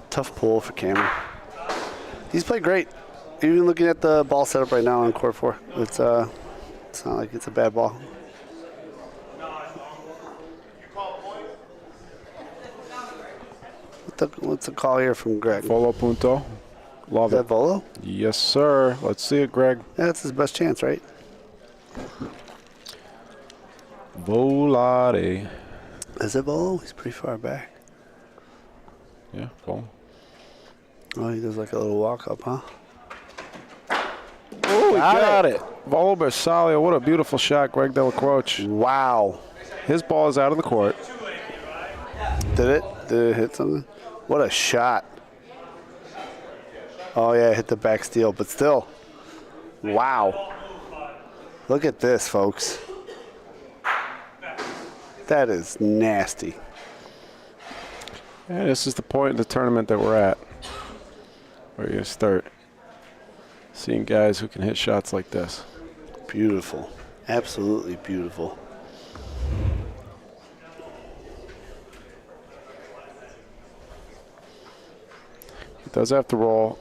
Tough pull for Cameron. He's played great. Even looking at the ball setup right now on court 4, it's not like it's a bad ball. What's the call here from Greg? Volo punto. Love Is it. that Volo? Yes, sir. Let's see it, Greg. Yeah, that's his best chance, right? Volare. Is it Volo? He's pretty far back. Yeah, Volo. Oh, he does like a little walk up, huh? Oh, he got it. Volo Bersaglio. What a beautiful shot, Greg Delacroce. Wow. His ball is out of the court. Did it? Did it hit something? What a shot. Oh, yeah, it hit the back steel, but still. Wow. Look at this, folks. That is nasty. Yeah, this is the point in the tournament that we're at, where you start seeing guys who can hit shots like this. Beautiful. Absolutely beautiful. He does have to roll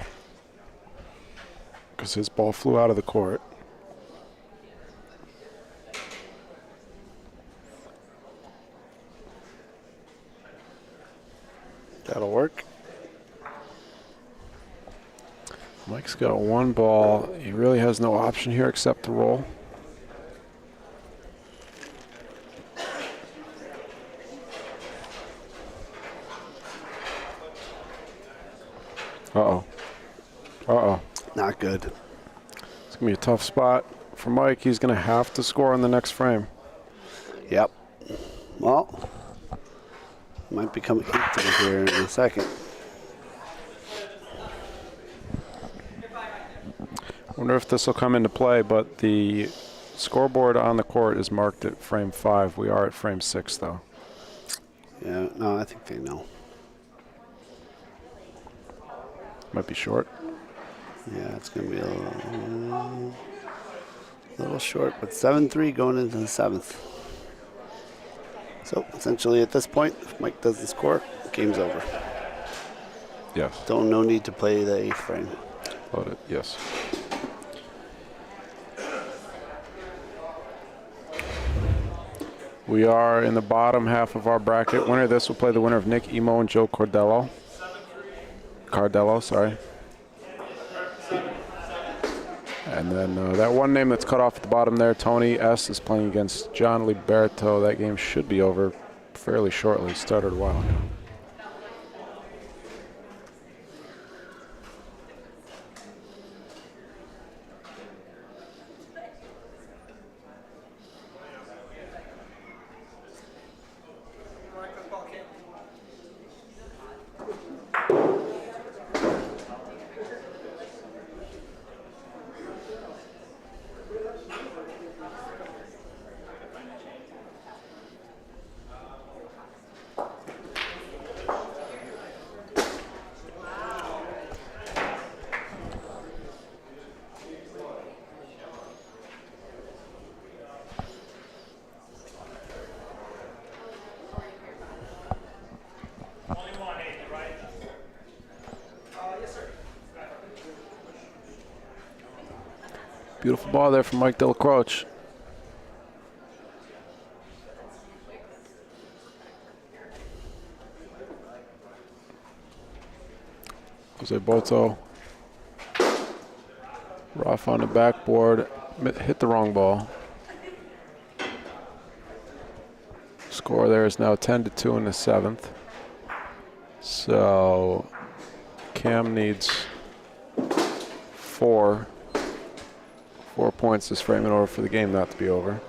because his ball flew out of the court. That'll work. Mike's got 1 ball. He really has no option here except to roll. Uh-oh. Uh-oh. Not good. It's going to be a tough spot for Mike. He's going to have to score in the next frame. Yep. Well, might become an 8-3 here in a second. I wonder if this will come into play, but the scoreboard on the court is marked at frame 5. We are at frame 6, though. Yeah, no, I think they know. Might be short. Yeah, it's going to be a little short, but 7-3 going into the 7th. So, essentially, at this point, if Mike doesn't score, game's over. Yes. No need to play the 8th frame. Loaded, yes. We are in the bottom half of our bracket. Winner of this will play the winner of Nick Emo and Joe Cardello, sorry. And then that one name that's cut off at the bottom there, Tony S., is playing against John Liberto. That game should be over fairly shortly. It started a while ago. Beautiful ball there from Mike Delacroce. Jose Boto. Rough on the backboard. Hit the wrong ball. Score there is now 10-2 in the 7th. So Cam needs 4 points to frame it over for the game not to be over.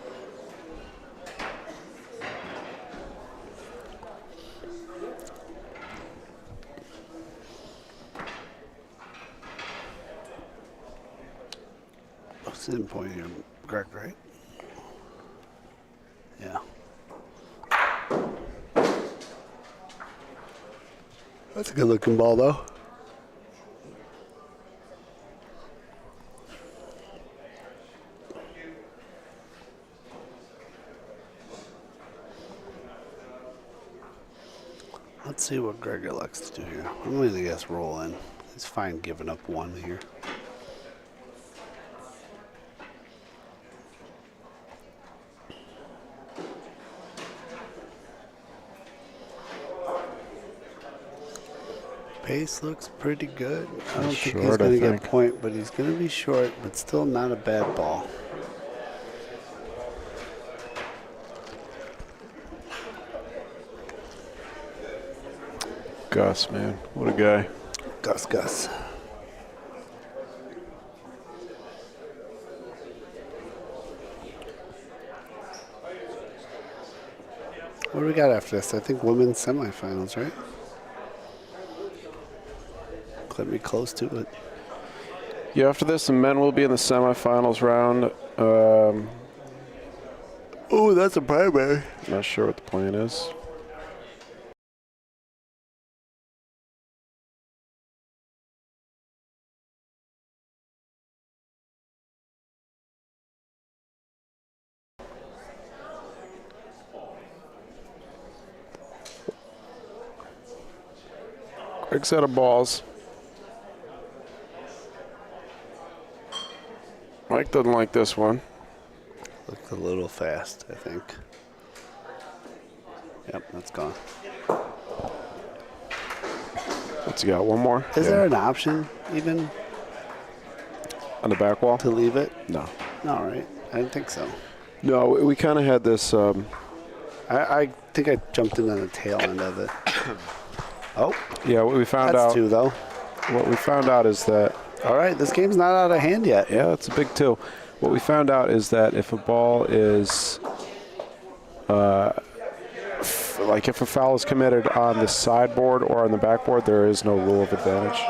What's the point here, Greg, right? Yeah. That's a good looking ball, though. Let's see what Greg elects to do here. I'm going to guess roll in. He's fine giving up 1 here. Pace looks pretty good. I don't think he's going to get a point, but he's going to be short, but still not a bad ball. Gus, man. What a guy. Gus. What do we got after this? I think women's semifinals, right? Could be close to it. Yeah, after this, the men will be in the semifinals round. Oh, that's a primary. Not sure what the plan is. Quick set of balls. Mike doesn't like this one. Looked a little fast, I think. Yep, that's gone. What's he got? One more? Is there an option even on the back wall to leave it? No. No, right? I didn't think so. No, we kind of had this. I think I jumped in on the tail end of it. Oh. Yeah, what we found out. That's 2, though. What we found out is that. All right, this game's not out of hand yet. Yeah, it's a big 2. What we found out is that if a ball is, like if a foul is committed on the sideboard or on the backboard, there is no rule of advantage.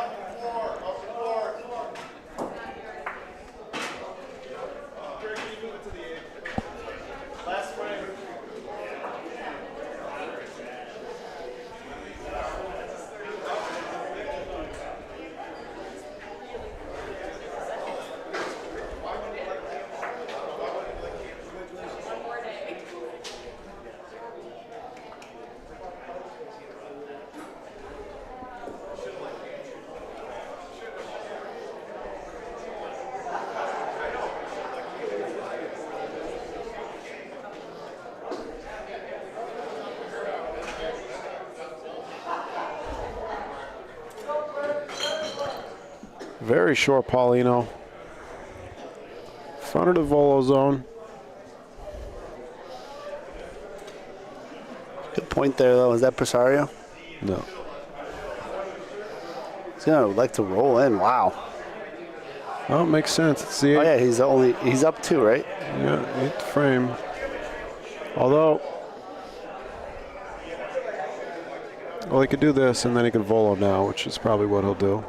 Very short Paulino. Front of the volo zone. Good point there, though. Is that Presario? No. He's going to like to roll in. Wow. Oh, it makes sense. It's the yeah, he's up 2, right? Yeah, 8th frame. Although, well, he could do this and then he could volo now, which is probably what he'll do.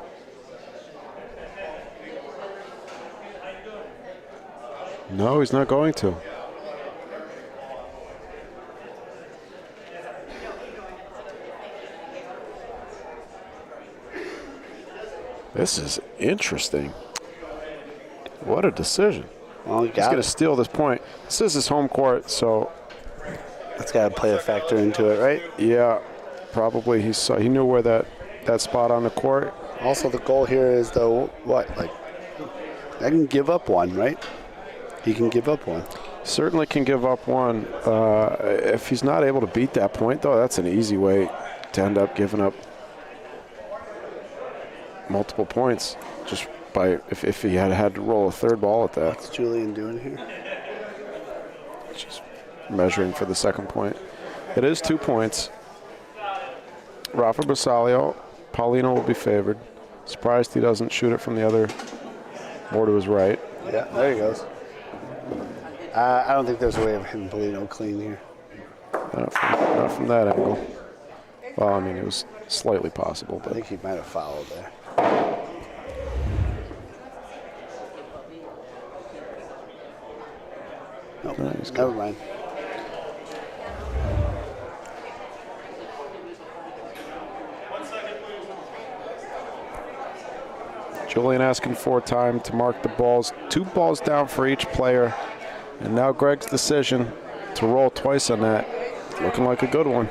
No, he's not going to. This is interesting. What a decision. Well, he's going to steal this point. This is his home court, so that's got to play a factor into it, right? Yeah, probably. He knew where that spot on the court. Also, the goal here is, though, what? Like I can give up one, right? He can give up one. Certainly can give up one. If he's not able to beat that point, though, that's an easy way to end up giving up multiple points just by if he had to roll a third ball at that. What's Julian doing here? Just measuring for the second point. It is 2 points. Rafa Basalio, Paulino will be favored. Surprised he doesn't shoot it from the other more to his right. Yeah, there he goes. I don't think there's a way of hitting Paulino clean here. Not from that angle. Well, I mean, it was slightly possible, but I think he might have fouled there. Nope, never mind. Julian asking for time to mark the balls. 2 balls down for each player. And now Greg's decision to roll twice on that. Looking like a good one.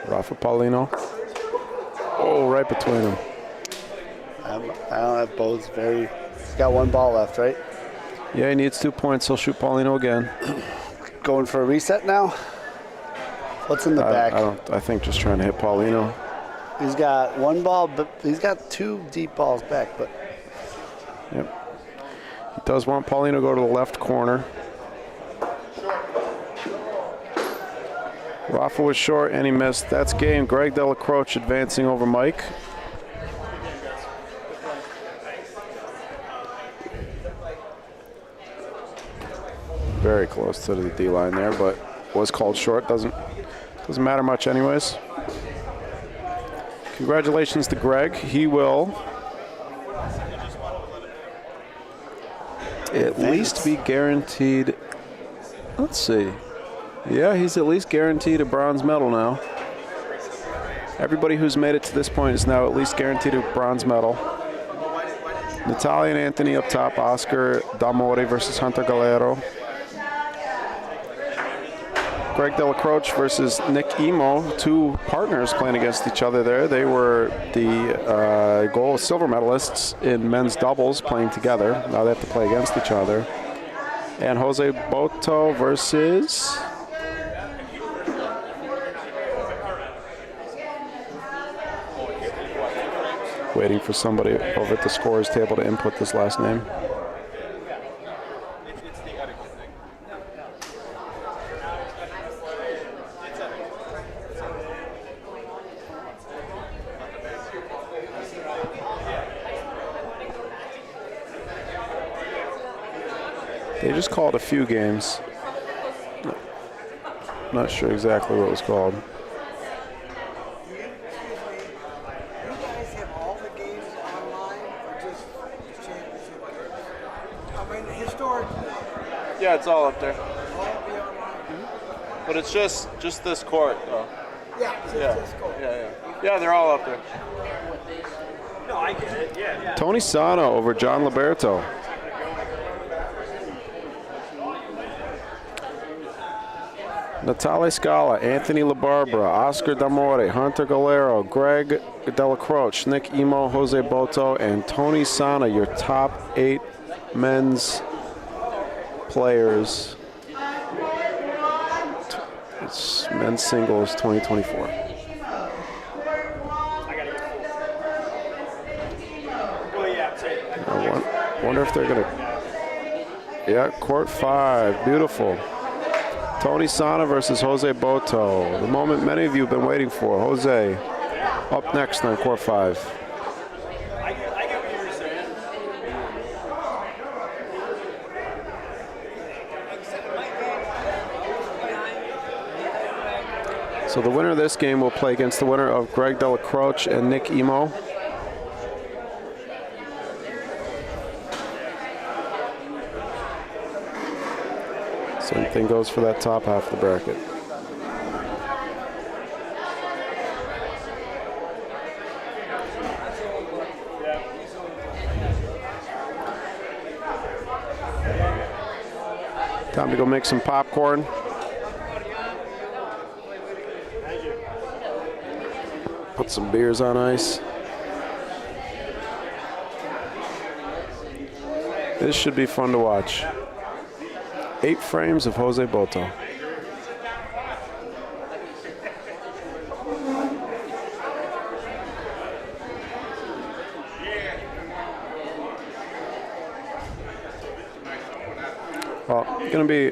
Rafa Paulino. Oh, right between them. I don't have both very. He's got 1 ball left, right? Yeah, he needs 2 points. He'll shoot Paulino again. Going for a reset now? What's in the back? I think just trying to hit Paulino. He's got 1 ball, but he's got 2 deep balls back. But yep, he does want Paulino to go to the left corner. Rafa was short and he missed. That's game. Greg Delacroce advancing over Mike. Very close to the D line there, but was called short. Doesn't matter much anyways. Congratulations to Greg. He will at least be guaranteed. Let's see. Yeah, he's at least guaranteed a bronze medal now. Everybody who's made it to this point is now at least guaranteed a bronze medal. Natalia and Anthony up top. Oscar D'Amore versus Hunter Galero. Greg Delacroce versus Nick Emo, 2 partners playing against each other there. They were the gold silver medalists in men's doubles playing together. Now they have to play against each other. And Jose Boto versus... Waiting for somebody over at the scorers table to input this last name. They just called a few games. Not sure exactly what it was called. Yeah, it's all up there. But it's just this court, though. Yeah, this court. Yeah, they're all up there. No, I get it. Yeah. Tony Sanna over John Liberto. Natale Scala, Anthony LaBarbera, Oscar D'Amore, Hunter Galero, Greg Delacroce, Nick Emo, Jose Boto, and Tony Sanna, your top 8 men's players. It's men's singles 2024. I wonder if they're going to... Yeah, court 5. Beautiful. Tony Sanna versus Jose Boto. The moment many of you have been waiting for. Jose up next on court 5. I get what you're saying. So the winner of this game will play against the winner of Greg Delacroce and Nick Emo. Same thing goes for that top half of the bracket. Time to go make some popcorn. Put some beers on ice. This should be fun to watch. 8 frames of Jose Boto. Well, it's going to be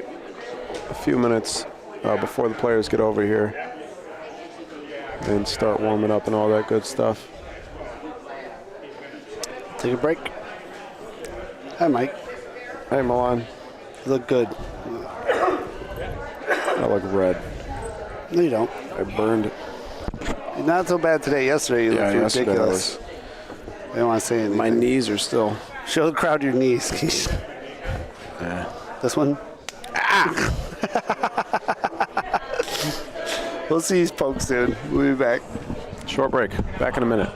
a few minutes before the players get over here and start warming up and all that good stuff. Take a break. Hi, Mike. Hey, Milan. You look good. I look red. No, you don't. I burned it. Not so bad today. Yesterday, you looked ridiculous. I don't want to say anything. My knees are still. Show the crowd your knees. Yeah. This one? Ah! We'll see you folks soon. We'll be back. Short break. Back in a minute.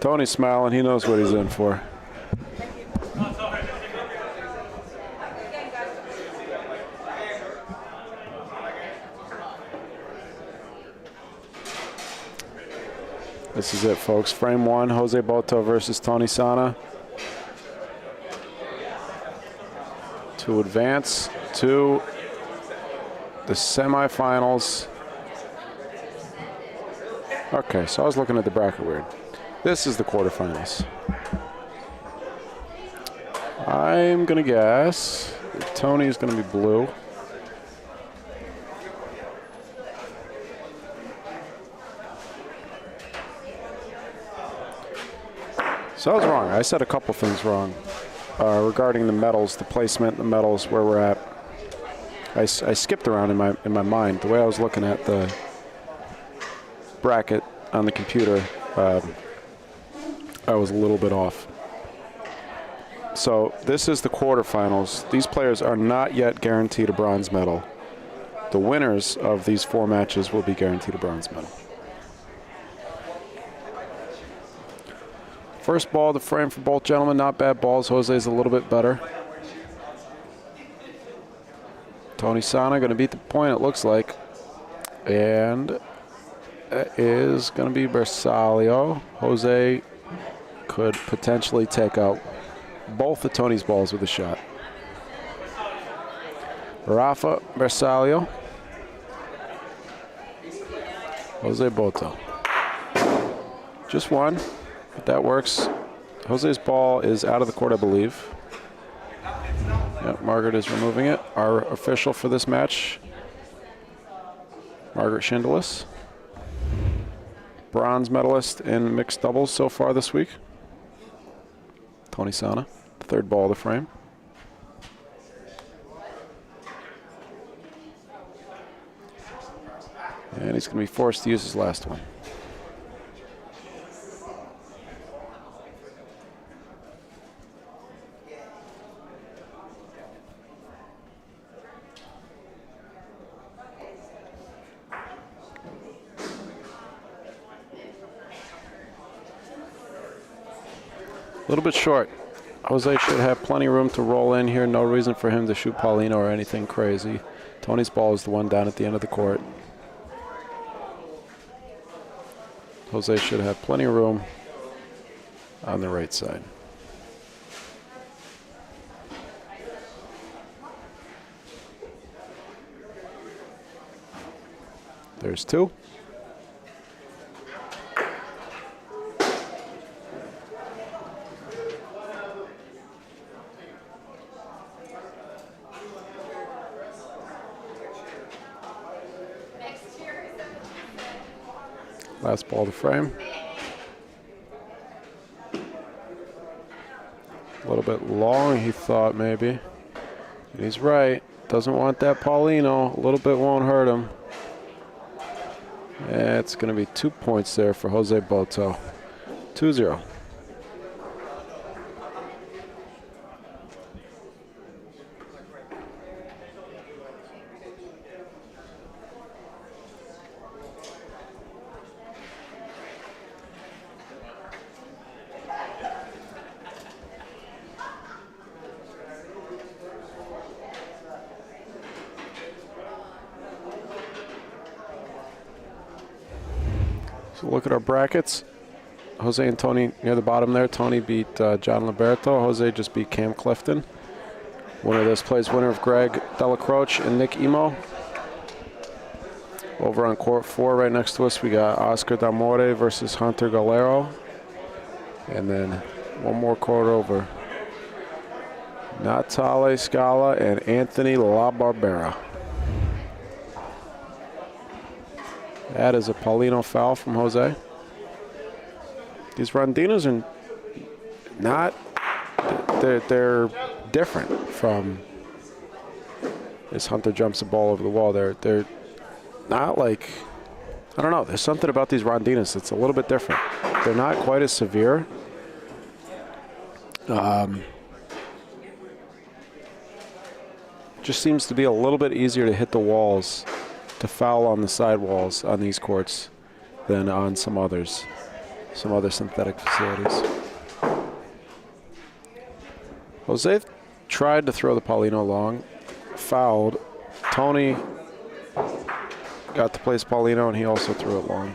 Tony's smiling. He knows what he's in for. This is it, folks. Frame 1, Jose Boto versus Tony Sanna. To advance to the semifinals. Okay, so I was looking at the bracket weird. This is the quarterfinals. I'm gonna guess that Tony's gonna be blue. So I was wrong. I said a couple things wrong regarding the medals, the placement, the medals, where we're at. I skipped around in my mind. The way I was looking at the bracket on the computer, I was a little bit off. So this is the quarterfinals. These players are not yet guaranteed a bronze medal. The winners of these 4 matches will be guaranteed a bronze medal. First ball, the frame for both gentlemen, not bad balls. Jose's a little bit better. Tony Sanna going to beat the point, it looks like. And that is going to be Bersaglio. Jose could potentially take out both of Tony's balls with a shot. Rafa Bersaglio. Jose Boto. Just one. But that works. Jose's ball is out of the court, I believe. Yep, Margaret is removing it. Our official for this match, Margaret Schindelis. Bronze medalist in mixed doubles so far this week. Tony Sanna, third ball of the frame. And he's going to be forced to use his last one. A little bit short. Jose should have plenty of room to roll in here. No reason for him to shoot Paulino or anything crazy. Tony's ball is the one down at the end of the court. Jose should have plenty of room on the right side. There's 2. Last ball of the frame. A little bit long, he thought maybe. And he's right. Doesn't want that Paulino. A little bit won't hurt him. It's going to be 2 points there for Jose Boto. 2-0. So look at our brackets. Jose and Tony near the bottom there. Tony beat John Liberto. Jose just beat Cam Clifton. Winner of this plays winner of Greg Delacroce and Nick Emo. Over on court 4 right next to us, we got Oscar D'Amore versus Hunter Galero. And then one more court over. Natale Scala and Anthony La Barbera. That is a Paulino foul from Jose. These rondinas are not, they're different from this Hunter jumps the ball over the wall. They're not like, I don't know, there's something about these rondinas that's a little bit different. They're not quite as severe. Just seems to be a little bit easier to hit the walls, to foul on the sidewalls on these courts than on some others. some other synthetic facilities. Jose tried to throw the Paulino long, fouled. Tony got to place Paulino, and he also threw it long.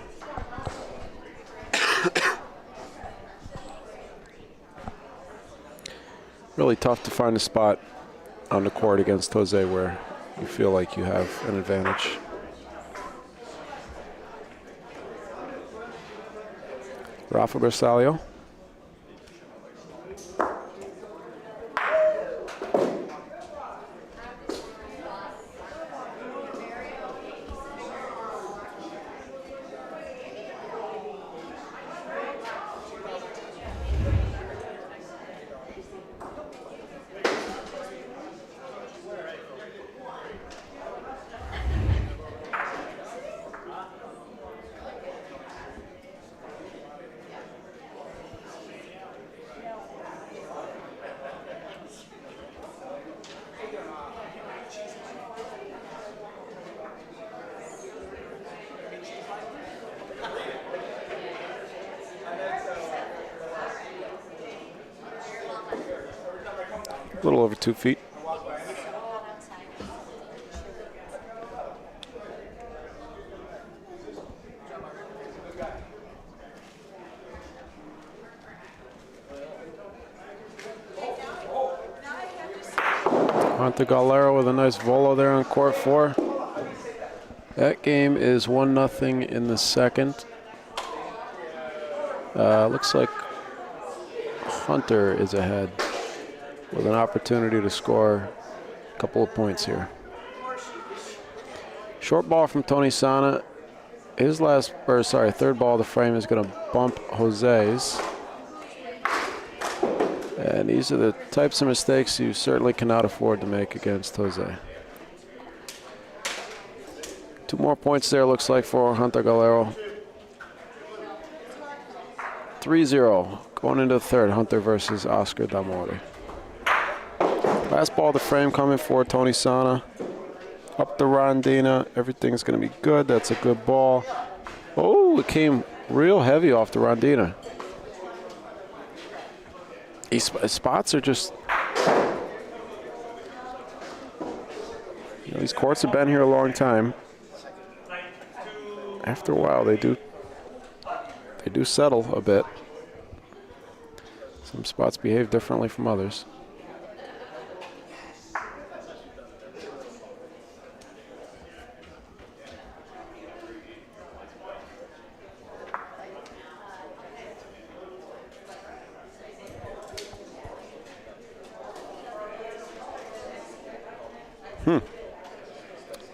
Really tough to find a spot on the court against Jose where you feel like you have an advantage. Rafa Bersaglio. A little over 2 feet. Hunter Galero with a nice volo there on court 4. That game is 1-0 in the second. Looks like Hunter is ahead with an opportunity to score a couple of points here. Short ball from Tony Sanna. His third ball of the frame is going to bump Jose's. And these are the types of mistakes you certainly cannot afford to make against Jose. 2 more points there, looks like, for Hunter Galero. 3-0 going into the third, Hunter versus Oscar Damore. Last ball of the frame coming for Tony Sanna. Up the rondina. Everything's going to be good. That's a good ball. Oh, it came real heavy off the rondina. These spots are just... these courts have been here a long time. After a while, they do settle a bit. Some spots behave differently from others.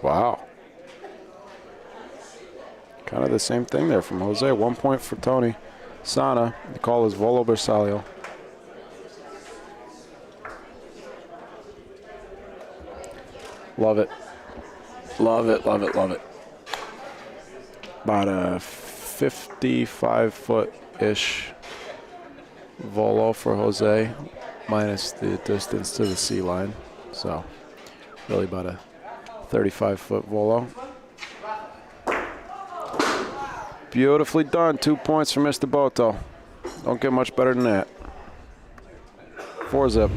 Wow. Kind of the same thing there from Jose. 1 point for Tony Sanna. The call is Volo Bersaglio. Love it. Love it, love it, love it. About a 55-foot-ish volo for Jose, minus the distance to the C line. So really about a 35-foot volo. Beautifully done. 2 points for Mr. Boto. Don't get much better than that. 4-zip.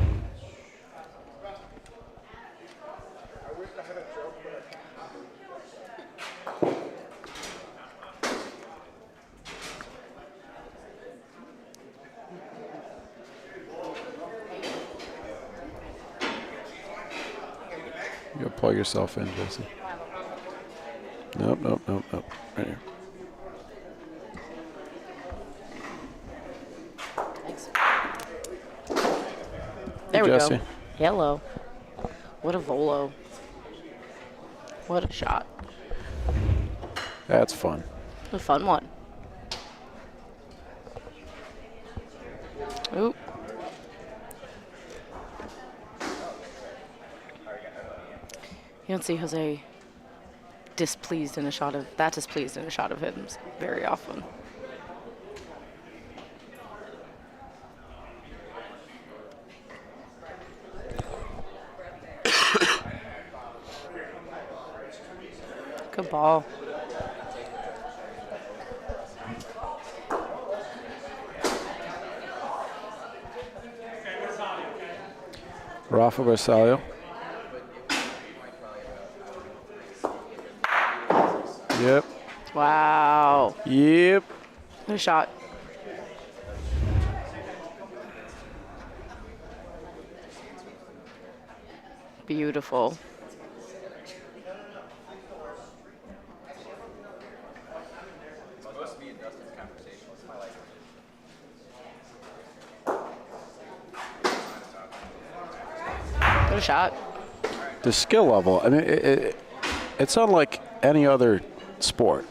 You'll plug yourself in, Jesse. Nope, nope, nope, nope. Right here. Thanks. There we Jesse. go. Hello. What a volo. What a shot. That's fun. A fun one. Oop. You don't see Jose displeased in a shot of him very often. Good ball. Rafa Bersaglio. Yep. Wow. Yep. What a shot. Beautiful. What a shot. The skill level, I mean, it's unlike any other sport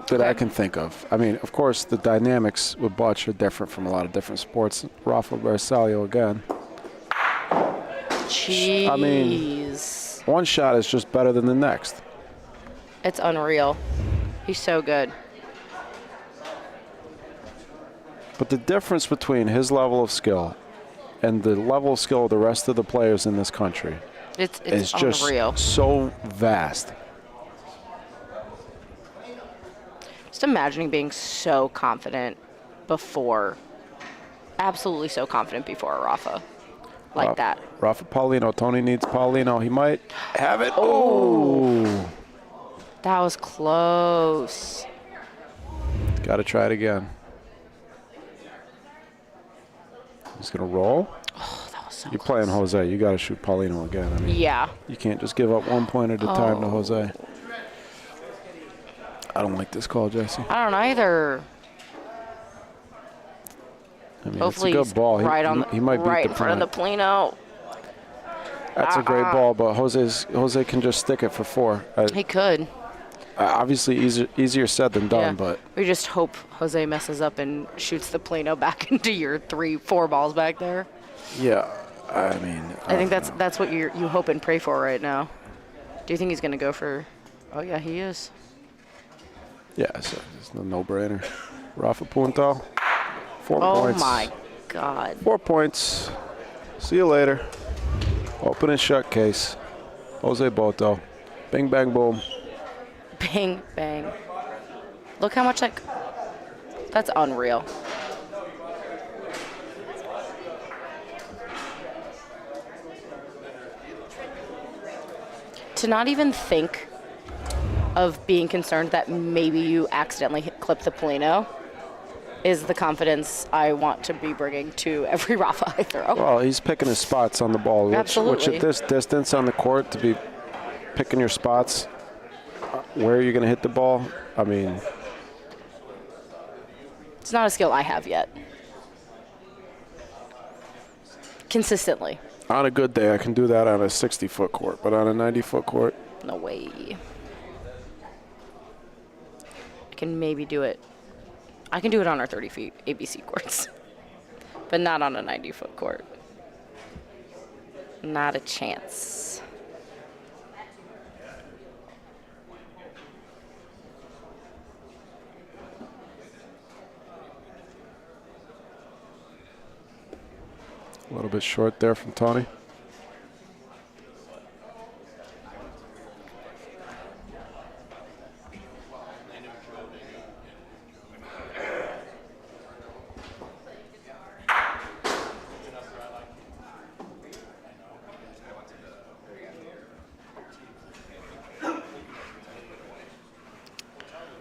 that I can think of. I mean, of course, the dynamics with bocce are different from a lot of different sports. Rafa Bersaglio again. Jeez. I mean, one shot is just better than the next. It's unreal. He's so good. But the difference between his level of skill and the level of skill of the rest of the players in this country it's just unreal. So vast. Just imagining being so confident before, absolutely so confident before Rafa, like that. Rafa Paulino. Tony needs Paulino. He might have it. Oh. That was close. Got to try it again. He's going to roll. Oh, that was so You're playing Jose. You got to shoot Paulino again. I mean, yeah. You can't just give up 1 point at a time to Jose. I don't like this call, Jesse. I don't either. I mean, Hopefully it's a good ball. He might beat right the in front of the Plano. That's a great ball, but Jose can just stick it for 4. He could. Obviously, easier said than done, but we just hope Jose messes up and shoots the Plano back into your 3-4 balls back there. yeah, I mean, I think that's what you hope and pray for right now. Do you think he's going to go for? Oh yeah, he is. Yeah, it's a no-brainer. Rafa Puntal, 4 Oh points. my God. 4 points. See you later. Open and shut case. Jose Boto. Bing, bang, boom. Bang, bang. Look how much that's unreal. To not even think of being concerned that maybe you accidentally clip the Polino is the confidence I want to be bringing to every Rafa I throw. Well, he's picking his spots on the ball. Absolutely. Which at this distance on the court, to be picking your spots, where you're going to hit the ball, I mean. It's not a skill I have yet. Consistently. On a good day, I can do that on a 60-foot court, but on a 90-foot court, no way. I can maybe do it. I can do it on our 30 feet ABC courts, but not on a 90-foot court. Not a chance. a little bit short there from Tony.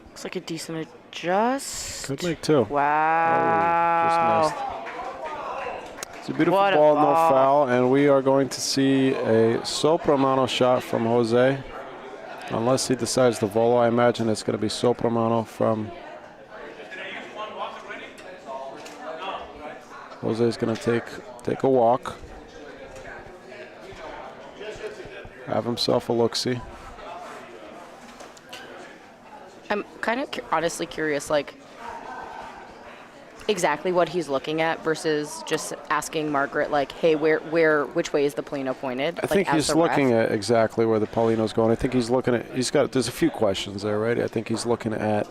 Looks like a decent adjust. Could make 2. Wow. Oh, just missed. It's a beautiful What a ball, no ball. foul, and we are going to see a Sopramano shot from Jose. Unless he decides to volo, I imagine it's going to be Sopramano from. Jose's going to take a walk. Have himself a look-see. I'm kind of honestly curious, like, exactly what he's looking at versus just asking Margaret, like, hey, which way is the Polino pointed? I think he's looking at exactly where the Paulino's going. I think he's looking at, there's a few questions there, right? I think he's looking at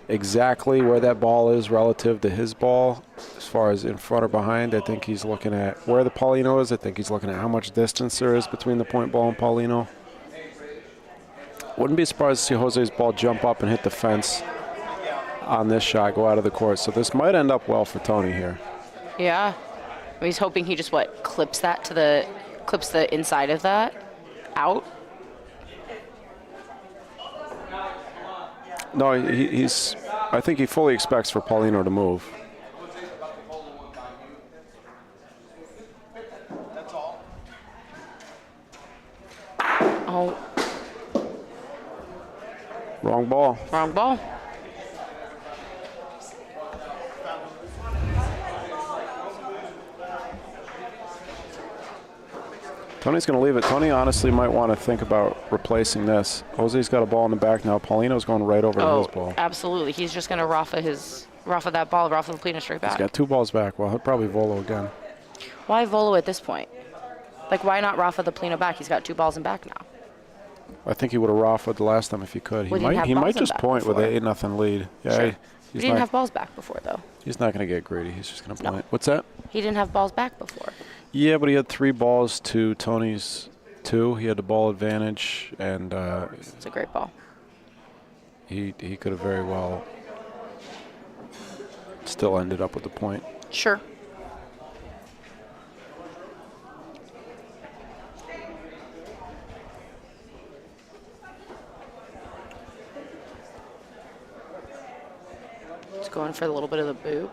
exactly where that ball is relative to his ball as far as in front or behind. I think he's looking at where the Paulino is. I think he's looking at how much distance there is between the point ball and Paulino. Wouldn't be surprised to see Jose's ball jump up and hit the fence on this shot, go out of the court. So this might end up well for Tony here. Yeah. He's hoping he just clips the inside of that out. No, he's. I think he fully expects for Paulino to move. Oh. Wrong ball. Wrong ball. Tony's going to leave it. Tony honestly might want to think about replacing this. Jose's got a ball in the back now. Paulino's going right over to his ball. Absolutely. He's just going to Rafa that ball, Rafa the Plina straight back. He's got 2 balls back. Well, he'll probably volo again. Why volo at this point? Like, why not Rafa the Plina back? He's got 2 balls in back now. I think he would have Rafa'd the last time if he could. He might just point with an 8-0 lead. Yeah, sure. He didn't have balls back before, though. He's not going to get greedy. He's just going to point. What's that? He didn't have balls back before. Yeah, but he had 3 balls to Tony's 2. He had the ball advantage, and it's a great ball. He could have very well still ended up with the point. Sure. Just going for a little bit of the boob.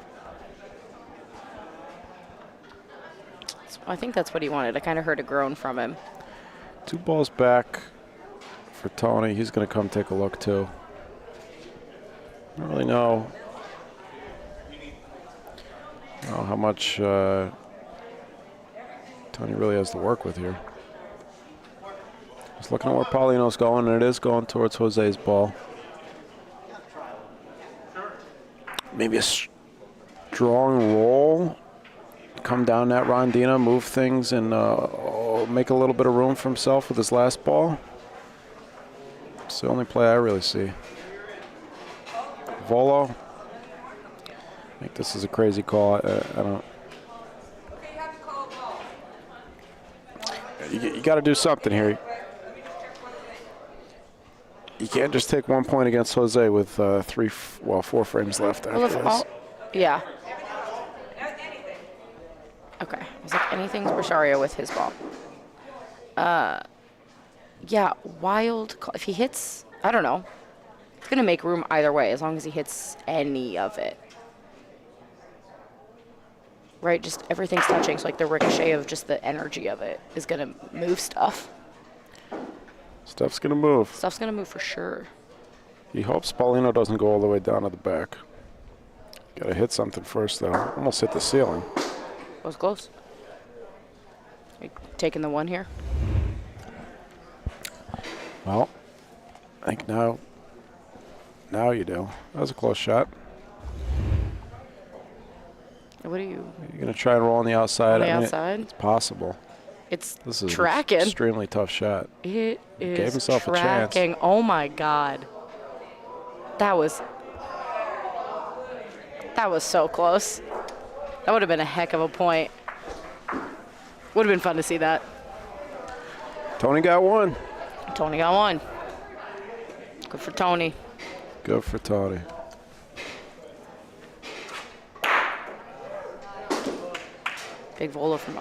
I think that's what he wanted. I kind of heard a groan from him. 2 balls back for Tony. He's going to come take a look, too. I don't really know how much Tony really has to work with here. Just looking at where Paulino's going, and it is going towards Jose's ball. Maybe a strong roll. Come down that rondina, move things, and make a little bit of room for himself with his last ball. It's the only play I really see. Volo. I think this is a crazy call. I don't. You got to do something here. You can't just take 1 point against Jose with 4 frames left after this. Yeah. Okay. I was like, anything's Rosario with his ball. Yeah, wild call. If he hits, I don't know. It's going to make room either way as long as he hits any of it. Right? Just everything's touching. So, like, the ricochet of just the energy of it is going to move stuff. Stuff's going to move. Stuff's going to move for sure. He hopes Paulino doesn't go all the way down to the back. Got to hit something first, though. Almost hit the ceiling. Was close. Are you taking the 1 here? Well, I think now you do. That was a close shot. What are you? You're going to try and roll on the outside. On the outside? It's possible. This is tracking. An extremely tough shot. It is Gave himself tracking. a chance. Oh, my God. That was so close. That would have been a heck of a point. Would have been fun to see that. Tony got 1. Tony got 1. Good for Tony. Good for Tony. Big volo from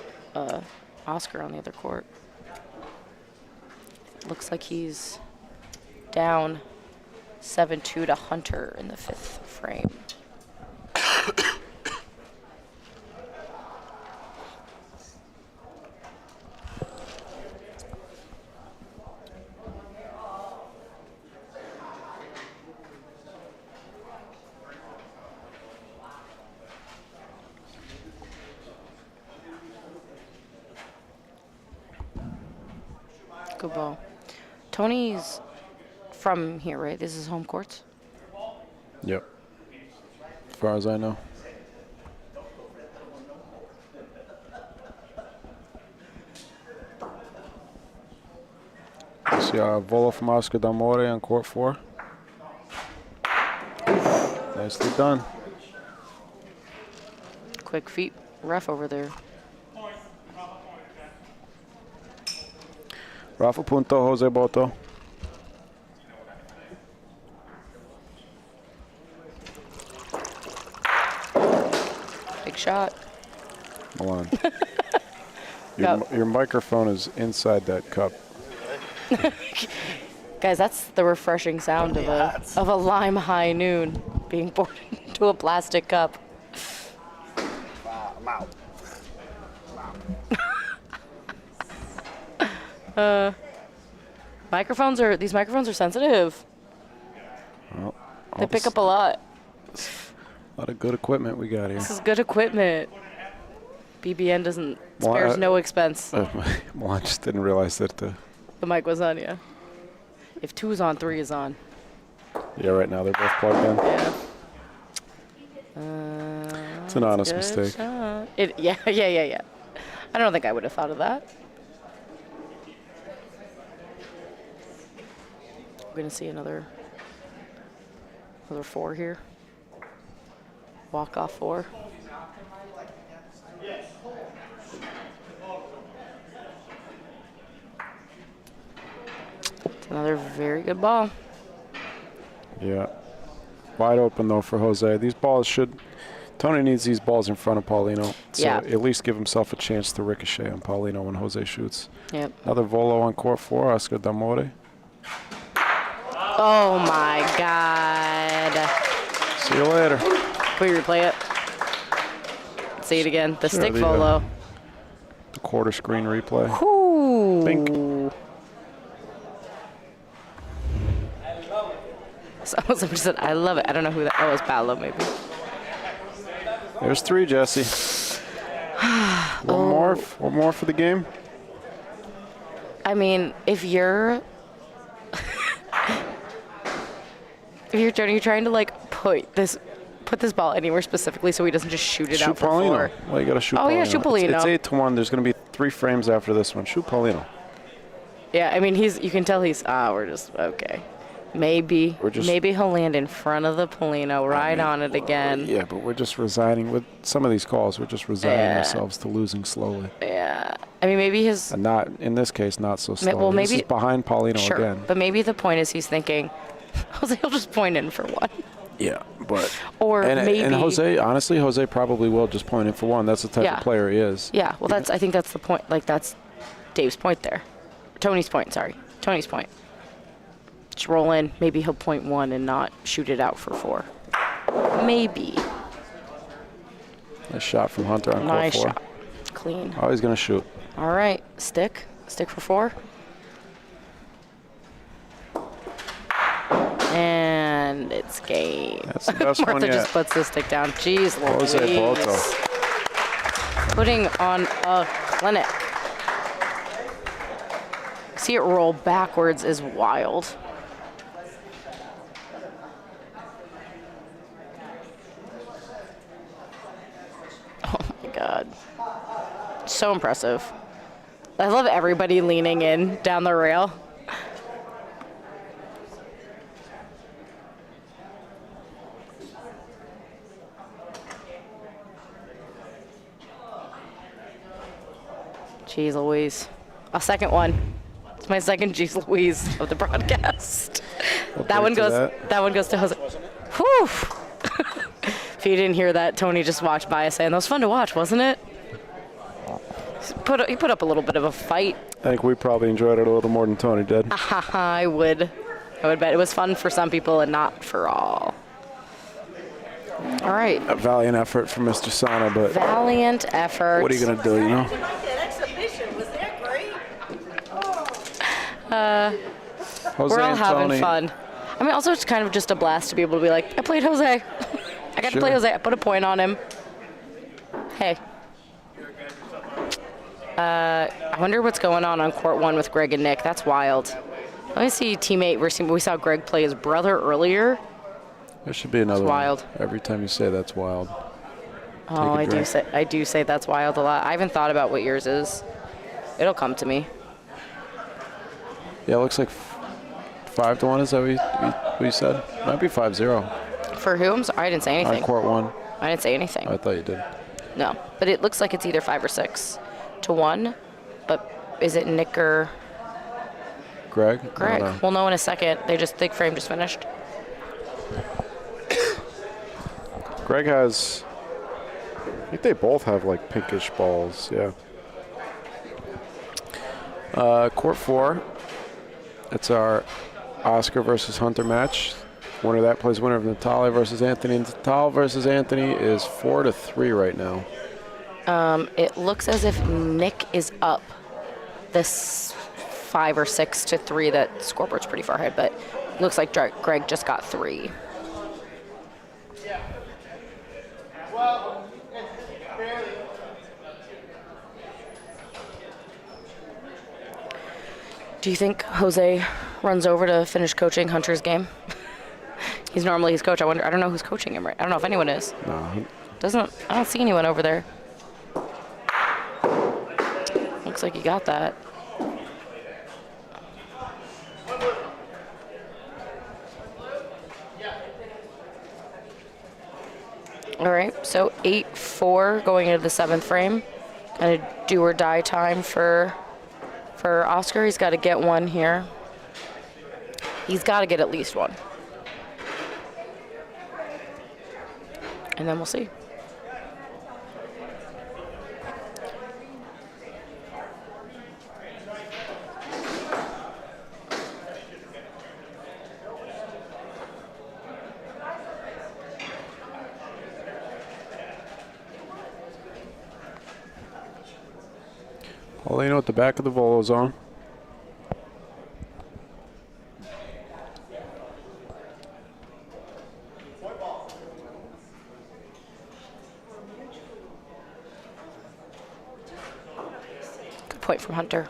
Oscar on the other court. Looks like he's down 7-2 to Hunter in the 5th frame. Good ball. Tony's from here, right? This is home courts? Yep. As far as I know. See volo from Oscar D'Amore on court 4. Nicely done. Quick feet ref over there. Rafa punto, Jose Boto. Big shot. Milan. Your microphone is inside that cup. Guys, that's the refreshing sound of a Lime High Noon being poured into a plastic cup. I'm out. These microphones are sensitive. Well, They pick up a lot. A lot of good equipment we got here. This is good equipment. BBN spares no expense. Well, I just didn't realize that The mic was on, yeah. If 2's on, 3 is on. Yeah, right now they're both plugged in. Yeah. It's an honest mistake. Yeah. I don't think I would have thought of that. We're gonna see another 4 here. Walk off 4. It's another very good ball. Yeah. Wide open, though, for Jose. These balls Tony needs these balls in front of Paulino. So Yeah. at least give himself a chance to ricochet on Paulino when Jose shoots. Yep. Another volo on court 4, Oscar D'Amore. Oh my God. See you later. Can we replay it? See it again. The Sure, stick the, volo. The quarter screen replay. Ooh. Bink. Somebody said, I love it. I don't know who that was. Paulo, maybe. There's 3, Jesse. One more for the game. I mean, if you're trying to like put this ball anywhere specifically so he doesn't just shoot it out for Paulino. 4. Well, you got to shoot Oh, Paulino. yeah, shoot Paulino. It's 8-1. There's going to be 3 frames after this one. Shoot Paulino. Yeah, I mean, you can tell we're just, okay. Maybe he'll land in front of the Paulino, on it again. Yeah, but we're just resigning with some of these calls. We're just resigning ourselves to losing slowly. Yeah. I mean, maybe And not, in this case, not so slowly. Well, maybe this is behind Paulino sure, again. but maybe the point is he's thinking, Jose will just point in for 1. Yeah, but... Maybe... And Jose probably will just point in for 1. That's the type of player he is. Yeah, well, I think that's the point. Like, that's Dave's point there. Tony's point. Just roll in. Maybe he'll point 1 and not shoot it out for 4. Maybe. Nice shot from Hunter on court 4. Nice shot. Clean. Oh, he's going to shoot. All right. Stick for 4. And it's game. That's the best one Martha yet. just puts the stick down. Jeez Louise. Jose Boto. Putting on a clinic. See it roll backwards is wild. Oh my God. So impressive. I love everybody leaning in down the rail. Jeez Louise. A second one. It's my second Jeez Louise of the broadcast. That one goes to Jose. Whew. If you didn't hear that, Tony just walked by us saying that was fun to watch, wasn't it? He put up a little bit of a fight. I think we probably enjoyed it a little more than Tony did. I would bet it was fun for some people and not for all. All right. A valiant effort from Mr. Sanna, but valiant effort. What are you gonna do? You know. We're all having fun. I mean, also it's kind of just a blast to be able to be like, I played Jose. I got to play Jose. I put a point on him. Hey. I wonder what's going on court 1 with Greg and Nick. That's wild. Let me see teammate. We saw Greg play his brother earlier. There should be another It's wild. one. Every time you say that's wild. Oh, I do say that's wild a lot. I haven't thought about what yours is. It'll come to me. Yeah, it looks like 5-1. Is that what you said? Might be 5-0. For who? I'm sorry, I didn't say anything. On court 1. I didn't say anything. I thought you did. No, but it looks like it's either 5 or 6-1. But is it Nick or Greg? Greg? We'll know in a second. Thick frame just finished. Greg has I think they both have like pinkish balls. Yeah. Court 4. It's our Oscar versus Hunter match. Winner of that plays winner of Natalia versus Anthony. Natal versus Anthony is 4-3 right now. It looks as if Nick is up this 5 or 6-3. That scoreboard's pretty far ahead, but it looks like Greg just got 3. Do you think Jose runs over to finish coaching Hunter's game? He's normally his coach. I don't know who's coaching him right. I don't know if anyone is. No. I don't see anyone over there. Looks like you got that. All right, so 8-4 going into the 7th frame. Kind of do or die time for Oscar. He's got to get one here. He's got to get at least one. And then we'll see. Paulino at the back of the volo zone. Good point from Hunter.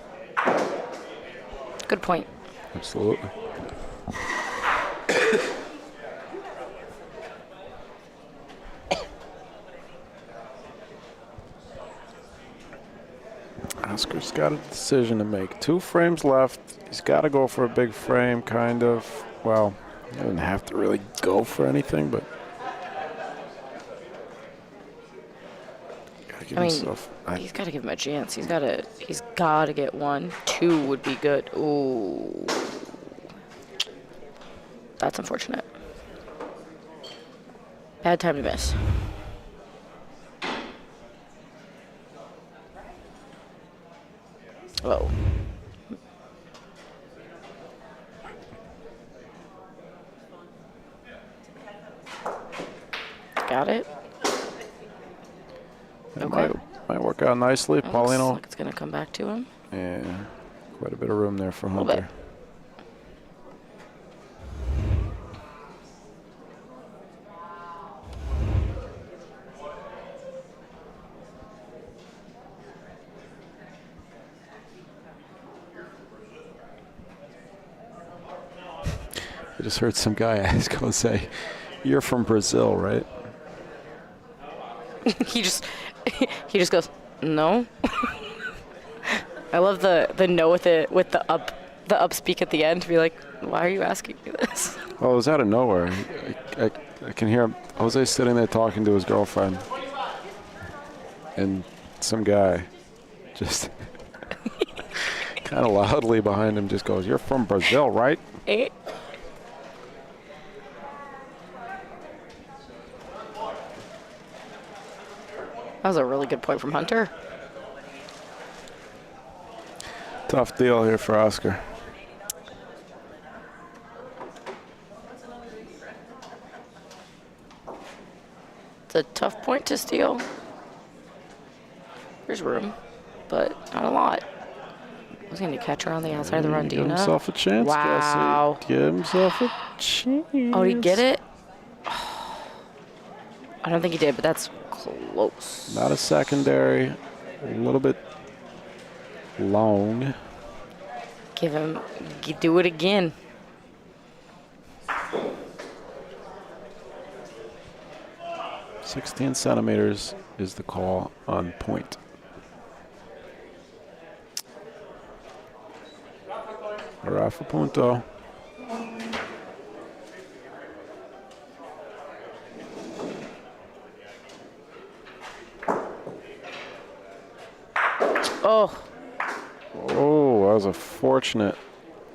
Good point. Absolutely. Oscar's got a decision to make. 2 frames left. He's got to go for a big frame, kind of. Well, he doesn't have to really go for anything, but gotta give himself. He's got to give him a chance. He's got to get 1. 2 would be good. Ooh, that's unfortunate. Bad time to miss. Whoa. Got it. That might work out nicely. Paulino. Looks like it's going to come back to him. Yeah, quite a bit of room there for Hunter. I just heard some guy ask Jose, "You're from Brazil, right?" he just goes, "No." I love the no with the up speak at the end to be like, "Why are you asking me this?" Well, it was out of nowhere. I can hear Jose sitting there talking to his girlfriend, and some guy just kind of loudly behind him just goes, "You're from Brazil, right?" That was a really good point from Hunter. Tough deal here for Oscar. It's a tough point to steal. There's room, but not a lot. I was going to catch her on the outside of the rondina. Give himself a chance, wow. Gussie. Give himself a chance. Oh, did he get it? I don't think he did, but that's close. Not a secondary. A little bit long. Do it again. "16 centimeters is the call on point. Rafa punto. Oh. Oh, that was a fortunate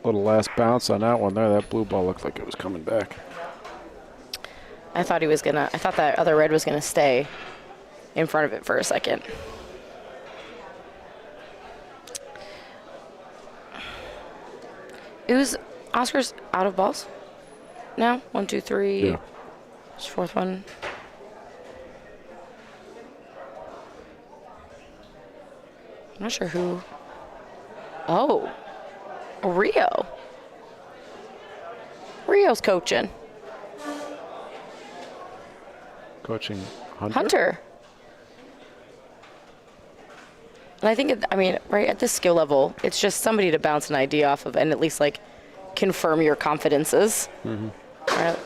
little last bounce on that one there. That blue ball looked like it was coming back. I thought that other red was gonna stay. in front of it for a second. It was Oscar's out of balls now. 1, 2, 3. Yeah. It's fourth one. I'm not sure who. Oh, Rio. Rio's coaching. Coaching Hunter? Hunter. And I think, right at this skill level, it's just somebody to bounce an idea off of and at least, like, confirm your confidences. Mm-hmm. Right.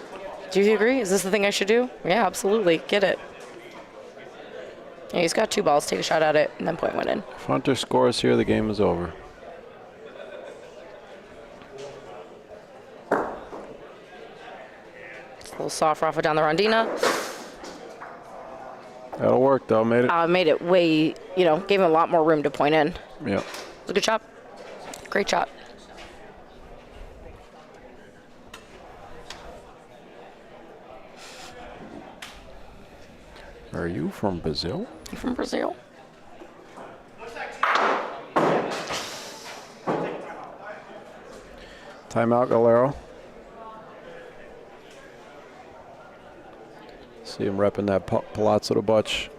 Do you agree? Is this the thing I should do? Yeah, absolutely. Get it. Yeah, he's got 2 balls. Take a shot at it, and then point one in. If Hunter scores here, the game is over. It's a little soft raffle down the rondina. That'll work, though. Made it. Made it way, gave him a lot more room to point in. Yeah. It was a good shot. Great shot. Are you from Brazil? You from Brazil? Timeout, Galero. See him repping that Palazzo de Bocce.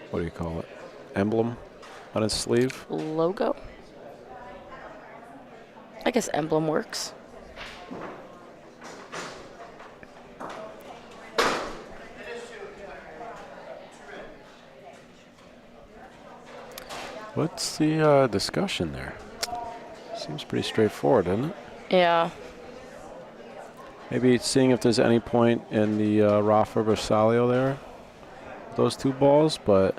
What do you call it? Emblem on his sleeve. Logo? I guess emblem works. What's the discussion there? Seems pretty straightforward, doesn't it? Yeah. Maybe seeing if there's any point in the Rafa Bersaglio there. Those 2 balls, but...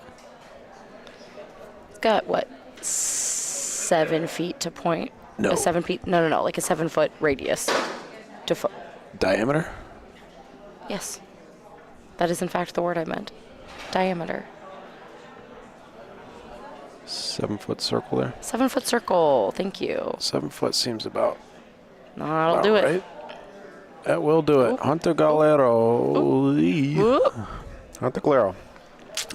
It's got, what, 7 feet to point? No. 7 feet? No. Like a 7-foot radius to foot. Diameter? Yes. That is, in fact, the word I meant. Diameter. 7-foot circle there. 7-foot circle. Thank you. 7 foot seems about... No, that'll do it. Right. That will do it. Hunter Galero. Hunter Galero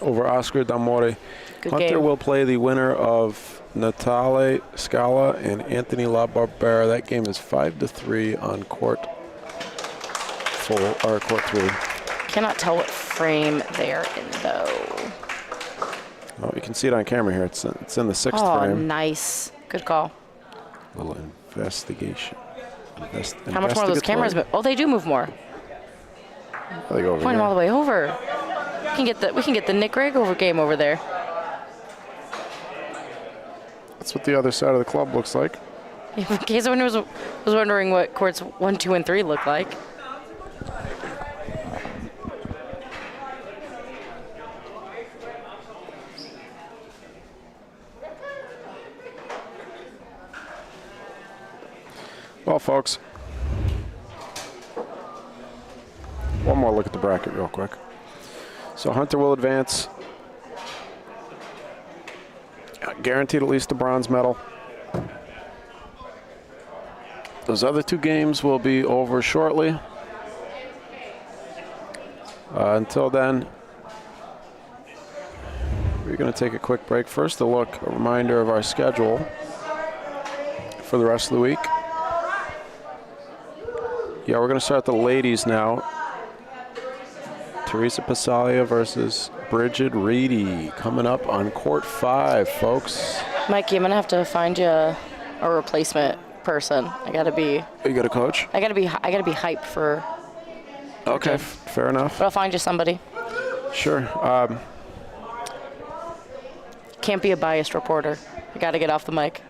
over Oscar D'Amore. Good Hunter game. will play the winner of Natale Scala and Anthony La Barbera. That game is 5-3 on court 3. Cannot tell what frame they are in, though. Oh, you can see it on camera here. It's in the 6th frame. Oh, nice. Good call. A little investigation. How much more of those cameras move? Oh, they do move more. They go over Point them here. all the way over. We can get the Nick Greg over game over there. That's what the other side of the club looks like. In case anyone was wondering what courts 1, 2, and 3 look like. Well, folks, one more look at the bracket real quick. So Hunter will advance. Guaranteed at least a bronze medal. Those other 2 games will be over shortly. Until then, we're going to take a quick break. First, a reminder of our schedule for the rest of the week. Yeah, we're going to start the ladies now. Teresa Passalia versus Bridget Reedy coming up on court 5, folks. Mikey, I'm going to have to find you a replacement person. I got to be... You got a coach? I got to be hyped for... Okay, fair enough. But I'll find you somebody. Sure. Can't be a biased reporter. I got to get off the mic.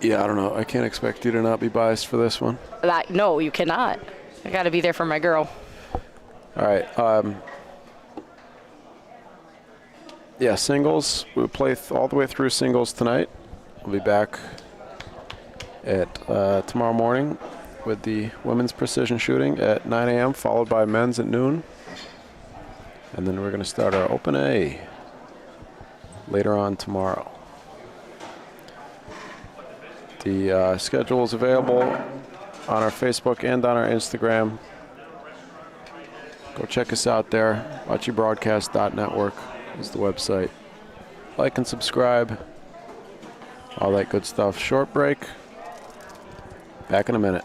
Yeah, I don't know. I can't expect you to not be biased for this one. No, you cannot. I got to be there for my girl. All right. Yeah, singles. We'll play all the way through singles tonight. We'll be back at tomorrow morning with the women's precision shooting at 9 a.m., followed by men's at noon. And then we're going to start our Open A later on tomorrow. The schedule is available on our Facebook and on our Instagram. Go check us out there. BocceBroadcast.network is the website. Like and subscribe. All that good stuff. Short break. Back in a minute.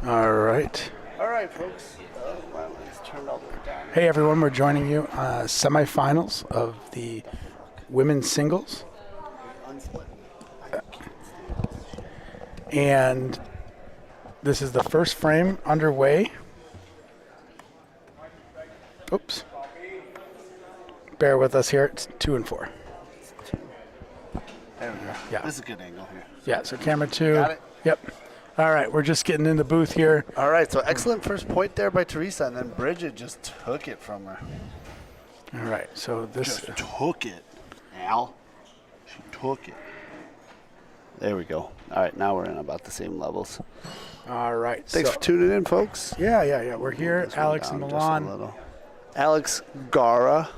All right. All right, folks. Let's turn all the way down. Hey, everyone. We're joining you semifinals of the women's singles. And this is the first frame underway. Oops. Bear with us here. It's 2 and 4. There we go. Yeah. This is a good angle here. Yeah, so camera 2. Got it? Yep. All right, we're just getting in the booth here. All right, so excellent first point there by Teresa, and then Bridget just took it from her. All right, so this... Just took it, Al. She took it. There we go. All right, now we're in about the same levels. All right. Thanks for tuning in, folks. Yeah. We're here. Alex and Milan. Alex Gara.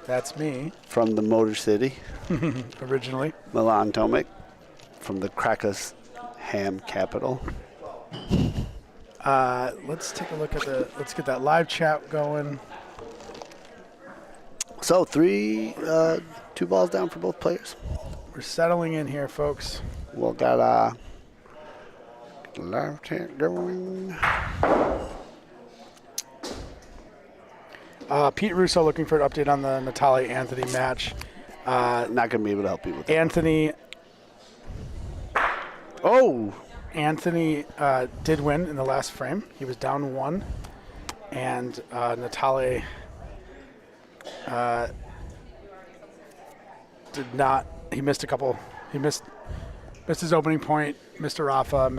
That's me. From the Motor City. Originally. Milan Tomic from the Krakus Ham Capital. Let's take a look at let's get that live chat going. So 2 balls down for both players. We're settling in here, folks. We'll got live chat going. Pete Russo looking for an update on the Natalia Anthony match. Not going to be able to help you with that. Anthony. Oh! Anthony did win in the last frame. He was down 1. And Natalia did not. He missed a couple. He missed his opening point, missed a Rafa,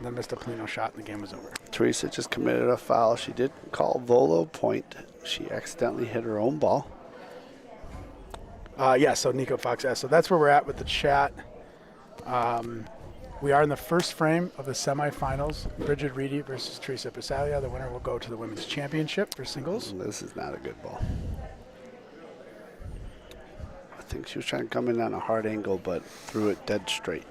then missed a Polino shot, and the game was over. Teresa just committed a foul. She did call Volo point. She accidentally hit her own ball. So Nico Fox asked. So that's where we're at with the chat. We are in the first frame of the semifinals. Bridget Reedy versus Teresa Advances. The winner will go to the women's championship for singles. This is not a good ball. I think she was trying to come in on a hard angle, but threw it dead straight.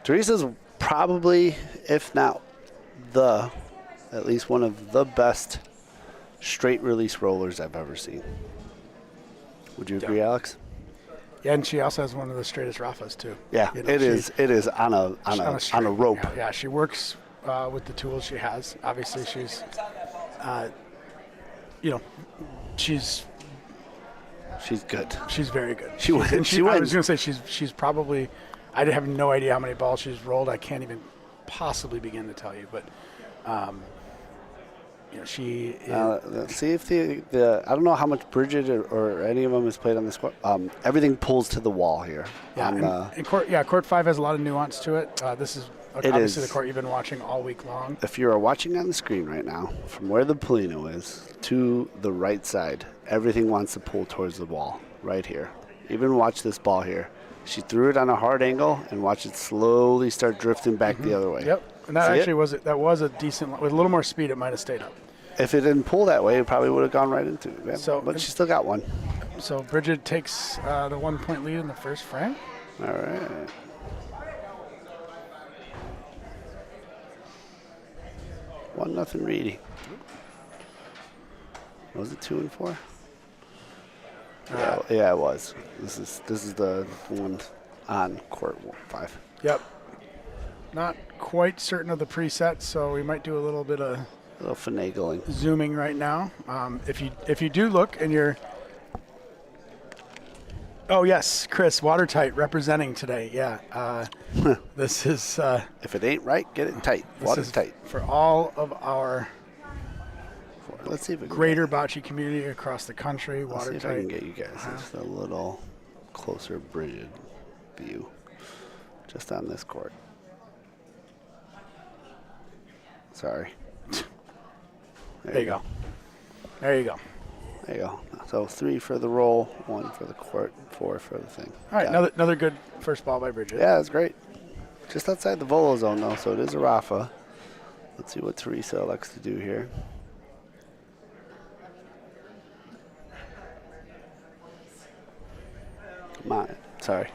Teresa's probably, if not at least one of the best straight release rollers I've ever seen. Would you agree, Alex? Yeah, and she also has one of the straightest Rafas too. Yeah, it is on a rope. Yeah, she works with the tools she has. Obviously, she's good. She's very good. She wins. I was going to say she's probably. I have no idea how many balls she's rolled. I can't even possibly begin to tell you, but she. See if the I don't know how much Bridget or any of them has played on this court. Everything pulls to the wall here. Yeah, court 5 has a lot of nuance to it. This is obviously the court you've been watching all week long. If you are watching on the screen right now, from where the Polino is to the right side, everything wants to pull towards the wall right here. Even watch this ball here. She threw it on a hard angle and watch it slowly start drifting back the other way. Yep, and that was a decent. With a little more speed, it might have stayed up. If it didn't pull that way, it probably would have gone right into it. Yeah. But she still got one. So Bridget takes the 1-point lead in the first frame. All right. One nothing Reedy. Was it 2 and 4? Yeah, it was. This is the one on court 5. Yep. Not quite certain of the preset, so we might do a little bit of finagling, zooming right now. If you do look and you're, oh yes, Chris, watertight representing today. Yeah, this is. If it ain't right, get it tight. Watertight for all of our. Let's see if we can greater bocce community across the country. Let's see if I can get you guys just a little closer Bridget view, just on this court. Sorry. There you go. There you go. There you go. So 3 for the roll, 1 for the court, 4 for the thing. All right, another good first ball by Bridget. Yeah, that's great. Just outside the volo zone though, so it is a Rafa. Let's see what Teresa elects to do here. Come on. Sorry.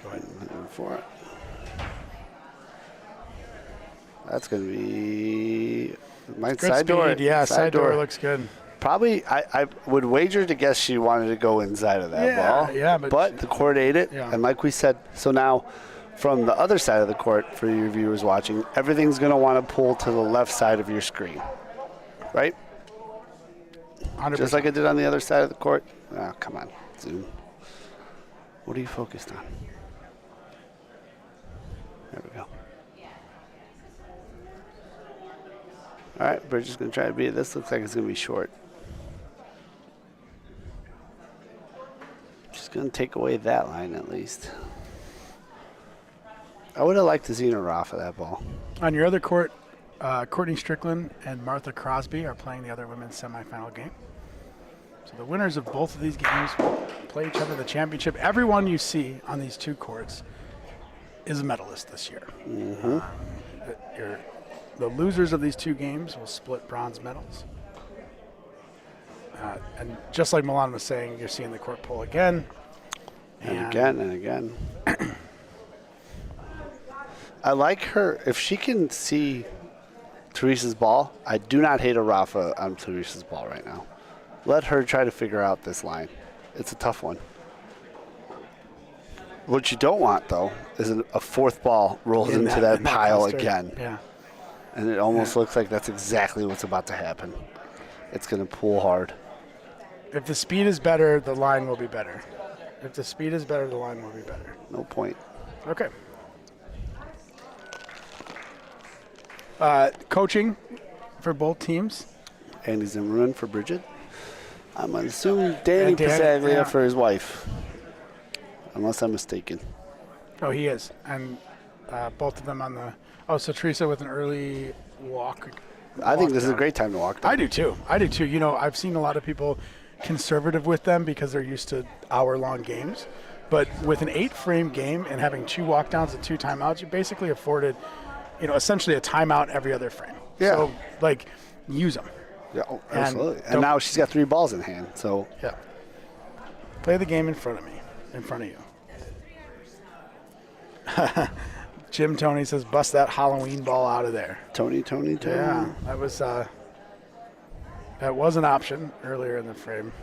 Go ahead and move for it. That's going to be my good side speed. door. Yeah, side door looks good. Probably, I would wager to guess she wanted to go inside of that ball. Yeah, but the court ate it. Yeah. And like we said, so now From the other side of the court, for your viewers watching, everything's going to want to pull to the left side of your screen, right? 100%. Just like I did on the other side of the court. Oh, come on, zoom. What are you focused on? There we go. All right, Bridget's going to try to beat it. This looks like it's going to be short. She's going to take away that line at least. I would have liked to see her off of that ball. On your other court, Courtney Strickland and Martha Crosby are playing the other women's semifinal game. So the winners of both of these games will play each other in the championship. Everyone you see on these two courts is a medalist this year. Mm-hmm. The losers of these two games will split bronze medals. And just like Milan was saying, you're seeing the court pull again. And again and again. I like her. If she can see Teresa's ball, I do not hate a Rafa on Teresa's ball right now. Let her try to figure out this line. It's a tough one. What you don't want, though, is a fourth ball rolls into that pile cluster. again. Yeah. And it almost looks like that's exactly what's about to happen. It's going to pull hard. If the speed is better, the line will be better. If the speed is better, the line will be better. No point. Okay. Coaching for both teams. Andy Zimmerman for Bridget. I'm going to assume Danny Pasaglia for his wife. Unless I'm mistaken. Oh, he is. And both of them on the... Oh, so Teresa with an early walk. I think this is a great time to walk down. I do, too. You know, I've seen a lot of people conservative with them because they're used to hour-long games. But with an 8-frame game and having 2 walkdowns and 2 timeouts, you basically afforded, you know, essentially a timeout every other frame. Yeah. So, like, use them. Yeah, absolutely. And now she's got 3 balls in hand, so. Yeah. Play the game in front of me, in front of you. Jim Tony says, bust that Halloween ball out of there. Tony. Yeah, that was an option earlier in the frame.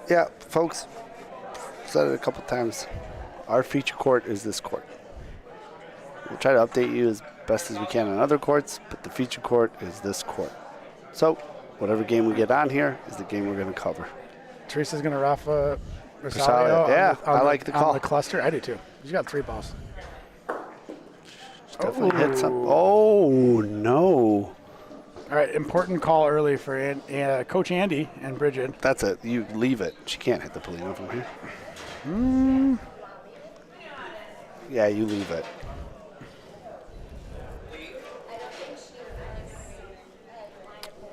Yeah, folks, said it a couple times. Our feature court is this court. We'll try to update you as best as we can on other courts, but the feature court is this court. So, whatever game we get on here is the game we're going to cover. Teresa's going to Rafa Rosario. Yeah, I like the call. On the cluster, I do too. She's got 3 balls. Definitely hit some. Oh, no. All right, important call early for Coach Andy and Bridget. That's it. You leave it. She can't hit the Polino from here. Yeah, you leave it.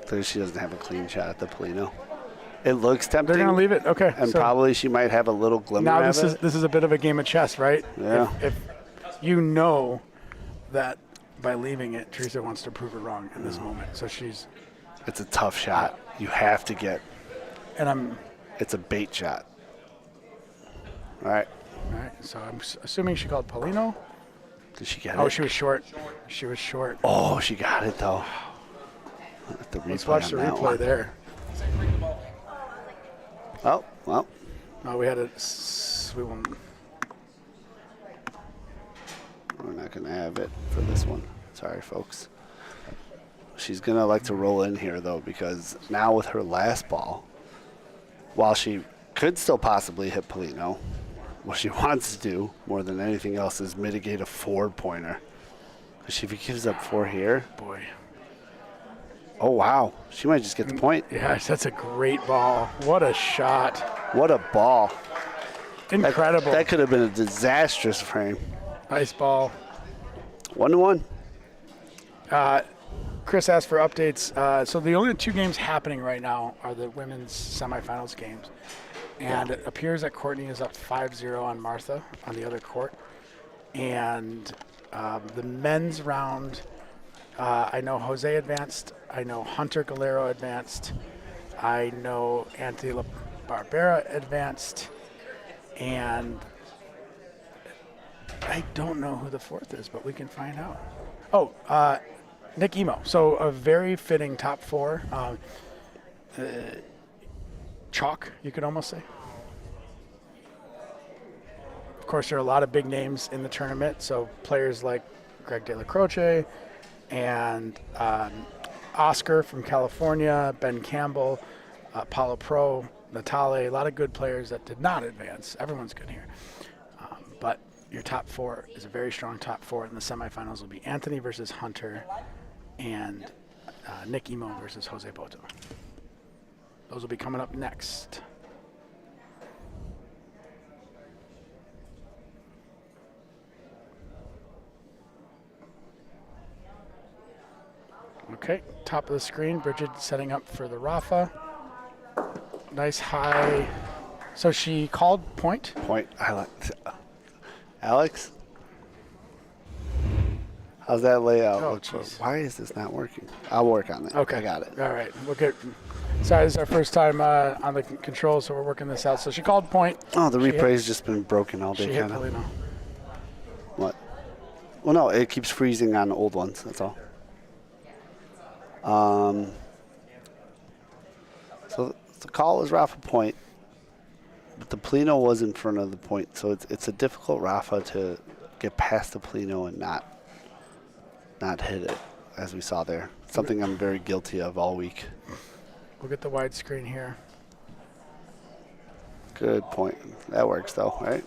So she doesn't have a clean shot at the Polino. It looks tempting. They're going to leave it. Okay. And so probably she might have a little glimmer now of this it. This is a bit of a game of chess, right? Yeah. If you know that by leaving it, Teresa wants to prove it wrong in this moment. So she's... It's a tough shot. You have to get... And It's a bait shot. All right. All right, so I'm assuming she called Polino. Did she get it? Oh, she was short. She was short. Oh, she got it, though. Let's watch the replay there. Oh, well. No, we had a... We're not going to have it for this one. Sorry, folks. She's going to like to roll in here, though, because now with her last ball, while she could still possibly hit Polino, what she wants to do more than anything else is mitigate a 4-pointer. Because if he gives up 4 here... Boy. Oh, wow. She might just get the point. Yes, that's a great ball. What a shot. What a ball. Incredible. That could have been a disastrous frame. Nice ball. 1-1. Chris asked for updates. So the only 2 games happening right now are the women's semifinals games. And it appears that Courtney is up 5-0 on Martha on the other court. And the men's round, I know Jose advanced. I know Hunter Galero advanced. I know Antela Barbera advanced. And I don't know who the 4th is, but we can find out. Oh, Nick Emo. So a very fitting top 4. Chalk, you could almost say. Of course, there are a lot of big names in the tournament, so players like Greg De La Croce and Oscar from California, Ben Campbell, Paulo Pro, Natale, a lot of good players that did not advance. Everyone's good here. But your top four is a very strong top four. In the semifinals will be Anthony versus Hunter and Nick Emo versus Jose Boto. Those will be coming up next. Okay, top of the screen, Bridget setting up for the Rafa. Nice high. So she called point? Point. Alex? How's that layout? Oh, look for? jeez. Why is this not working? I'll work on it. Okay. I got it. All right. We'll get. Sorry, this is our first time on the controls, so we're working this out. So she called point. Oh, the replay's just been broken all day. She hit kind of. Polino. What? Well, no, it keeps freezing on old ones. That's all. So the call was Rafa point, but the Polino was in front of the point, so it's a difficult Rafa to get past the Polino and not hit it, as we saw there. Something I'm very guilty of all week. We'll get the wide screen here. Good point. That works though, right?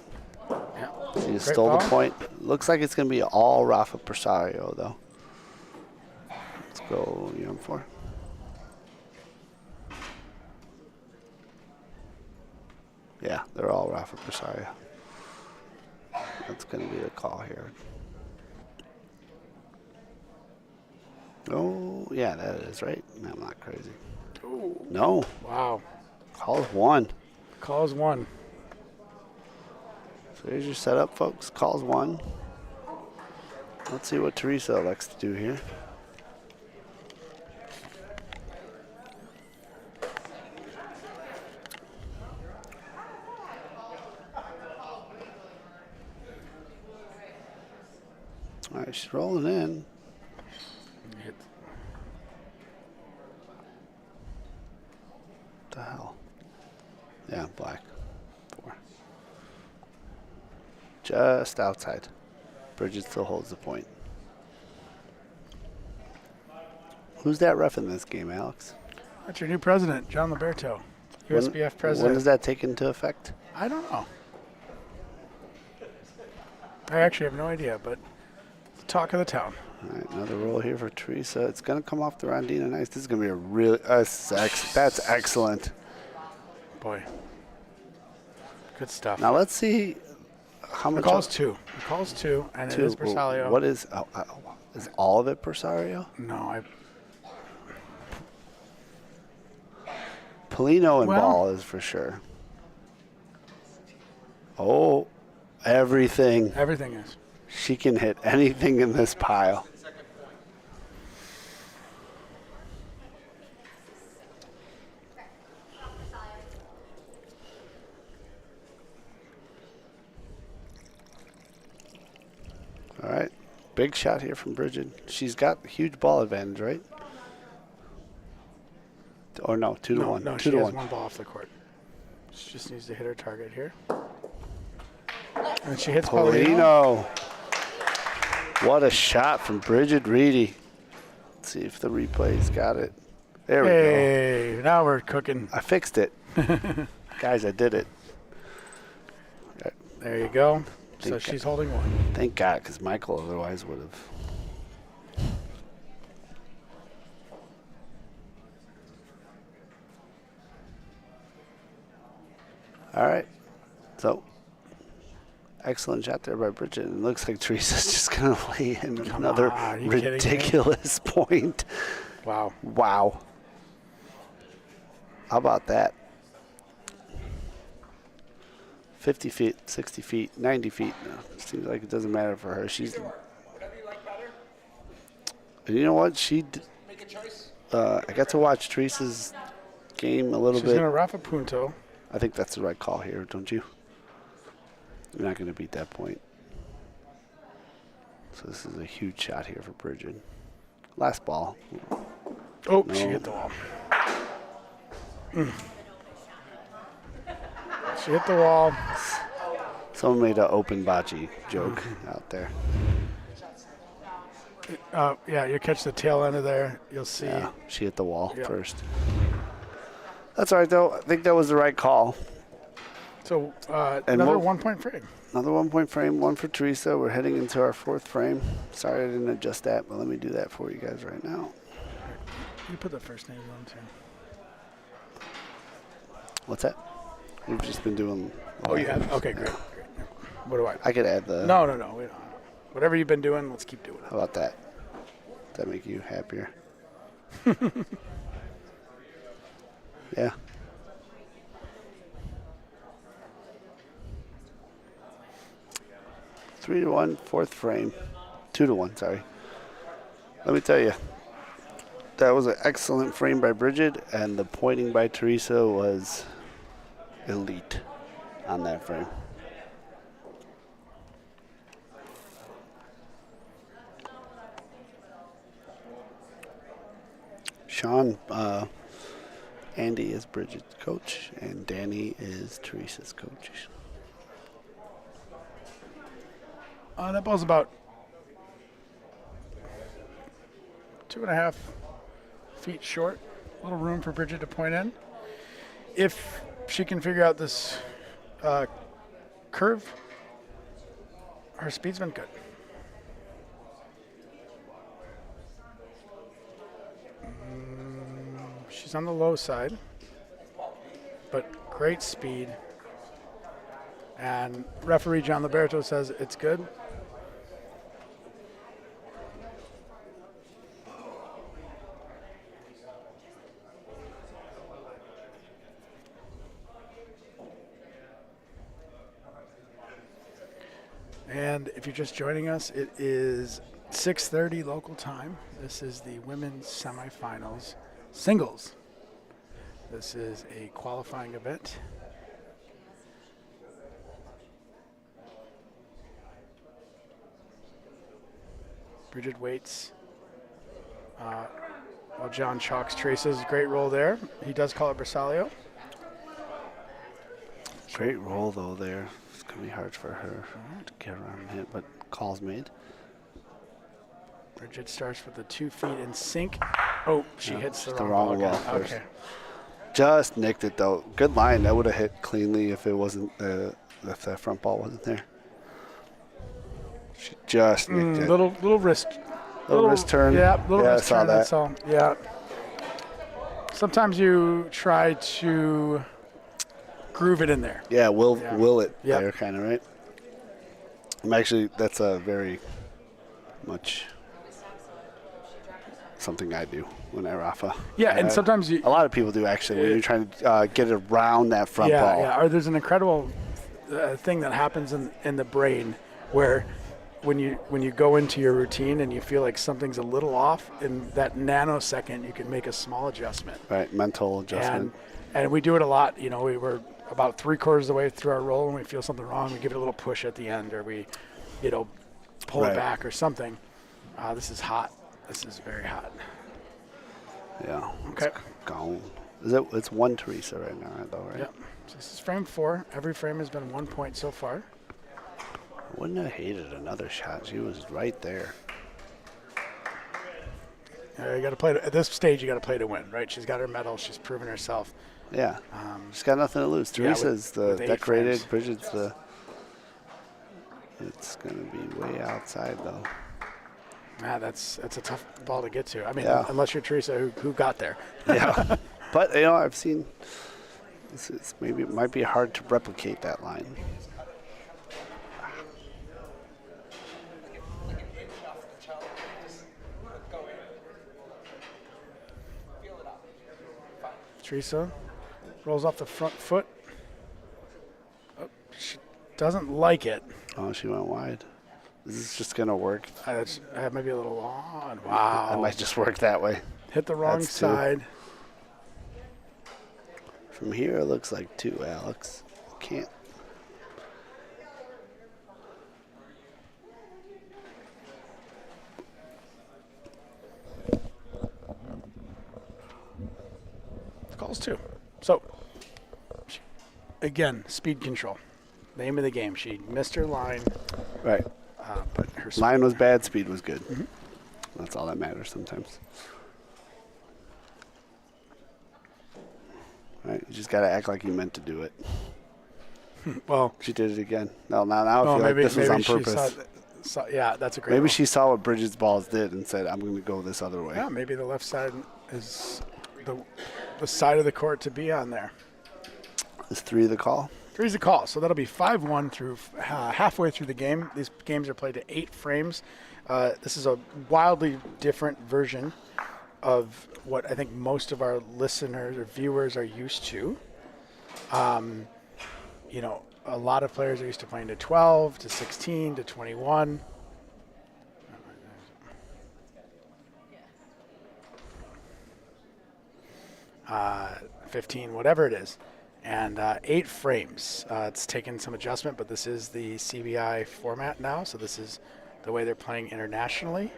Yeah. So you Great stole ball. the point. Looks like it's going to be all Rafa Persario though. Let's go Young 4. Yeah, they're all Rafa Persario. That's going to be the call here. Oh, yeah, that is right. No, I'm not crazy. Ooh. No. Wow. Call is 1. Call is 1. So here's your setup, folks. Call's 1. Let's see what Teresa elects to do here. All right, she's rolling in. What the hell? Yeah, black. 4. Just outside. Bridget still holds the point. Who's that ref in this game, Alex? That's your new president, John Liberto, USBF president. When does that take into effect? I don't know. I actually have no idea, but it's the talk of the town. All right, another roll here for Teresa. It's going to come off the Rondina. Nice. This is going to be a really that's excellent. Boy. Good stuff. Now let's see how much. The call's 2. The call's 2, and 2. it is Persario. What is all of it Persario? No, Polino and ball is for sure. Oh, everything. Everything is. She can hit anything in this pile. All right, big shot here from Bridget. She's got huge ball advantage, right? Or no, 2 to 1. No, 2 she to has 1. one ball off the court. She just needs to hit her target here. And she hits Polino. What a shot from Bridget Reedy. Let's see if the replay's got it. There we go. Hey, now we're cooking. I fixed it. Guys, I did it. There you go. So she's holding 1. Thank God, because Michael otherwise would have. All right. So, excellent shot there by Bridget. It looks like Teresa's just going to lay in another ridiculous point. Wow. Wow. How about that? 50 feet, 60 feet, 90 feet. Seems like it doesn't matter for her. She's. And you know what? I got to watch Teresa's game a little bit. She's going to Rafa Punto. I think that's the right call here, don't you? You're not going to beat that point. So this is a huge shot here for Bridget. Last ball. Oh, no. She hit the wall. She hit the wall. Someone made an open bocce joke out there. Yeah, you catch the tail end of there. You'll see. Yeah, she hit the wall Yep. first. That's all right, though. I think that was the right call. So And another what- 1-point frame. Another 1-point frame, one for Teresa. We're heading into our 4th frame. Sorry I didn't adjust that, but let me do that for you guys right now. You put the first names on too. What's that? We've just been doing. Oh, you have? Okay, great. What do I? I could add the. No. We don't. Whatever you've been doing, let's keep doing it. How about that? Does that make you happier? Yeah. Three to 1, 4th frame. 2 to 1, sorry. Let me tell you, that was an excellent frame by Bridget, and the pointing by Teresa was elite on that frame. Sean, Andy is Bridget's coach, and Danny is Teresa's coach. That ball's about 2.5 feet short. A little room for Bridget to point in. If she can figure out this curve, her speed's been good. She's on the low side, but great speed. And referee John Liberto says it's good. And if you're just joining us, it is 6:30 local time. This is the women's semifinals singles. This is a qualifying event. Bridget waits while John chalks Teresa's great roll there. He does call it Bersaglio. Great roll, though, there. It's going to be hard for her to get around and hit, but call's made. Bridget starts with the 2 feet in sync. Oh, she hits the the wrong wall ball. first. Okay. Just nicked it, though. Good line. That would have hit cleanly if it wasn't if that front ball wasn't there. She just nicked it. Little wrist. Little wrist turn. Yeah, little Yeah, I wrist saw turn. that. That's all. Yeah. Sometimes you try to groove it in there. Yeah, will it Yep. there, kind of, right? I'm actually, that's a very much something I do when I rafa. Yeah, and sometimes you. A lot of people do, actually, when you're trying to get it around that front ball. Yeah, or there's an incredible thing that happens in the brain where when you go into your routine and you feel like something's a little off, in that nanosecond you can make a small adjustment. Right, mental adjustment. And we do it a lot. You know, we were about 3/4 of the way through our roll and we feel something wrong, we give it a little push at the end, or we, pull it back or something. This is hot. This is very hot. Yeah. Okay. It's gone. It's 1 Teresa right now, though, right? Yep. So this is frame 4. Every frame has been 1 point so far. I wouldn't have hated another shot. She was right there. You got to play at this stage. You got to play to win, right? She's got her medal. She's proven herself. Yeah. She's got nothing to lose. Teresa's with 8 decorated. frames. Bridget's the. It's gonna be way outside though. That's a tough ball to get to. I mean, Yeah. unless you're Teresa, who got there. Yeah. But I've seen. Maybe it might be hard to replicate that line. Teresa rolls off the front foot. Oh, she doesn't like it. Oh, she went wide. Is this just gonna work? Maybe a little long. Wow. It might just work that way. Hit the wrong That's 2. side. From here, it looks like 2, Alex. Can't. Calls 2. So, again, speed control. name of the game. She missed her line. Right. But her Line was bad, speed was good. Mhm. That's all that matters sometimes. Right, you just got to act like you meant to do it. Well, she did it again. No, now I feel maybe, like this was on she purpose. yeah, that's a great Maybe one. she saw what Bridget's balls did and said, I'm going to go this other way. Yeah, maybe the left side is the side of the court to be on there. Is 3 the call? 3's the call. So that'll be 5-1 through halfway through the game. These games are played at 8 frames. This is a wildly different version of what I think most of our listeners or viewers are used to. You know, a lot of players are used to playing to 12, to 16, to 21. 15, whatever it is. And 8 frames. It's taken some adjustment, but this is the CBI format now, so this is the way they're playing internationally.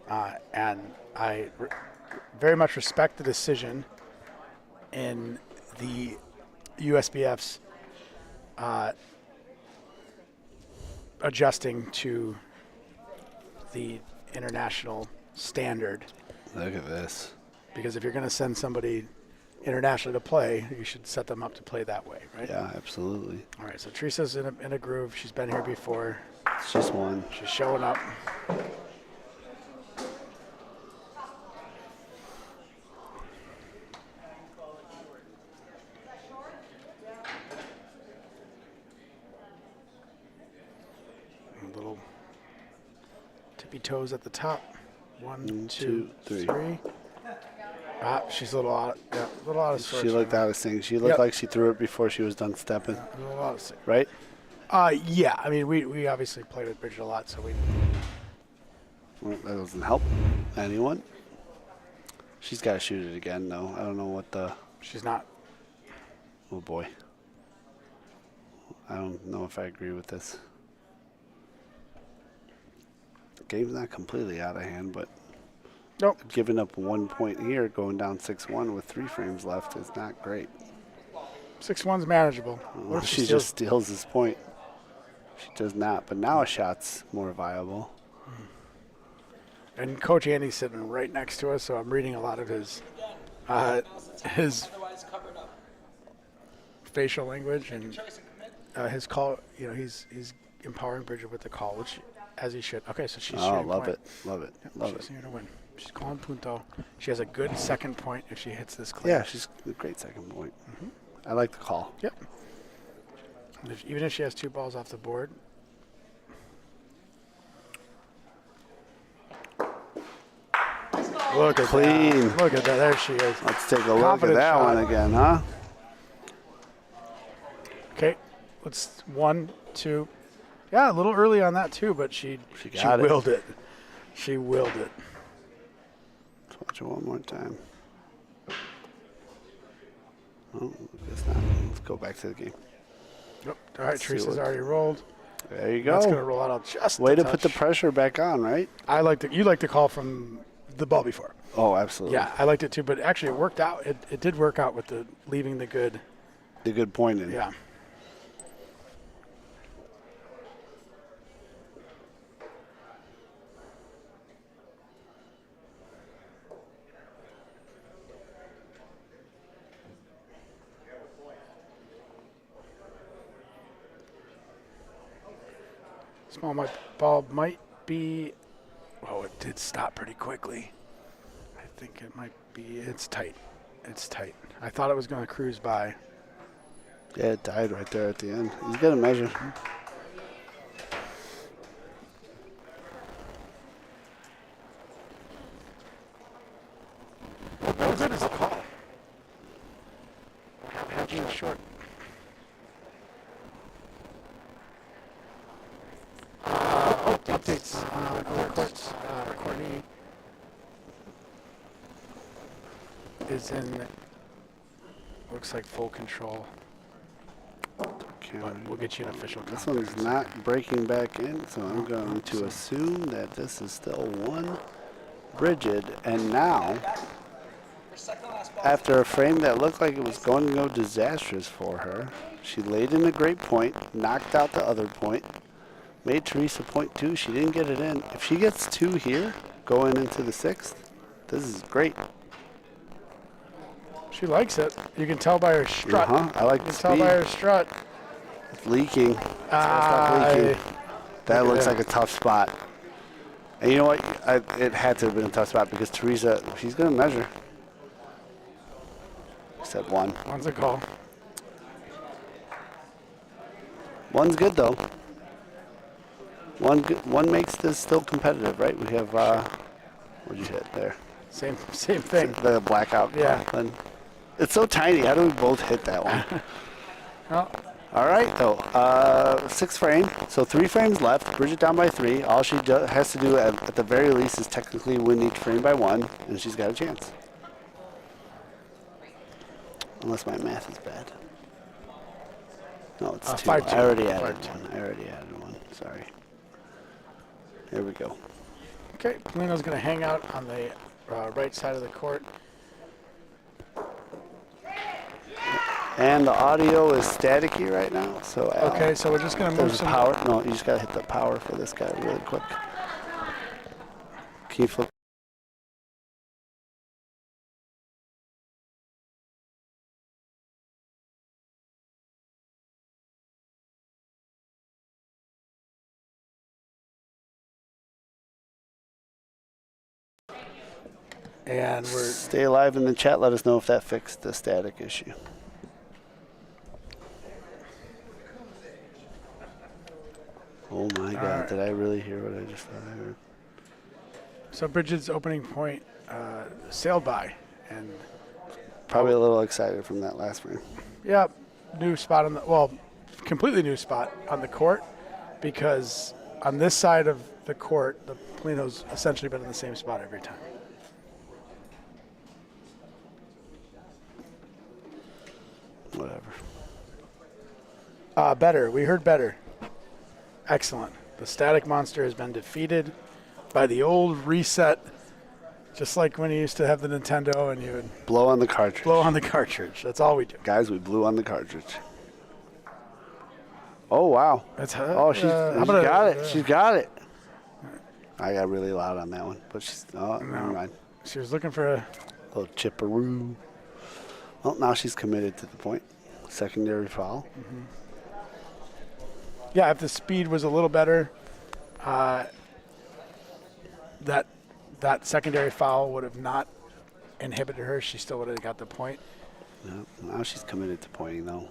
And I very much respect the decision in the USBF's adjusting to the international standard. Look at this. Because if you're going to send somebody internationally to play, you should set them up to play that way, right? Yeah, absolutely. All right, so Teresa's in a groove. She's been here before. She's won. She's showing up. A little tippy toes at the top. 1, 2, 3. She's a little out of sorts. She looked out of sync. She looked like she threw it before she was done stepping. A little out of sync. Right? Yeah. I mean, we obviously played with Bridget a lot, so we. Well, that doesn't help anyone. She's got to shoot it again, though. I don't know what the. She's not. Oh boy. I don't know if I agree with this. Game's not completely out of hand, but. Nope. Giving up 1 point here, going down 6-1 with 3 frames left is not great. 6-1's manageable. Well, she just steals this point. She does not, but now a shot's more viable. And Coach Andy's sitting right next to us, so I'm reading a lot of his facial language and his call. You know, he's empowering Bridget with the call, which as he should. Okay, so she's shooting love point. it, love it, Yep, love she's it. here to win. She's calling punto. She has a good second point if she hits this Yeah, clear. she's a great second point. I like the call. Yep. Even if she has 2 balls off the board. Look at Clean. that. Look at that. There she is. Let's take a look at Confident that shot. one again, huh? Okay. Let's 1, 2. Yeah, a little early on that too, but she got it. willed it. She willed it. Let's watch it one more time. Oh, guess not. Let's go back to the game. Yep. All right, Let's see Teresa's what- already rolled. There you go. That's gonna roll out just Way a to put the touch. pressure back on, right? You like the call from the ball before. Oh, absolutely. Yeah, I liked it too, but actually it worked out. It did work out with the leaving the good. The good point in. Yeah. Small ball might be. Oh, it did stop pretty quickly. I think it might be. It's tight. It's tight. I thought it was going to cruise by. Yeah, it died right there at the end. He's got to measure. How good is the call? Hedging short. Updates on other courts. Courtney is in, looks like full control. But we'll get you an official This count. one's not breaking back in, so I'm going to assume that this is still 1 Bridget. And now after a frame that looked like it was going to go disastrous for her, she laid in a great point, knocked out the other point, made Teresa point 2. She didn't get it in. If she gets 2 here, going into the 6th, this is great. She likes it. You can tell by her strut. I like the You can tell speed. by her strut. It's leaking. Stop leaking. That looks like a tough spot. And you know what? It had to have been a tough spot because Teresa, she's going to measure. Said 1. One's a call. 1's good, though. One makes this still competitive, right? We have, what'd you hit there? Same thing. The blackout. Yeah. Then it's so tiny. How do we both hit that one? Well, all right, though. 6th frame. So 3 frames left. Bridget down by 3. All she has to do at the very least is technically win each frame by 1, and she's got a chance. Unless my math is bad. No, it's 2. 5-2. I already added 1. Sorry. Here we go. okay, Polino's going to hang out on the right side of the court. And the audio is staticky right now, so Okay, so we're just going to move some power. No, you just gotta hit the power for this guy really quick. Can you flip? And we're Stay alive in the chat. Let us know if that fixed the static issue. Oh my God! right. Did I really hear what I just thought I heard? so Bridget's opening point sailed by, and Probably a little excited from that last frame. yeah, new spot on the completely new spot on the court, because on this side of the court, the Polino's essentially been in the same spot every time. Whatever. Better. We heard better. Excellent. The static monster has been defeated by the old reset, just like when you used to have the Nintendo and you would Blow on the cartridge. blow on the cartridge. That's all we do. Guys, we blew on the cartridge. Oh wow! That's She's got it. She's got it. I got really loud on that one, but she's never mind. She was looking for a Little chipperoo. Well, now she's committed to the point. Secondary foul. yeah. If the speed was a little better, that secondary foul would have not inhibited her. She still would have got the point. Yeah, now she's committed to pointing though.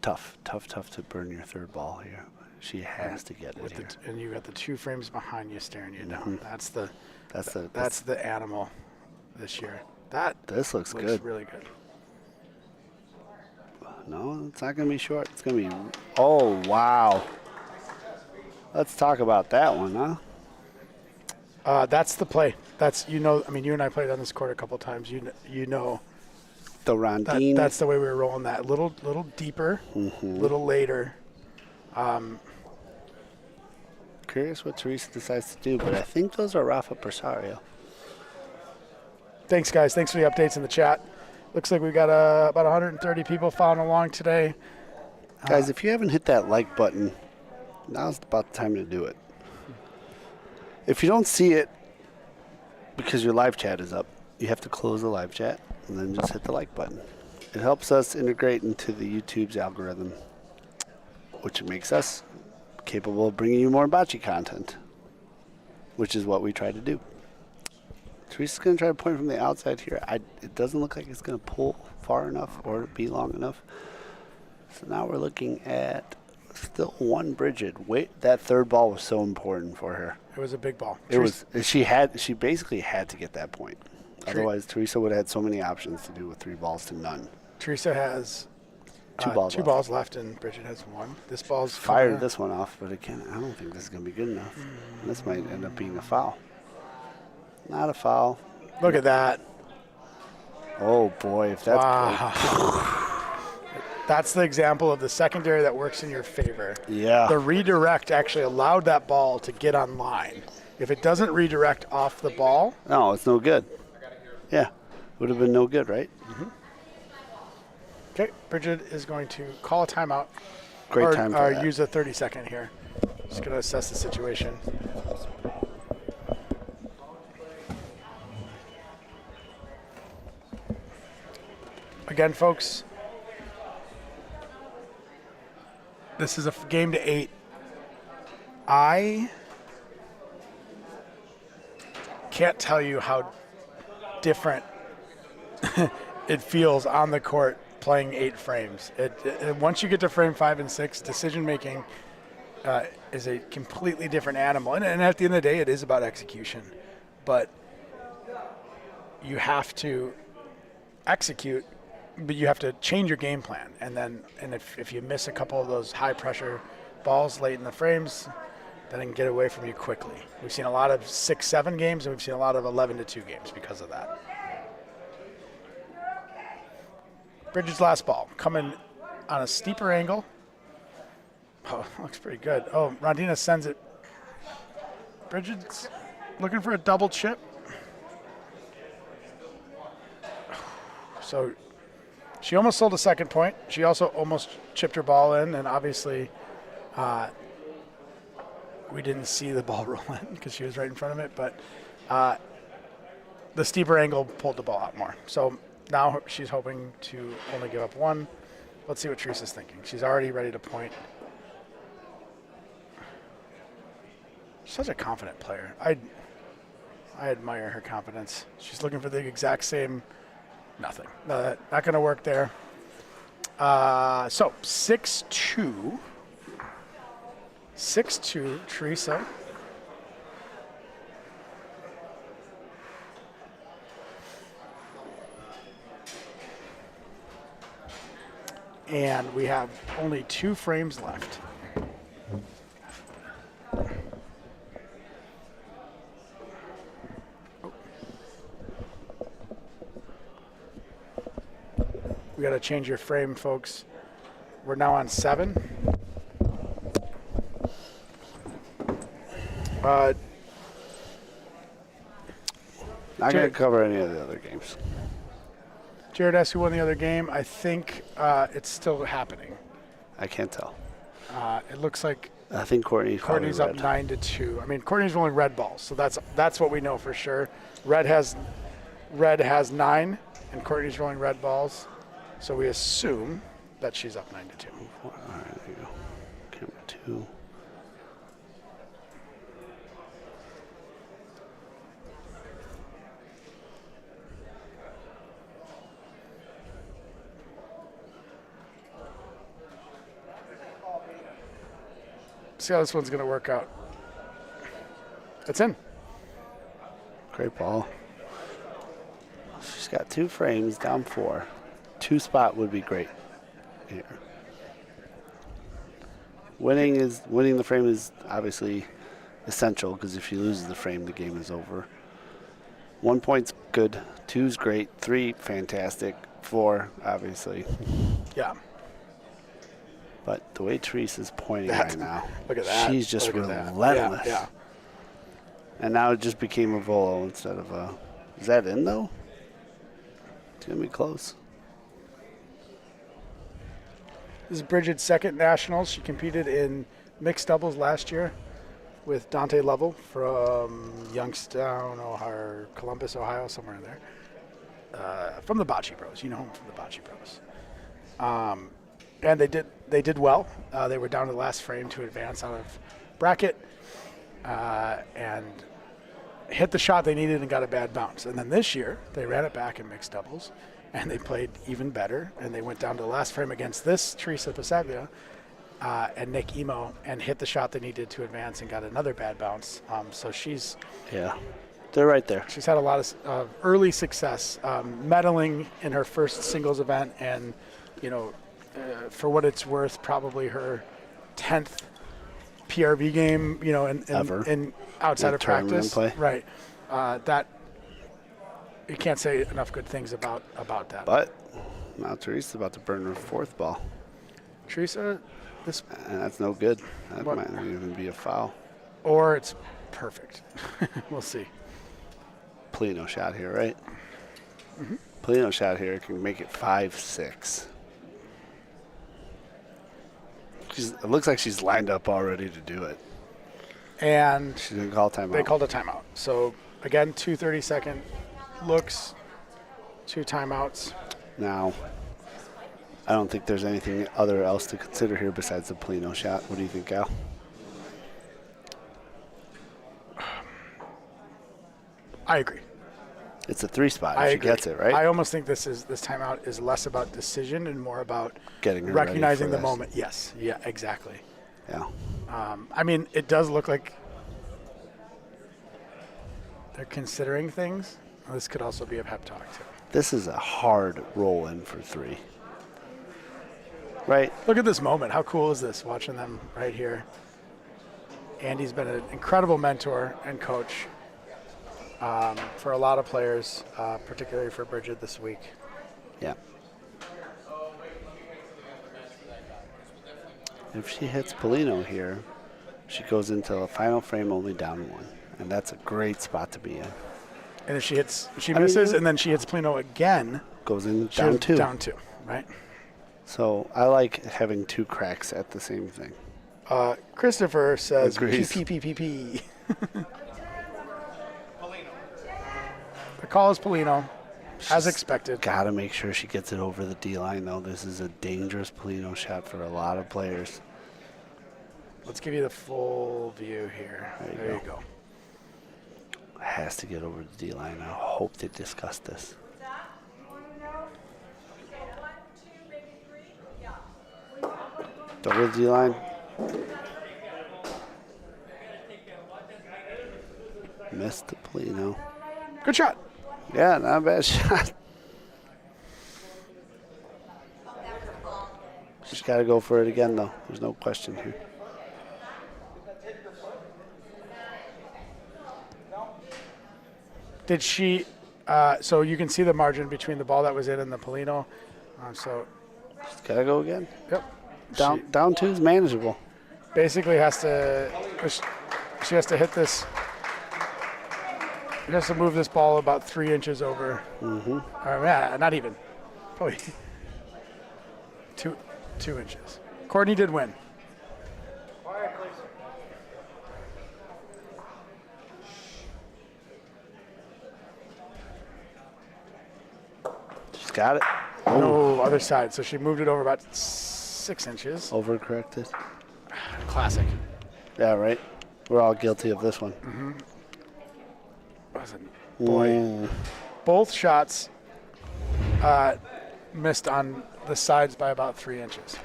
Tough to burn your 3rd ball here. She has to get it here. And you got the 2 frames behind you staring you down. That's That's the animal this year. This looks good. Really good. No, it's not going to be short. It's going to be. Oh wow! Let's talk about that one, huh? That's the play. That's you and I played on this court a couple times. You know. The rondine. That's the way we were rolling that. Little deeper, little later. Curious what Teresa decides to do, but I think those are Rafa Persario. Thanks, guys. Thanks for the updates in the chat. Looks like we've got about 130 people following along today. Guys, if you haven't hit that like button, now's about the time to do it. If you don't see it because your live chat is up, you have to close the live chat and then just hit the like button. It helps us integrate into the YouTube's algorithm, which makes us capable of bringing you more bocce content, which is what we try to do. Teresa's going to try to point from the outside here. It doesn't look like it's going to pull far enough or be long enough. So now we're looking at still 1 Bridget. Wait, that 3rd ball was so important for her. It was a big ball. She basically had to get that point. Otherwise, Teresa would have had so many options to do with 3 balls to none. Teresa has 2 balls left. balls left, and Bridget has 1. This ball's fired this one off, but again, I don't think this is going to be good enough. This might end up being a foul. Not a foul. Look at that. Oh boy, if that's That's the example of the secondary that works in your favor. Yeah. The redirect actually allowed that ball to get on line. If it doesn't redirect off the ball, no, it's no good. Yeah. would have been no good, right? Okay, Bridget is going to call a timeout. Great time for or that. use a 30-second here. Just going to assess the situation. Again, folks, this is a game to 8. I can't tell you how different it feels on the court playing 8 frames. Once you get to frame 5 and 6, decision making is a completely different animal. And at the end of the day, it is about execution. But you have to execute, but you have to change your game plan. And if you miss a couple of those high pressure balls late in the frames, then it can get away from you quickly. We've seen a lot of 6-7 games, and we've seen a lot of 11-2 games because of that. Bridget's last ball coming on a steeper angle. Oh, looks pretty good. Oh, Rondina sends it. Bridget's looking for a double chip. So she almost sold a second point. She also almost chipped her ball in, and obviously we didn't see the ball roll in because she was right in front of it, but the steeper angle pulled the ball out more. So now she's hoping to only give up 1. Let's see what Teresa's thinking. She's already ready to point. She's such a confident player. I admire her confidence. She's looking for the exact same nothing. No, not going to work there. So 6-2. 6-2, Teresa. And we have only 2 frames left. We got to change your frame, folks. We're now on 7. Not going to cover any of the other games. Jared asked who won the other game. I think it's still happening. I can't tell. It looks like I think Courtney's up 9-2. I mean, Courtney's rolling red balls, so that's what we know for sure. Red has 9, and Courtney's rolling red balls, so we assume that she's up 9-2. All right, there you go. Camera 2. See how this one's going to work out. It's in. Great ball. She's got 2 frames, down 4. 2 spot would be great here. Winning the frame is obviously essential because if she loses the frame, the game is over. 1 point's good. 2's great. 3 fantastic. 4 obviously. Yeah. But the way Teresa's pointing right now, look at that. She's just Look at that. relentless. Yeah. And now it just became a volo instead of a. Is that in though? It's gonna be close. This is Bridget's second nationals. She competed in mixed doubles last year with Dante Lovell from Youngstown, Ohio, Columbus, Ohio, somewhere in there. From the Bocce Bros. You know him from the Bocce Bros. And they did well. They were down to the last frame to advance out of bracket and hit the shot they needed and got a bad bounce. And then this year, they ran it back in mixed doubles, and they played even better. And they went down to the last frame against this Teresa Advances and Nick Emo and hit the shot they needed to advance and got another bad bounce. So she's... Yeah, they're right there. She's had a lot of early success, medaling in her first singles event and, for what it's worth, probably her 10th PRV game, in outside of practice. Play. Right. That you can't say enough good things about that. But now Teresa's about to burn her 4th ball. Teresa, and that's no good. That might not even be a foul. Or it's perfect. We'll see. Polino shot here, right? Polino shot here can make it 5-6. It looks like she's lined up already to do it. And she didn't call timeout. They called a timeout. So again, 2 30-second looks, 2 timeouts. Now, I don't think there's anything else to consider here besides the Polino shot. What do you think, Al? I agree. It's a 3 spot. If she gets it, right? I almost think this timeout is less about decision and more about getting her recognizing ready the for this. moment. Yes. Yeah, exactly. Yeah. I mean, it does look like they're considering things. This could also be a pep talk, too. This is a hard roll in for 3. Right? Look at this moment. How cool is this, watching them right here? Andy's been an incredible mentor and coach for a lot of players, particularly for Bridget this week. Yeah. If she hits Polino here, she goes into a final frame only down 1. And that's a great spot to be in. And if she misses, and then she hits Polino again. Goes in down 2. Down 2, right? So I like having 2 cracks at the same thing. Christopher says Agrees. P. The call is Polino, as expected. Got to make sure she gets it over the D line, though. This is a dangerous Polino shot for a lot of players. Let's give you the full view here. There you go. Has to get over the D line. I hope they discuss this. Over the D line. Missed the Polino. Good shot. Yeah, not a bad shot. She's got to go for it again, though. There's no question here. Did she? So you can see the margin between the ball that was in and the Polino. So she's got to go again. Yep. Down 2 is manageable. Basically, she has to hit this. She has to move this ball about 3 inches over. Mm-hmm. Yeah, not even. Probably 2 inches. Courtney did win. She's got it. No, other side. So she moved it over about 6 inches. Overcorrected. Classic. Yeah, right. We're all guilty of this one. Mm-hmm. Boy, both shots missed on the sides by about 3 inches.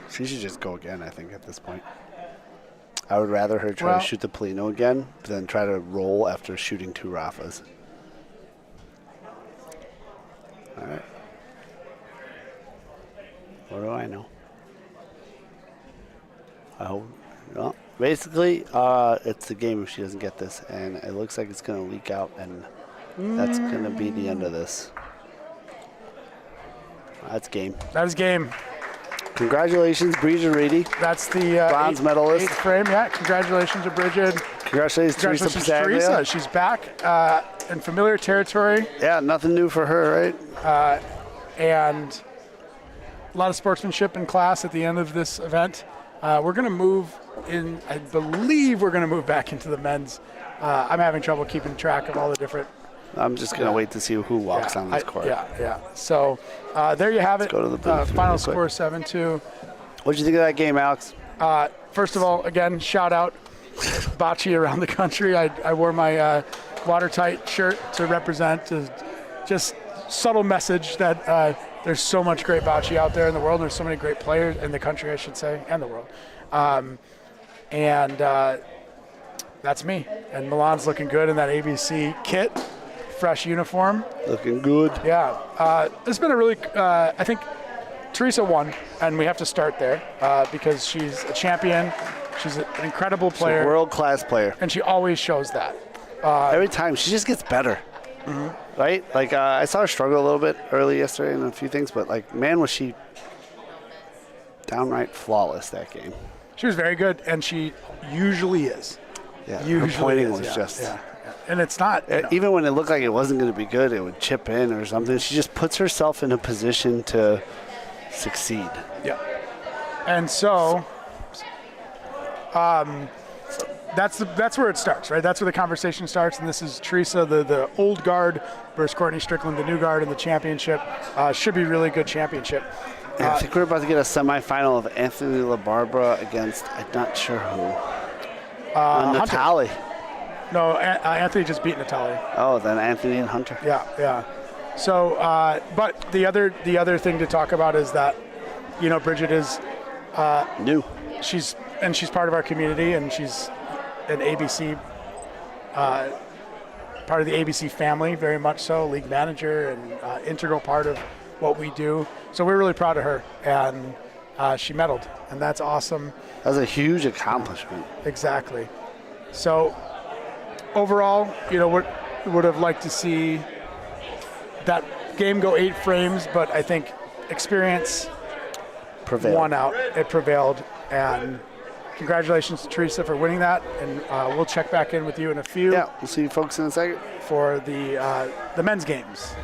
She should just go again, I think, at this point. I would rather her try to shoot the Polino again than try to roll after shooting 2 Rafas. All right. What do I know? I hope. Well, basically, it's the game if she doesn't get this, and it looks like it's going to leak out, and that's going to be the end of this. That's game. That is game. Congratulations, Bridget Reedy. That's the bronze medalist. 8th frame. Yeah, congratulations to Bridget. Congratulations, Teresa. She's back in familiar territory. Yeah, nothing new for her, right? And a lot of sportsmanship in class at the end of this event. We're going to move in. I believe we're going to move back into the men's. I'm having trouble keeping track of all the different. I'm just going to wait to see who walks on this court. Yeah. So there you have it. Go to the booth final score 7-2. What did you think of that game, Alex? First of all, again, shout out Bocce around the country. I wore my watertight shirt to represent just subtle message that there's so much great bocce out there in the world. There's so many great players in the country, I should say, and the world. That's me. And Milan's looking good in that ABC kit, fresh uniform. Looking good. Yeah. It's been a really, I think Teresa won, and we have to start there because she's a champion. She's an incredible player. She's a world-class player. And she always shows that. Every time. She just gets better. Mm-hmm. Right? Like, I saw her struggle a little bit early yesterday in a few things, but, like, man, was she downright flawless that game. She was very good, and she usually is. Yeah, usually her pointing is, was just And it's not. Even when it looked like it wasn't going to be good, it would chip in or something. She just puts herself in a position to succeed. Yeah. And so, that's where it starts, right? That's where the conversation starts. And this is Teresa, the old guard, versus Courtney Strickland, the new guard in the championship. Should be a really good championship. I think we're about to get a semifinal of Anthony LaBarbera against, I'm not sure who. Natalie. No, Anthony just beat Natalie. Oh, then Anthony and Hunter. Yeah. So, but the other thing to talk about is that, Bridget is new. She's part of our community, and she's an ABC part of the ABC family, very much so. League manager and integral part of what we do. So we're really proud of her, and she medaled, and that's awesome. That's a huge accomplishment. Exactly. So overall, would have liked to see that game go 8 frames, but I think experience won out. It prevailed, and congratulations to Teresa for winning that, and we'll check back in with you in a few. Yeah, we'll see you folks in a second. For the men's games.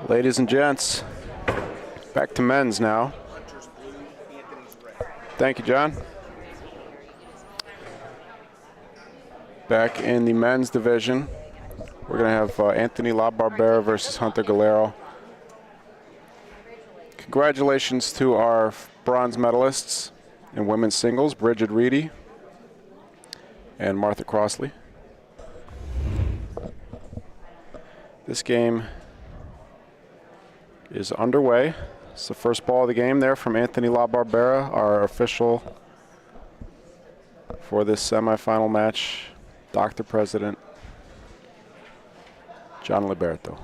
Ladies and gents, back to men's now. Thank you, John. Back in the men's division, we're going to have Anthony LaBarbera versus Hunter Galero. Congratulations to our bronze medalists in women's singles, Bridget Reedy and Martha Crossley. This game is underway. It's the first ball of the game there from Anthony LaBarbera, our official for this semifinal match, Dr. President John Liberto.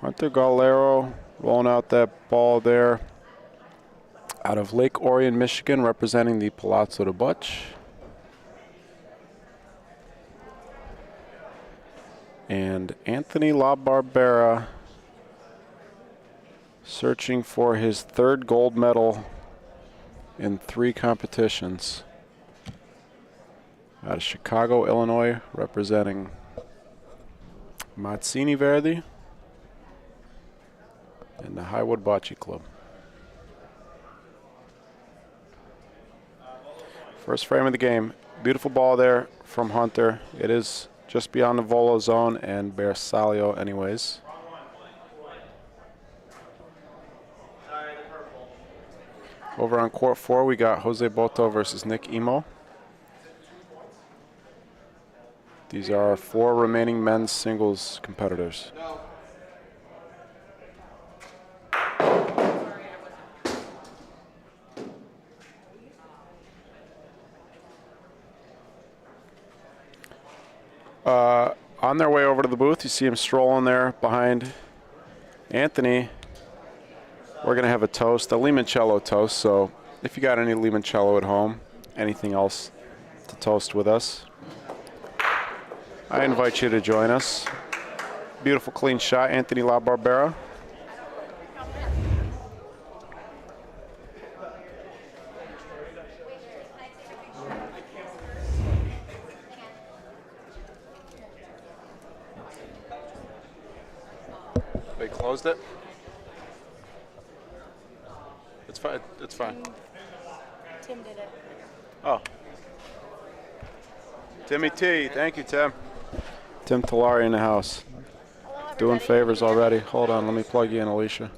Hunter Galero rolling out that ball there out of Lake Orion, Michigan, representing the Palazzo de Bocce. And Anthony LaBarbera searching for his third gold medal in 3 competitions. Out of Chicago, Illinois, representing Mazzini Verdi and the Highwood Bocce Club. First frame of the game. Beautiful ball there from Hunter. It is just beyond the volo zone and Bersaglio anyways. Over on court 4, we got Jose Boto versus Nick Emo. These are our 4 remaining men's singles competitors. On their way over to the booth, you see him strolling there behind Anthony. We're going to have a toast, a limoncello toast. So if you got any limoncello at home, anything else to toast with us, I invite you to join us. Beautiful clean shot, Anthony LaBarbera. They closed it? It's fine. It's fine. Tim did it. Oh. Timmy T. Thank you, Tim. Tim Talari in the house. Doing favors already. Hold on. Let me plug you in, Alicia.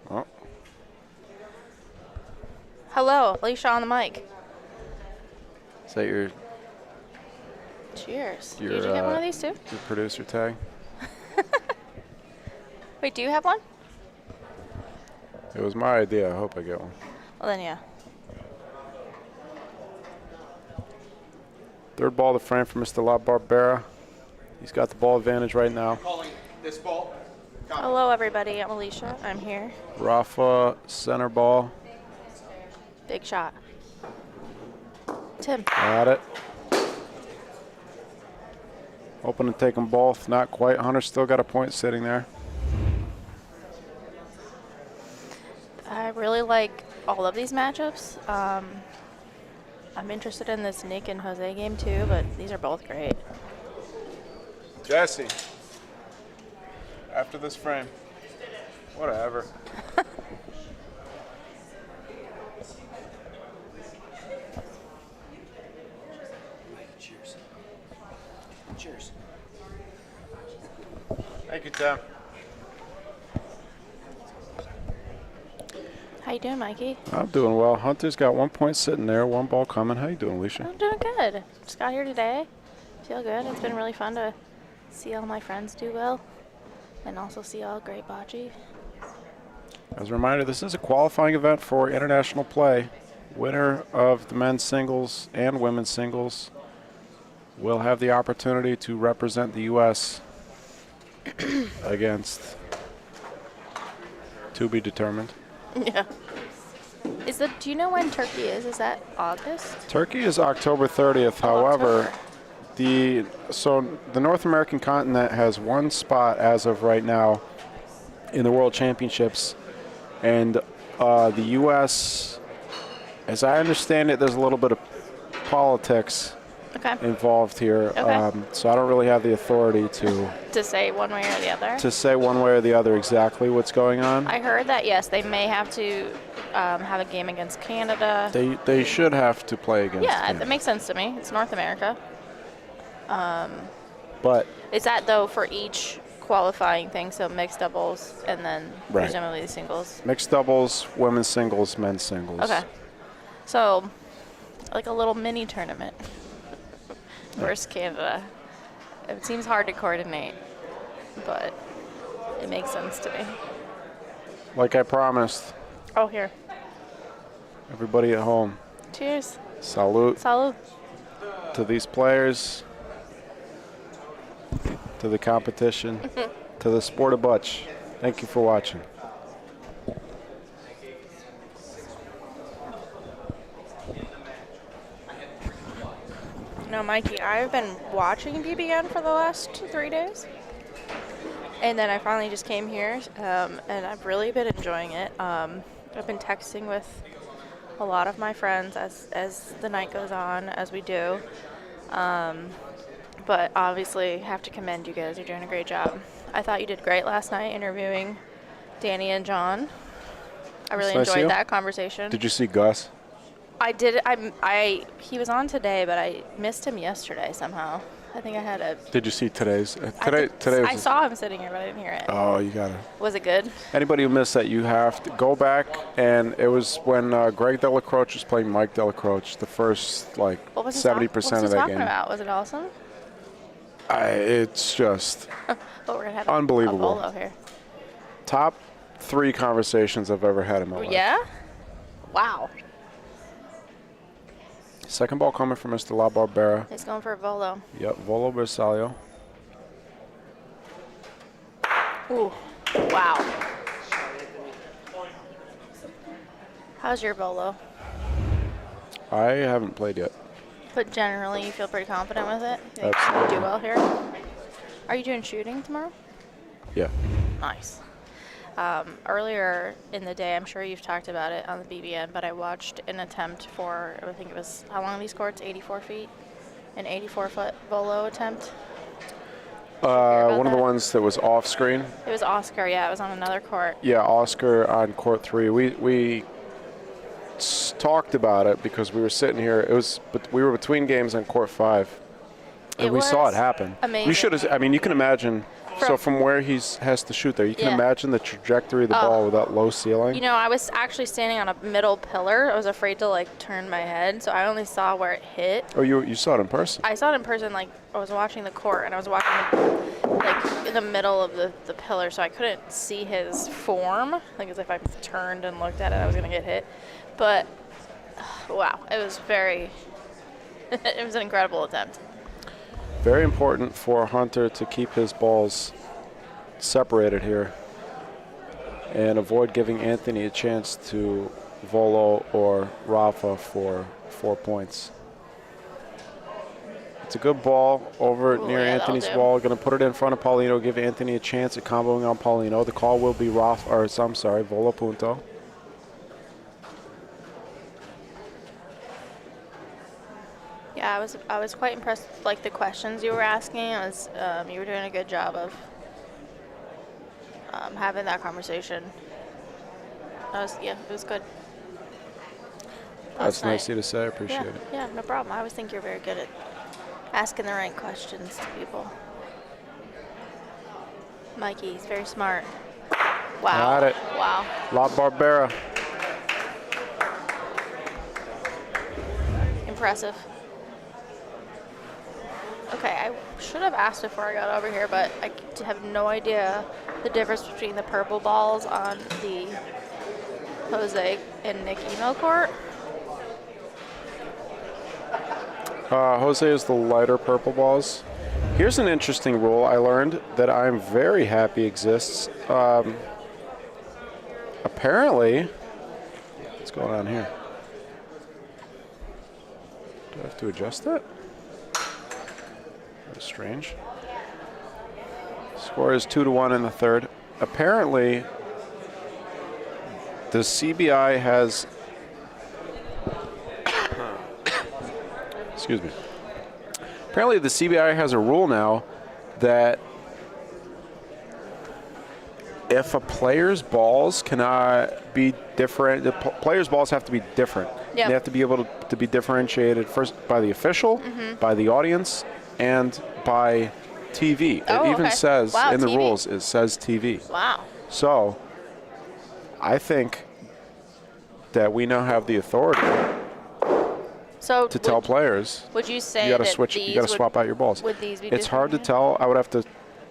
Oh. Hello, Alicia on the mic. Is that your Cheers. Did you get one of these too? Your producer tag? Wait, do you have one? It was my idea. I hope I get one. Well then, yeah. Third ball of the frame for Mr. LaBarbera. He's got the ball advantage right now. Calling this ball. Hello, everybody. I'm Alicia. I'm here. Rafa, center ball. Big shot. Tim. Got it. Hoping to take them both. Not quite. Hunter's still got a point sitting there. I really like all of these matchups. I'm interested in this Nick and Jose game too, but these are both great. Jesse. After this frame. Whatever. Cheers. Cheers. Thank you, Tim. How you doing, Mikey? I'm doing well. Hunter's got 1 point sitting there, 1 ball coming. How you doing, Alicia? I'm doing good. Just got here today. Feel good. It's been really fun to see all my friends do well and also see all great bocce. As a reminder, this is a qualifying event for international play. Winner of the men's singles and women's singles will have the opportunity to represent the U.S. against to be determined. Yeah. Do you know when Turkey is? Is that August? Turkey is October 30th. However, the North American continent has 1 spot as of right now in the World Championships, and The U.S., as I understand it, there's a little bit of politics involved here. Okay. So I don't really have the authority To say one way or the other? to say one way or the other exactly what's going on. I heard that, yes, they may have to have a game against Canada. They should have to play against Yeah, Canada. that makes sense to me. It's North America. But Is that, though, for each qualifying thing, so mixed doubles and then Right. presumably the singles? mixed doubles, women's singles, men's singles. Okay. So, like a little mini tournament versus Canada. It seems hard to coordinate, but it makes sense to me. Like I promised, Oh, here. everybody at home, Cheers. salute Salud. to these players, to the competition, to the sport of butch. Thank you for watching. No, Mikey, I've been watching BBN for the last 3 days. And then I finally just came here, and I've really been enjoying it. I've been texting with a lot of my friends as the night goes on, as we do. But obviously, have to commend you guys. You're doing a great job. I thought you did great last night interviewing Danny and John. I really Nice to see enjoyed you. that conversation. Did you see Gus? I did. He was on today, but I missed him yesterday somehow. I think I had a. Did you see today's? I Today I was. saw him sitting here, but I didn't hear it. Oh, you gotta. Was it good? Anybody who missed that, you have to go back, and it was when Greg Delacroce was playing Mike Delacroce, the first What was he 70% what was of he that talking game. about? Was it awesome? It's just But we're gonna have Unbelievable. a bolo here. top 3 conversations I've ever had in my life. Yeah. Wow. Second ball coming from Mr. La Barbera. He's going for a bolo. Yep, Volo Bersaglio. Ooh. Wow. How's your bolo? I haven't played yet. But generally, you feel pretty confident with it? You think Absolutely. you do well here? Are you doing shooting tomorrow? Yeah. Nice. Earlier in the day, I'm sure you've talked about it on the BBN, but I watched an attempt for, I think it was, how long are these courts? 84 feet? An 84-foot volo attempt? One of the that? ones that was off screen. It was Oscar, yeah, it was on another court. Yeah, Oscar on court 3. We talked about it because we were sitting here. But we were between games on court 5, and we saw it happen. amazing. We should have. I mean, you can imagine. So from where he has to shoot there, you can Yeah. imagine the trajectory of the ball with that low ceiling. You know, I was actually standing on a middle pillar. I was afraid to, turn my head, so I only saw where it hit. Oh, you saw it in person. I saw it in person, I was watching the court, and I was watching, in the middle of the pillar, so I couldn't see his form. As if I turned and looked at it, I was going to get hit. But, wow, it was it was an incredible attempt. Very important for Hunter to keep his balls separated here and avoid giving Anthony a chance to volo or Rafa for 4 points. It's a good ball over Ooh, near yeah, that'll Anthony's do. wall. Going to put it in front of Paulino, give Anthony a chance at comboing on Paulino. The call will be volo punto. Yeah, I was quite impressed with the questions you were asking. You were doing a good job of having that conversation. It was good. That's Last nice of night. you to say. I appreciate Yeah, it. yeah, no problem. I always think you're very good at asking the right questions to people. Mikey, he's very smart. Wow. Got it. Wow. La Barbera. Impressive. Okay, I should have asked before I got over here, but I have no idea the difference between the purple balls on the Jose and Nick email court. Jose is the lighter purple balls. Here's an interesting rule I learned that I'm very happy exists. Apparently, what's going on here? Do I have to adjust that? That's strange. Score is 2-1 in the third. Apparently, the CBI has. Excuse me. Apparently, the CBI has a rule now that if a player's balls cannot be different, the player's balls have to be different. Yep. They have to be able to be differentiated first by the official, by the audience, and by TV. Oh, it even okay. says Wow, in the TV. rules, it says TV. Wow. So, I think that we now have the authority So to tell players. Would you say you got to that switch? these You got to would- swap out your balls. would these be It's hard to different? tell. I would have to.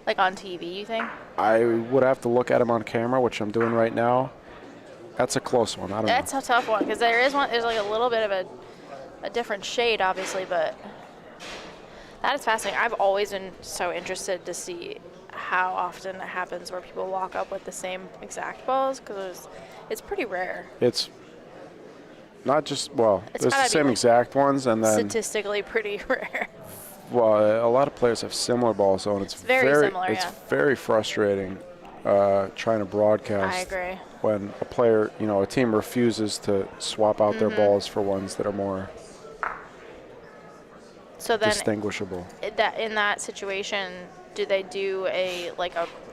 Like on TV, you think? I would have to look at them on camera, which I'm doing right now. That's a close one. I don't know. That's a tough one because there's like a little bit of a different shade, obviously, but that is fascinating. I've always been so interested to see how often it happens where people walk up with the same exact balls because it's pretty rare. It's not just It's there's the gotta be, same like, exact ones, and then Statistically pretty rare. a lot of players have similar balls, so it's very similar, It's yeah. very frustrating trying to broadcast. I agree. When a player, a team refuses to swap out their balls for ones that are more So then distinguishable. in that situation, do they do a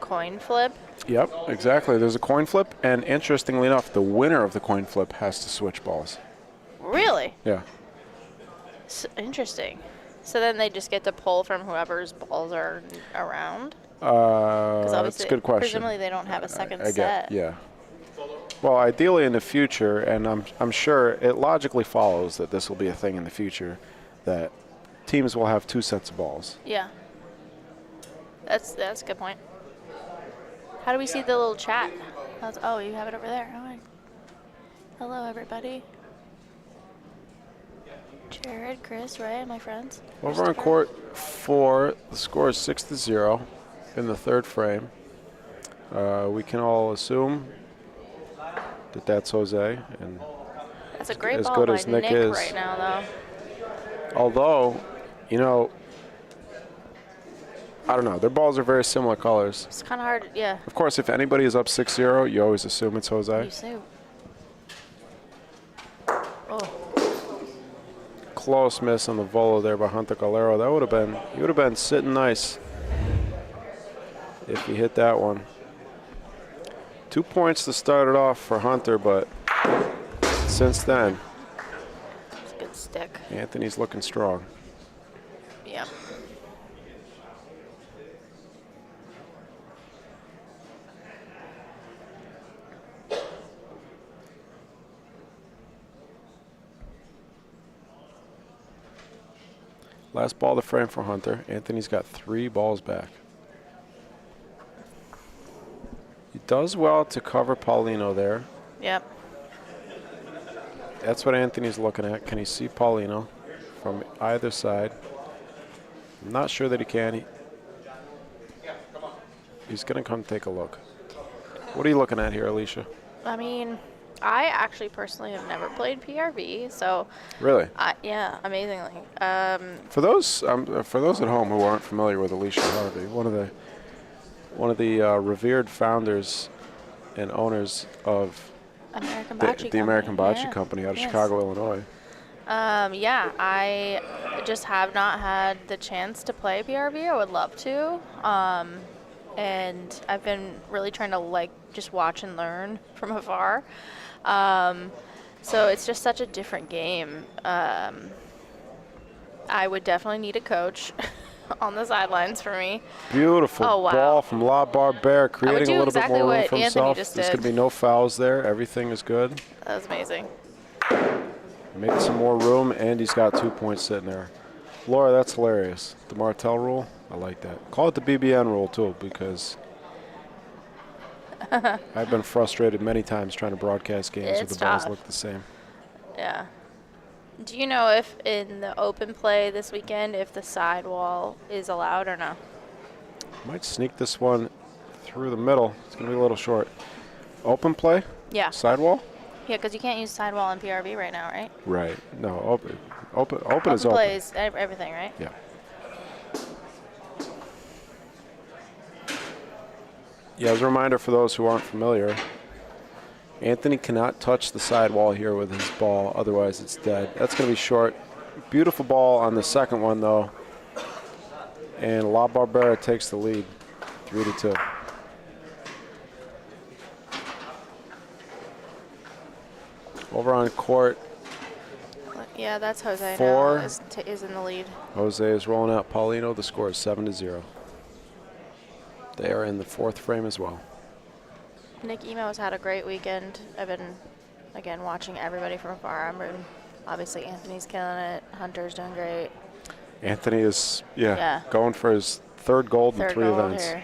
coin flip? Yep, exactly. There's a coin flip, and interestingly enough, the winner of the coin flip has to switch balls. Really? Yeah. Interesting. So then they just get to pull from whoever's balls are around? That's a good question. Presumably they don't have a second I set. get, yeah. Well, ideally in the future, and I'm sure it logically follows that this will be a thing in the future, that teams will have 2 sets of balls. Yeah. That's a good point. How do we see the little chat? Oh, you have it over there. All right. Hello, everybody. Jared, Chris, Ray, my friends. Over on court 4, the score is 6-0 in the 3rd frame. We can all assume that that's Jose, and That's a great as ball good by as Nick Nick is. right now, though. Although, I don't know. Their balls are very similar colors. It's kind of hard, yeah. Of course, if anybody is up 6-0, you always assume it's Jose. You assume. Oh. Close miss on the volo there by Hunter Calero. That would have been, he would have been sitting nice if he hit that one. 2 points to start it off for Hunter, but since then, It's a good stick. Anthony's looking strong. Yeah. Last ball of the frame for Hunter. Anthony's got 3 balls back. He does well to cover Paulino there. Yep. That's what Anthony's looking at. Can he see Paulino from either side? I'm not sure that he can. He's going to come take a look. What are you looking at here, Alicia? I mean, I actually personally have never played PRV, so. Really? Yeah, amazingly. For those at home who aren't familiar with Alicia Harvey, one of the revered founders and owners of the American Bocce Company out of Chicago, Illinois. Yeah, I just have not had the chance to play PRV. I would love to. And I've been really trying to just watch and learn from afar. So it's just such a different game. I would definitely need a coach on the sidelines for me. Beautiful ball from La Barbera, creating a little bit more room for himself. There's going to be no fouls there. Everything is good. That was amazing. Made some more room, and he's got 2 points sitting there. Laura, that's hilarious. The Martel rule, I like that. Call it the BBN rule, too, because I've been frustrated many times trying to broadcast games where the balls look the same. Yeah. Do you know if in the open play this weekend, if the sidewall is allowed or no? Might sneak this one through the middle. It's going to be a little short. Open play? Yeah. Sidewall? Yeah, because you can't use sidewall in PRV right now, right? Right. No, open is Open open. play is everything, right? Yeah. Yeah, as a reminder for those who aren't familiar, Anthony cannot touch the sidewall here with his ball, otherwise it's dead. That's going to be short. Beautiful ball on the second one, though. And La Barbera takes the lead, 3-2. Over on court, Yeah, that's Jose 4. now is in the lead. Jose is rolling out Paulino. The score is 7-0. They are in the 4th frame as well. Nick Emo has had a great weekend. I've been, again, watching everybody from afar. Obviously, Anthony's killing it. Hunter's doing great. Anthony is, going for his 3rd gold in 3 events. Here.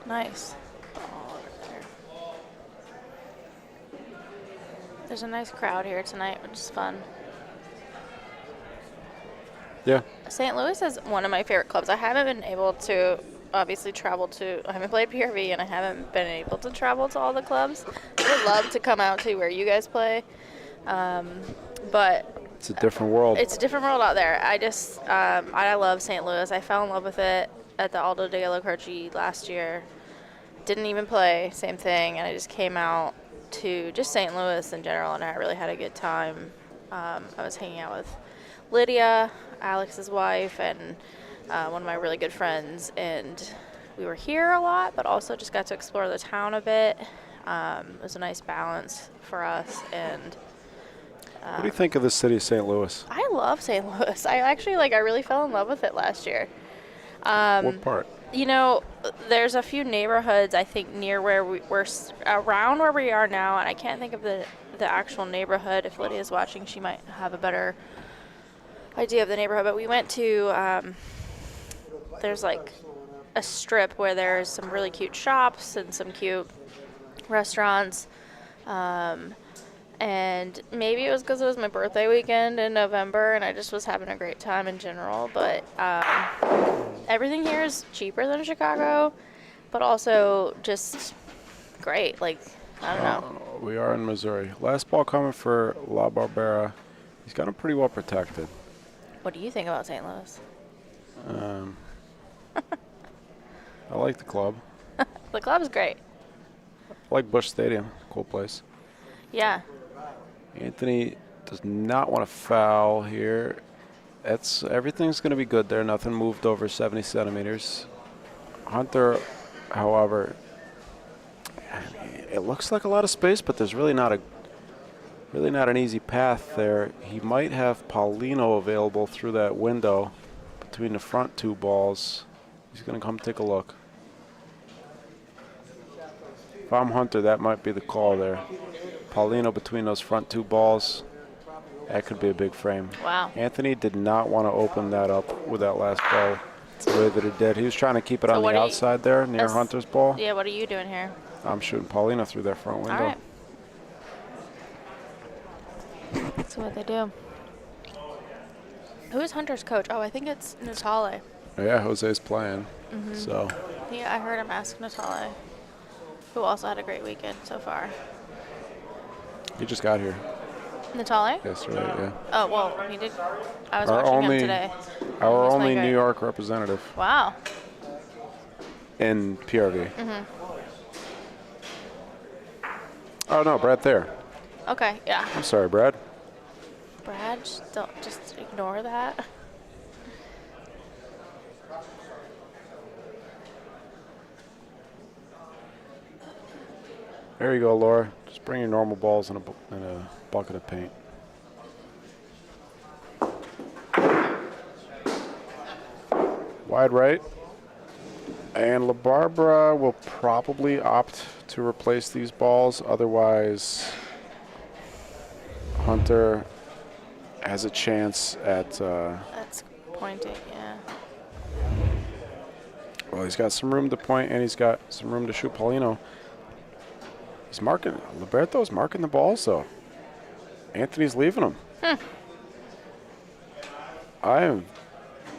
Nice. There's a nice crowd here tonight, which is fun. Yeah. St. Louis is one of my favorite clubs. I haven't been able to obviously travel to, I haven't played PRV, and I haven't been able to travel to all the clubs. I would love to come out to where you guys play, but it's a different world. It's a different world out there. I love St. Louis. I fell in love with it at the Aldo de la Croce last year. Didn't even play, same thing, and I just came out to just St. Louis in general, and I really had a good time. I was hanging out with Lydia, Alex's wife, and one of my really good friends, and we were here a lot, but also just got to explore the town a bit. It was a nice balance for us, and what do you think of the city of St. Louis? I love St. Louis. I really fell in love with it last year. What part? You know, there's a few neighborhoods, I think, near where we're around where we are now, and I can't think of the actual neighborhood. If Lydia's watching, she might have a better idea of the neighborhood. But we went to, there's like a strip where there's some really cute shops and some cute restaurants. And maybe it was because it was my birthday weekend in November, and I just was having a great time in general. But everything here is cheaper than Chicago, but also just great. Like, I don't know. We are in Missouri. Last ball coming for La Barbera. He's got him pretty well protected. What do you think about St. Louis? I like the club. The club's great. I like Busch Stadium. Cool place. Yeah. Anthony does not want to foul here. Everything's going to be good there. Nothing moved over 70 centimeters. Hunter, however, it looks like a lot of space, but there's really not an easy path there. He might have Paulino available through that window between the front 2 balls. He's going to come take a look. If I'm Hunter, that might be the call there. Paulino between those front 2 balls. That could be a big frame. Wow. Anthony did not want to open that up with that last ball the way that it did. He was trying to keep it on the outside there near Hunter's ball. Yeah, what are you doing here? I'm shooting Paulino through that front window. All right. That's what they do. Who's Hunter's coach? Oh, I think it's Natal. Yeah, Jose's playing. Mm-hmm. So. Yeah, I heard him ask Natal, who also had a great weekend so far. He just got here. Natale? Yesterday, yeah. Oh, well, he did. I was watching him today. Our only New York representative. Wow. In PRV. Mm-hmm. Oh, no, Brad Thayer. Okay, yeah. I'm sorry, Brad. Brad, just ignore that. There you go, Laura. Just bring your normal balls in a bucket of paint. Wide right. And La Barbera will probably opt to replace these balls. Otherwise, Hunter has a chance at... That's pointing, yeah. Well, he's got some room to point, and he's got some room to shoot Paulino. He's marking, Liberto's marking the balls, though. Anthony's leaving them. I am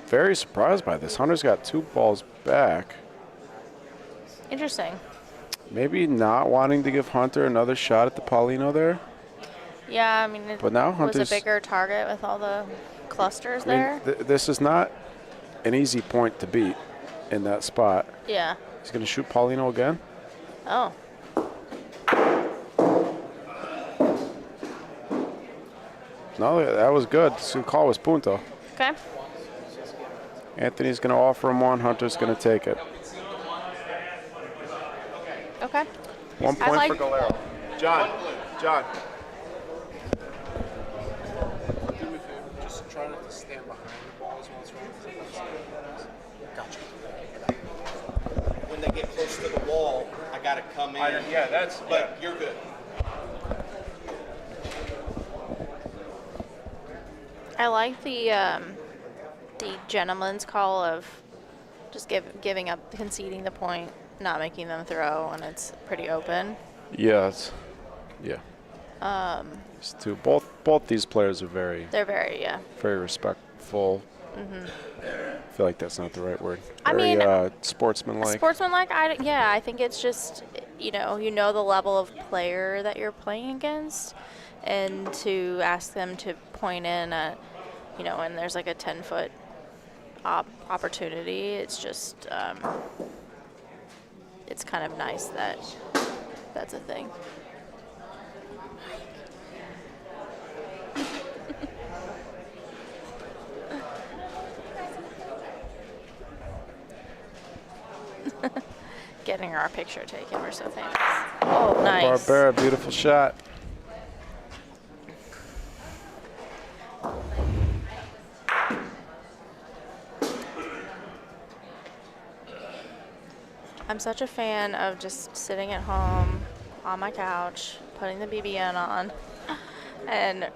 very surprised by this. Hunter's got 2 balls back. Interesting. Maybe not wanting to give Hunter another shot at the Paulino there. Yeah, I mean, it But now was a Hunter's- bigger target with all the clusters I mean, there. this is not an easy point to beat in that spot. Yeah. He's going to shoot Paulino again. Oh. No, that was good. The call was punto. Okay. Anthony's going to offer him one. Hunter's going to take it. Okay. 1 point for Galero. John. Do me a favor, just try not to stand behind the ball as well as Gotcha. When they get close to the wall, I gotta come in. But you're good. I like the gentleman's call of just giving up, conceding the point, not making them throw, and it's pretty open. Yes. Yeah. These two, both these players are very. They're very, very respectful. Mhm. I feel like that's not the right word. I Very mean, sportsmanlike. Sportsmanlike, I think it's just, you know the level of player that you're playing against, and to ask them to point in at, when there's like a 10-foot opportunity, it's just, it's kind of nice that that's a thing. Getting our picture taken, we're so famous. Oh, nice. Barbera, beautiful shot. I'm such a fan of just sitting at home on my couch, putting the BBN on, and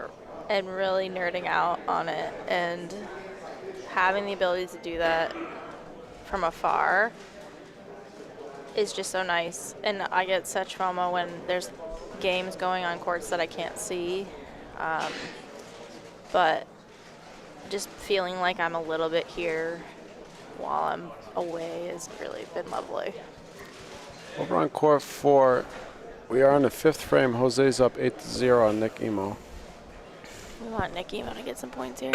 really nerding out on it, and having the ability to do that from afar is just so nice. And I get such FOMO when there's games going on courts that I can't see, but just feeling like I'm a little bit here while I'm away has really been lovely. Over on court 4, we are in the 5th frame. Jose's up 8-0 on Nick Emo. We want Nick Emo to get some points here.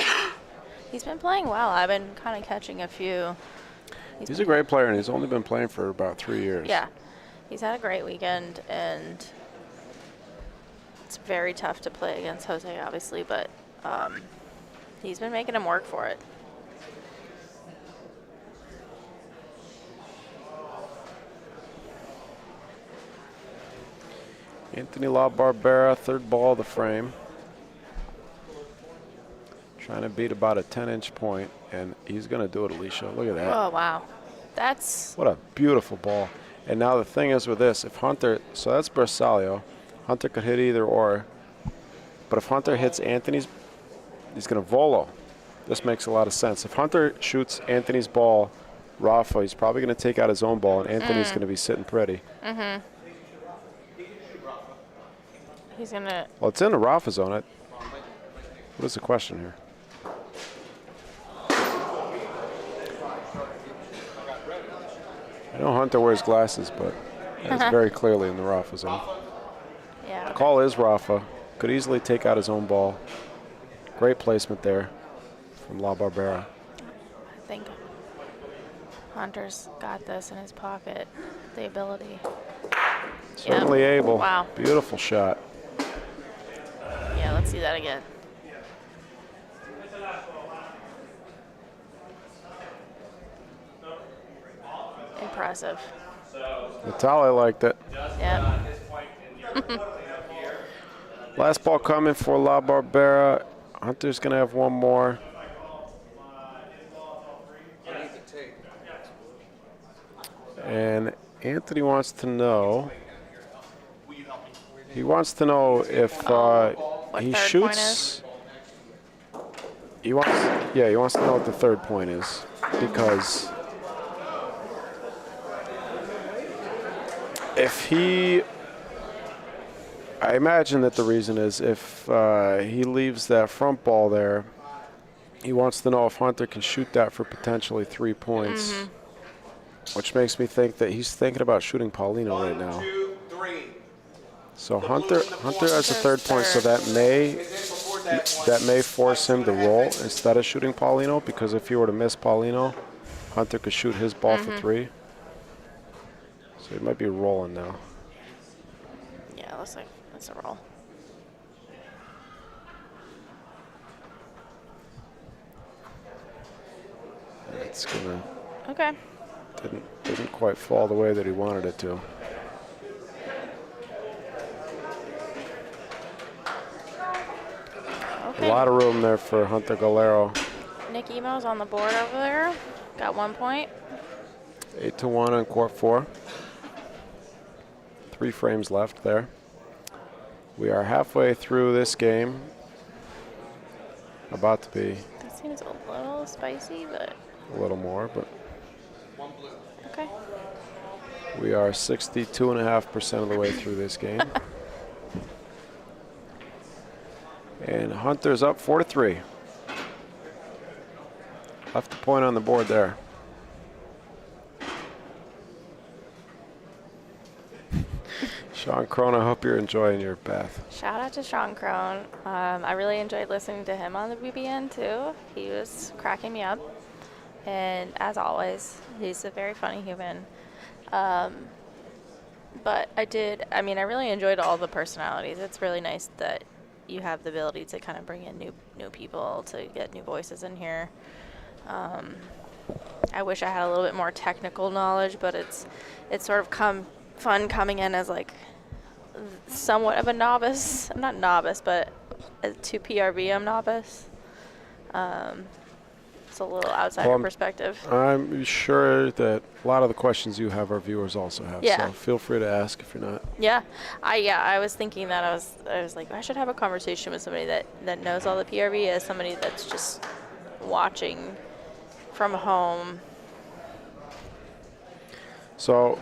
He's been playing well. I've been kind of catching a few. He's a great player, and he's only been playing for about 3 years. Yeah, he's had a great weekend, and it's very tough to play against Jose, obviously, but he's been making him work for it. Anthony La Barbera, 3rd ball of the frame. Trying to beat about a 10-inch point, and he's going to do it, Alicia. Look at that. Oh, wow. That's... What a beautiful ball. And now the thing is with this, if Hunter, so that's Bersaglio. Hunter could hit either or. But if Hunter hits Anthony's, he's going to volo. This makes a lot of sense. If Hunter shoots Anthony's ball, Rafa, he's probably going to take out his own ball, and Anthony's going to be sitting pretty. Mm-hmm. He's going to... Well, it's in the Rafa zone. What is the question here? I know Hunter wears glasses, but it's very clearly in the Rafa zone. Yeah. The call is Rafa. Could easily take out his own ball. Great placement there from La Barbera. I think Hunter's got this in his pocket, the ability. Certainly Yep. able. Wow. Beautiful shot. Yeah, let's see that again. Impressive. Natal liked it. Yeah. Last ball coming for La Barbera. Hunter's going to have one more. And Anthony wants to know. He wants to know if he shoots. He wants to know what the 3rd point is, because if he, I imagine that the reason is if he leaves that front ball there, he wants to know if Hunter can shoot that for potentially 3 points, which makes me think that he's thinking about shooting Paulino right now. 1, 2, 3. So Hunter has the third point, so that may force him to roll instead of shooting Paulino, because if he were to miss Paulino, Hunter could shoot his ball for 3. So he might be rolling now. Yeah, looks like it's a roll. It's gonna. Okay. Didn't quite fall the way that he wanted it to. Okay. A lot of room there for Hunter Galero. Nick Emo's on the board over there. Got 1 point. 8-1 on court 4. 3 frames left there. We are halfway through this game. About to be That seems a little spicy, but a little more, but okay. we are 62.5% of the way through this game. And Hunter's up 4-3. Left a point on the board there. Sean Crone, I hope you're enjoying your bath. Shout out to Sean Crone. I really enjoyed listening to him on the BBN too. He was cracking me up. And as always, he's a very funny human. But I really enjoyed all the personalities. It's really nice that you have the ability to kind of bring in new people, to get new voices in here. I wish I had a little bit more technical knowledge, but it's sort of fun coming in as like somewhat of a novice. I'm not novice, but to PRV I'm novice. It's a little outsider perspective. I'm sure that a lot of the questions you have, our viewers also have. Yeah. So feel free to ask if you're not. Yeah, I was thinking that I was like, I should have a conversation with somebody that knows all the PRV as somebody that's just watching from home. So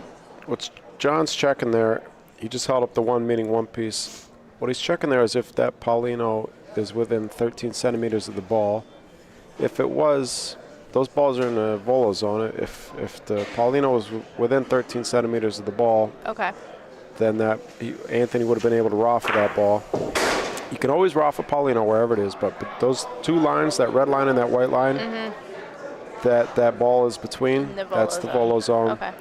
what's John's checking there, he just held up the 1 meaning 1 piece. What he's checking there is if that Paulino is within 13 centimeters of the ball. If it was, those balls are in the volo zone. If the Paulino was within 13 centimeters of the ball, okay, then Anthony would have been able to raffle that ball. You can always raffle Paulino wherever it is, but those 2 lines, that red line and that white line, that ball is between, that's the volo zone. Okay.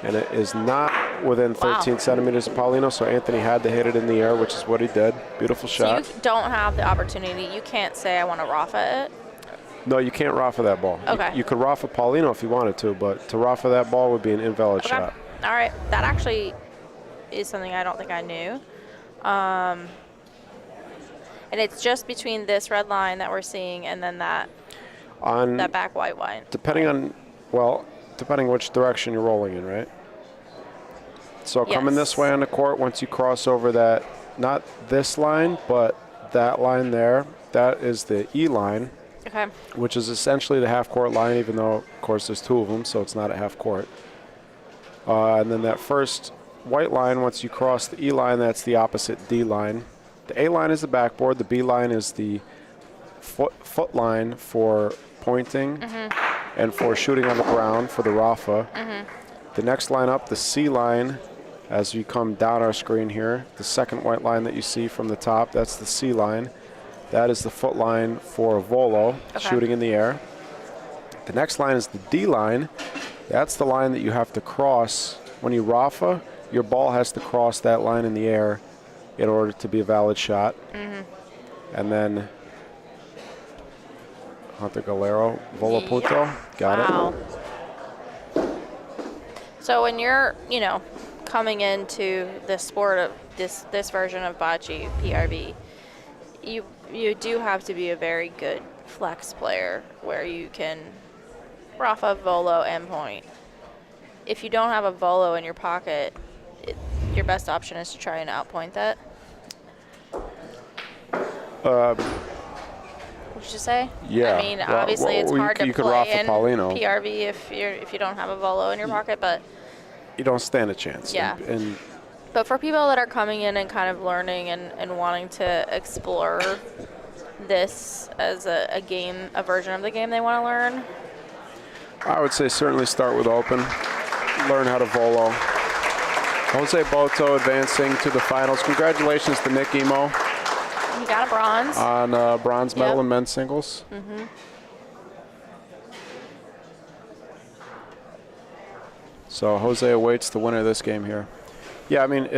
And it is not within 13 centimeters of Paulino, so Anthony had to hit it in the air, which is what he did. Beautiful shot. So you don't have the opportunity. You can't say I want to raffle it. No, you can't raffle that ball. Okay. You could raffle Paulino if you wanted to, but to raffle that ball would be an invalid shot. All right. That actually is something I don't think I knew. And it's just between this red line that we're seeing and then that back white line. Depending which direction you're rolling in, right? So coming this way on the court, once you cross over that, not this line, but that line there, that is the E line. Okay. Which is essentially the half-court line, even though, of course, there's 2 of them, so it's not at half-court. And then that first white line, once you cross the E line, that's the opposite D line. The A line is the backboard. The B line is the foot line for pointing and for shooting on the ground for the Rafa. The next line up, the C line, as you come down our screen here, the second white line that you see from the top, that's the C line. That is the foot line for a volo, shooting in the air. The next line is the D line. That's the line that you have to cross. When you Rafa, your ball has to cross that line in the air in order to be a valid shot. And then Hunter Galero, volo punto, got it. So when you're, coming into this sport of this version of bocce, PRV, you do have to be a very good flex player where you can rafa, volo, and point. If you don't have a volo in your pocket, your best option is to try and outpoint that. What did you say? Yeah. I mean, obviously it's hard to play in Paulino. PRV if you don't have a volo in your pocket, but you don't stand a chance. Yeah. And but for people that are coming in and kind of learning and wanting to explore this as a game, a version of the game they want to learn, I would say certainly start with open, learn how to volo, Jose Boto advancing to the finals. Congratulations to Nick Emo He got a bronze. on bronze medal in men's singles. Mm-hmm. So Jose awaits the winner of this game here. Yeah, I mean,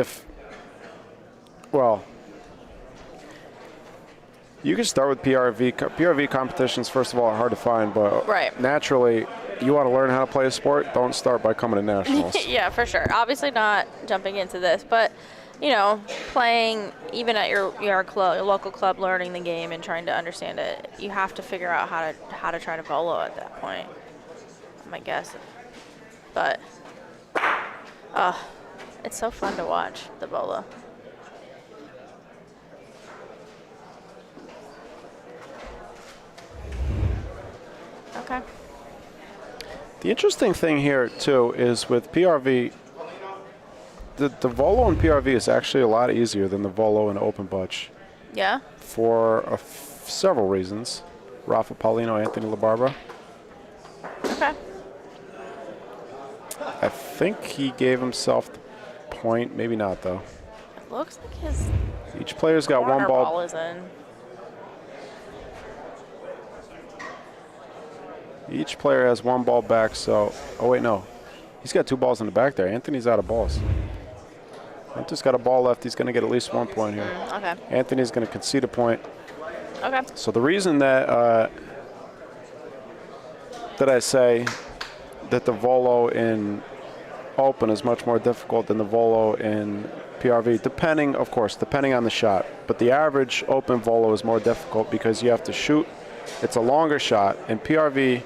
you can start with PRV. PRV competitions, first of all, are hard to find, but naturally, you want to learn how to play a sport, don't start by coming to nationals. Yeah, for sure. Obviously not jumping into this, but, you know, playing even at your local club, learning the game and trying to understand it, you have to figure out how to try to volo at that point, I guess. But, it's so fun to watch, the volo. Okay. The interesting thing here, too, is with PRV, the volo in PRV is actually a lot easier than the volo in open butch. Yeah? For several reasons. Rafa Paulino, Anthony LaBarbera. Okay. I think he gave himself the point. Maybe not, though. It looks like his Each player's got one ball. is in. Each player has one ball back, so... Oh, wait, no. He's got 2 balls in the back there. Anthony's out of balls. Anthony's got a ball left. He's going to get at least 1 point here. Okay. Anthony's going to concede a point. Okay. So the reason that that I say that the volo in open is much more difficult than the volo in PRV, depending on the shot. But the average open volo is more difficult because you have to shoot. It's a longer shot. In PRV,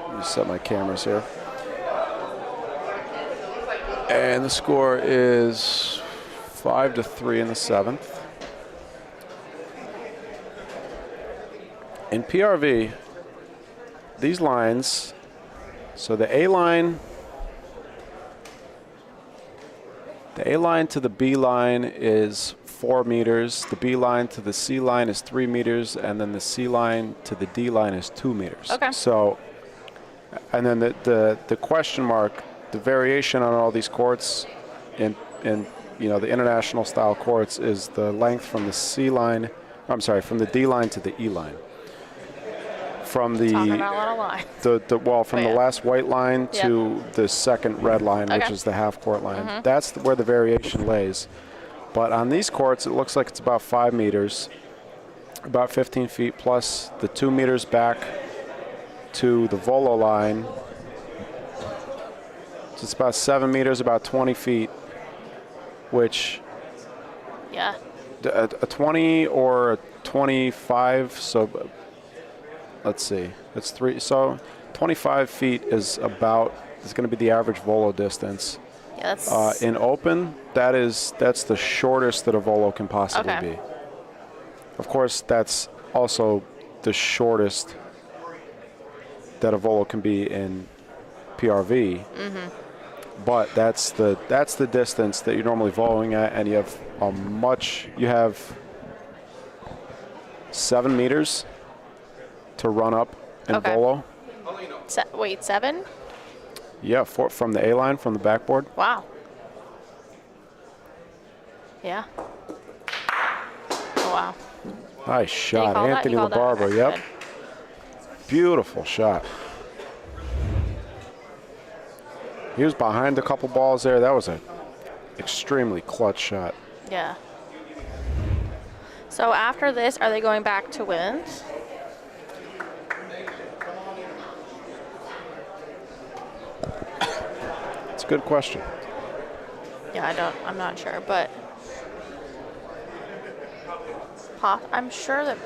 let me set my cameras here. And the score is 5-3 in the 7th. In PRV, these lines, so the A line to the B line is 4 meters, the B line to the C line is 3 meters, and then the C line to the D line is 2 meters. Okay. So, and then the question mark, the variation on all these courts in the international style courts is the length from the from the D line to the E line. From the Talking about a lot of lines. The last white line to the second red line, which is the half court line. That's where the variation lays. But on these courts, it looks like it's about 5 meters, about 15 feet, plus the 2 meters back to the volo line. So it's about 7 meters, about 20 feet, which a 20 or a 25, so let's see, it's 3, so 25 feet is going to be the average volo distance. Yeah, that's in open, that's the shortest that a volo can possibly be. Of course, that's also the shortest that a volo can be in PRV. But that's the distance that you're normally voloing at, and you have 7 meters to run up in volo. Wait, 7? Yeah, from the A line, from the backboard. Wow. Yeah. Oh, wow. Nice shot, call that? Anthony You called that? LaBarbera. Okay, Yep. good. Beautiful shot. He was behind a couple balls there. That was an extremely clutch shot. Yeah. So after this, are they going back to women's? It's a good question. Yeah, I'm not sure, but I'm sure that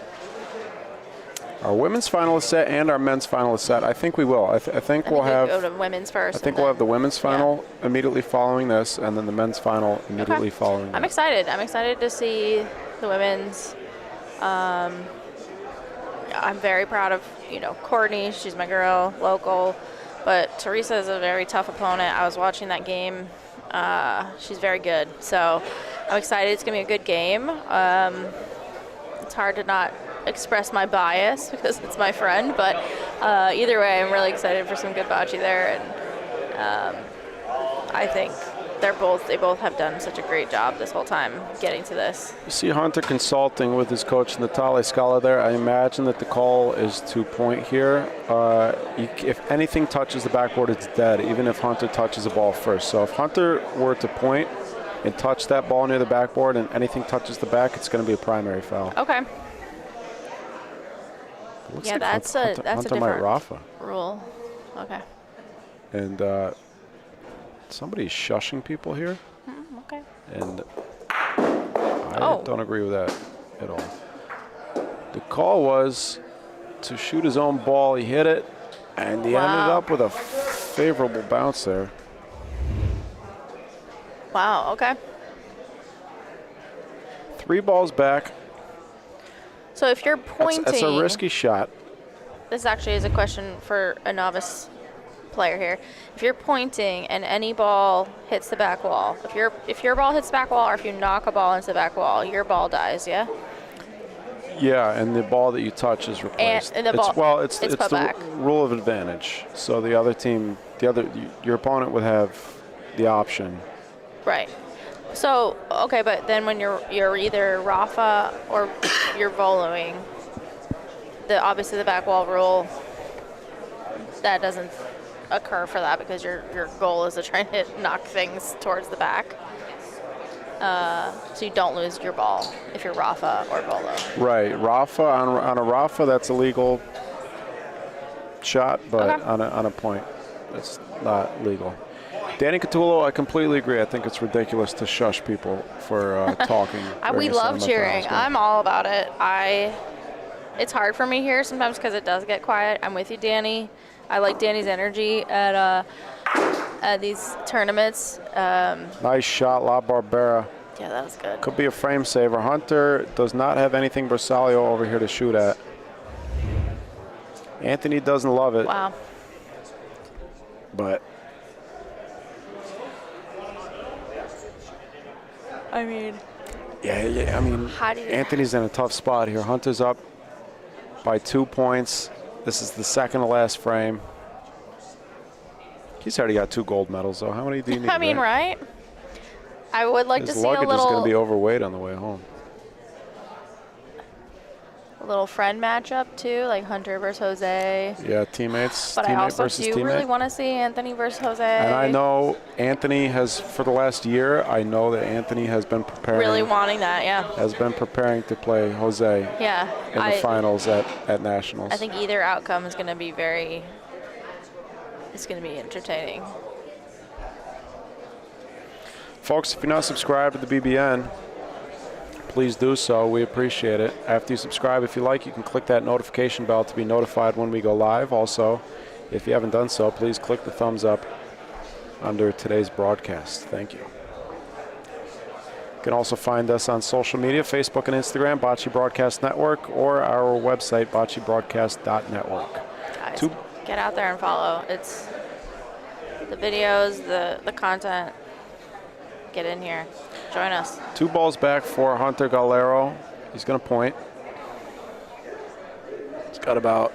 Our women's final is set and our men's final is set. I think we will. I think we'll have. Go to women's first. I think we'll have the women's final immediately following this, and then the men's final immediately following that. I'm excited. I'm excited to see the women's. I'm very proud of Courtney. She's my girl, local. But Teresa is a very tough opponent. I was watching that game. She's very good. So I'm excited. It's going to be a good game. It's hard to not express my bias because it's my friend. But either way, I'm really excited for some good bocce there. I think they both have done such a great job this whole time getting to this. You see Hunter consulting with his coach Italia-America there. I imagine that the call is to point here. If anything touches the backboard, it's dead, even if Hunter touches the ball first. So if Hunter were to point and touch that ball near the backboard and anything touches the back, it's going to be a primary foul. Okay. Looks Yeah, like that's Hunter a might different Rafa. rule. Okay. And somebody's shushing people here. Okay. And I don't agree with that at all. The call was to shoot his own ball. He hit it, and he ended up with a favorable bounce there. Wow, okay. 3 balls back. So if you're pointing... That's a risky shot. This actually is a question for a novice player here. If you're pointing and any ball hits the back wall, if your ball hits the back wall or if you knock a ball into the back wall, your ball dies, yeah? Yeah, and the ball that you touch is replaced. And the ball, it's put the back. rule of advantage. So the other team, your opponent would have the option. Right. So, okay, but then when you're either Rafa or you're voloing, obviously the back wall rule, that doesn't occur for that because your goal is to try to knock things towards the back. So you don't lose your ball if you're Rafa or volo. Right. Rafa, on a Rafa, that's a legal shot, but on a point, it's not legal. Danny Catullo, I completely agree. I think it's ridiculous to shush people for talking. We love cheering. I'm all about it. It's hard for me here sometimes because it does get quiet. I'm with you, Danny. I like Danny's energy at these tournaments. Nice shot, La Barbera. Yeah, that was good. Could be a frame saver. Hunter does not have anything Bersaglio over here to shoot at. Anthony doesn't love it. Wow. But I mean. Yeah. I mean, Anthony's in a tough spot here. Hunter's up by 2 points. This is the second to last frame. He's already got 2 gold medals, though. How many do you need? I mean, right? I would like to see a little. His luggage is going to be overweight on the way home. A little friend matchup too, like Hunter versus Jose. Yeah, teammates. But teammate I also versus do teammate. really want to see Anthony versus Jose. And I know Anthony has, for the last year, I know that Anthony has been preparing. Really wanting that, yeah. Has been preparing to play Jose. Yeah. In the finals at Nationals. I think either outcome is going to be it's going to be entertaining. Folks, if you're not subscribed to the BBN, please do so. We appreciate it. After you subscribe, if you like, you can click that notification bell to be notified when we go live. Also, if you haven't done so, please click the thumbs up under today's broadcast. Thank you. You can also find us on social media, Facebook and Instagram, Bocce Broadcast Network, or our website, boccebroadcast.network. Guys, get out there and follow. It's the videos, the content. Get in here. Join us. 2 balls back for Hunter Galero. He's going to point. He's got about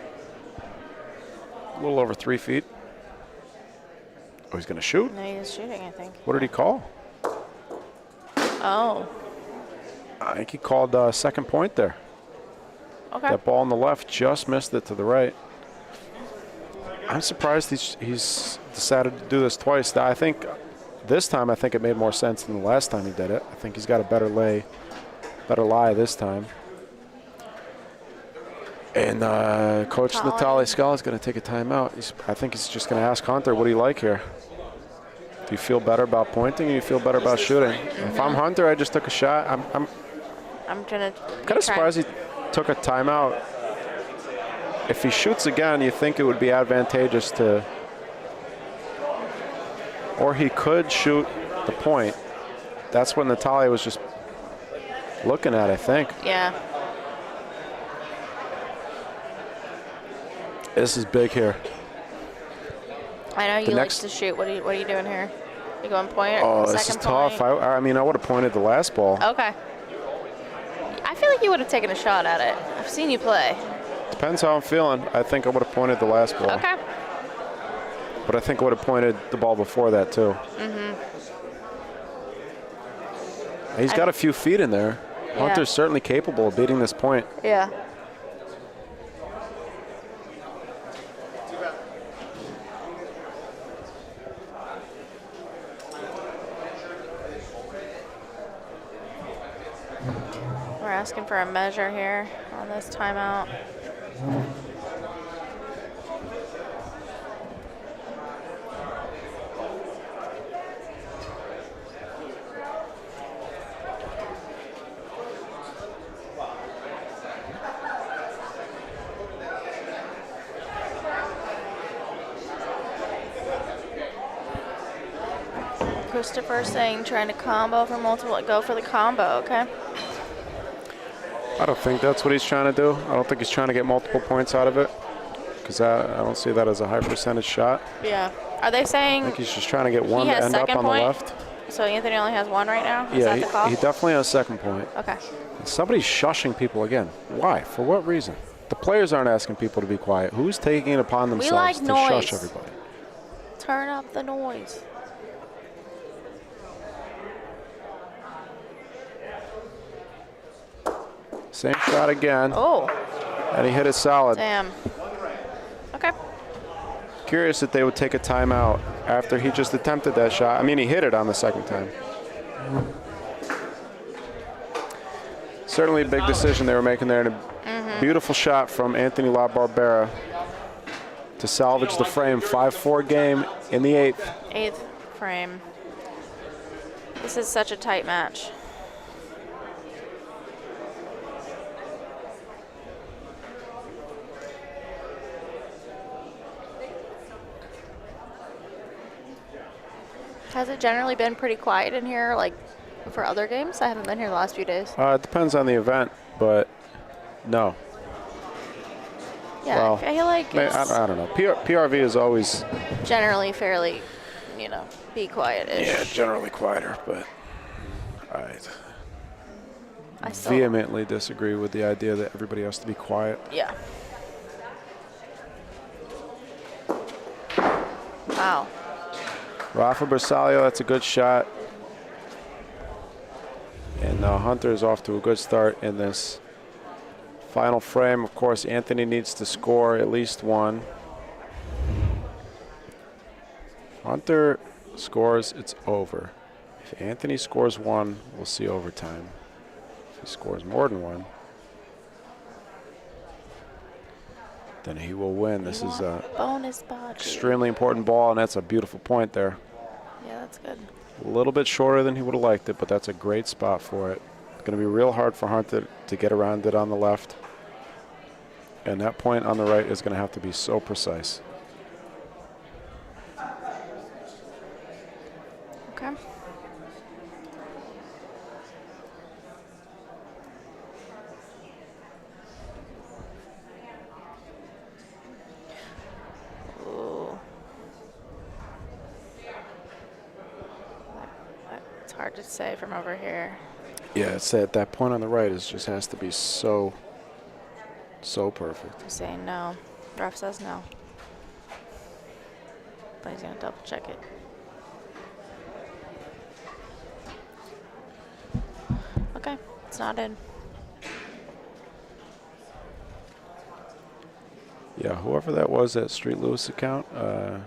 a little over 3 feet. Oh, he's going to shoot? No, he's shooting, I think. What did he call? Oh. I think he called second point there. Okay. That ball on the left just missed it to the right. I'm surprised he's decided to do this twice. I think this time, it made more sense than the last time he did it. I think he's got a better lie this time. And Coach Italia-America is going to take a timeout. I think he's just going to ask Hunter, what do you like here? Do you feel better about pointing or do you feel better about shooting? If I'm Hunter, I just took a shot. I'm kind of surprised he took a timeout. If he shoots again, you think it would be advantageous to... Or he could shoot the point. That's what Natalia was just looking at, I think. Yeah. This is big here. I know you like to shoot. What are you doing here? You going point? Oh, this is tough. I mean, I would have pointed the last ball. Okay. I feel like you would have taken a shot at it. I've seen you play. Depends how I'm feeling. I think I would have pointed the last ball. Okay. but I think it would have pointed the ball before that too. He's got a few feet in there. Yeah. Hunter's certainly capable of beating this point. Yeah. We're asking for a measure here on this timeout. Christopher saying trying to combo for multiple, go for the combo, okay? I don't think that's what he's trying to do. I don't think he's trying to get multiple points out of it, because I don't see that as a high percentage shot. Yeah. Are they I saying think he's just trying to get one he to has end up second on the point? left. So Anthony only has one right now? Is Yeah, that the call? he definitely has second point. Okay. Somebody's shushing people again. Why? For what reason? The players aren't asking people to be quiet. Who's taking it upon We themselves like to noise. shush everybody? Turn up the noise. Same shot again. Oh. And he hit it solid. Damn. Okay. Curious that they would take a timeout after he just attempted that shot. I mean, he hit it on the second time. Certainly a big decision they were making there. And a beautiful shot from Anthony La Barbera to salvage the frame. 5-4 game in the 8th. 8th frame. This is such a tight match. Has it generally been pretty quiet in here, like for other games? I haven't been here the last few days. It depends on the event, but no. Yeah, Well, I feel like it's I don't know. PRV is always generally fairly, be quiet-ish. yeah, generally quieter, but I still, vehemently disagree with the idea that everybody has to be quiet. yeah. Wow. Rafa Bersaglio, that's a good shot. And Hunter is off to a good start in this final frame. Of course, Anthony needs to score at least one. Hunter scores, it's over. If Anthony scores one, we'll see overtime. If he scores more than one, then he will win. This is a bonus body. extremely important ball, and that's a beautiful point there. Yeah, that's good. A little bit shorter than he would have liked it, but that's a great spot for it. It's going to be real hard for Hunter to get around it on the left. And that point on the right is going to have to be so precise. Okay. Ooh. It's hard to say from over here. Yeah, it's that point on the right just has to be so perfect. I'm saying no. Ref says no. But he's going to double check it. Okay, it's not in. Yeah, whoever that was, that Street Lewis account, go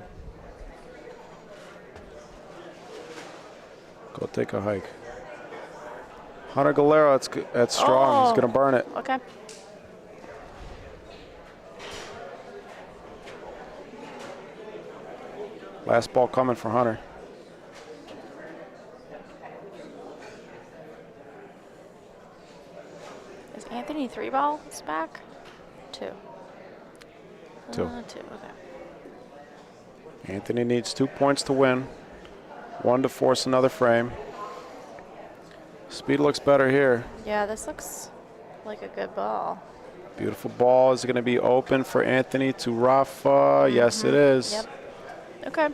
take a hike. Hunter Galero, that's strong. He's going to burn it. Okay. Last ball coming for Hunter. Is Anthony 3 balls back? 2. 2. 2, okay. Anthony needs 2 points to win. 1 to force another frame. Speed looks better here. Yeah, this looks like a good ball. Beautiful ball. Is it going to be open for Anthony to Rafa? Yes, it is. Yep. Okay.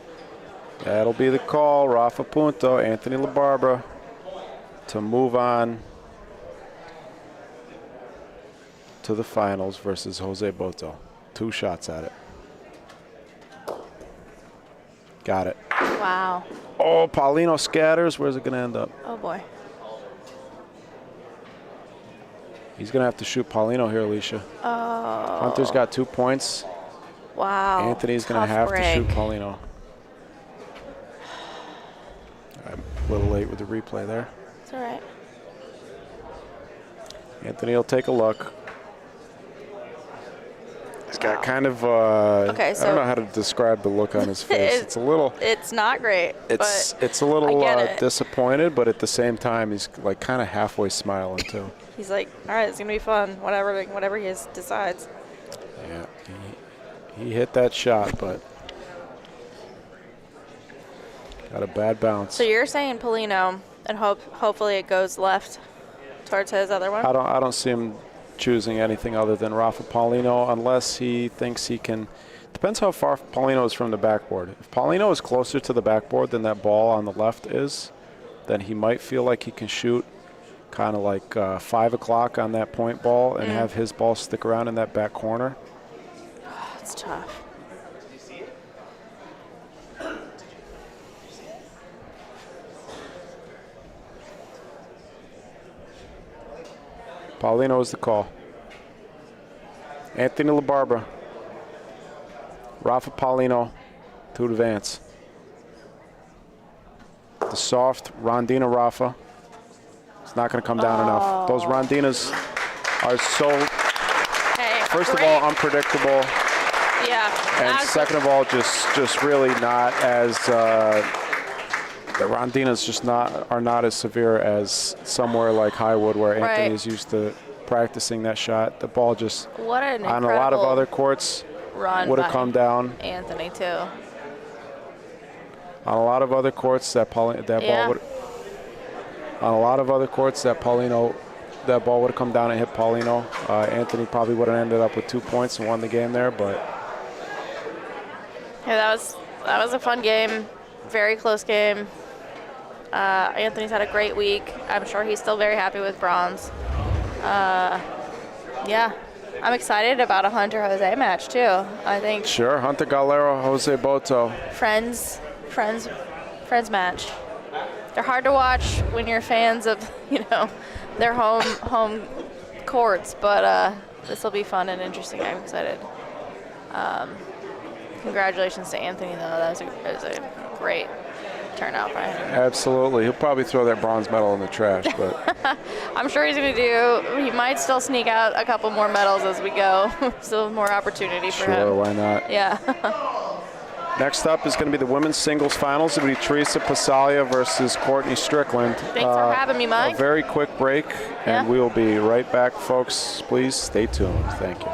That'll be the call. Rafa Punto, Anthony LaBarbera to move on to the finals versus Jose Boto. 2 shots at it. Got it. Wow. Oh, Paulino scatters. Where's it going to end up? Oh, boy. He's going to have to shoot Paulino here, Alicia. Oh. Hunter's got 2 points. Wow. Anthony's going to have to shoot Paulino. I'm a little late with the replay there. It's all right. Anthony will take a look. He's got kind of, Okay, so I don't know how to describe the look on his face. It's a little, It's not great. it's but a little I get it. disappointed, but at the same time, he's like kind of halfway smiling too. He's like, all right, it's gonna be fun. Whatever he decides. Yeah, he hit that shot, but got a bad bounce. So you're saying Paulino, and hopefully it goes left towards his other one. I don't see him choosing anything other than Rafa Paulino unless he thinks he can. Depends how far Paulino is from the backboard. If Paulino is closer to the backboard than that ball on the left is, then he might feel like he can shoot kind of like 5 o'clock on that point ball and have his ball stick around in that back corner. Oh, it's tough. Paulino is the call. Anthony LaBarbera. Rafa Paulino to advance. The soft Rondina Rafa. It's not going to come down enough. Those Rondinas are so, first of all, unpredictable. Yeah. And second of all, just really not as, the Rondinas just are not as severe as somewhere like Highwood where Anthony is used to practicing that shot. The ball just, What an on a lot of other courts, run would have by come down. Anthony too. On a lot of other courts, that ball would. On a lot of other courts, that ball would have come down and hit Paulino. Anthony probably would have ended up with 2 points and won the game there, but. Yeah, that was a fun game, very close game. Anthony's had a great week. I'm sure he's still very happy with bronze. Yeah, I'm excited about a Hunter Jose match too. I think. Sure, Hunter Galero, Jose Boto. Friends match. They're hard to watch when you're fans of, their home courts, but this will be fun and interesting. I'm excited. Congratulations to Anthony, though. That was a great turnout by him. Absolutely. He'll probably throw that bronze medal in the trash, but I'm sure he's going to he might still sneak out a couple more medals as we go. Still more opportunity for him. Sure, why not? Yeah. Next up is going to be the women's singles finals. It'll be Teresa Passalia versus Courtney Strickland. Thanks for having me, Mike. A very quick break, and we will be right back, folks. Please stay tuned. Thank you.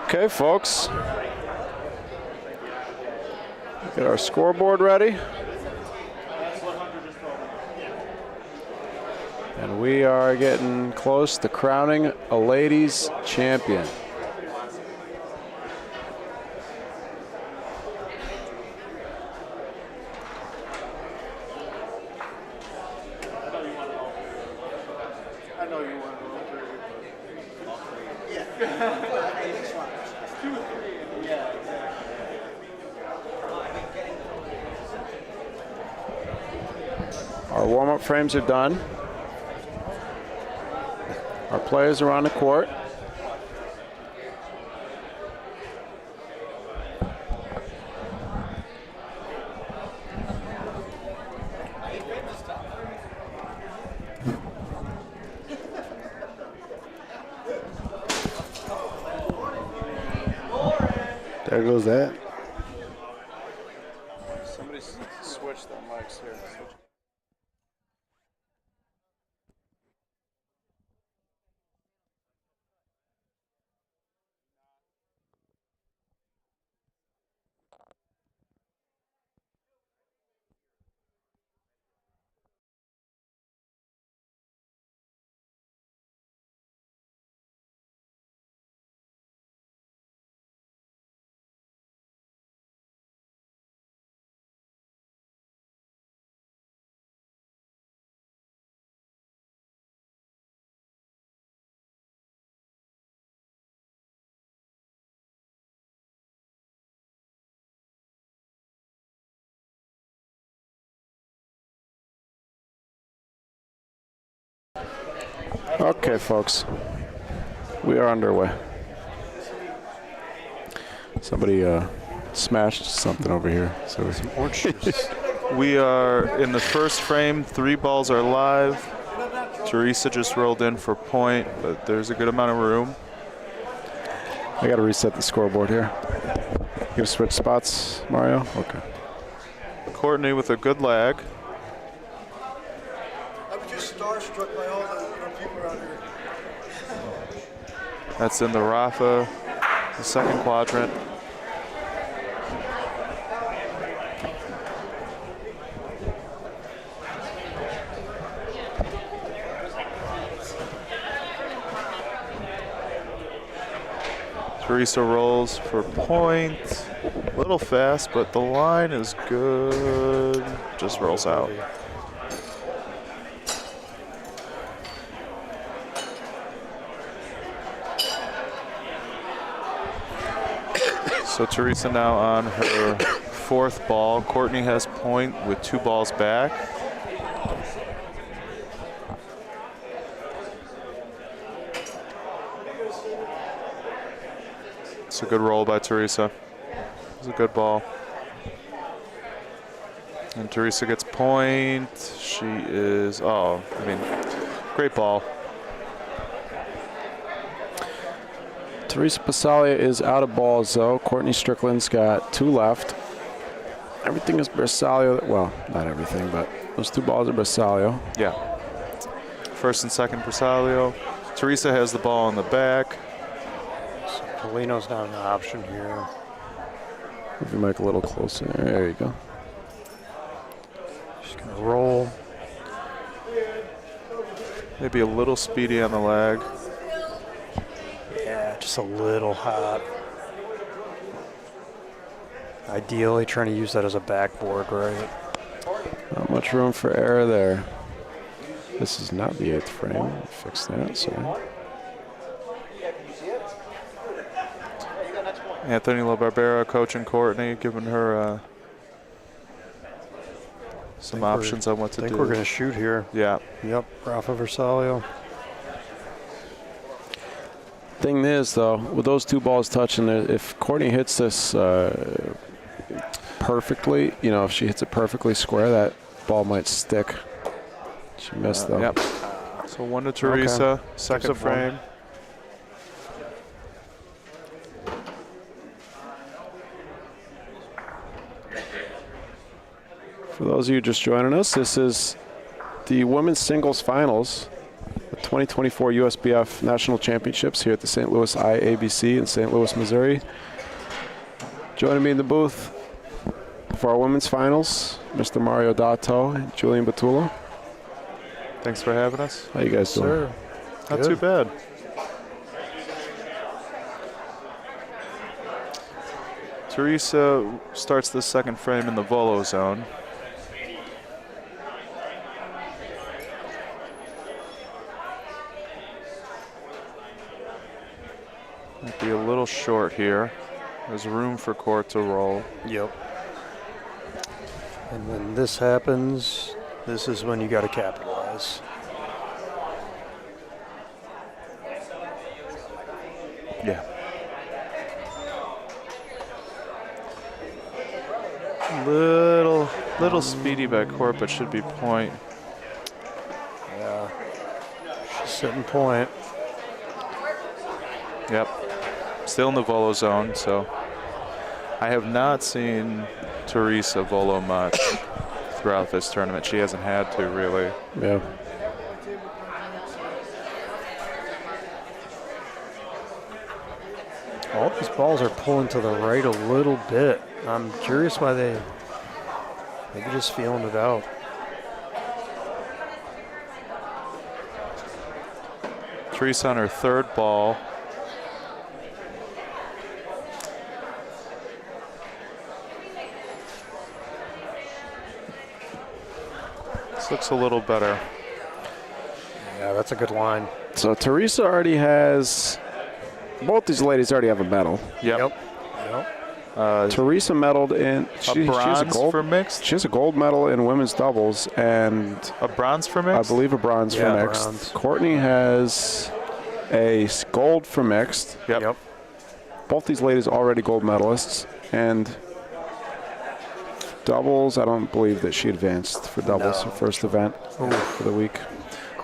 Okay, folks. Get our scoreboard ready. And we are getting close to crowning a ladies champion. Our warm-up frames are done. Our players are on the court. There goes that. Somebody switch their mics here. Okay, folks. We are underway. Somebody smashed something over here. So some orange juice. We are in the first frame. 3 balls are live. Teresa just rolled in for point, but there's a good amount of room. I got to reset the scoreboard here. You gonna switch spots, Mario? Okay. Courtney with a good lag. I was just starstruck by all the people around here. That's in the Rafa, the second quadrant. Teresa rolls for point. A little fast, but the line is good. Just rolls out. So Teresa now on her 4th ball. Courtney has point with 2 balls back. It's a good roll by Teresa. It's a good ball. And Teresa gets point. She is, great ball. Teresa Passalia is out of balls, though. Courtney Strickland's got 2 left. Everything is Bersaglio. Well, not everything, but those 2 balls are Bersaglio. Yeah. First and second Bersaglio. Teresa has the ball in the back. So Polino's not an option here. Move your mic a little closer. There you go. Just going to roll. Maybe a little speedy on the lag. Yeah, just a little hot. Ideally trying to use that as a backboard, right? Not much room for error there. This is not the 8th frame. Fix that, sorry. Anthony LaBarbera coaching Courtney, giving her some options on what to do. I think we're going to shoot here. Yeah. Yep, Rafa Bersaglio. Thing is, though, with those 2 balls touching, if Courtney hits this perfectly, if she hits it perfectly square, that ball might stick. She missed, though. Yep. So 1 to Teresa, Okay. second frame. For those of you just joining us, this is the women's singles finals. the 2024 USBF National Championships here at the St. Louis IABC in St. Louis, Missouri. Joining me in the booth for our women's finals, Mr. Mario Dato and Julian Batula. Thanks for having us. How you guys doing? Sir. Not too bad. Teresa starts the second frame in the volo zone. Might be a little short here. There's room for court to roll. Yep. And when this happens, this is when you got to capitalize. Yeah. Little speedy back court, but should be point. Yeah. She's sitting point. Yep. Still in the volo zone, so I have not seen Teresa volo much throughout this tournament. She hasn't had to, really. Yeah. All these balls are pulling to the right a little bit. I'm curious why they maybe just feeling it out. Teresa on her third ball. This looks a little better. Yeah, that's a good line. So Teresa already has, both these ladies already have a medal. Yep. Teresa medaled in, she has a bronze gold, for mixed? She has a gold medal in women's doubles and a bronze for mixed? I believe a bronze for mixed. Bronze. Courtney has a gold for mixed. Yep. Both these ladies already gold medalists. And doubles, I don't believe that she advanced for doubles, her first event for the week.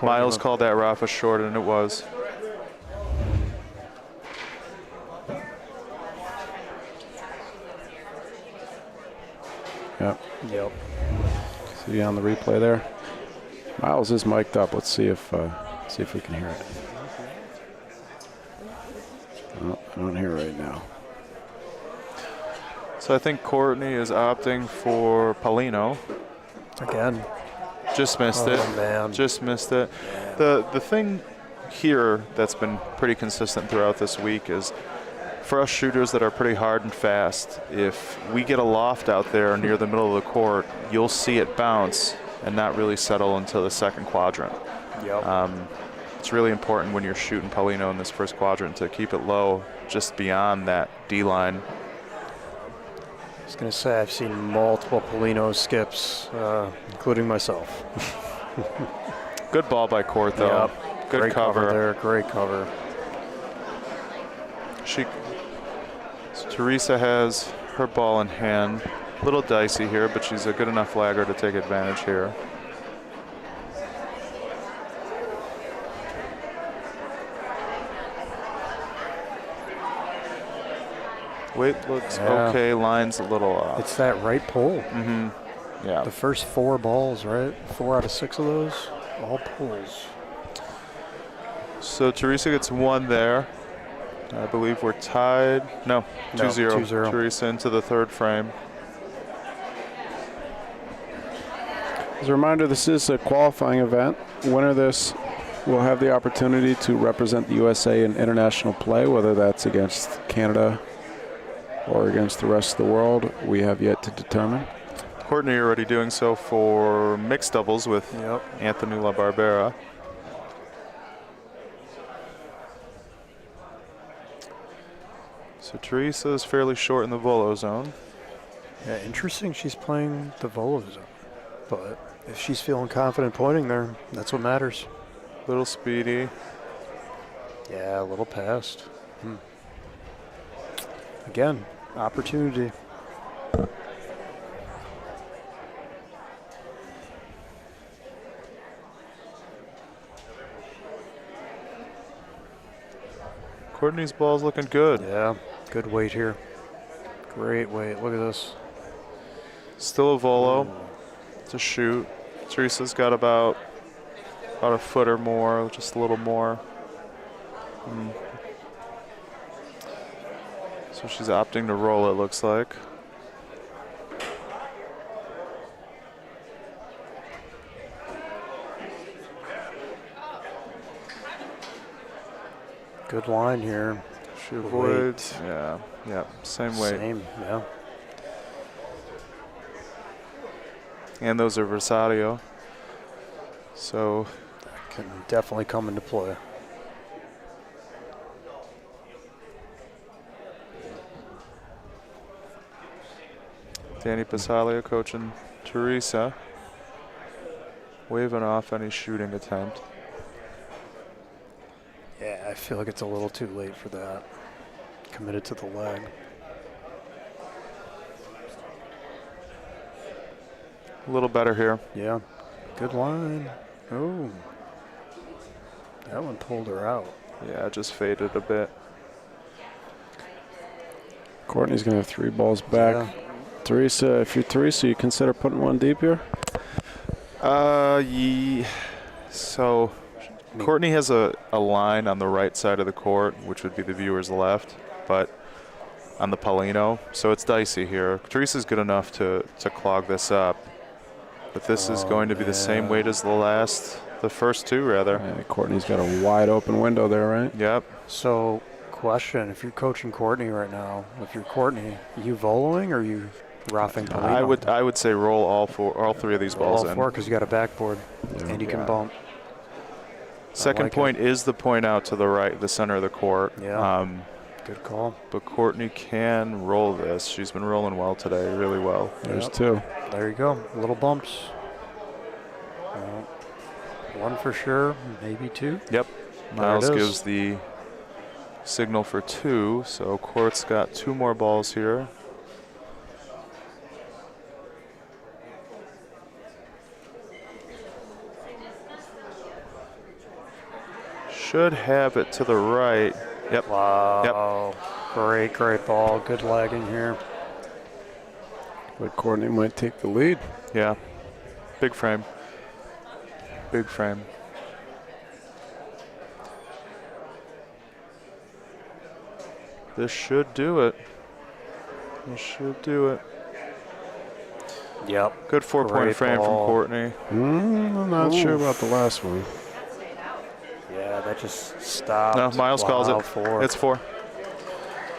Miles called that Rafa short, and it was. Yep. See on the replay there. Miles is mic'd up. Let's see if we can hear it. Oh, I don't hear it right now. So I think Courtney is opting for Paulino. Again. Just missed it. Man. Just missed it. The thing here that's been pretty consistent throughout this week is for us shooters that are pretty hard and fast, if we get a loft out there near the middle of the court, you'll see it bounce and not really settle until the second quadrant. Yep. It's really important when you're shooting Paulino in this first quadrant to keep it low just beyond that D line. I was going to say, I've seen multiple Paulino skips, including myself. Good ball by Court, though. Yep. Good Great cover there. Great cover. So Teresa has her ball in hand. A little dicey here, but she's a good enough lagger to take advantage here. Weight looks okay, line's a little off. It's that right pull. Mm-hmm. Yeah. The first 4 balls, right? 4 out of 6 of those, all pulls. So Teresa gets 1 there. I believe we're tied. No, 2-0. 2-0. Teresa into the third frame. As a reminder, this is a qualifying event. Winner of this will have the opportunity to represent the USA in international play, whether that's against Canada or against the rest of the world. We have yet to determine. Courtney already doing so for mixed doubles with Anthony La Barbera. So Teresa is fairly short in the volo zone. Yeah, interesting she's playing the volo zone. But if she's feeling confident pointing there, that's what matters. Little speedy. Yeah, a little past. Again, opportunity. Courtney's ball's looking good. Yeah, good weight here. Great weight. Look at this. Still a volo to shoot. Teresa's got about about a foot or more, just a little more. So she's opting to roll, it looks like. Good line here. She avoids. Yeah, same weight. Same, yeah. And those are Versatillo. So that can definitely come into play. Danny Passalia coaching Teresa, waving off any shooting attempt. Yeah, I feel like it's a little too late for that. Committed to the leg. A little better here. Yeah, good line. Oh, that one pulled her out. Yeah, just faded a bit. Courtney's going to have 3 balls back. Yeah. Teresa, if you're Teresa, you consider putting one deep here? So Courtney has a line on the right side of the court, which would be the viewer's left, but on the Paulino, so it's dicey here. Teresa's good enough to clog this up, but this is going to be the same weight as the first 2 rather. Yeah, Courtney's got a wide open window there, right? Yep. So, question: if you're coaching Courtney right now, if you're Courtney, you voloing or you roughing Paulino? I would say roll all 3 of these balls in. All 4 because you got a backboard and you can bump. Second point is the point out to the right, the center of the court. Yeah. Good call. But Courtney can roll this. She's been rolling well today, really well. There's 2. There you go. Little bumps. 1 for sure, maybe 2. Yep. Miles gives the signal for 2, so Court's got 2 more balls here. Should have it to the right. Yep. Wow. Yep. Great ball. Good lagging here. But Courtney might take the lead. Yeah. Big frame. Big frame. This should do it. This should do it. Yep. Good 4-point frame from Courtney. I'm not sure about the last one. Yeah, that just stopped. No, Miles calls it. 4. It's 4.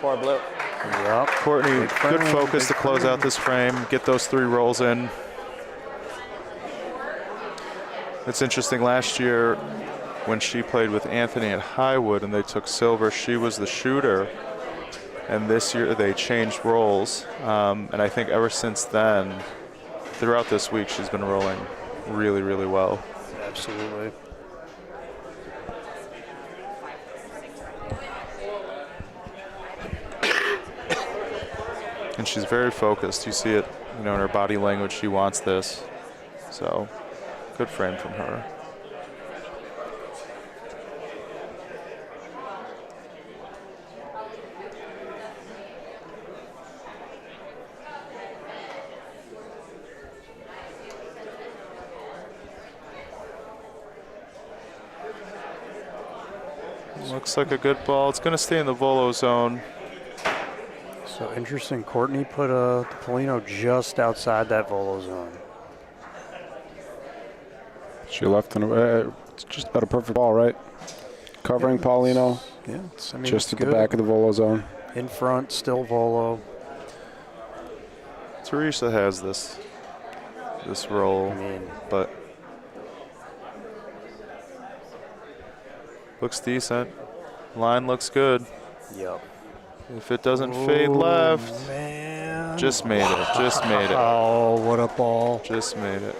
4 blue. Yep. Courtney, good focus to close out this frame, get those 3 rolls in. It's interesting, last year when she played with Anthony at Highwood and they took silver, she was the shooter. And this year they changed roles. And I think ever since then, throughout this week, she's been rolling really, really well. Absolutely. And she's very focused. You see it, in her body language. She wants this. So, good frame from her. Looks like a good ball. It's going to stay in the volo zone. So interesting. Courtney put the Paulino just outside that volo zone. She left it's just about a perfect ball, right? Covering Paulino. Yeah, just at the back of the volo zone. In front, still volo. Teresa has this roll, but looks decent. Line looks good. Yep. If it doesn't fade left, man. Just made it. Just made it. Oh, what a ball. Just made it.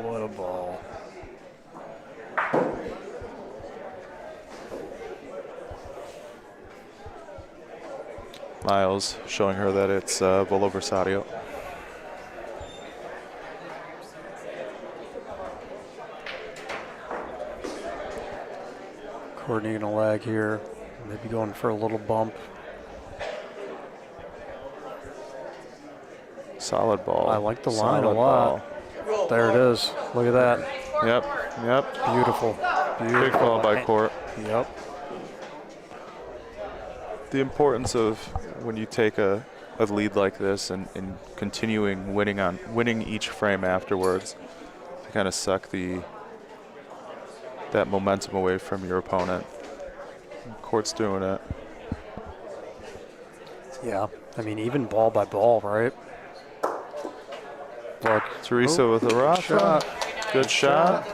What a ball. Miles showing her that it's volo versatillo. Courtney gonna lag here. Maybe going for a little bump. Solid ball. I like the line a Solid lot. ball. There it is. Look at that. Yep. Beautiful. Big ball by Court. Yep. The importance of when you take a lead like this and continuing winning each frame afterwards to kind of suck that momentum away from your opponent. Court's doing it. Yeah. I mean, even ball by ball, right? Look, Teresa with a Rafa. Good shot.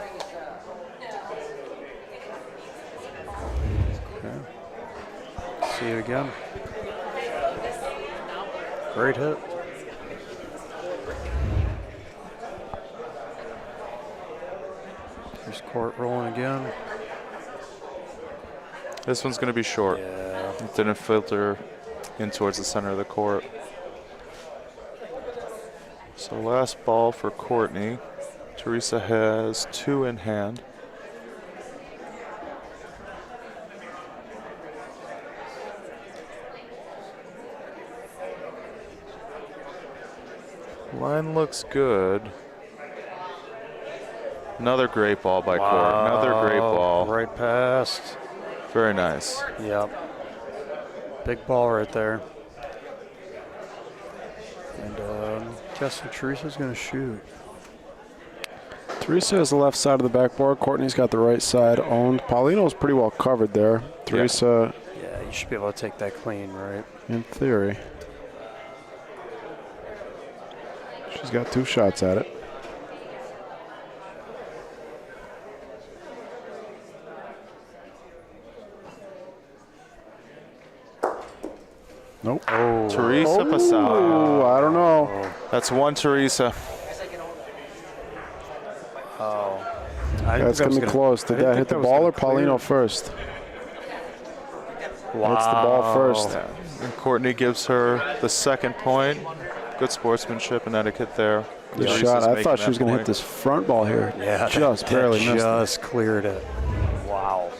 Okay. See it again. Great hit. There's Court rolling again. This one's going to be short. Yeah. It didn't filter in towards the center of the court. So last ball for Courtney. Teresa has 2 in hand. Line looks good. Another great ball by Court. Another great ball. Right past. Very nice. Yep. Big ball right there. And guessing Teresa's going to shoot. Teresa has the left side of the backboard. Courtney's got the right side owned. Paulino's pretty well covered there. Teresa. Yeah, you should be able to take that clean, right? In theory. She's got 2 shots at it. Nope. Oh. Teresa Pasao. I don't know. That's one Teresa. Oh. That's going to be close. Did that hit the ball or Paulino first? Wow. Hits the ball first. Yeah. And Courtney gives her the second point. Good sportsmanship and etiquette there. Good shot. I thought she was going to hit this front ball here. Yeah, just barely missed it. Just cleared it. Wow.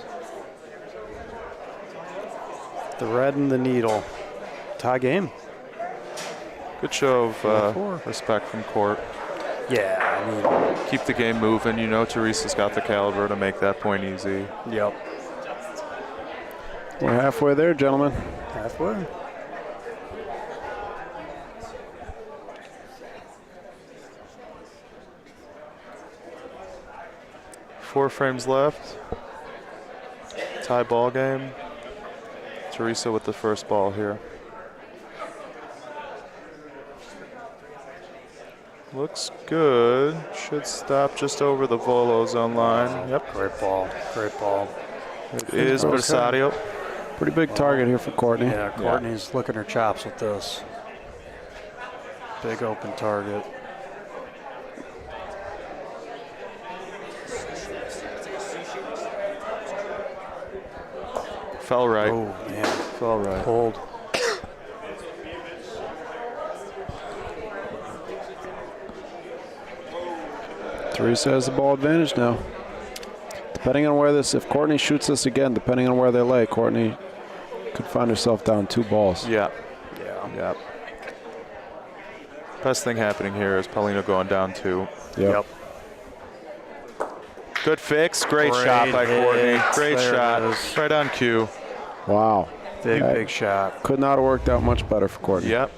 The red and the needle. Tie game. Good show of respect from Court. Yeah, I mean, keep the game moving. You know Teresa's got the caliber to make that point easy. Yep. We're halfway there, gentlemen. Halfway. Four frames left. Tie ball game. Teresa with the first ball here. Looks good. Should stop just over the volo zone line. Yep. Great ball. Great ball. It is Bersadio. Pretty big target here for Courtney. Yeah, Courtney's licking her chops with this. Big open target. Fell right. Oh, man. Fell right. Cold. Teresa has the ball advantage now. Depending on where this, if Courtney shoots this again, depending on where they lay, Courtney could find herself down 2 balls. Yeah. Yeah. Yeah. Best thing happening here is Paulino going down 2. Yep. Good fix. Great shot by Courtney. Great shot. Right on cue. Wow. Big shot. Could not have worked out much better for Courtney. Yep.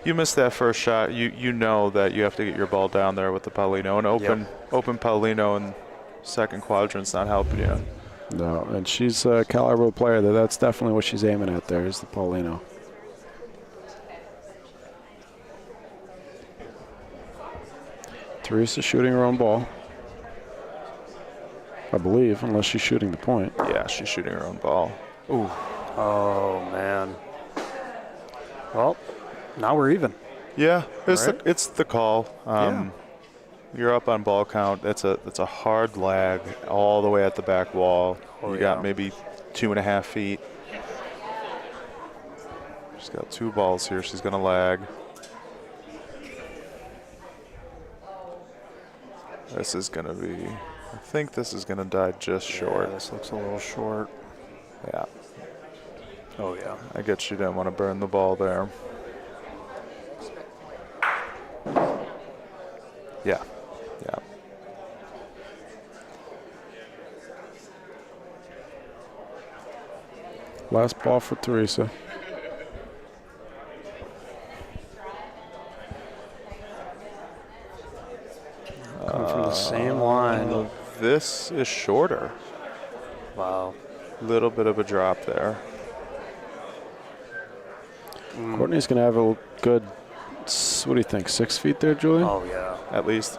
You missed that first shot. You know that you have to get your ball down there with the Paulino. And open Paulino in second quadrant's not helping you. No, and she's a caliber player. That's definitely what she's aiming at there is the Paulino. Teresa shooting her own ball. I believe, unless she's shooting the point. Yeah, she's shooting her own ball. Ooh. Oh, man. Well, now we're even. Yeah, it's the call. You're up on ball count. It's a hard lag all the way at the back wall. You got maybe 2.5 feet. She's got 2 balls here. She's gonna lag. This is gonna be. I think this is gonna die just short. This looks a little short. Yeah. Oh yeah. I guess she didn't want to burn the ball there. Yeah. Yeah. Last ball for Teresa. Coming from the same line. This is shorter. Wow. Little bit of a drop there. Courtney's going to have a good, what do you think, 6 feet there, Julian? Oh, yeah. At least.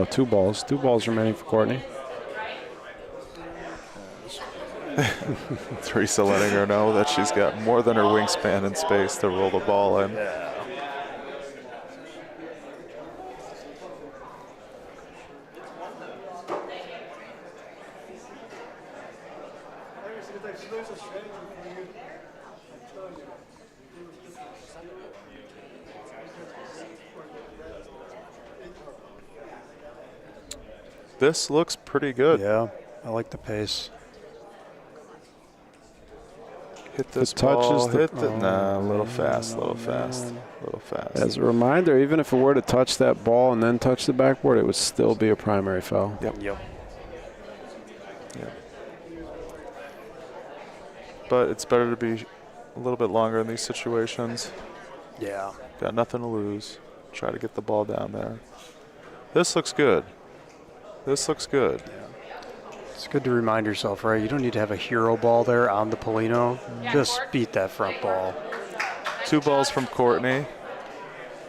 2 balls. 2 balls remaining for Courtney. Teresa letting her know that she's got more than her wingspan and space to roll the ball in. Yeah. This looks pretty good. Yeah, I like the pace. Hit this touches ball, nah, a little fast, a little fast, a little fast. As a reminder, even if it were to touch that ball and then touch the backboard, it would still be a primary foul. Yep. Yep. But it's better to be a little bit longer in these situations. Yeah. Got nothing to lose. Try to get the ball down there. This looks good. This looks good. It's good to remind yourself, right? You don't need to have a hero ball there on the Paulino. Just beat that front ball. 2 balls from Courtney.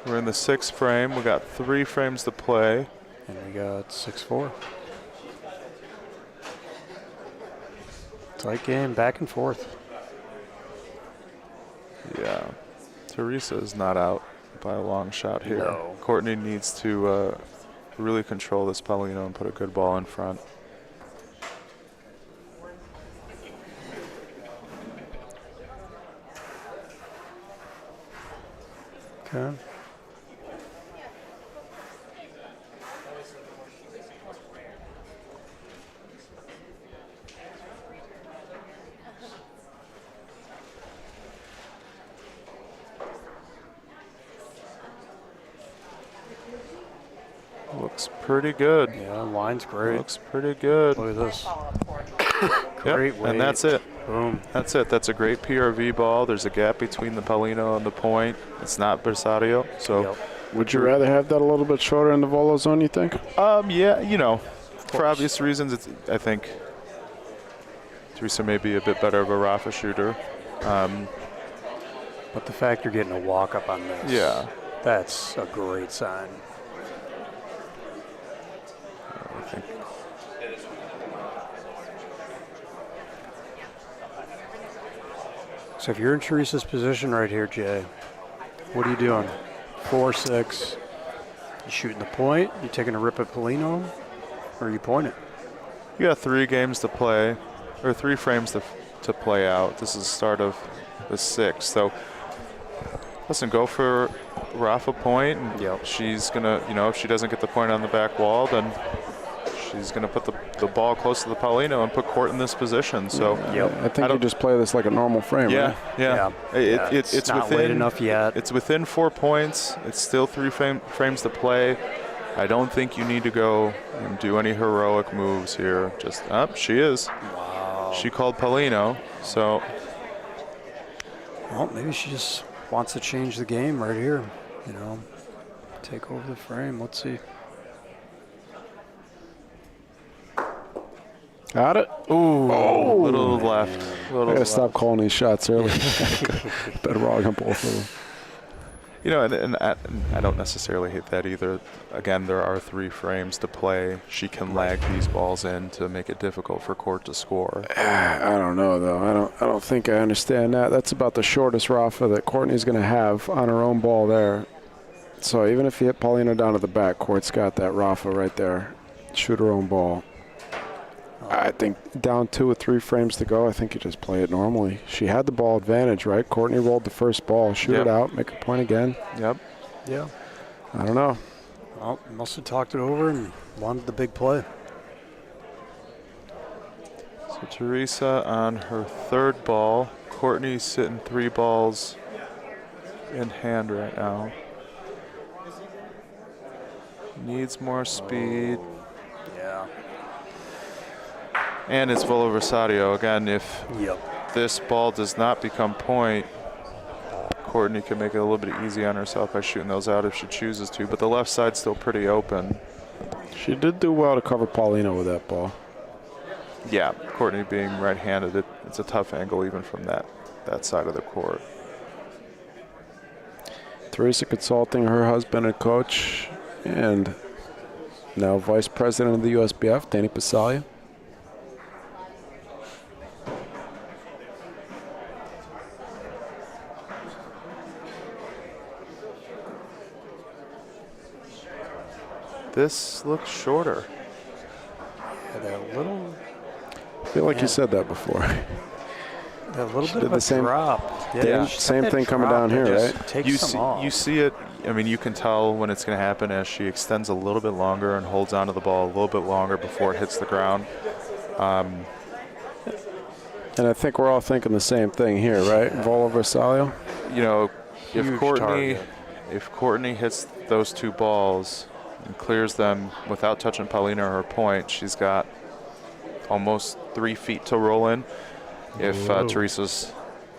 We're in the 6th frame. We got 3 frames to play. And we got 6-4. Tight game, back and forth. Yeah. Teresa is not out by a long shot here. No. Courtney needs to really control this Paulino and put a good ball in front. Okay. Looks pretty good. Yeah, line's great. Looks pretty good. Look at this. Great weight. And that's it. Boom. That's it. That's a great PRV ball. There's a gap between the Paulino and the point. It's not Bersaglio. So Would you rather have that a little bit shorter in the volo zone, you think? Yeah, you know, for obvious reasons, I think Teresa may be a bit better of a Rafa shooter. But the fact you're getting a walk up on this, yeah, that's a great sign. I think. So if you're in Teresa's position right here, Jay, what are you doing? 4-6. You shooting the point? You taking a rip at Paulino? Or are you pointing? You got 3 games to play, or 3 frames to play out. This is the start of the 6th. So listen, go for Rafa point. And she's gonna, you know, if she doesn't get the point on the back wall, then she's gonna put the ball close to the Paulino and put Court in this position. So I think you just play this like a normal frame, right? Yeah. It's not within, late enough yet. It's within 4 points. It's still 3 frames to play. I don't think you need to go and do any heroic moves here. Just up, she is. Wow. She called Paulino, so. Well, maybe she just wants to change the game right here. You know, take over the frame. Let's see. Got it. Ooh, little left. I gotta stop calling these shots early. Better wrong on both of them. You know, and I don't necessarily hate that either. Again, there are 3 frames to play. She can lag these balls in to make it difficult for Court to score. I don't know though. I don't think I understand that. That's about the shortest Rafa that Courtney's going to have on her own ball there. So even if you hit Paulino down to the back, Court's got that Rafa right there. Shoot her own ball. I think down 2 or 3 frames to go, I think you just play it normally. She had the ball advantage, right? Courtney rolled the first ball. Shoot it out, make a point again. Yep. Yeah. I don't know. Well, must have talked it over and wanted the big play. So Teresa on her 3rd ball. Courtney's sitting 3 balls in hand right now. Needs more speed. Yeah. And it's Volo Rosario. Again, if this ball does not become point, Courtney can make it a little bit easy on herself by shooting those out if she chooses to. But the left side's still pretty open. She did do well to cover Paulino with that ball. Yeah, Courtney being right-handed, it's a tough angle even from that side of the court. Teresa consulting her husband and coach, and now Vice President of the USBF, Danny Passalia. This looks shorter. Yeah, that little. I feel like you said that before. That little She bit did of the a same drop. same thing coming down here, right? Takes You some off. you see it. I mean, you can tell when it's going to happen as she extends a little bit longer and holds onto the ball a little bit longer before it hits the ground. And I think we're all thinking the same thing here, right? Volo Rosario. You know, if Huge Courtney target. hits those two balls and clears them without touching Paulina or her point, she's got almost 3 feet to roll in. If Teresa's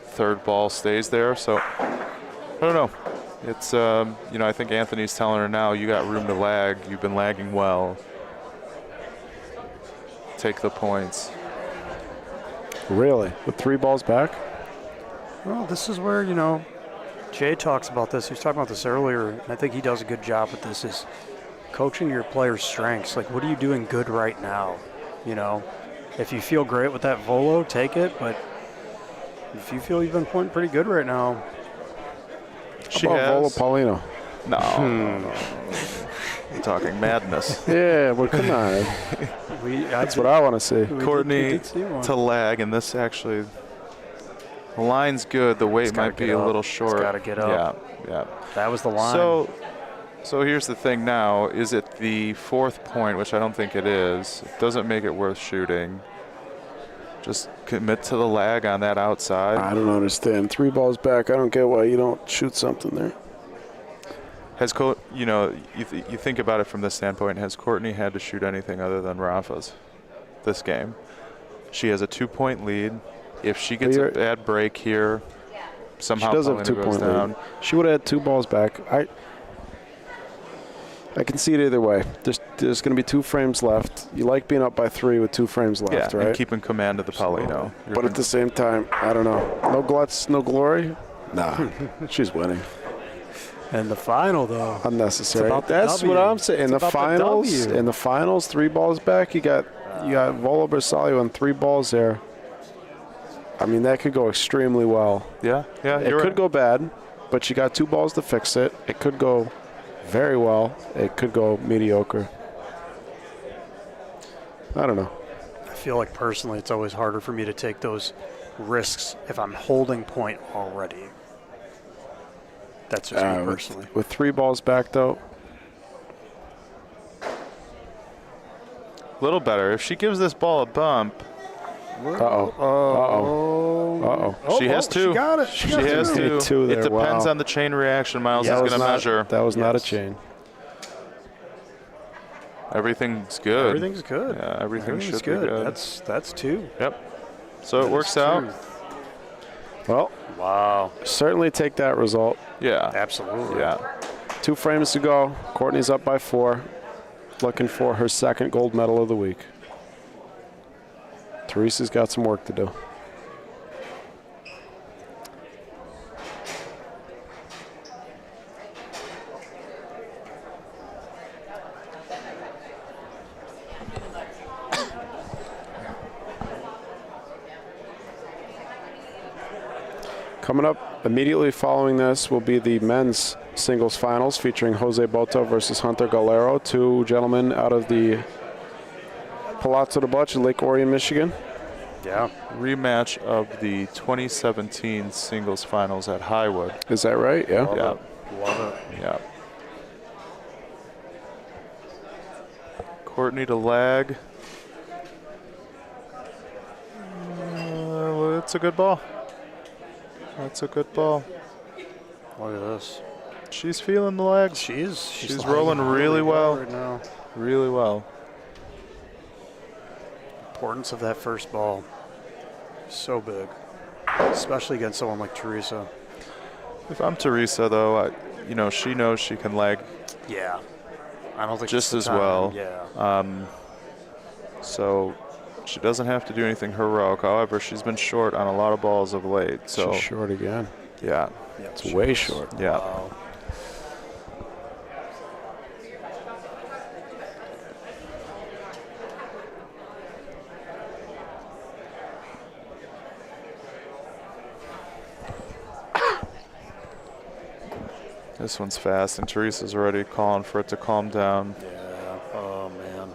third ball stays there, so I don't know. It's you know, I think Anthony's telling her now, you got room to lag. You've been lagging well. Take the points. Really? With 3 balls back? Well, this is where, Jay talks about this. He was talking about this earlier, and I think he does a good job with this, is coaching your players' strengths. Like, what are you doing good right now? If you feel great with that volo, take it, but if you feel you've been pointing pretty good right now. She has. Volo has. Paulino. No. You're talking madness. Yeah, well, come on. That's what I want to see. Courtney to lag, and this actually, the line's good. The weight might be a little short. It's got to get up. Yeah. That was the line. So here's the thing now. Is it the 4th point, which I don't think it is. It doesn't make it worth shooting. Just commit to the lag on that outside. I don't understand. 3 balls back. I don't get why you don't shoot something there. You think about it from this standpoint. Has Courtney had to shoot anything other than Rafa's this game? She has a 2-point lead. If she gets a bad break here, somehow she does have a Paulina 2-point goes down. lead. She would have had 2 balls back. I can see it either way. There's going to be 2 frames left. You like being up by 3 with 2 frames left, right? And keeping command of the Paulino. But at the same time, I don't know. No gluts, no glory? Nah, she's winning. And the final, though. Unnecessary. It's about the That's W. what I'm saying. It's In the finals, 3 balls back, you got Volo Bersaglio and 3 balls there. I mean, that could go extremely well. Yeah. It could go bad, but you got 2 balls to fix it. It could go very well. It could go mediocre. I don't know. I feel like personally it's always harder for me to take those risks if I'm holding point already. That's just me personally. With 3 balls back, though. A little better. If she gives this ball a bump. She has 2. She got it. She has 2. It depends on the chain reaction Miles is going to measure. That was not a chain. Everything's good. Everything's good. Yeah, everything should good. be good. That's 2. Yep. So it works out. Well, wow. Certainly take that result. Yeah. Absolutely. Yeah. 2 frames to go. Courtney's up by 4. Looking for her 2nd gold medal of the week. Teresa's got some work to do. Coming up immediately following this will be the men's singles finals featuring Jose Boto versus Hunter Galero, 2 gentlemen out of the Palazzo de Bocce in Lake Orion, Michigan. Yeah. Rematch of the 2017 singles finals at Highwood. Is that right? Yeah. Love it. Yeah. Courtney to lag. It's a good ball. That's a good ball. Look at this. She's feeling the legs. She's rolling really well right now. Really well. importance of that first ball. So big, especially against someone like Teresa. If I'm Teresa, though, she knows she can leg. Yeah. I don't think just it's as the time. well. Yeah. So she doesn't have to do anything heroic. However, she's been short on a lot of balls of late. So She's short again. Yeah. It's way short. Yeah. Wow. This one's fast, and Teresa's already calling for it to calm down. Yeah. Oh, man.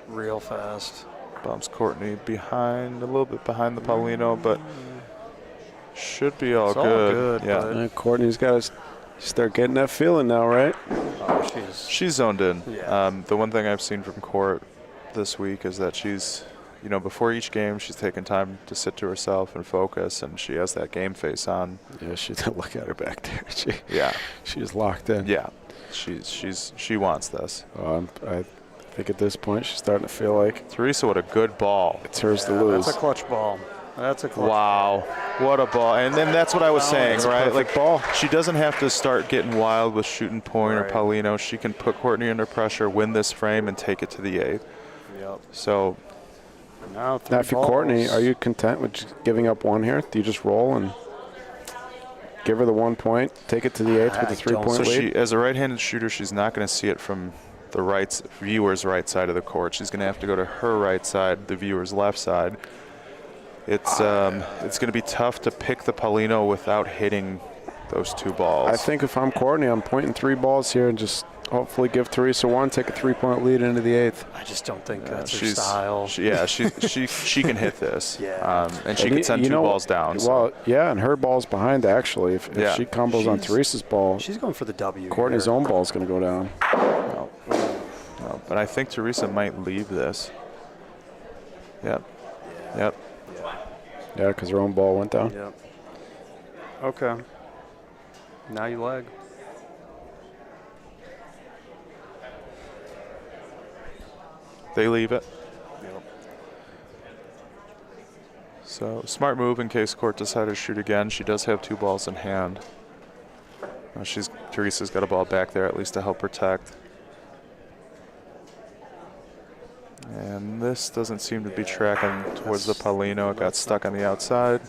Real fast. Bumps Courtney behind, a little bit behind the Paulino, but should be all It's all good. good, Yeah. And Courtney's got to start getting that feeling now, right? Oh, she's zoned in. Yeah. The one thing I've seen from Court this week is that she's, before each game, she's taking time to sit to herself and focus, and she has that game face on. Yeah, look at her back there. Yeah. She's locked in. Yeah. She wants this. I think at this point she's starting to feel like Teresa, what a good ball. It's hers to lose. That's a clutch ball. That's a clutch Wow, what a ball. And then that's what I was saying, That's a right? perfect ball. She doesn't have to start getting wild with shooting point Right. or Paulino. She can put Courtney under pressure, win this frame, and take it to the 8th. Yep. So Now if you're Courtney, are you content with just giving up one here? Do you just roll and give her the 1 point, take it to the 8th with a 3-point lead? As a right-handed shooter, she's not going to see it from the viewer's right side of the court. She's going to have to go to her right side, the viewer's left side. It's going to be tough to pick the Paulino without hitting those 2 balls. I think if I'm Courtney, I'm pointing 3 balls here and just hopefully give Teresa one, take a 3-point lead into the 8th. I just don't think that's her style. She can hit this. Yeah. And she can send 2 balls down. Well, yeah, and her ball's behind, actually. If she combos on Teresa's ball, she's going for the W. Courtney's own ball's going to go down. No, but I think Teresa might leave this. Yep. Yep. Yeah, because her own ball went down. Yep. Okay. Now you leg. They leave it. Yep. So smart move in case Court decided to shoot again. She does have 2 balls in hand. Teresa's got a ball back there at least to help protect. And this doesn't seem to be tracking towards the Paulino. It got stuck on the outside.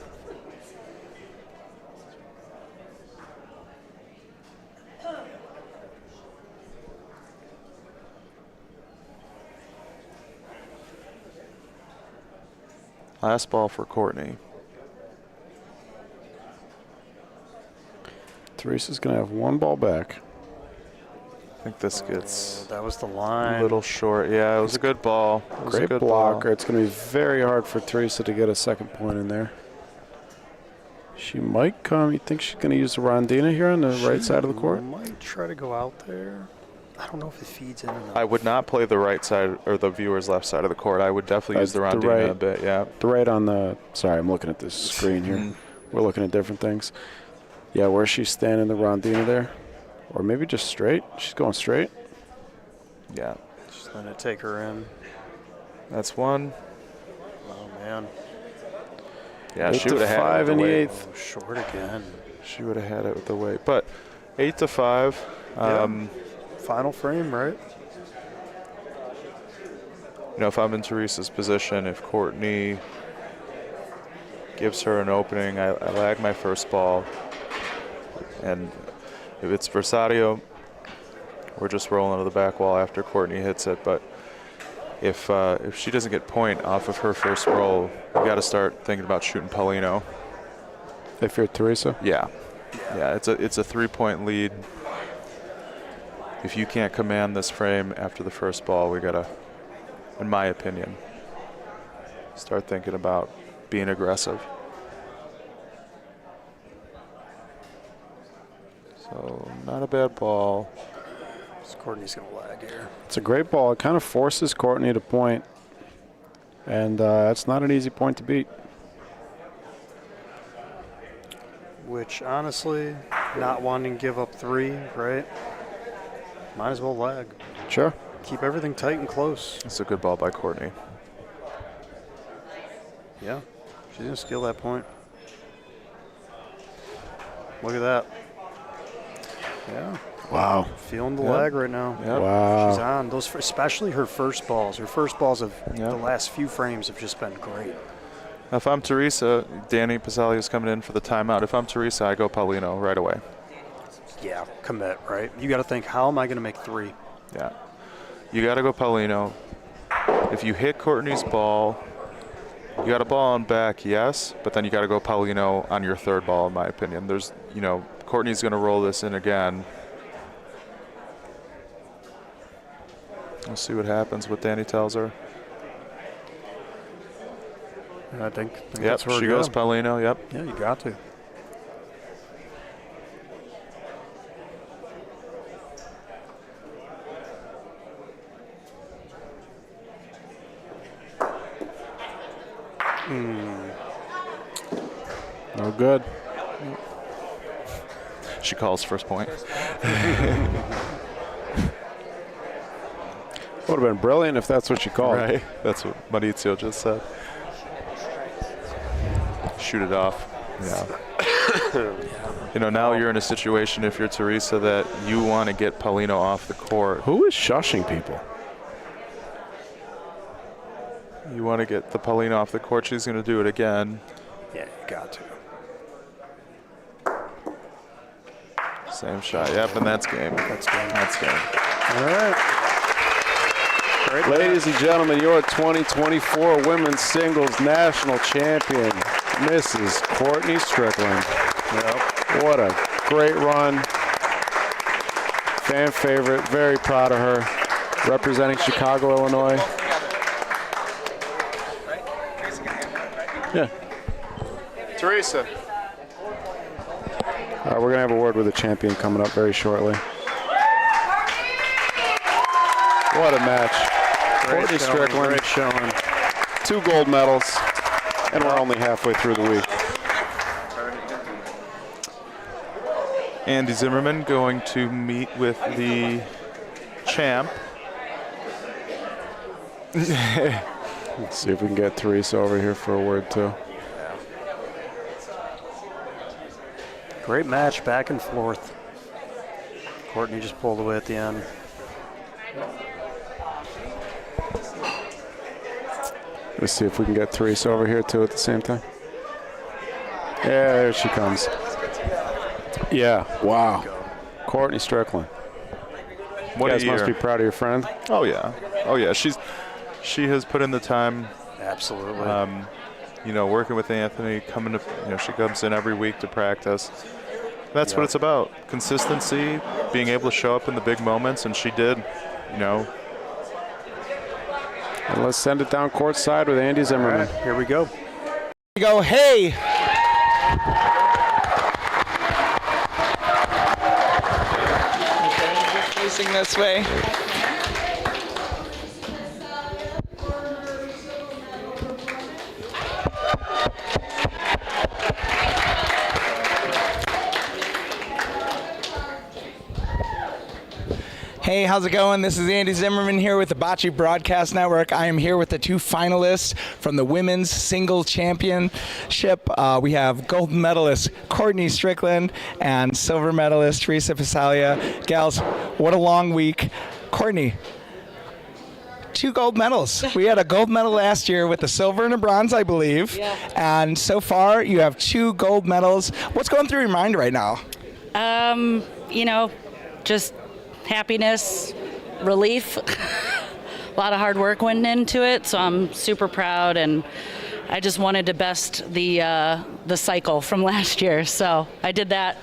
Last ball for Courtney. Teresa's going to have 1 ball back. I think this gets that was the line. a little short. Yeah, it was a good ball. It was a Great good blocker. ball. It's going to be very hard for Teresa to get a 2nd point in there. She might come. You think she's going to use the rondina here on the right side of the court? Might try to go out there. I don't know if it feeds in or not. I would not play the right side or the viewer's left side of the court. I would definitely use the rondina a bit, yeah. The right on the, sorry, I'm looking at this screen here. We're looking at different things. Yeah, where's she standing, the rondina there? Or maybe just straight? She's going straight? Yeah. Just letting it take her in. That's 1. Oh, man. Yeah, she would have had it with in the the weight. 8th. Oh, short again. She would have had it with the weight. But 8-5. Final frame, right? If I'm in Teresa's position, if Courtney gives her an opening, I lag my first ball. And if it's Versadio, we're just rolling to the back wall after Courtney hits it. But if she doesn't get point off of her first roll, we got to start thinking about shooting Paulino. If you're Teresa? Yeah. Yeah, it's a 3-point lead. If you can't command this frame after the first ball, we got to, in my opinion, start thinking about being aggressive. So not a bad ball. So Courtney's going to lag here. It's a great ball. It kind of forces Courtney to point. And that's not an easy point to beat. Which, honestly, not wanting to give up 3, right? Might as well lag. Sure. Keep everything tight and close. It's a good ball by Courtney. Yeah, she's going to steal that point. Look at that. Yeah. Wow. Feeling the leg right now. Yep. Wow. She's on. Those, especially her first balls. Her first balls of the last few frames have just been great. If I'm Teresa, Danny Passalia is coming in for the timeout. If I'm Teresa, I go Paulino right away. Yeah, commit, right? You got to think, how am I going to make 3? Yeah. You got to go Paulino. If you hit Courtney's ball, you got a ball on back, yes, but then you got to go Paulino on your third ball, in my opinion. There's, Courtney's going to roll this in again. We'll see what happens, what Danny tells her. I think Yep, that's where she goes Paulino, yep. Yeah, you got to. No good. She calls first point. Would have been brilliant if that's what she called. Right. That's what Maurizio just said. Shoot it off. Yeah. Now you're in a situation, if you're Teresa, that you want to get Paulino off the court. Who is shushing people? You want to get the Paulino off the court. She's going to do it again. Yeah, you got to. Same shot. Yep, and that's game. That's game. That's game. All right. Great. Ladies and gentlemen, your 2024 Women's Singles National Champion, Mrs. Courtney Strickland. Yep. What a great run. Fan favorite. Very proud of her. Representing Chicago, Illinois. Yeah. Teresa. All right, we're going to have a word with the champion coming up very shortly. What a match. Courtney Strickland. Great showing. 2 gold medals, and we're only halfway through the week. Andy Zimmerman going to meet with the champ. Let's see if we can get Teresa over here for a word, too. Great match, back and forth. Courtney just pulled away at the end. Let's see if we can get Teresa over here, too, at the same time. Yeah, there she comes. Yeah, wow. Courtney Strickland. What you guys a year. must be proud of your friend. Oh, yeah. Oh, yeah. She has put in the time. Absolutely. Working with Anthony, she comes in every week to practice. That's what it's about. Consistency, being able to show up in the big moments, and she did, And let's send it down courtside with Andy Zimmerman. Right, here we go. Go, hey! Facing this way. Hey, how's it going? This is Andy Zimmerman here with the Bocce Broadcast Network. I am here with the 2 finalists from the Women's Singles Championship. We have gold medalist Courtney Strickland and silver medalist Teresa Passalia. Gals, what a long week. Courtney, 2 gold medals. We had a gold medal last year with a silver and a bronze, I believe. Yeah. And so far, you have 2 gold medals. What's going through your mind right now? Just happiness, relief. A lot of hard work went into it, so I'm super proud, and I just wanted to best the cycle from last year. So I did that.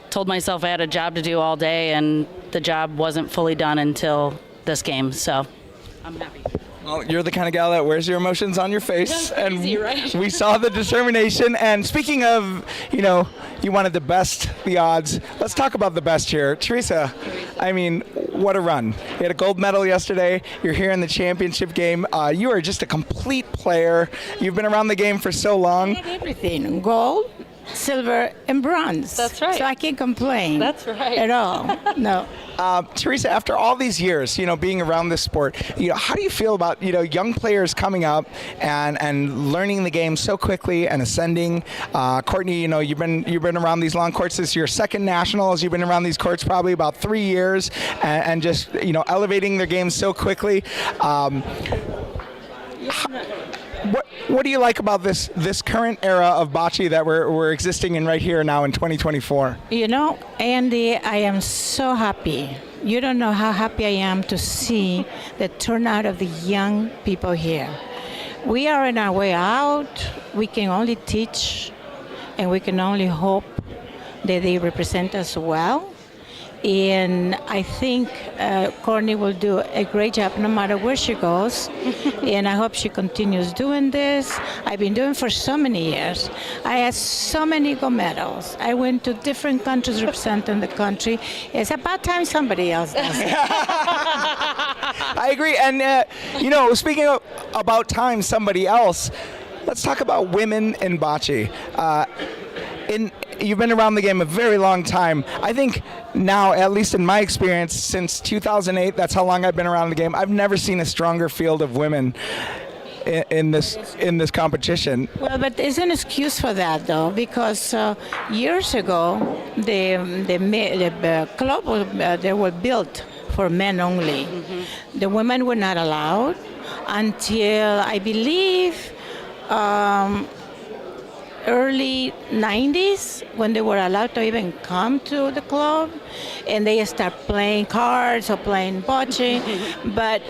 Told myself I had a job to do all day, and the job wasn't fully done until this game. So I'm happy. Well, you're the kind of gal that wears your emotions on your face, and crazy, right? We saw the determination. And speaking of, you wanted the best, the odds. Let's talk about the best here, Teresa. I mean, what a run! You had a gold medal yesterday. You're here in the championship game. You are just a complete player. You've been around the game for so long. Everything, gold, silver, and bronze. That's right. So I can't complain. That's right. At all. No. Teresa, after all these years, being around this sport, how do you feel about, young players coming up and learning the game so quickly and ascending? Courtney, you've been around these long courts. This is your second nationals. You've been around these courts probably about 3 years, and just elevating their game so quickly. What do you like about this current era of bocce that we're existing in right here now in 2024? Andy, I am so happy. You don't know how happy I am to see the turnout of the young people here. We are on our way out. We can only teach, and we can only hope that they represent us well. And I think Courtney will do a great job no matter where she goes. And I hope she continues doing this. I've been doing it for so many years. I had so many gold medals. I went to different countries representing the country. It's about time somebody else does it. I agree. And, speaking of about time somebody else, let's talk about women in bocce. You've been around the game a very long time. I think now, at least in my experience, since 2008, that's how long I've been around the game, I've never seen a stronger field of women in this competition. Well, but there's an excuse for that, though, because years ago, the club they were built for men only. Mm-hmm. The women were not allowed until, I believe, early 90s, when they were allowed to even come to the club, and they start playing cards or playing bocce. But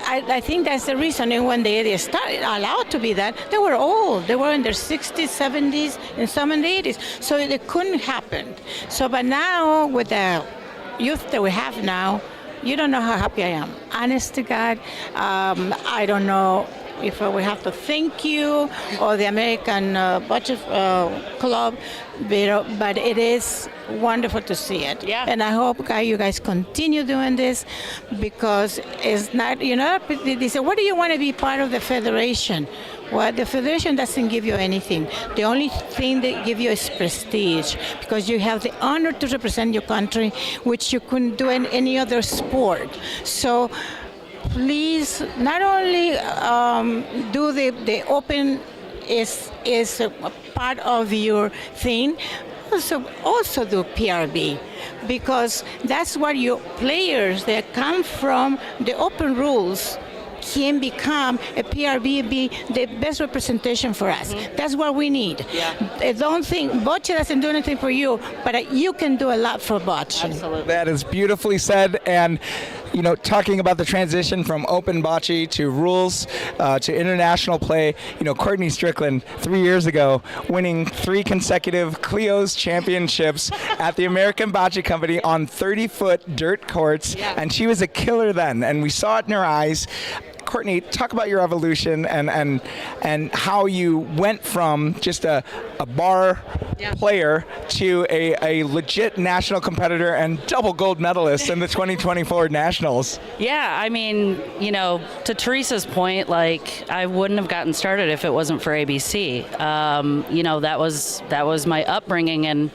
I think that's the reason. And when they started allowed to be that, they were old. They were in their 60s, 70s, and some in the 80s. So it couldn't happen. So, but now with the youth that we have now, you don't know how happy I am. Honest to God, I don't know if we have to thank you or the American Bocce Club, but it is wonderful to see it. Yeah. And I hope you guys continue doing this, because it's not, they say, what do you want to be part of the federation? Well, the federation doesn't give you anything. The only thing they give you is prestige, because you have the honor to represent your country, which you couldn't do in any other sport. So please, not only do the open is a part of your thing, also do PRB, because that's what your players that come from the open rules can become a PRB, be the best representation for us. Mm-hmm. That's what we need. Yeah. I don't think Bocce doesn't do anything for you, but you can do a lot for Bocce. Absolutely. That is beautifully said. And talking about the transition from open bocce to rules to international play, Courtney Strickland 3 years ago winning 3 consecutive Clio's championships at the American Bocce Company on 30-foot dirt courts, and she was a killer then, and we saw it in her eyes. Courtney, talk about your evolution and how you went from just a bar player to a legit national competitor and double gold medalist in the 2024 Nationals. Yeah, I mean, to Teresa's point, I wouldn't have gotten started if it wasn't for ABC. That was my upbringing, and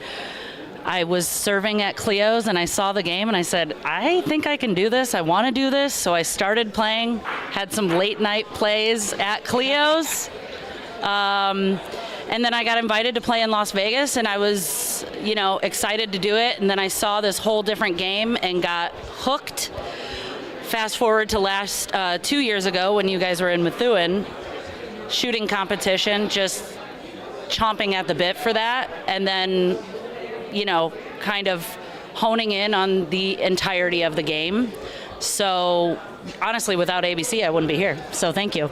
I was serving at Clio's, and I saw the game, and I said, I think I can do this. I want to do this. So I started playing, had some late night plays at Clio's. And then I got invited to play in Las Vegas, and I was, excited to do it. And then I saw this whole different game and got hooked. Fast forward to last 2 years ago when you guys were in Methuen, shooting competition, just chomping at the bit for that. And then kind of honing in on the entirety of the game. So honestly, without ABC, I wouldn't be here. So thank you.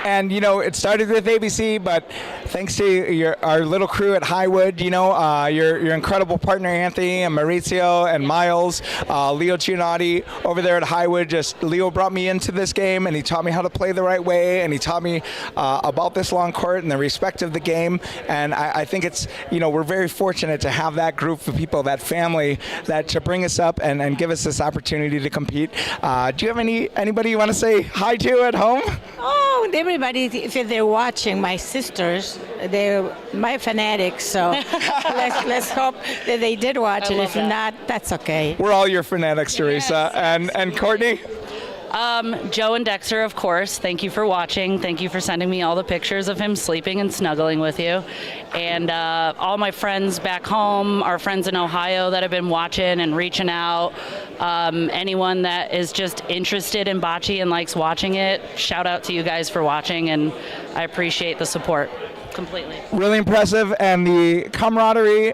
And, it started with ABC, but thanks to our little crew at Highwood, your incredible partner, Anthony, and Maurizio, and Miles, Leo Giannotti over there at Highwood. Leo brought me into this game, and he taught me how to play the right way, and he taught me about this long court and the respect of the game. And I think it's, we're very fortunate to have that group of people, that family, to bring us up and give us this opportunity to compete. Do you have anybody you want to say hi to at home? Oh, want everybody, if they're watching, my sisters, they're my fanatics, so let's hope that they did watch it. If not, that's okay. We're all your fanatics, Teresa. Yes. And Courtney? Joe and Dexter, of course, thank you for watching. Thank you for sending me all the pictures of him sleeping and snuggling with you. And all my friends back home, our friends in Ohio that have been watching and reaching out. Anyone that is just interested in bocce and likes watching it, shout out to you guys for watching, and I appreciate the support completely. Really impressive, and the camaraderie.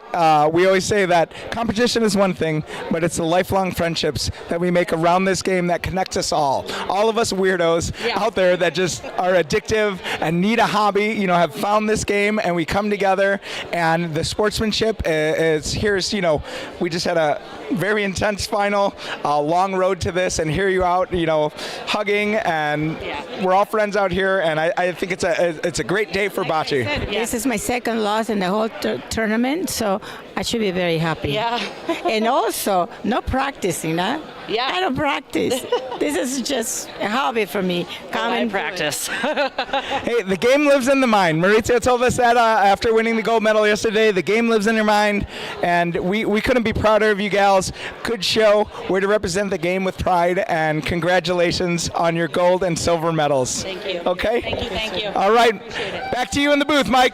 We always say that competition is one thing, but it's the lifelong friendships that we make around this game that connects us all. All of us weirdos out there that just are addictive and need a hobby, you know, have found this game, and we come together, and the sportsmanship is here's, you know, we just had a very intense final, a long road to this, and here you out, you know, hugging, and we're all friends out here, and I think it's a great day for bocce. This is my second loss in the whole tournament, so I should be very happy. Yeah. And also, no practicing, huh? Yeah. I don't practice. This is just a hobby for me. Come and practice. Hey, the game lives in the mind. Maurizio told us that after winning the gold medal yesterday, the game lives in your mind, and we couldn't be prouder of you gals. Good show. We're to represent the game with pride, and congratulations on your gold and silver medals. Thank you. Okay? Thank you. All right. Back to you in the booth, Mike.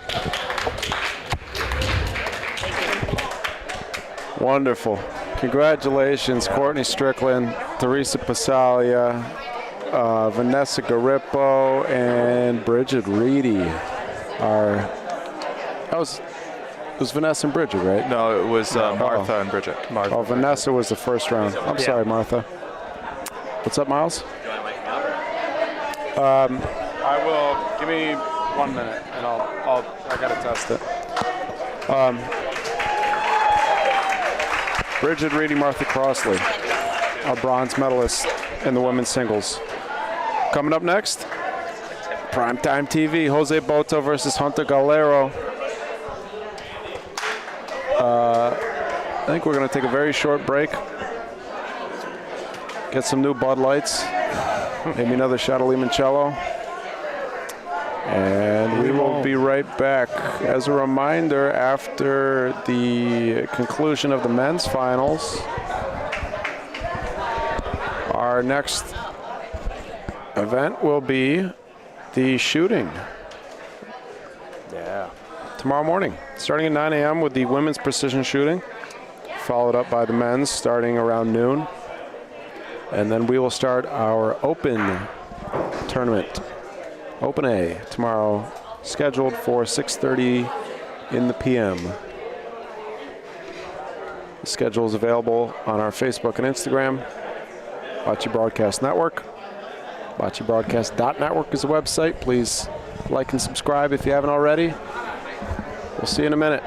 Wonderful. Congratulations, Courtney Strickland, Teresa Passalia, Vanessa Garippo, and Bridget Reedy. It was Vanessa and Bridget, right? No, it was Martha and Bridget. Oh, Vanessa was the first round. I'm sorry, Martha. What's up, Miles? I will. Give me 1 minute, and I gotta test it. Bridget Reedy, Martha Crossley, our bronze medalists in the women's singles. Coming up next, Primetime TV, Jose Boto versus Hunter Galero. I think we're going to take a very short break, get some new Bud Lights, maybe another shot of limoncello, and we will be right back. As a reminder, after the conclusion of the men's finals, our next event will be the shooting. Yeah. Tomorrow morning, starting at 9 a.m. with the women's precision shooting, followed up by the men's starting around noon. And then we will start our open tournament, Open A, tomorrow, scheduled for 6:30 in the p.m. The schedule is available on our Facebook and Instagram, Bocce Broadcast Network. BocceBroadcast.network is the website. Please like and subscribe if you haven't already. We'll see you in a minute.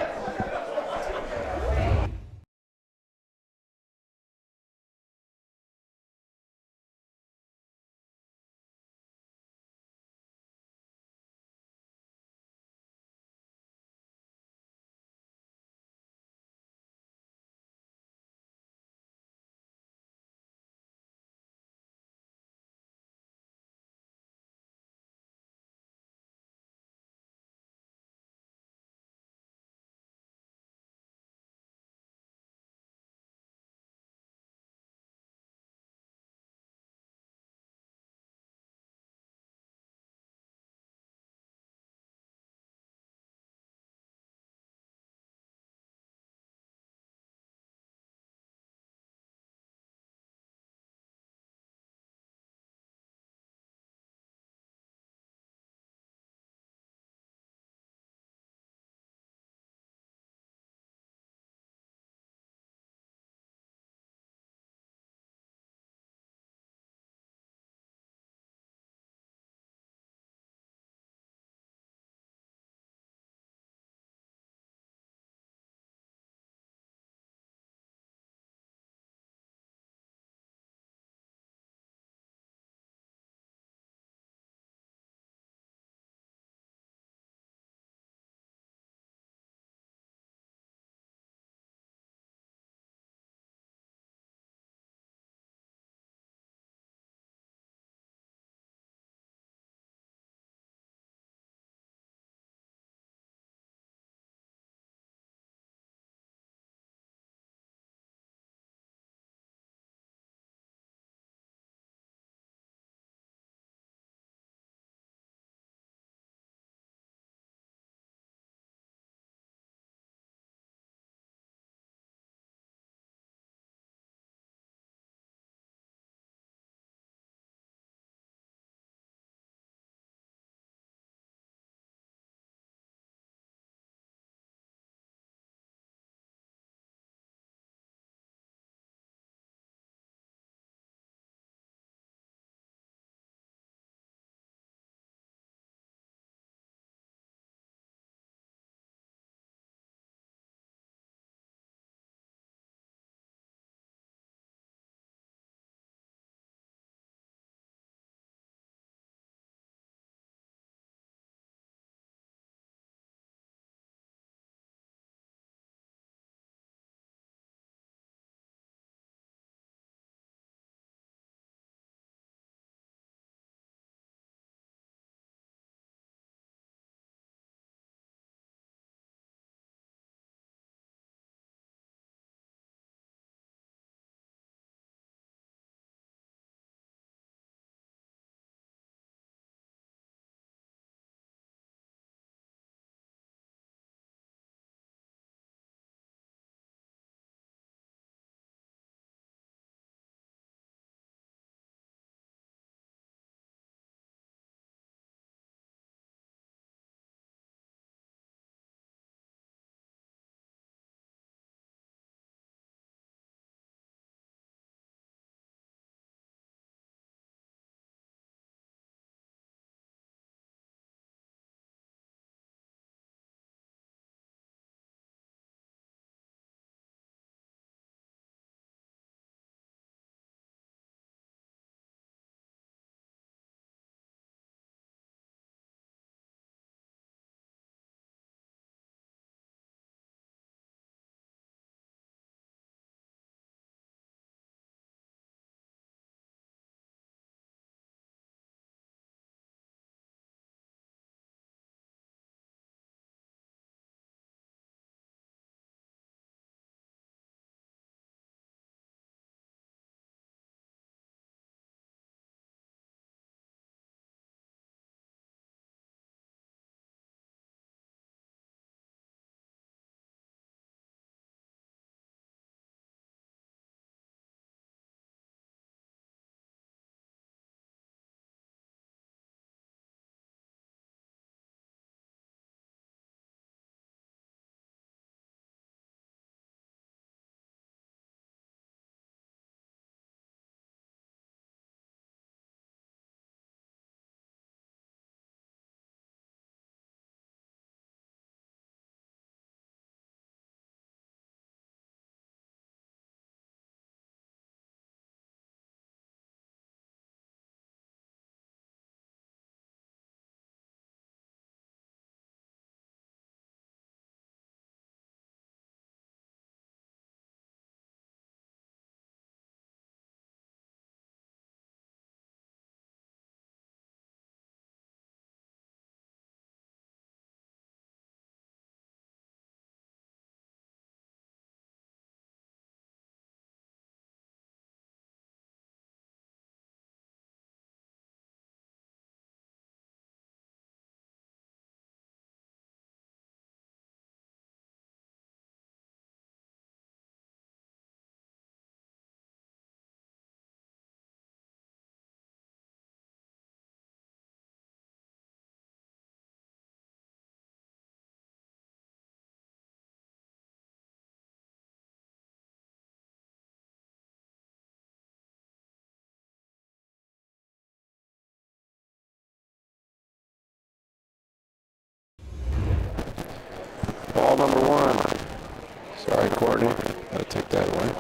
Sorry, Courtney. Gotta take that away.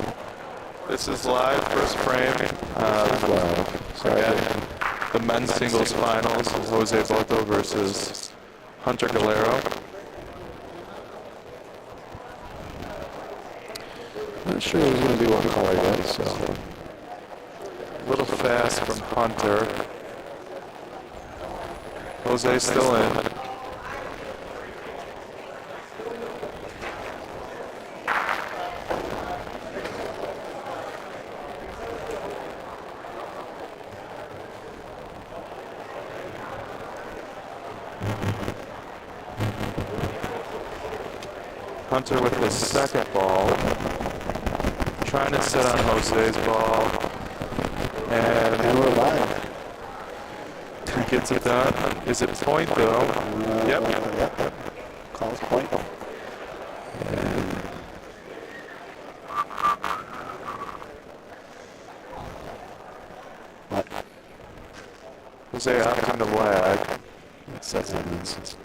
This is live, first frame. Again, the men's singles finals, Jose Boto versus Hunter Galero. Not sure who's going to be one caller yet, so. A little fast from Hunter. Jose still in. Hunter with the second ball. Trying to sit on Jose's ball. And we're live. He gets it done. Is it point though? Yep. Calls point. What? Jose opting to lag. That's Advances.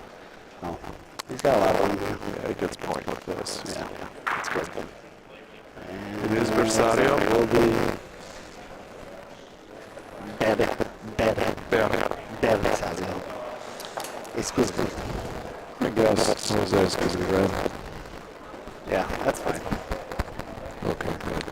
Oh. He's got a lot of them. Yeah, he gets point with this. Yeah. That's good. It is Versario. It will be Bebe Versario. Excuse me. I guess Jose's because we read. Yeah, that's fine. Okay, good.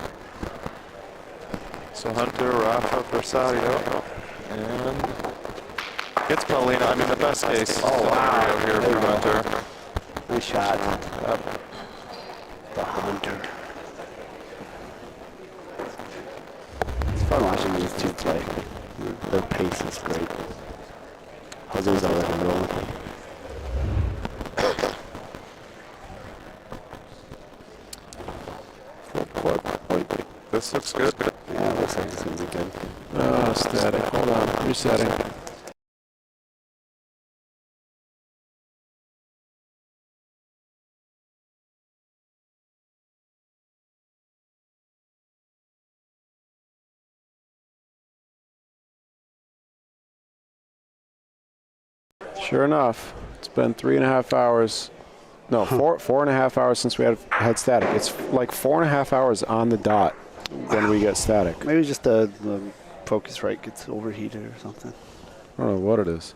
So Hunter, Rafa, Versario, and gets Paulina. I mean, the best case scenario here for Hunter. Nice shot. The Hunter. It's fun watching these two play. Their pace is great. Jose's already rolling. This looks good. Yeah, it looks like it's going to be good. Oh, static. Hold on. Resetting. Sure enough, it's been 3.5 hours. No, 4.5 hours since we had static. It's like 4.5 hours on the dot when we get static. Maybe just the Focusrite gets overheated or something. I don't know what it is.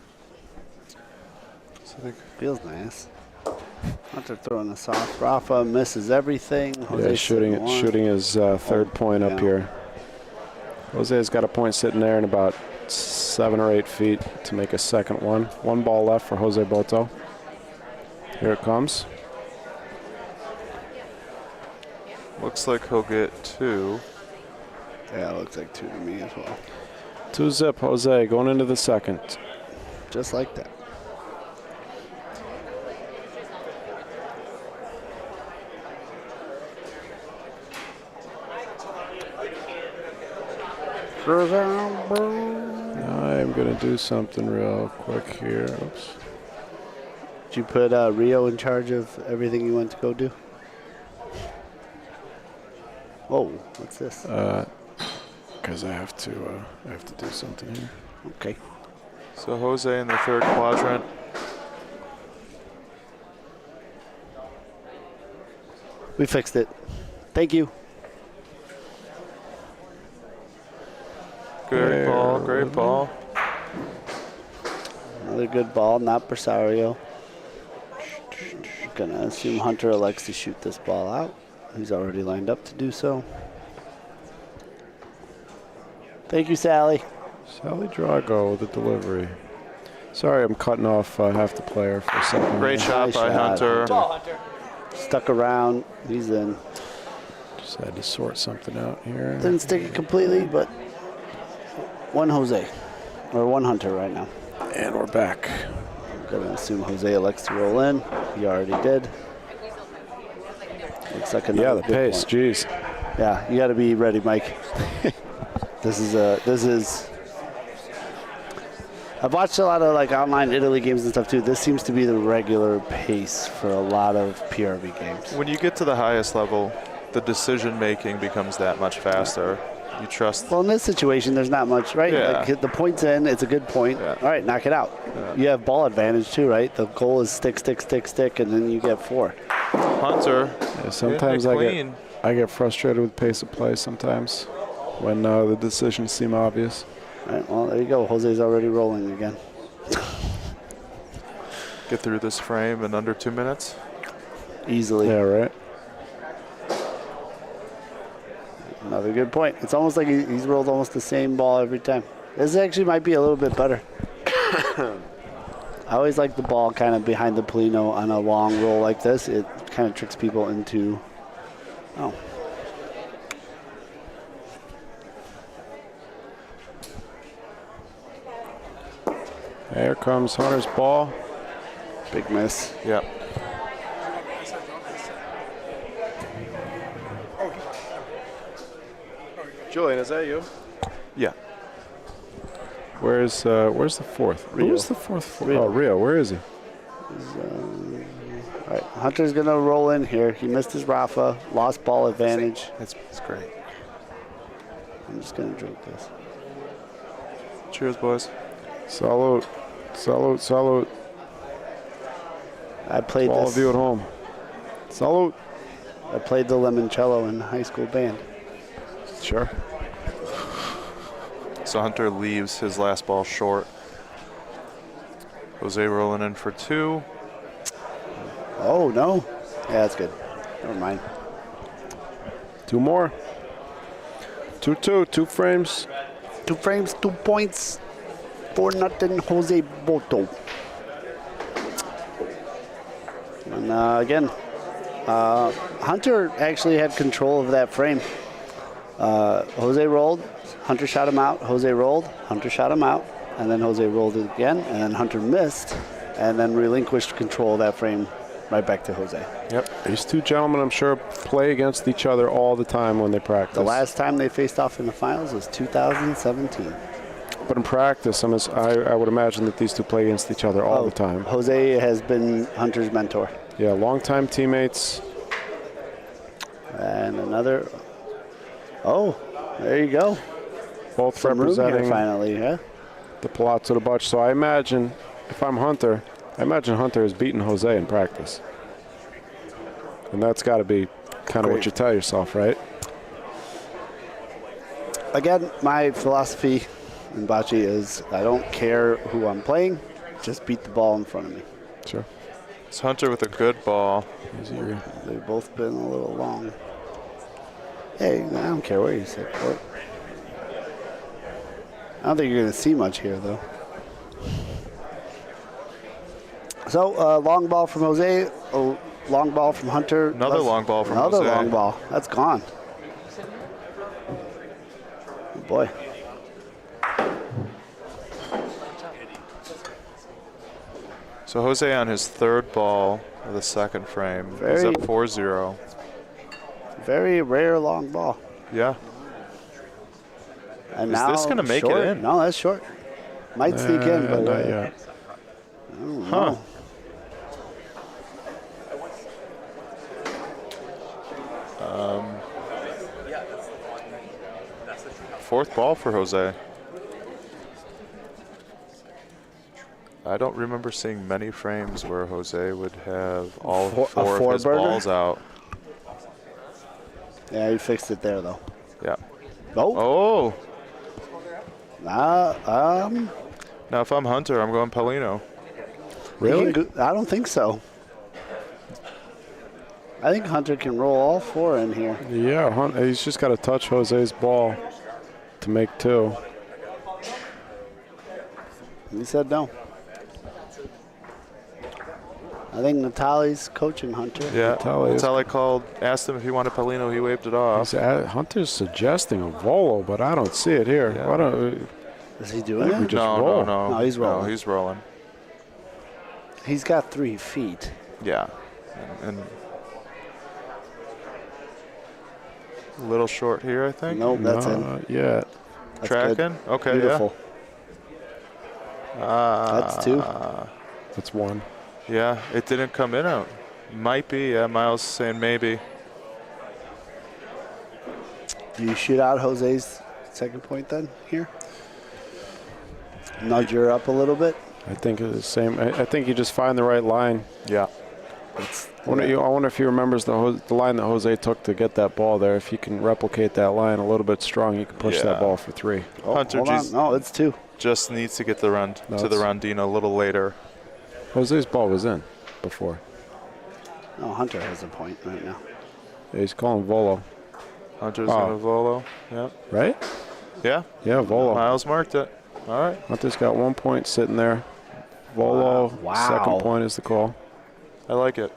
Feels nice. Hunter throwing the soft. Rafa misses everything. Yeah, shooting his third point up here. Jose's got a point sitting there in about 7 or 8 feet to make a second one. One ball left for Jose Boto. Here it comes. Looks like he'll get 2. Yeah, it looks like 2 to me as well. 2-zip, Jose, going into the second. Just like that. I'm going to do something real quick here. Oops. Did you put Rio in charge of everything you went to go do? Whoa, what's this? Because I have to do something here. Okay. So Jose in the third quadrant. We fixed it. Thank you. Great ball, great ball. Another good ball, not Bersario. Gonna assume Hunter elects to shoot this ball out. He's already lined up to do so. Thank you, Sally. Sally Drago with the delivery. Sorry, I'm cutting off half the player for a second. Great shot Nice by shot. Hunter. Stuck around. He's in. Just had to sort something out here. Didn't stick it completely, but one Jose. Or one Hunter right now. And we're back. I'm going to assume Jose elects to roll in. He already did. Looks like another the pace, one. geez. Yeah, you got to be ready, Mike. This is. I've watched a lot of like online Italy games and stuff too. This seems to be the regular pace for a lot of PRV games. When you get to the highest level, the decision making becomes that much faster. You trust. Well, in this situation, there's not much, right? Yeah. Like, the point's in. It's a good point. Yeah. All right, knock it out. Yeah. You have ball advantage too, right? The goal is stick, and then you get 4. Hunter. Yeah, sometimes clean. I get frustrated with pace of play sometimes when the decisions seem obvious. All right, well, there you go. Jose's already rolling again. Get through this frame in under 2 minutes. Easily. Yeah, right. Another good point. It's almost like he's rolled almost the same ball every time. This actually might be a little bit better. I always like the ball kind of behind the Polino on a long roll like this. It kind of tricks people into, oh. Here comes Hunter's ball. Big miss. Yep. Julian, is that you? Yeah. Where's the fourth? Rio. Who's the fourth? Rio. Oh, Rio. Where is he? All right, Hunter's going to roll in here. He missed his Rafa, lost ball advantage. That's great. I'm just going to drink this. Cheers, boys. Salute. Salute. Salute. I played All this. of you at home. Salute. I played the limoncello in high school band. Sure. So Hunter leaves his last ball short. Jose rolling in for 2. Oh, no. Yeah, that's good. Never mind. 2 more. 2-2. 2 frames. 2 frames, 2 points. 4-0 Jose Boto. And again, Hunter actually had control of that frame. Jose rolled, Hunter shot him out, Jose rolled, Hunter shot him out, and then Jose rolled it again, and then Hunter missed, and then relinquished control of that frame right back to Jose. Yep. These two gentlemen, I'm sure, play against each other all the time when they practice. The last time they faced off in the finals was 2017. But in practice, I would imagine that these two play against each other all the time. Jose has been Hunter's mentor. Yeah, longtime teammates. And another. Oh, there you go. Both Some room representing here finally, yeah. the Palazzo de Bocce. So I imagine, if I'm Hunter, I imagine Hunter has beaten Jose in practice. And that's got to be kind of what you tell yourself, right? Again, my philosophy in bocce is I don't care who I'm playing, just beat the ball in front of me. Sure. It's Hunter with a good ball. They've both been a little long. Hey, I don't care where you sit, Court. I don't think you're going to see much here, though. So, long ball from Jose, a long ball from Hunter. Another long ball from Jose. Another long ball. That's gone. Oh, boy. So Jose on his 3rd ball of the 2nd frame. He's up 4-0. Very rare long ball. Yeah. And Is now this going to make short. it in? No, that's short. Might sneak in, but not yet. I don't know. Fourth ball for Jose. I don't remember seeing many frames where Jose would have all 4 of his balls out. Yeah, he fixed it there, though. Yeah. Oh. Now, if I'm Hunter, I'm going Paulino. Really? I don't think so. I think Hunter can roll all 4 in here. Yeah, he's just got to touch Jose's ball to make 2. He said no. I think Natalie's coaching Hunter. Yeah, Natalie asked him if he wanted Paulino. He waved it off. Hunter's suggesting a volo, but I don't see it here. Yeah. Why don't, Is he doing it? we just roll? No, he's rolling. No, he's rolling. He's got 3 feet. Yeah. And a little short here, I think. Nope, that's in. Yeah. Tracking? Good. Okay, Beautiful. That's 2. That's 1. Yeah, it didn't come in out. Might be, yeah, Miles saying maybe. Do you shoot out Jose's second point then here? Nudge her up a little bit? I think it's the same. I think you just find the right line. Yeah. I wonder if he remembers the line that Jose took to get that ball there. If he can replicate that line a little bit strong, he can push that ball for 3. Oh, Hunter hold on. No, it's 2. Just needs to get the run to the Rondina a little later. Jose's ball was in before. No, Hunter has a point right now. Yeah, he's calling Volo. Hunter's going to Volo. Yeah. Right? Yeah. Yeah, Volo. Miles marked it. All right. Hunter's got 1 point sitting there. Volo, second point is the call. I like it.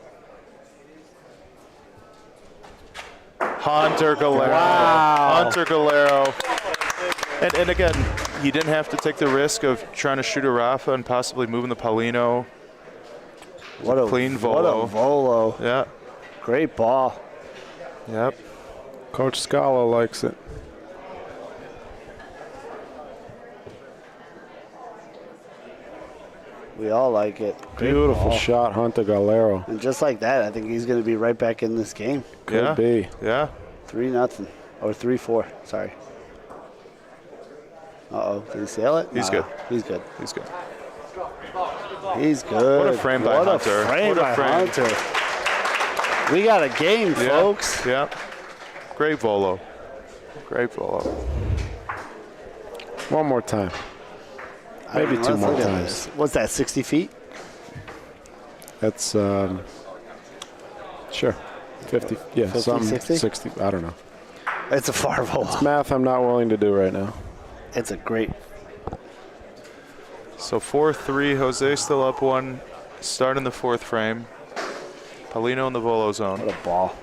Hunter Galero. Wow. Hunter Galero. And again, he didn't have to take the risk of trying to shoot a Rafa and possibly moving the Paulino. What a clean Volo. What a Volo. Yeah. Great ball. Yep. Coach Scala likes it. We all like it. Great Beautiful ball. shot, Hunter Galero. And just like that, I think he's going to be right back in this game. Could be. Yeah. 3-0. Or 3-4. Sorry. Uh-oh. Did he sail it? He's Nah, good. He's good. He's good. He's good. What a frame by Hunter. What a frame by Hunter. We got a game, folks. Yeah. Great Volo. Great Volo. One more time. Maybe 2 more times. What's that, 60 feet? That's, sure. 50, yeah, 50, something, 60? 60, I don't know. It's a far Volo. It's math I'm not willing to do right now. It's a great. So 4-3, Jose still up 1. Start in the 4th frame. Paulino in the Volo zone. What a ball.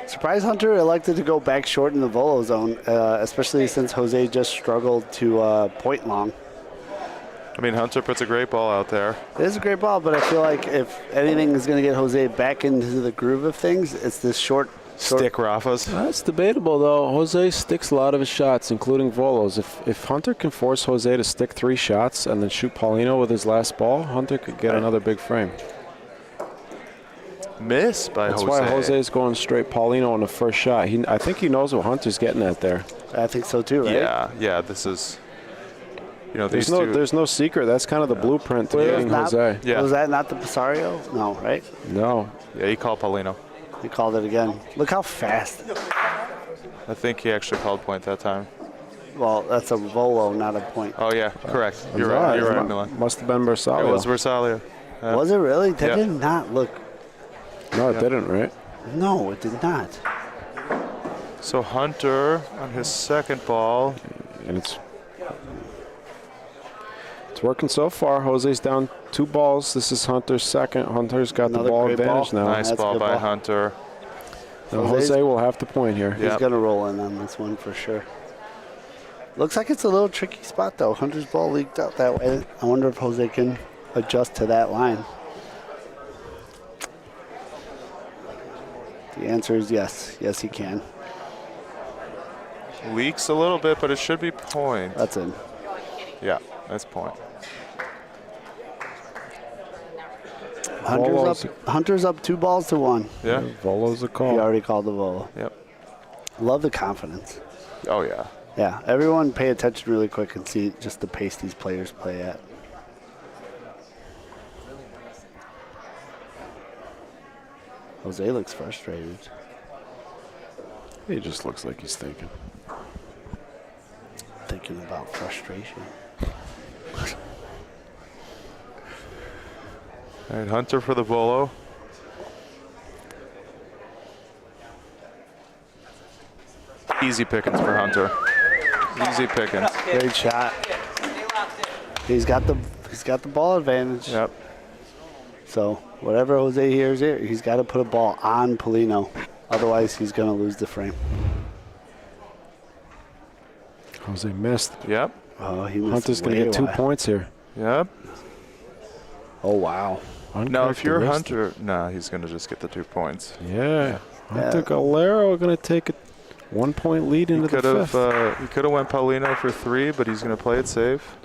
Surprise Hunter elected to go back short in the Volo zone, especially since Jose just struggled to point long. I mean, Hunter puts a great ball out there. It is a great ball, but I feel like if anything is going to get Jose back into the groove of things, it's this short stick Rafas. That's debatable, though. Jose sticks a lot of his shots, including Volos. If Hunter can force Jose to stick 3 shots and then shoot Paulino with his last ball, Hunter could get another big frame. Miss by That's Jose. why Jose's going straight Paulino on the first shot. I think he knows what Hunter's getting at there. I think so too, right? Yeah. This is, there's no secret. That's kind of the blueprint to getting Jose. Yeah. Was that not the Pisario? No, right? No. Yeah, he called Paulino. He called it again. Look how fast. I think he actually called point that time. Well, that's a Volo, not a point. Oh yeah, correct. You're right. You're right, Milan. Must have been Versalio. It was Versalio. Yeah. Was it really? That Yeah. did not look. No, it didn't, right? No, it did not. So Hunter on his second ball. And it's working so far. Jose's down 2 balls. This is Hunter's second. Hunter's got Another the ball great advantage ball. now. Nice That's a ball good by ball. Hunter. Now Jose will have to point here. He's going to roll in on this one for sure. Looks like it's a little tricky spot, though. Hunter's ball leaked out that way. I wonder if Jose can adjust to that line. The answer is yes. Yes, he can. Leaks a little bit, but it should be point. That's in. Yeah, that's point. Hunter's up 2 balls to 1. Yeah. Volo's a call. He already called the Volo. Yep. Love the confidence. Oh, yeah. Yeah, everyone pay attention really quick and see just the pace these players play at. Jose looks frustrated. He just looks like he's thinking. Thinking about frustration. All right, Hunter for the Volo. Easy pickings for Hunter. Easy pickings. Great shot. He's got the ball advantage. Yep. So whatever Jose hears here, he's got to put a ball on Paulino. Otherwise, he's going to lose the frame. Jose missed. Yep. Oh, he missed. Hunter's going to get 2 points here. Yep. Oh, wow. Now, if you're Hunter, he's going to just get the 2 points. Yeah. Hunter Galero going to take a 1 point lead into the 5th. He could have went Paulino for 3, but he's going to play it safe.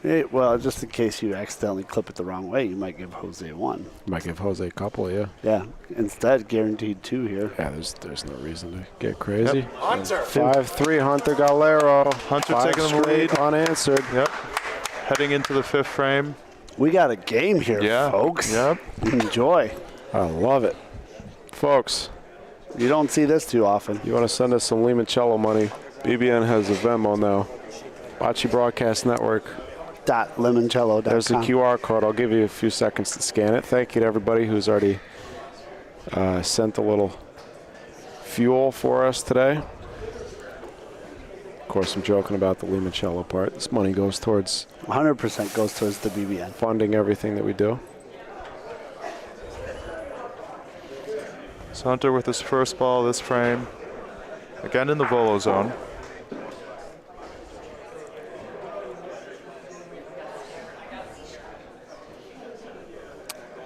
Hey, well, just in case you accidentally clip it the wrong way, you might give Jose 1. Might give Jose a couple, yeah. Yeah. Instead, guaranteed 2 here. Yeah, there's no reason to get crazy. Yep. Hunter. 5-3, Hunter Galero. Hunter 5 taking the straight lead. Unanswered. Yep. Heading into the 5th frame. We got a game here, folks. Yep. Enjoy. I love it. Folks. You don't see this too often. You want to send us some limoncello money? BBN has a Venmo now. Bocce Broadcast Network. .limoncello.com. There's the QR code. I'll give you a few seconds to scan it. Thank you to everybody who's already sent a little fuel for us today. Of course, I'm joking about the limoncello part. This money goes towards 100% goes towards the BBN. Funding everything that we do. So Hunter with his first ball this frame. Again in the volo zone.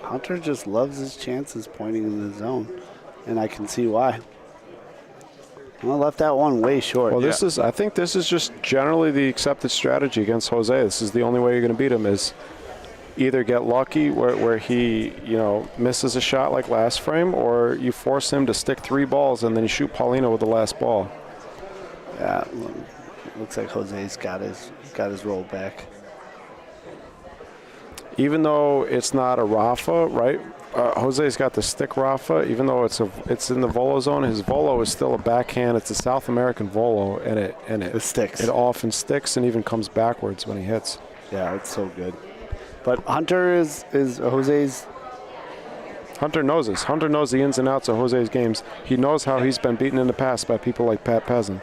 Hunter just loves his chances pointing in the zone, and I can see why. I left that one way short. Well, I think this is just generally the accepted strategy against Jose. This is the only way you're going to beat him is either get lucky where he, misses a shot like last frame, or you force him to stick 3 balls and then you shoot Paulino with the last ball. Yeah, looks like Jose's got his roll back. Even though it's not a Rafa, right? Jose's got the stick Rafa. Even though it's in the volo zone, his volo is still a backhand. It's a South American volo, and it sticks. It often sticks and even comes backwards when he hits. Yeah, it's so good. But Hunter is Jose's. Hunter knows this. Hunter knows the ins and outs of Jose's games. He knows how he's been beaten in the past by people like Pat Pezin.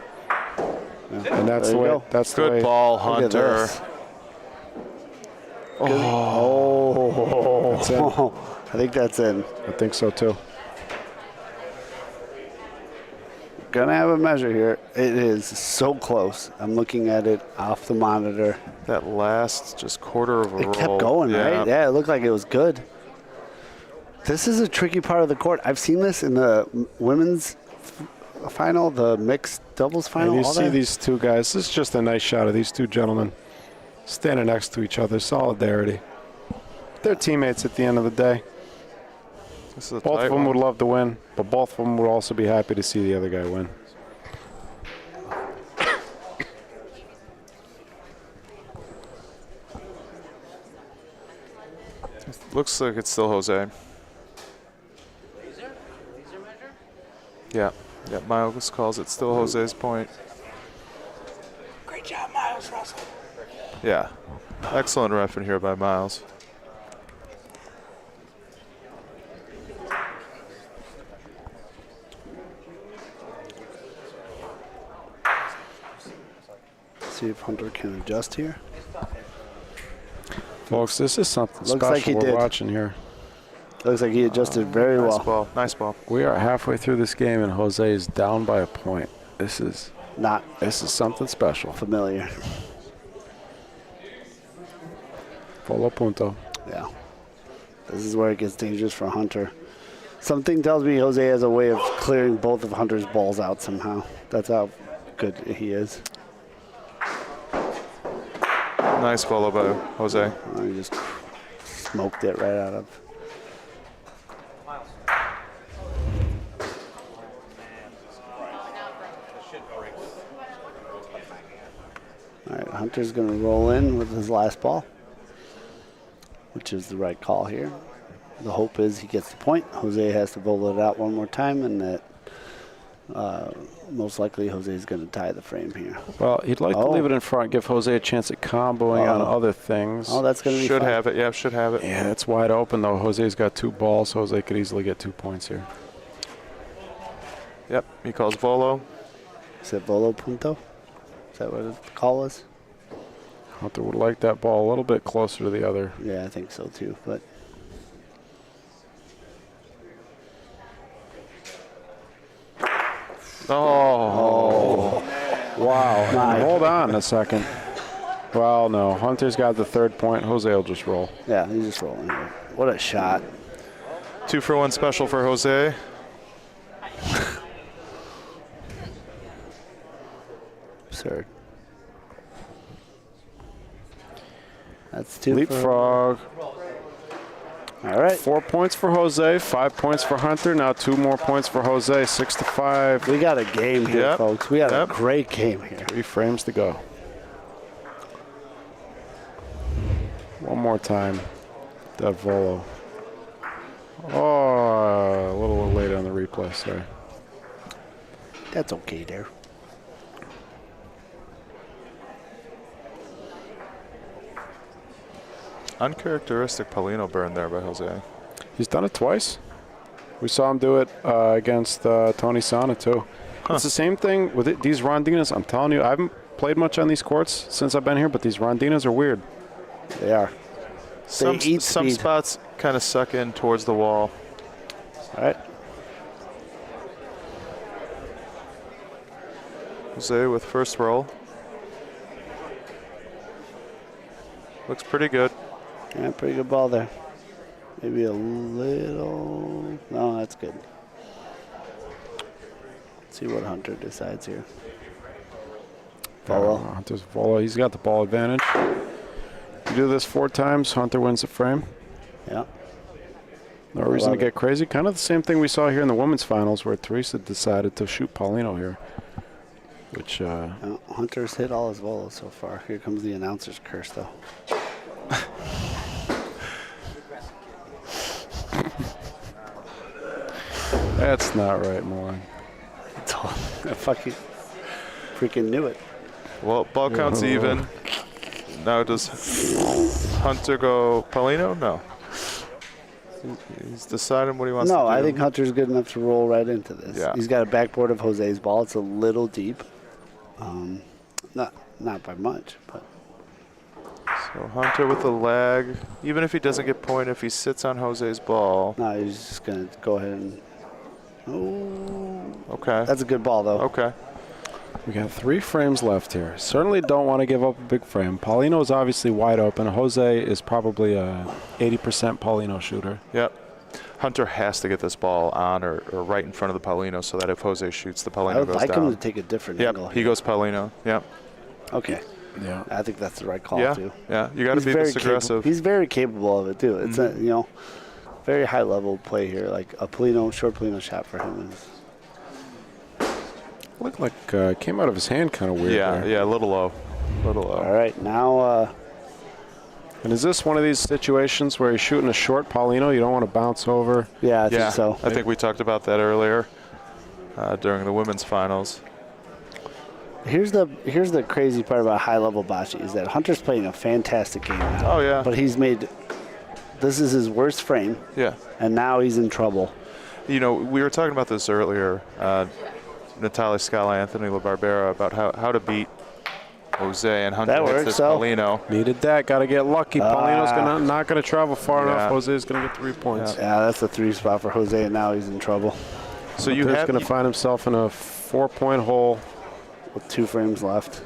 Yeah. And that's the way. That's the way. Good ball, Hunter. Oh, that's in. I think that's in. I think so too. Gonna have a measure here. It is so close. I'm looking at it off the monitor. That last just quarter of a roll. It kept going, right? Yeah, it looked like it was good. This is a tricky part of the court. I've seen this in the women's final, the mixed doubles final. And you see these two guys. This is just a nice shot of these two gentlemen standing next to each other. Solidarity. They're teammates at the end of the day. Both of them would love to win, but both of them would also be happy to see the other guy win. Looks like it's still Jose. Yeah, Miles calls it still Jose's point. Great job, Miles Russell. Yeah, excellent ref in here by Miles. See if Hunter can adjust here. Folks, this is something Looks special like he we're did. watching here. Looks like he adjusted very well. Ball. Nice ball. We are halfway through this game, and Jose is down by a point. This is something special. Familiar. Polo punto. Yeah. This is where it gets dangerous for Hunter. Something tells me Jose has a way of clearing both of Hunter's balls out somehow. That's how good he is. Nice follow by Jose. He just smoked it right out of. All right, Hunter's going to roll in with his last ball, which is the right call here. The hope is he gets the point. Jose has to bowl it out one more time, and that most likely Jose is going to tie the frame here. Well, he'd like to leave it in front, give Jose a chance at comboing on other things. Oh, that's going to be Should fun. have it. Yeah, should have it. Yeah, it's wide open, though. Jose's got 2 balls. Jose could easily get 2 points here. Yep, he calls volo. Is it volo punto? Is that what the call is? Hunter would like that ball a little bit closer to the other. Yeah, I think so too. But wow. Hold on a second. Well, no. Hunter's got the 3rd point. Jose will just roll. Yeah, he's just rolling here. What a shot. 2-for-1 special for Jose. Absurd. That's 2 Leapfrog. All right. 4 points for Jose, 5 points for Hunter. Now 2 more points for Jose, 6-5. We got a game here, folks. We got a great game here. 3 frames to go. One more time. Dev Volo. Oh, a little late on the replay, sorry. That's okay there. Uncharacteristic Paulino burn there by Jose. He's done it twice. We saw him do it against Tony Sanna, too. It's the same thing with these rondinas. I'm telling you, I haven't played much on these courts since I've been here, but these rondinas are weird. They are. Some spots kind of suck in towards the wall. All right. Jose with first roll. Looks pretty good. Yeah, pretty good ball there. Maybe a little. No, that's good. Let's see what Hunter decides here. Volo. Hunter's Volo. He's got the ball advantage. You do this 4 times, Hunter wins the frame. Yeah. No reason to get crazy. Kind of the same thing we saw here in the women's finals where Teresa decided to shoot Paulino here. Which Hunter's hit all his volos so far. Here comes the announcer's curse, though. That's not right, Moran. I fucking freaking knew it. Well, ball count's even. Now does Hunter go Paulino? No. He's deciding what he wants to do. No, I think Hunter's good enough to roll right into this. Yeah. He's got a backboard of Jose's ball. It's a little deep. Not by much, but. So Hunter with the lag. Even if he doesn't get point, if he sits on Jose's ball. No, he's just going to go ahead and. Oh. Okay. That's a good ball, though. Okay. We got 3 frames left here. Certainly don't want to give up a big frame. Paulino is obviously wide open. Jose is probably a 80% Paulino shooter. Yep. Hunter has to get this ball on or right in front of the Paulino so that if Jose shoots, the Paulino goes down. I'd like him to take a different angle. Yep, he goes Paulino. Yep. Okay. Yeah. I think that's the right call, too. Yeah, you got to be this aggressive. He's very capable of it, too. It's a, very high-level play here. Like a short Paulino shot for him is. Looked like came out of his hand kind of weird. Yeah, a little low. All right, now. And is this one of these situations where he's shooting a short Paulino? You don't want to bounce over? Yeah, I think so. I think we talked about that earlier during the women's finals. Here's the crazy part about high-level bocce is that Hunter's playing a fantastic game now. Oh, yeah. But he's made this is his worst frame. Yeah. And now he's in trouble. We were talking about this earlier. Natalia Scala, Anthony LaBarbera, about how to beat Jose and Hunter hits this Paulino. Needed that. Got to get lucky. Paulino's not going to travel far enough. Jose's going to get 3 points. Yeah, that's a 3 spot for Jose, and now he's in trouble. So he's going to find himself in a 4-point hole with 2 frames left.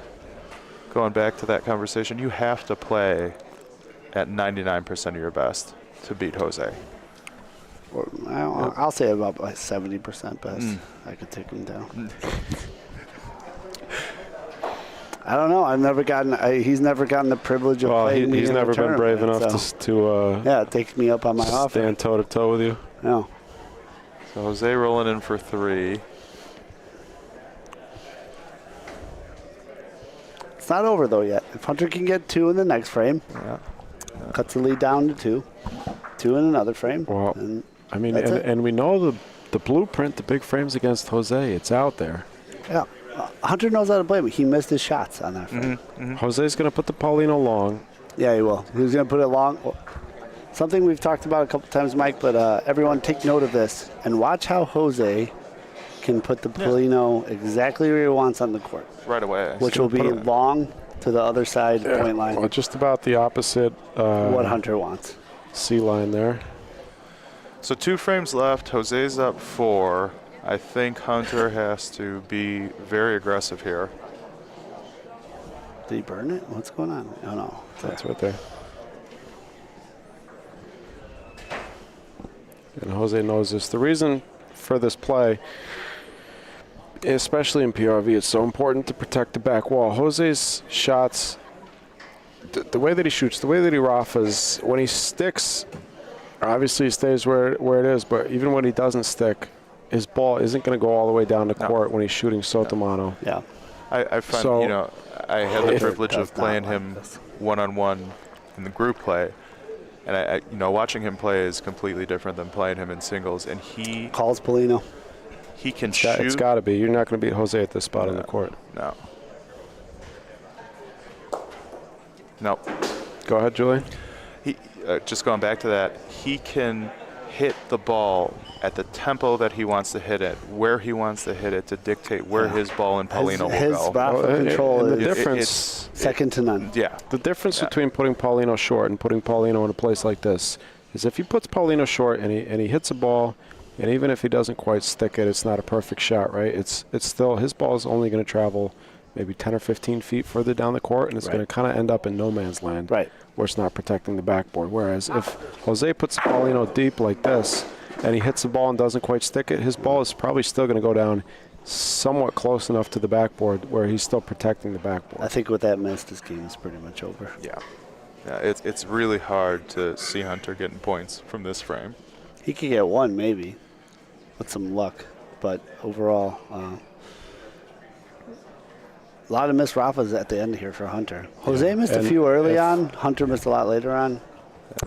Going back to that conversation, you have to play at 99% of your best to beat Jose. I'll say about 70% best. I could take him down. I don't know. I've never gotten. He's never gotten the privilege of playing me. He's never been brave enough to take me up on my offer. Stand toe to toe with you. No. So Jose rolling in for 3. It's not over though yet. If Hunter can get 2 in the next frame, cuts the lead down to 2. 2 in another frame. Well, and we know the blueprint, the big frames against Jose. It's out there. Yeah. Hunter knows how to play, but he missed his shots on that frame. Jose's going to put the Paulino long. Yeah, he will. He's going to put it long. Something we've talked about a couple times, Mike, but everyone take note of this and watch how Jose can put the Paulino exactly where he wants on the court. Right away. Which will be long to the other side point line. Well, just about the opposite. What Hunter wants. C line there. So 2 frames left. Jose's up 4. I think Hunter has to be very aggressive here. Did he burn it? What's going on? Oh, no. That's right there. And Jose knows this. The reason for this play, especially in PRV, it's so important to protect the back wall. Jose's shots the way that he shoots, the way that he Rafas, when he sticks, obviously he stays where it is, but even when he doesn't stick, his ball isn't going to go all the way down the court when he's shooting Sotomano. Yeah. I find, So, I had the privilege of playing him one-on-one in the group play. And I watching him play is completely different than playing him in singles. And he calls Paulino. He can shoot. It's got to be. You're not going to beat Jose at this spot on the court. No. Nope. Go ahead, Julian. He just going back to that. He can hit the ball at the tempo that he wants to hit it, where he wants to hit it, to dictate where his ball and Paulino will go. His Rafa control and the is difference, second to none. Yeah. The difference between putting Paulino short and putting Paulino in a place like this is if he puts Paulino short and he hits a ball, and even if he doesn't quite stick it, it's not a perfect shot, right? It's still, his ball is only going to travel maybe 10 or 15 feet further down the court, and it's going to kind of end up in no man's land, right, where it's not protecting the backboard. Whereas if Jose puts Paulino deep like this, and he hits the ball and doesn't quite stick it, his ball is probably still going to go down somewhat close enough to the backboard where he's still protecting the backboard. I think with that miss, this game is pretty much over. Yeah. It's really hard to see Hunter getting points from this frame. He could get one maybe with some luck, but overall, a lot of missed Rafas at the end here for Hunter. Jose missed a few early on. Hunter missed a lot later on.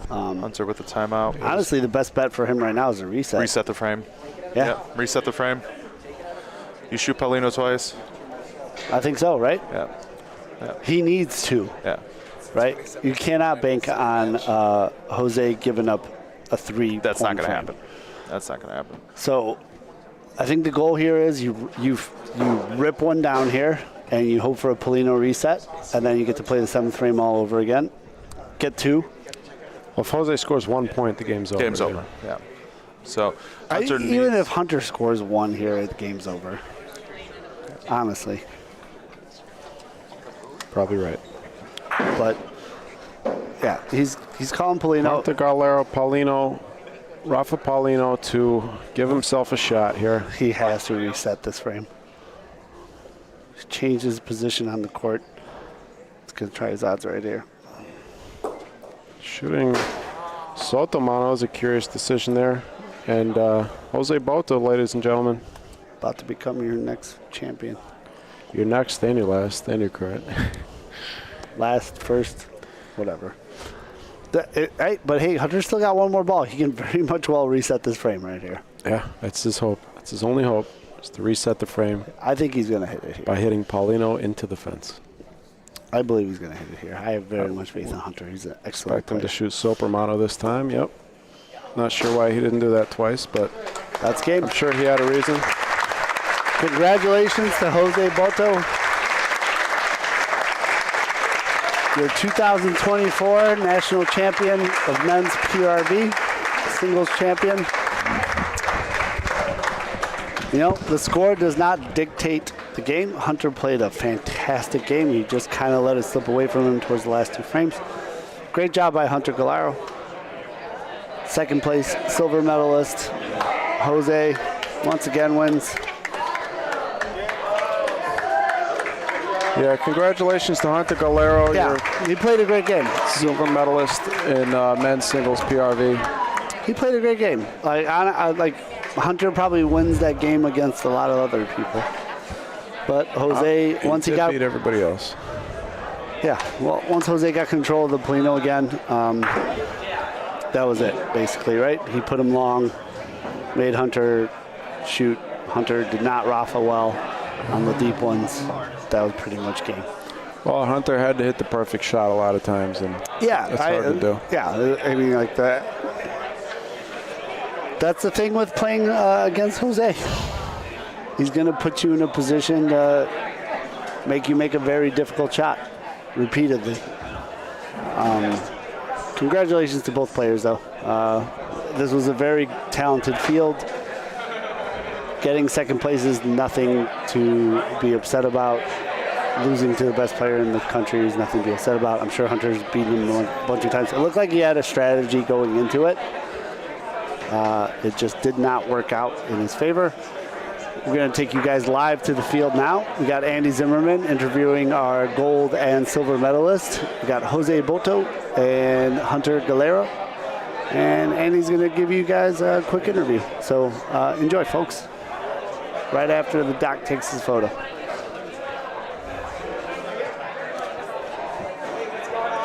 Hunter with the timeout. Honestly, the best bet for him right now is a reset. Reset the frame. Yeah. Yep. Reset the frame. You shoot Paulino twice. I think so, right? Yeah. He needs to. Yeah. Right? You cannot bank on Jose giving up a three. That's not going to happen. That's not going to happen. So I think the goal here is you rip one down here and you hope for a Paulino reset, and then you get to play the seventh frame all over again. Get two. Well, if Jose scores 1 point, the game's over. Game's over, yeah. So Hunter even if Hunter scores one here, the game's over. Honestly. Probably right. But, yeah, he's calling Paulino. Hunter Galero, Paulino, Rafa Paulino to give himself a shot here. He has to reset this frame. Change his position on the court. He's going to try his odds right here. Shooting Sotomano is a curious decision there. And Jose Boto, ladies and gentlemen. About to become your next champion. Your next and your last and your current. Last, first, whatever. Right, but hey, Hunter's still got one more ball. He can very much well reset this frame right here. Yeah, that's his hope. That's his only hope, is to reset the frame. I think he's going to hit it here. By hitting Paulino into the fence. I believe he's going to hit it here. I have very much faith in Hunter. He's an excellent Expect him player. to shoot Soprano this time, yep. Not sure why he didn't do that twice, but that's game. I'm sure he had a reason. Congratulations to Jose Boto. Your 2024 national champion of men's PRV, singles champion. You know, the score does not dictate the game. Hunter played a fantastic game. He just kind of let it slip away from him towards the last two frames. Great job by Hunter Galero. Second place silver medalist. Jose once again wins. Yeah, congratulations to Hunter Galero. Yeah, he played a great game. Silver medalist in men's singles PRV. He played a great game. Like Hunter probably wins that game against a lot of other people. But Jose, once he got beat everybody else. Yeah, well, once Jose got control of the Paulino again, that was it, basically, right? He put him long, made Hunter shoot. Hunter did not Rafa well on the deep ones. That was pretty much game. Well, Hunter had to hit the perfect shot a lot of times, and that's hard to do. Yeah, I mean, like that. That's the thing with playing against Jose. He's going to put you in a position to make you make a very difficult shot repeatedly. Congratulations to both players, though. This was a very talented field. Getting second place is nothing to be upset about. Losing to the best player in the country is nothing to be upset about. I'm sure Hunter's beaten him a bunch of times. It looked like he had a strategy going into it. It just did not work out in his favor. We're going to take you guys live to the field now. We got Andy Zimmerman interviewing our gold and silver medalists. We got Jose Boto and Hunter Galera. And Andy's going to give you guys a quick interview. So enjoy, folks. Right after the doc takes his photo.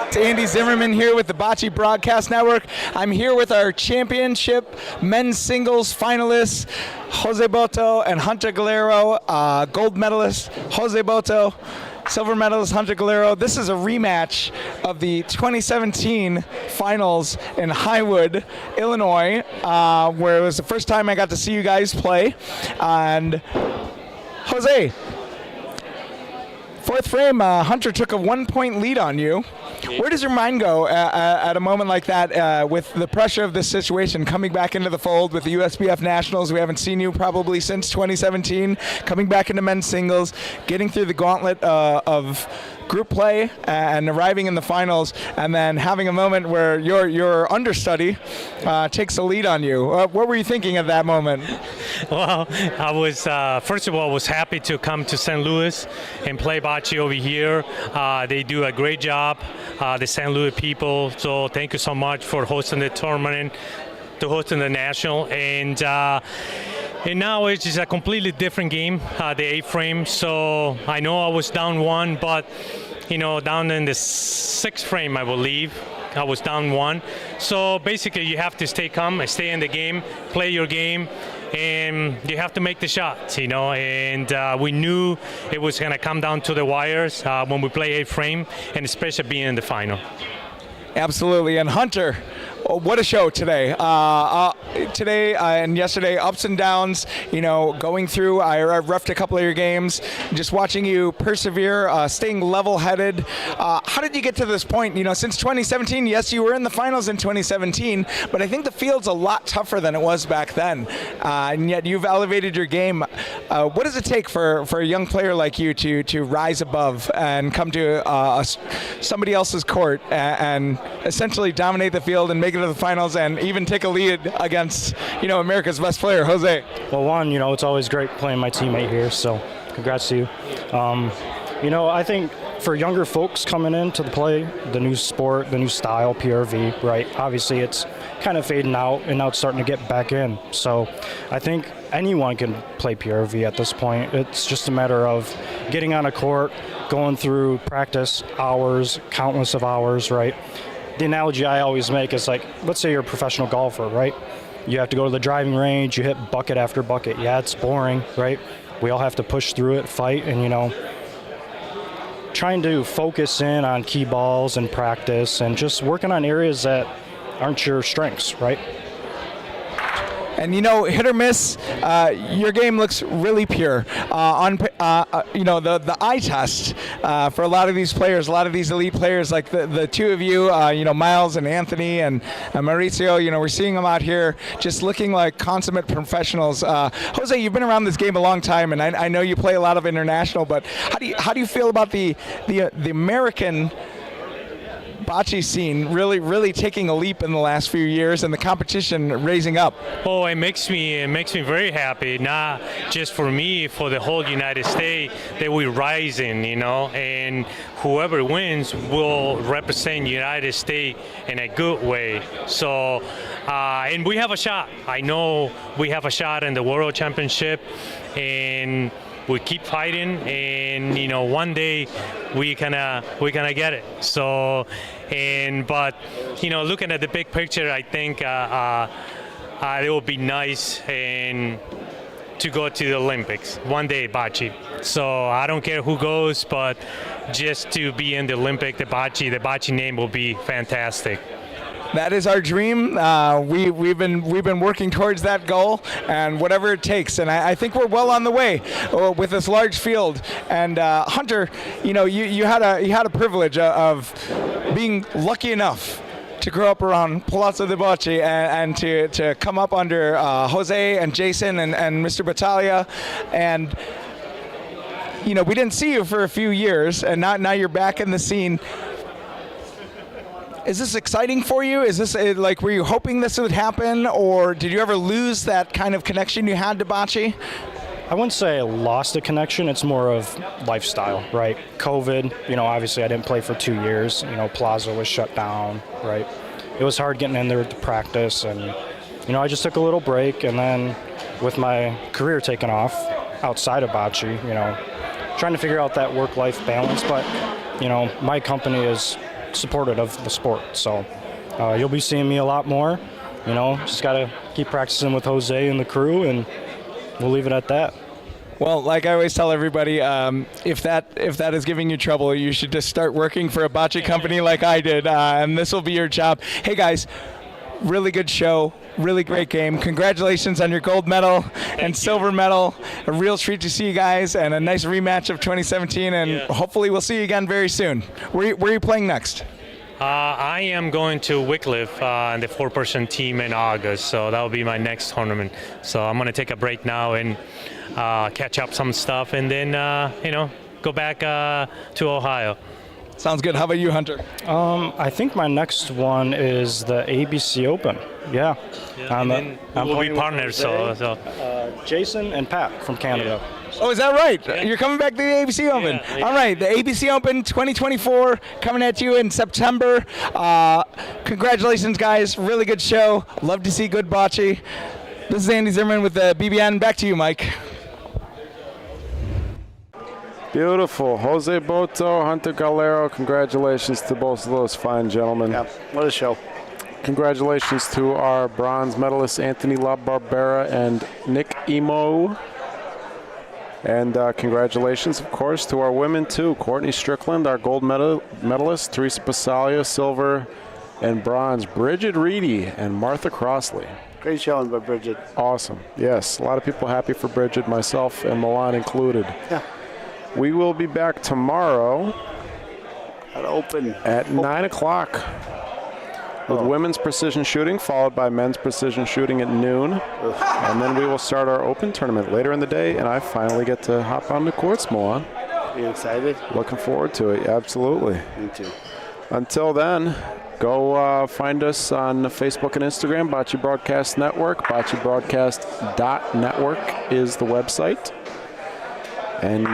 It's Andy Zimmerman here with the Bocce Broadcast Network. I'm here with our championship men's singles finalists, Jose Boto and Hunter Galero. Gold medalist, Jose Boto. Silver medalist Hunter Galero. This is a rematch of the 2017 finals in Highwood, Illinois, where it was the first time I got to see you guys play. And Jose, fourth frame, Hunter took a 1-point lead on you. Where does your mind go at a moment like that with the pressure of this situation, coming back into the fold with the USBF Nationals? We haven't seen you probably since 2017, coming back into men's singles, getting through the gauntlet of group play and arriving in the finals, and then having a moment where your understudy takes a lead on you. What were you thinking at that moment? Well, I was, first of all, was happy to come to St. Louis and play bocce over here. They do a great job, the St. Louis people, so thank you so much for hosting the tournament, to hosting the national. And now it's just a completely different game, the 8th frame. So I know I was down 1, but down in the 6th frame, I believe, I was down 1. So basically, you have to stay calm, stay in the game, play your game, and you have to make the shots, And we knew it was going to come down to the wires when we play 8th frame, and especially being in the final. Absolutely. And Hunter, what a show today. Today and yesterday, ups and downs, going through. I reffed a couple of your games, just watching you persevere, staying level-headed. How did you get to this point? Since 2017, yes, you were in the finals in 2017, but I think the field's a lot tougher than it was back then. And yet you've elevated your game. What does it take for a young player like you to rise above and come to somebody else's court and essentially dominate the field and make it to the finals and even take a lead against, America's best player, Jose? Well, one, it's always great playing my teammate here, so congrats to you. I think for younger folks coming into the play, the new sport, the new style, PRV, right? Obviously, it's kind of fading out, and now it's starting to get back in. So I think anyone can play PRV at this point. It's just a matter of getting on a court, going through practice hours, countless of hours, right? The analogy I always make is like, let's say you're a professional golfer, right? You have to go to the driving range, you hit bucket after bucket. Yeah, it's boring, right? We all have to push through it, fight, and trying to focus in on key balls and practice and just working on areas that aren't your strengths, right? And hit or miss, your game looks really pure. The eye test for a lot of these players, a lot of these elite players, like the two of you, Miles and Anthony and Mauricio, we're seeing them out here just looking like consummate professionals. Jose, you've been around this game a long time, and I know you play a lot of international, but how do you feel about the American bocce scene really taking a leap in the last few years and the competition raising up? Oh, it makes me very happy, not just for me, for the whole United States, that we're rising, and whoever wins will represent United States in a good way. So, and we have a shot. I know we have a shot in the World Championship, and we keep fighting, and one day we gonna get it. So, but looking at the big picture, I think it will be nice to go to the Olympics one day, bocce. So I don't care who goes, but just to be in the Olympic, the bocce name will be fantastic. That is our dream. We've been working towards that goal, and whatever it takes. And I think we're well on the way with this large field. And Hunter, you had a privilege of being lucky enough to grow up around Palazzo de Bocce and to come up under Jose and Jason and Mr. Battaglia. And we didn't see you for a few years, and now you're back in the scene. Is this exciting for you? Is this were you hoping this would happen, or did you ever lose that kind of connection you had to bocce? I wouldn't say I lost a connection. It's more of lifestyle, right? COVID, obviously I didn't play for 2 years. Plaza was shut down, right? It was hard getting in there to practice, and, I just took a little break, and then with my career taking off outside of bocce, trying to figure out that work-life balance, but, my company is supportive of the sport, so you'll be seeing me a lot more. Just got to keep practicing with Jose and the crew, and we'll leave it at that. Well, like I always tell everybody, if that is giving you trouble, you should just start working for a bocce company like I did, and this will be your job. Hey, guys, really good show, really great game. Congratulations on your gold medal and silver medal. A real treat to see you guys, and a nice rematch of 2017, and hopefully we'll see you again very soon. Where are you playing next? I am going to Wycliffe in the 4-person team in August, so that will be my next tournament. So I'm going to take a break now and catch up some stuff, and then go back to Ohio. Sounds good. How about you, Hunter? I think my next one is the ABC Open. Yeah. We'll be partners. So. Jason and Pat from Canada. Oh, is that right? Yeah. You're coming back to the ABC Open. Yeah. All right, the ABC Open 2024 coming at you in September. Congratulations, guys. Really good show. Love to see good bocce. This is Andy Zimmerman with the BBN. Back to you, Mike. Beautiful. Jose Boto, Hunter Galero, congratulations to both of those fine gentlemen. Yeah, what a show. Congratulations to our bronze medalists, Anthony LaBarbera and Nick Emo. And congratulations, of course, to our women, too. Courtney Strickland, our gold medalist, Teresa Passalia, silver and bronze, Bridget Reedy and Martha Crossley. Great showing by Bridget. Awesome. Yes, a lot of people happy for Bridget, myself and Milan included. Yeah. We will be back tomorrow at 9 o'clock with women's precision shooting, followed by men's precision shooting at noon. And then we will start our open tournament later in the day, and I finally get to hop on the courts, Milan. Are you excited? Looking forward to it, absolutely. Me too. Until then, go find us on Facebook and Instagram, Bocce Broadcast Network. BocceBroadcast.network is the website. And,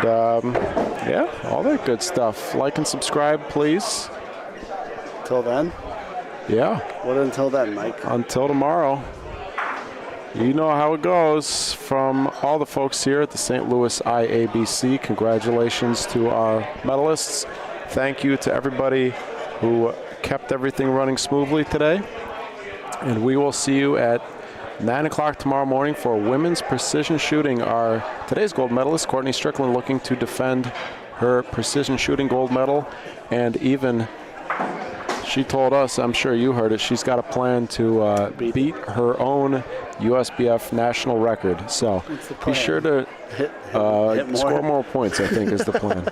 all that good stuff. Like and subscribe, please. Till then? Yeah. What until then, Mike? Until tomorrow. You know how it goes. From all the folks here at the St. Louis IABC, congratulations to our medalists. Thank you to everybody who kept everything running smoothly today. And we will see you at 9 o'clock tomorrow morning for women's precision shooting. Our today's gold medalist, Courtney Strickland, looking to defend her precision shooting gold medal. And even she told us, I'm sure you heard it, she's got a plan to beat her own USBF national record. So be sure to score more points, I think, is the plan.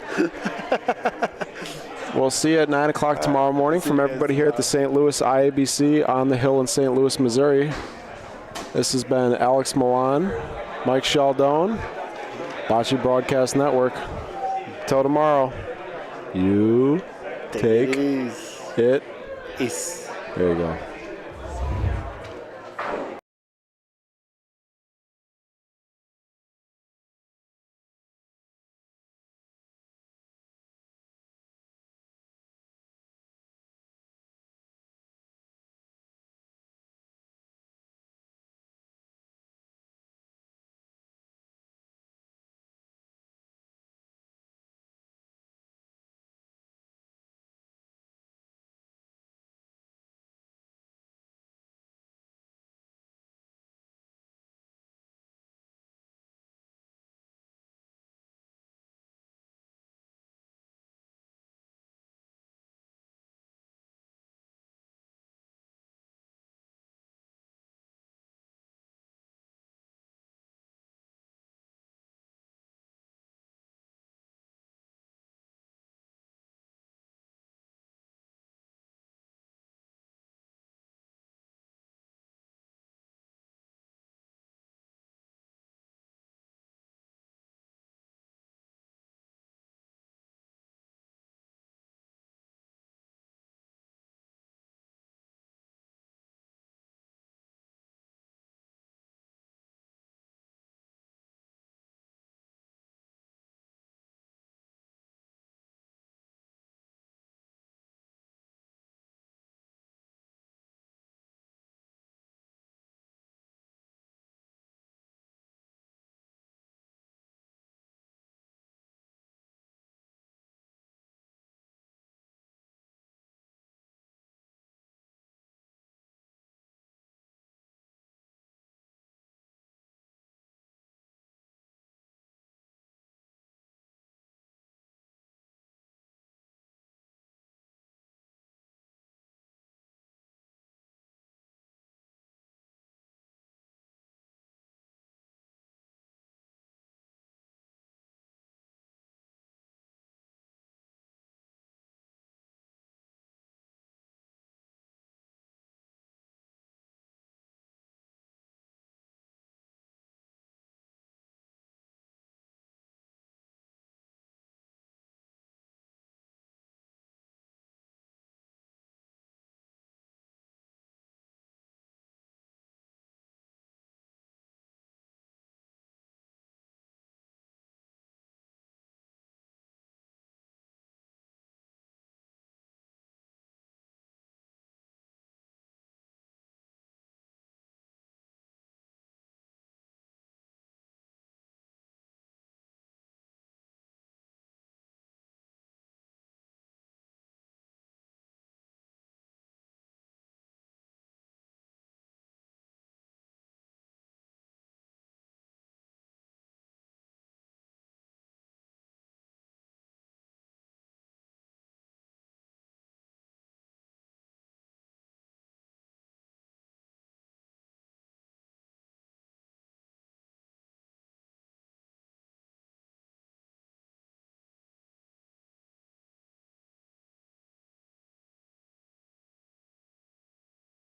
We'll see you at 9 o'clock tomorrow morning from everybody here at the St. Louis IABC on the Hill in St. Louis, Missouri. This has been Alex Milan, Mike Sheldon, Bocce Broadcast Network. Till tomorrow, you take it easy. There you go.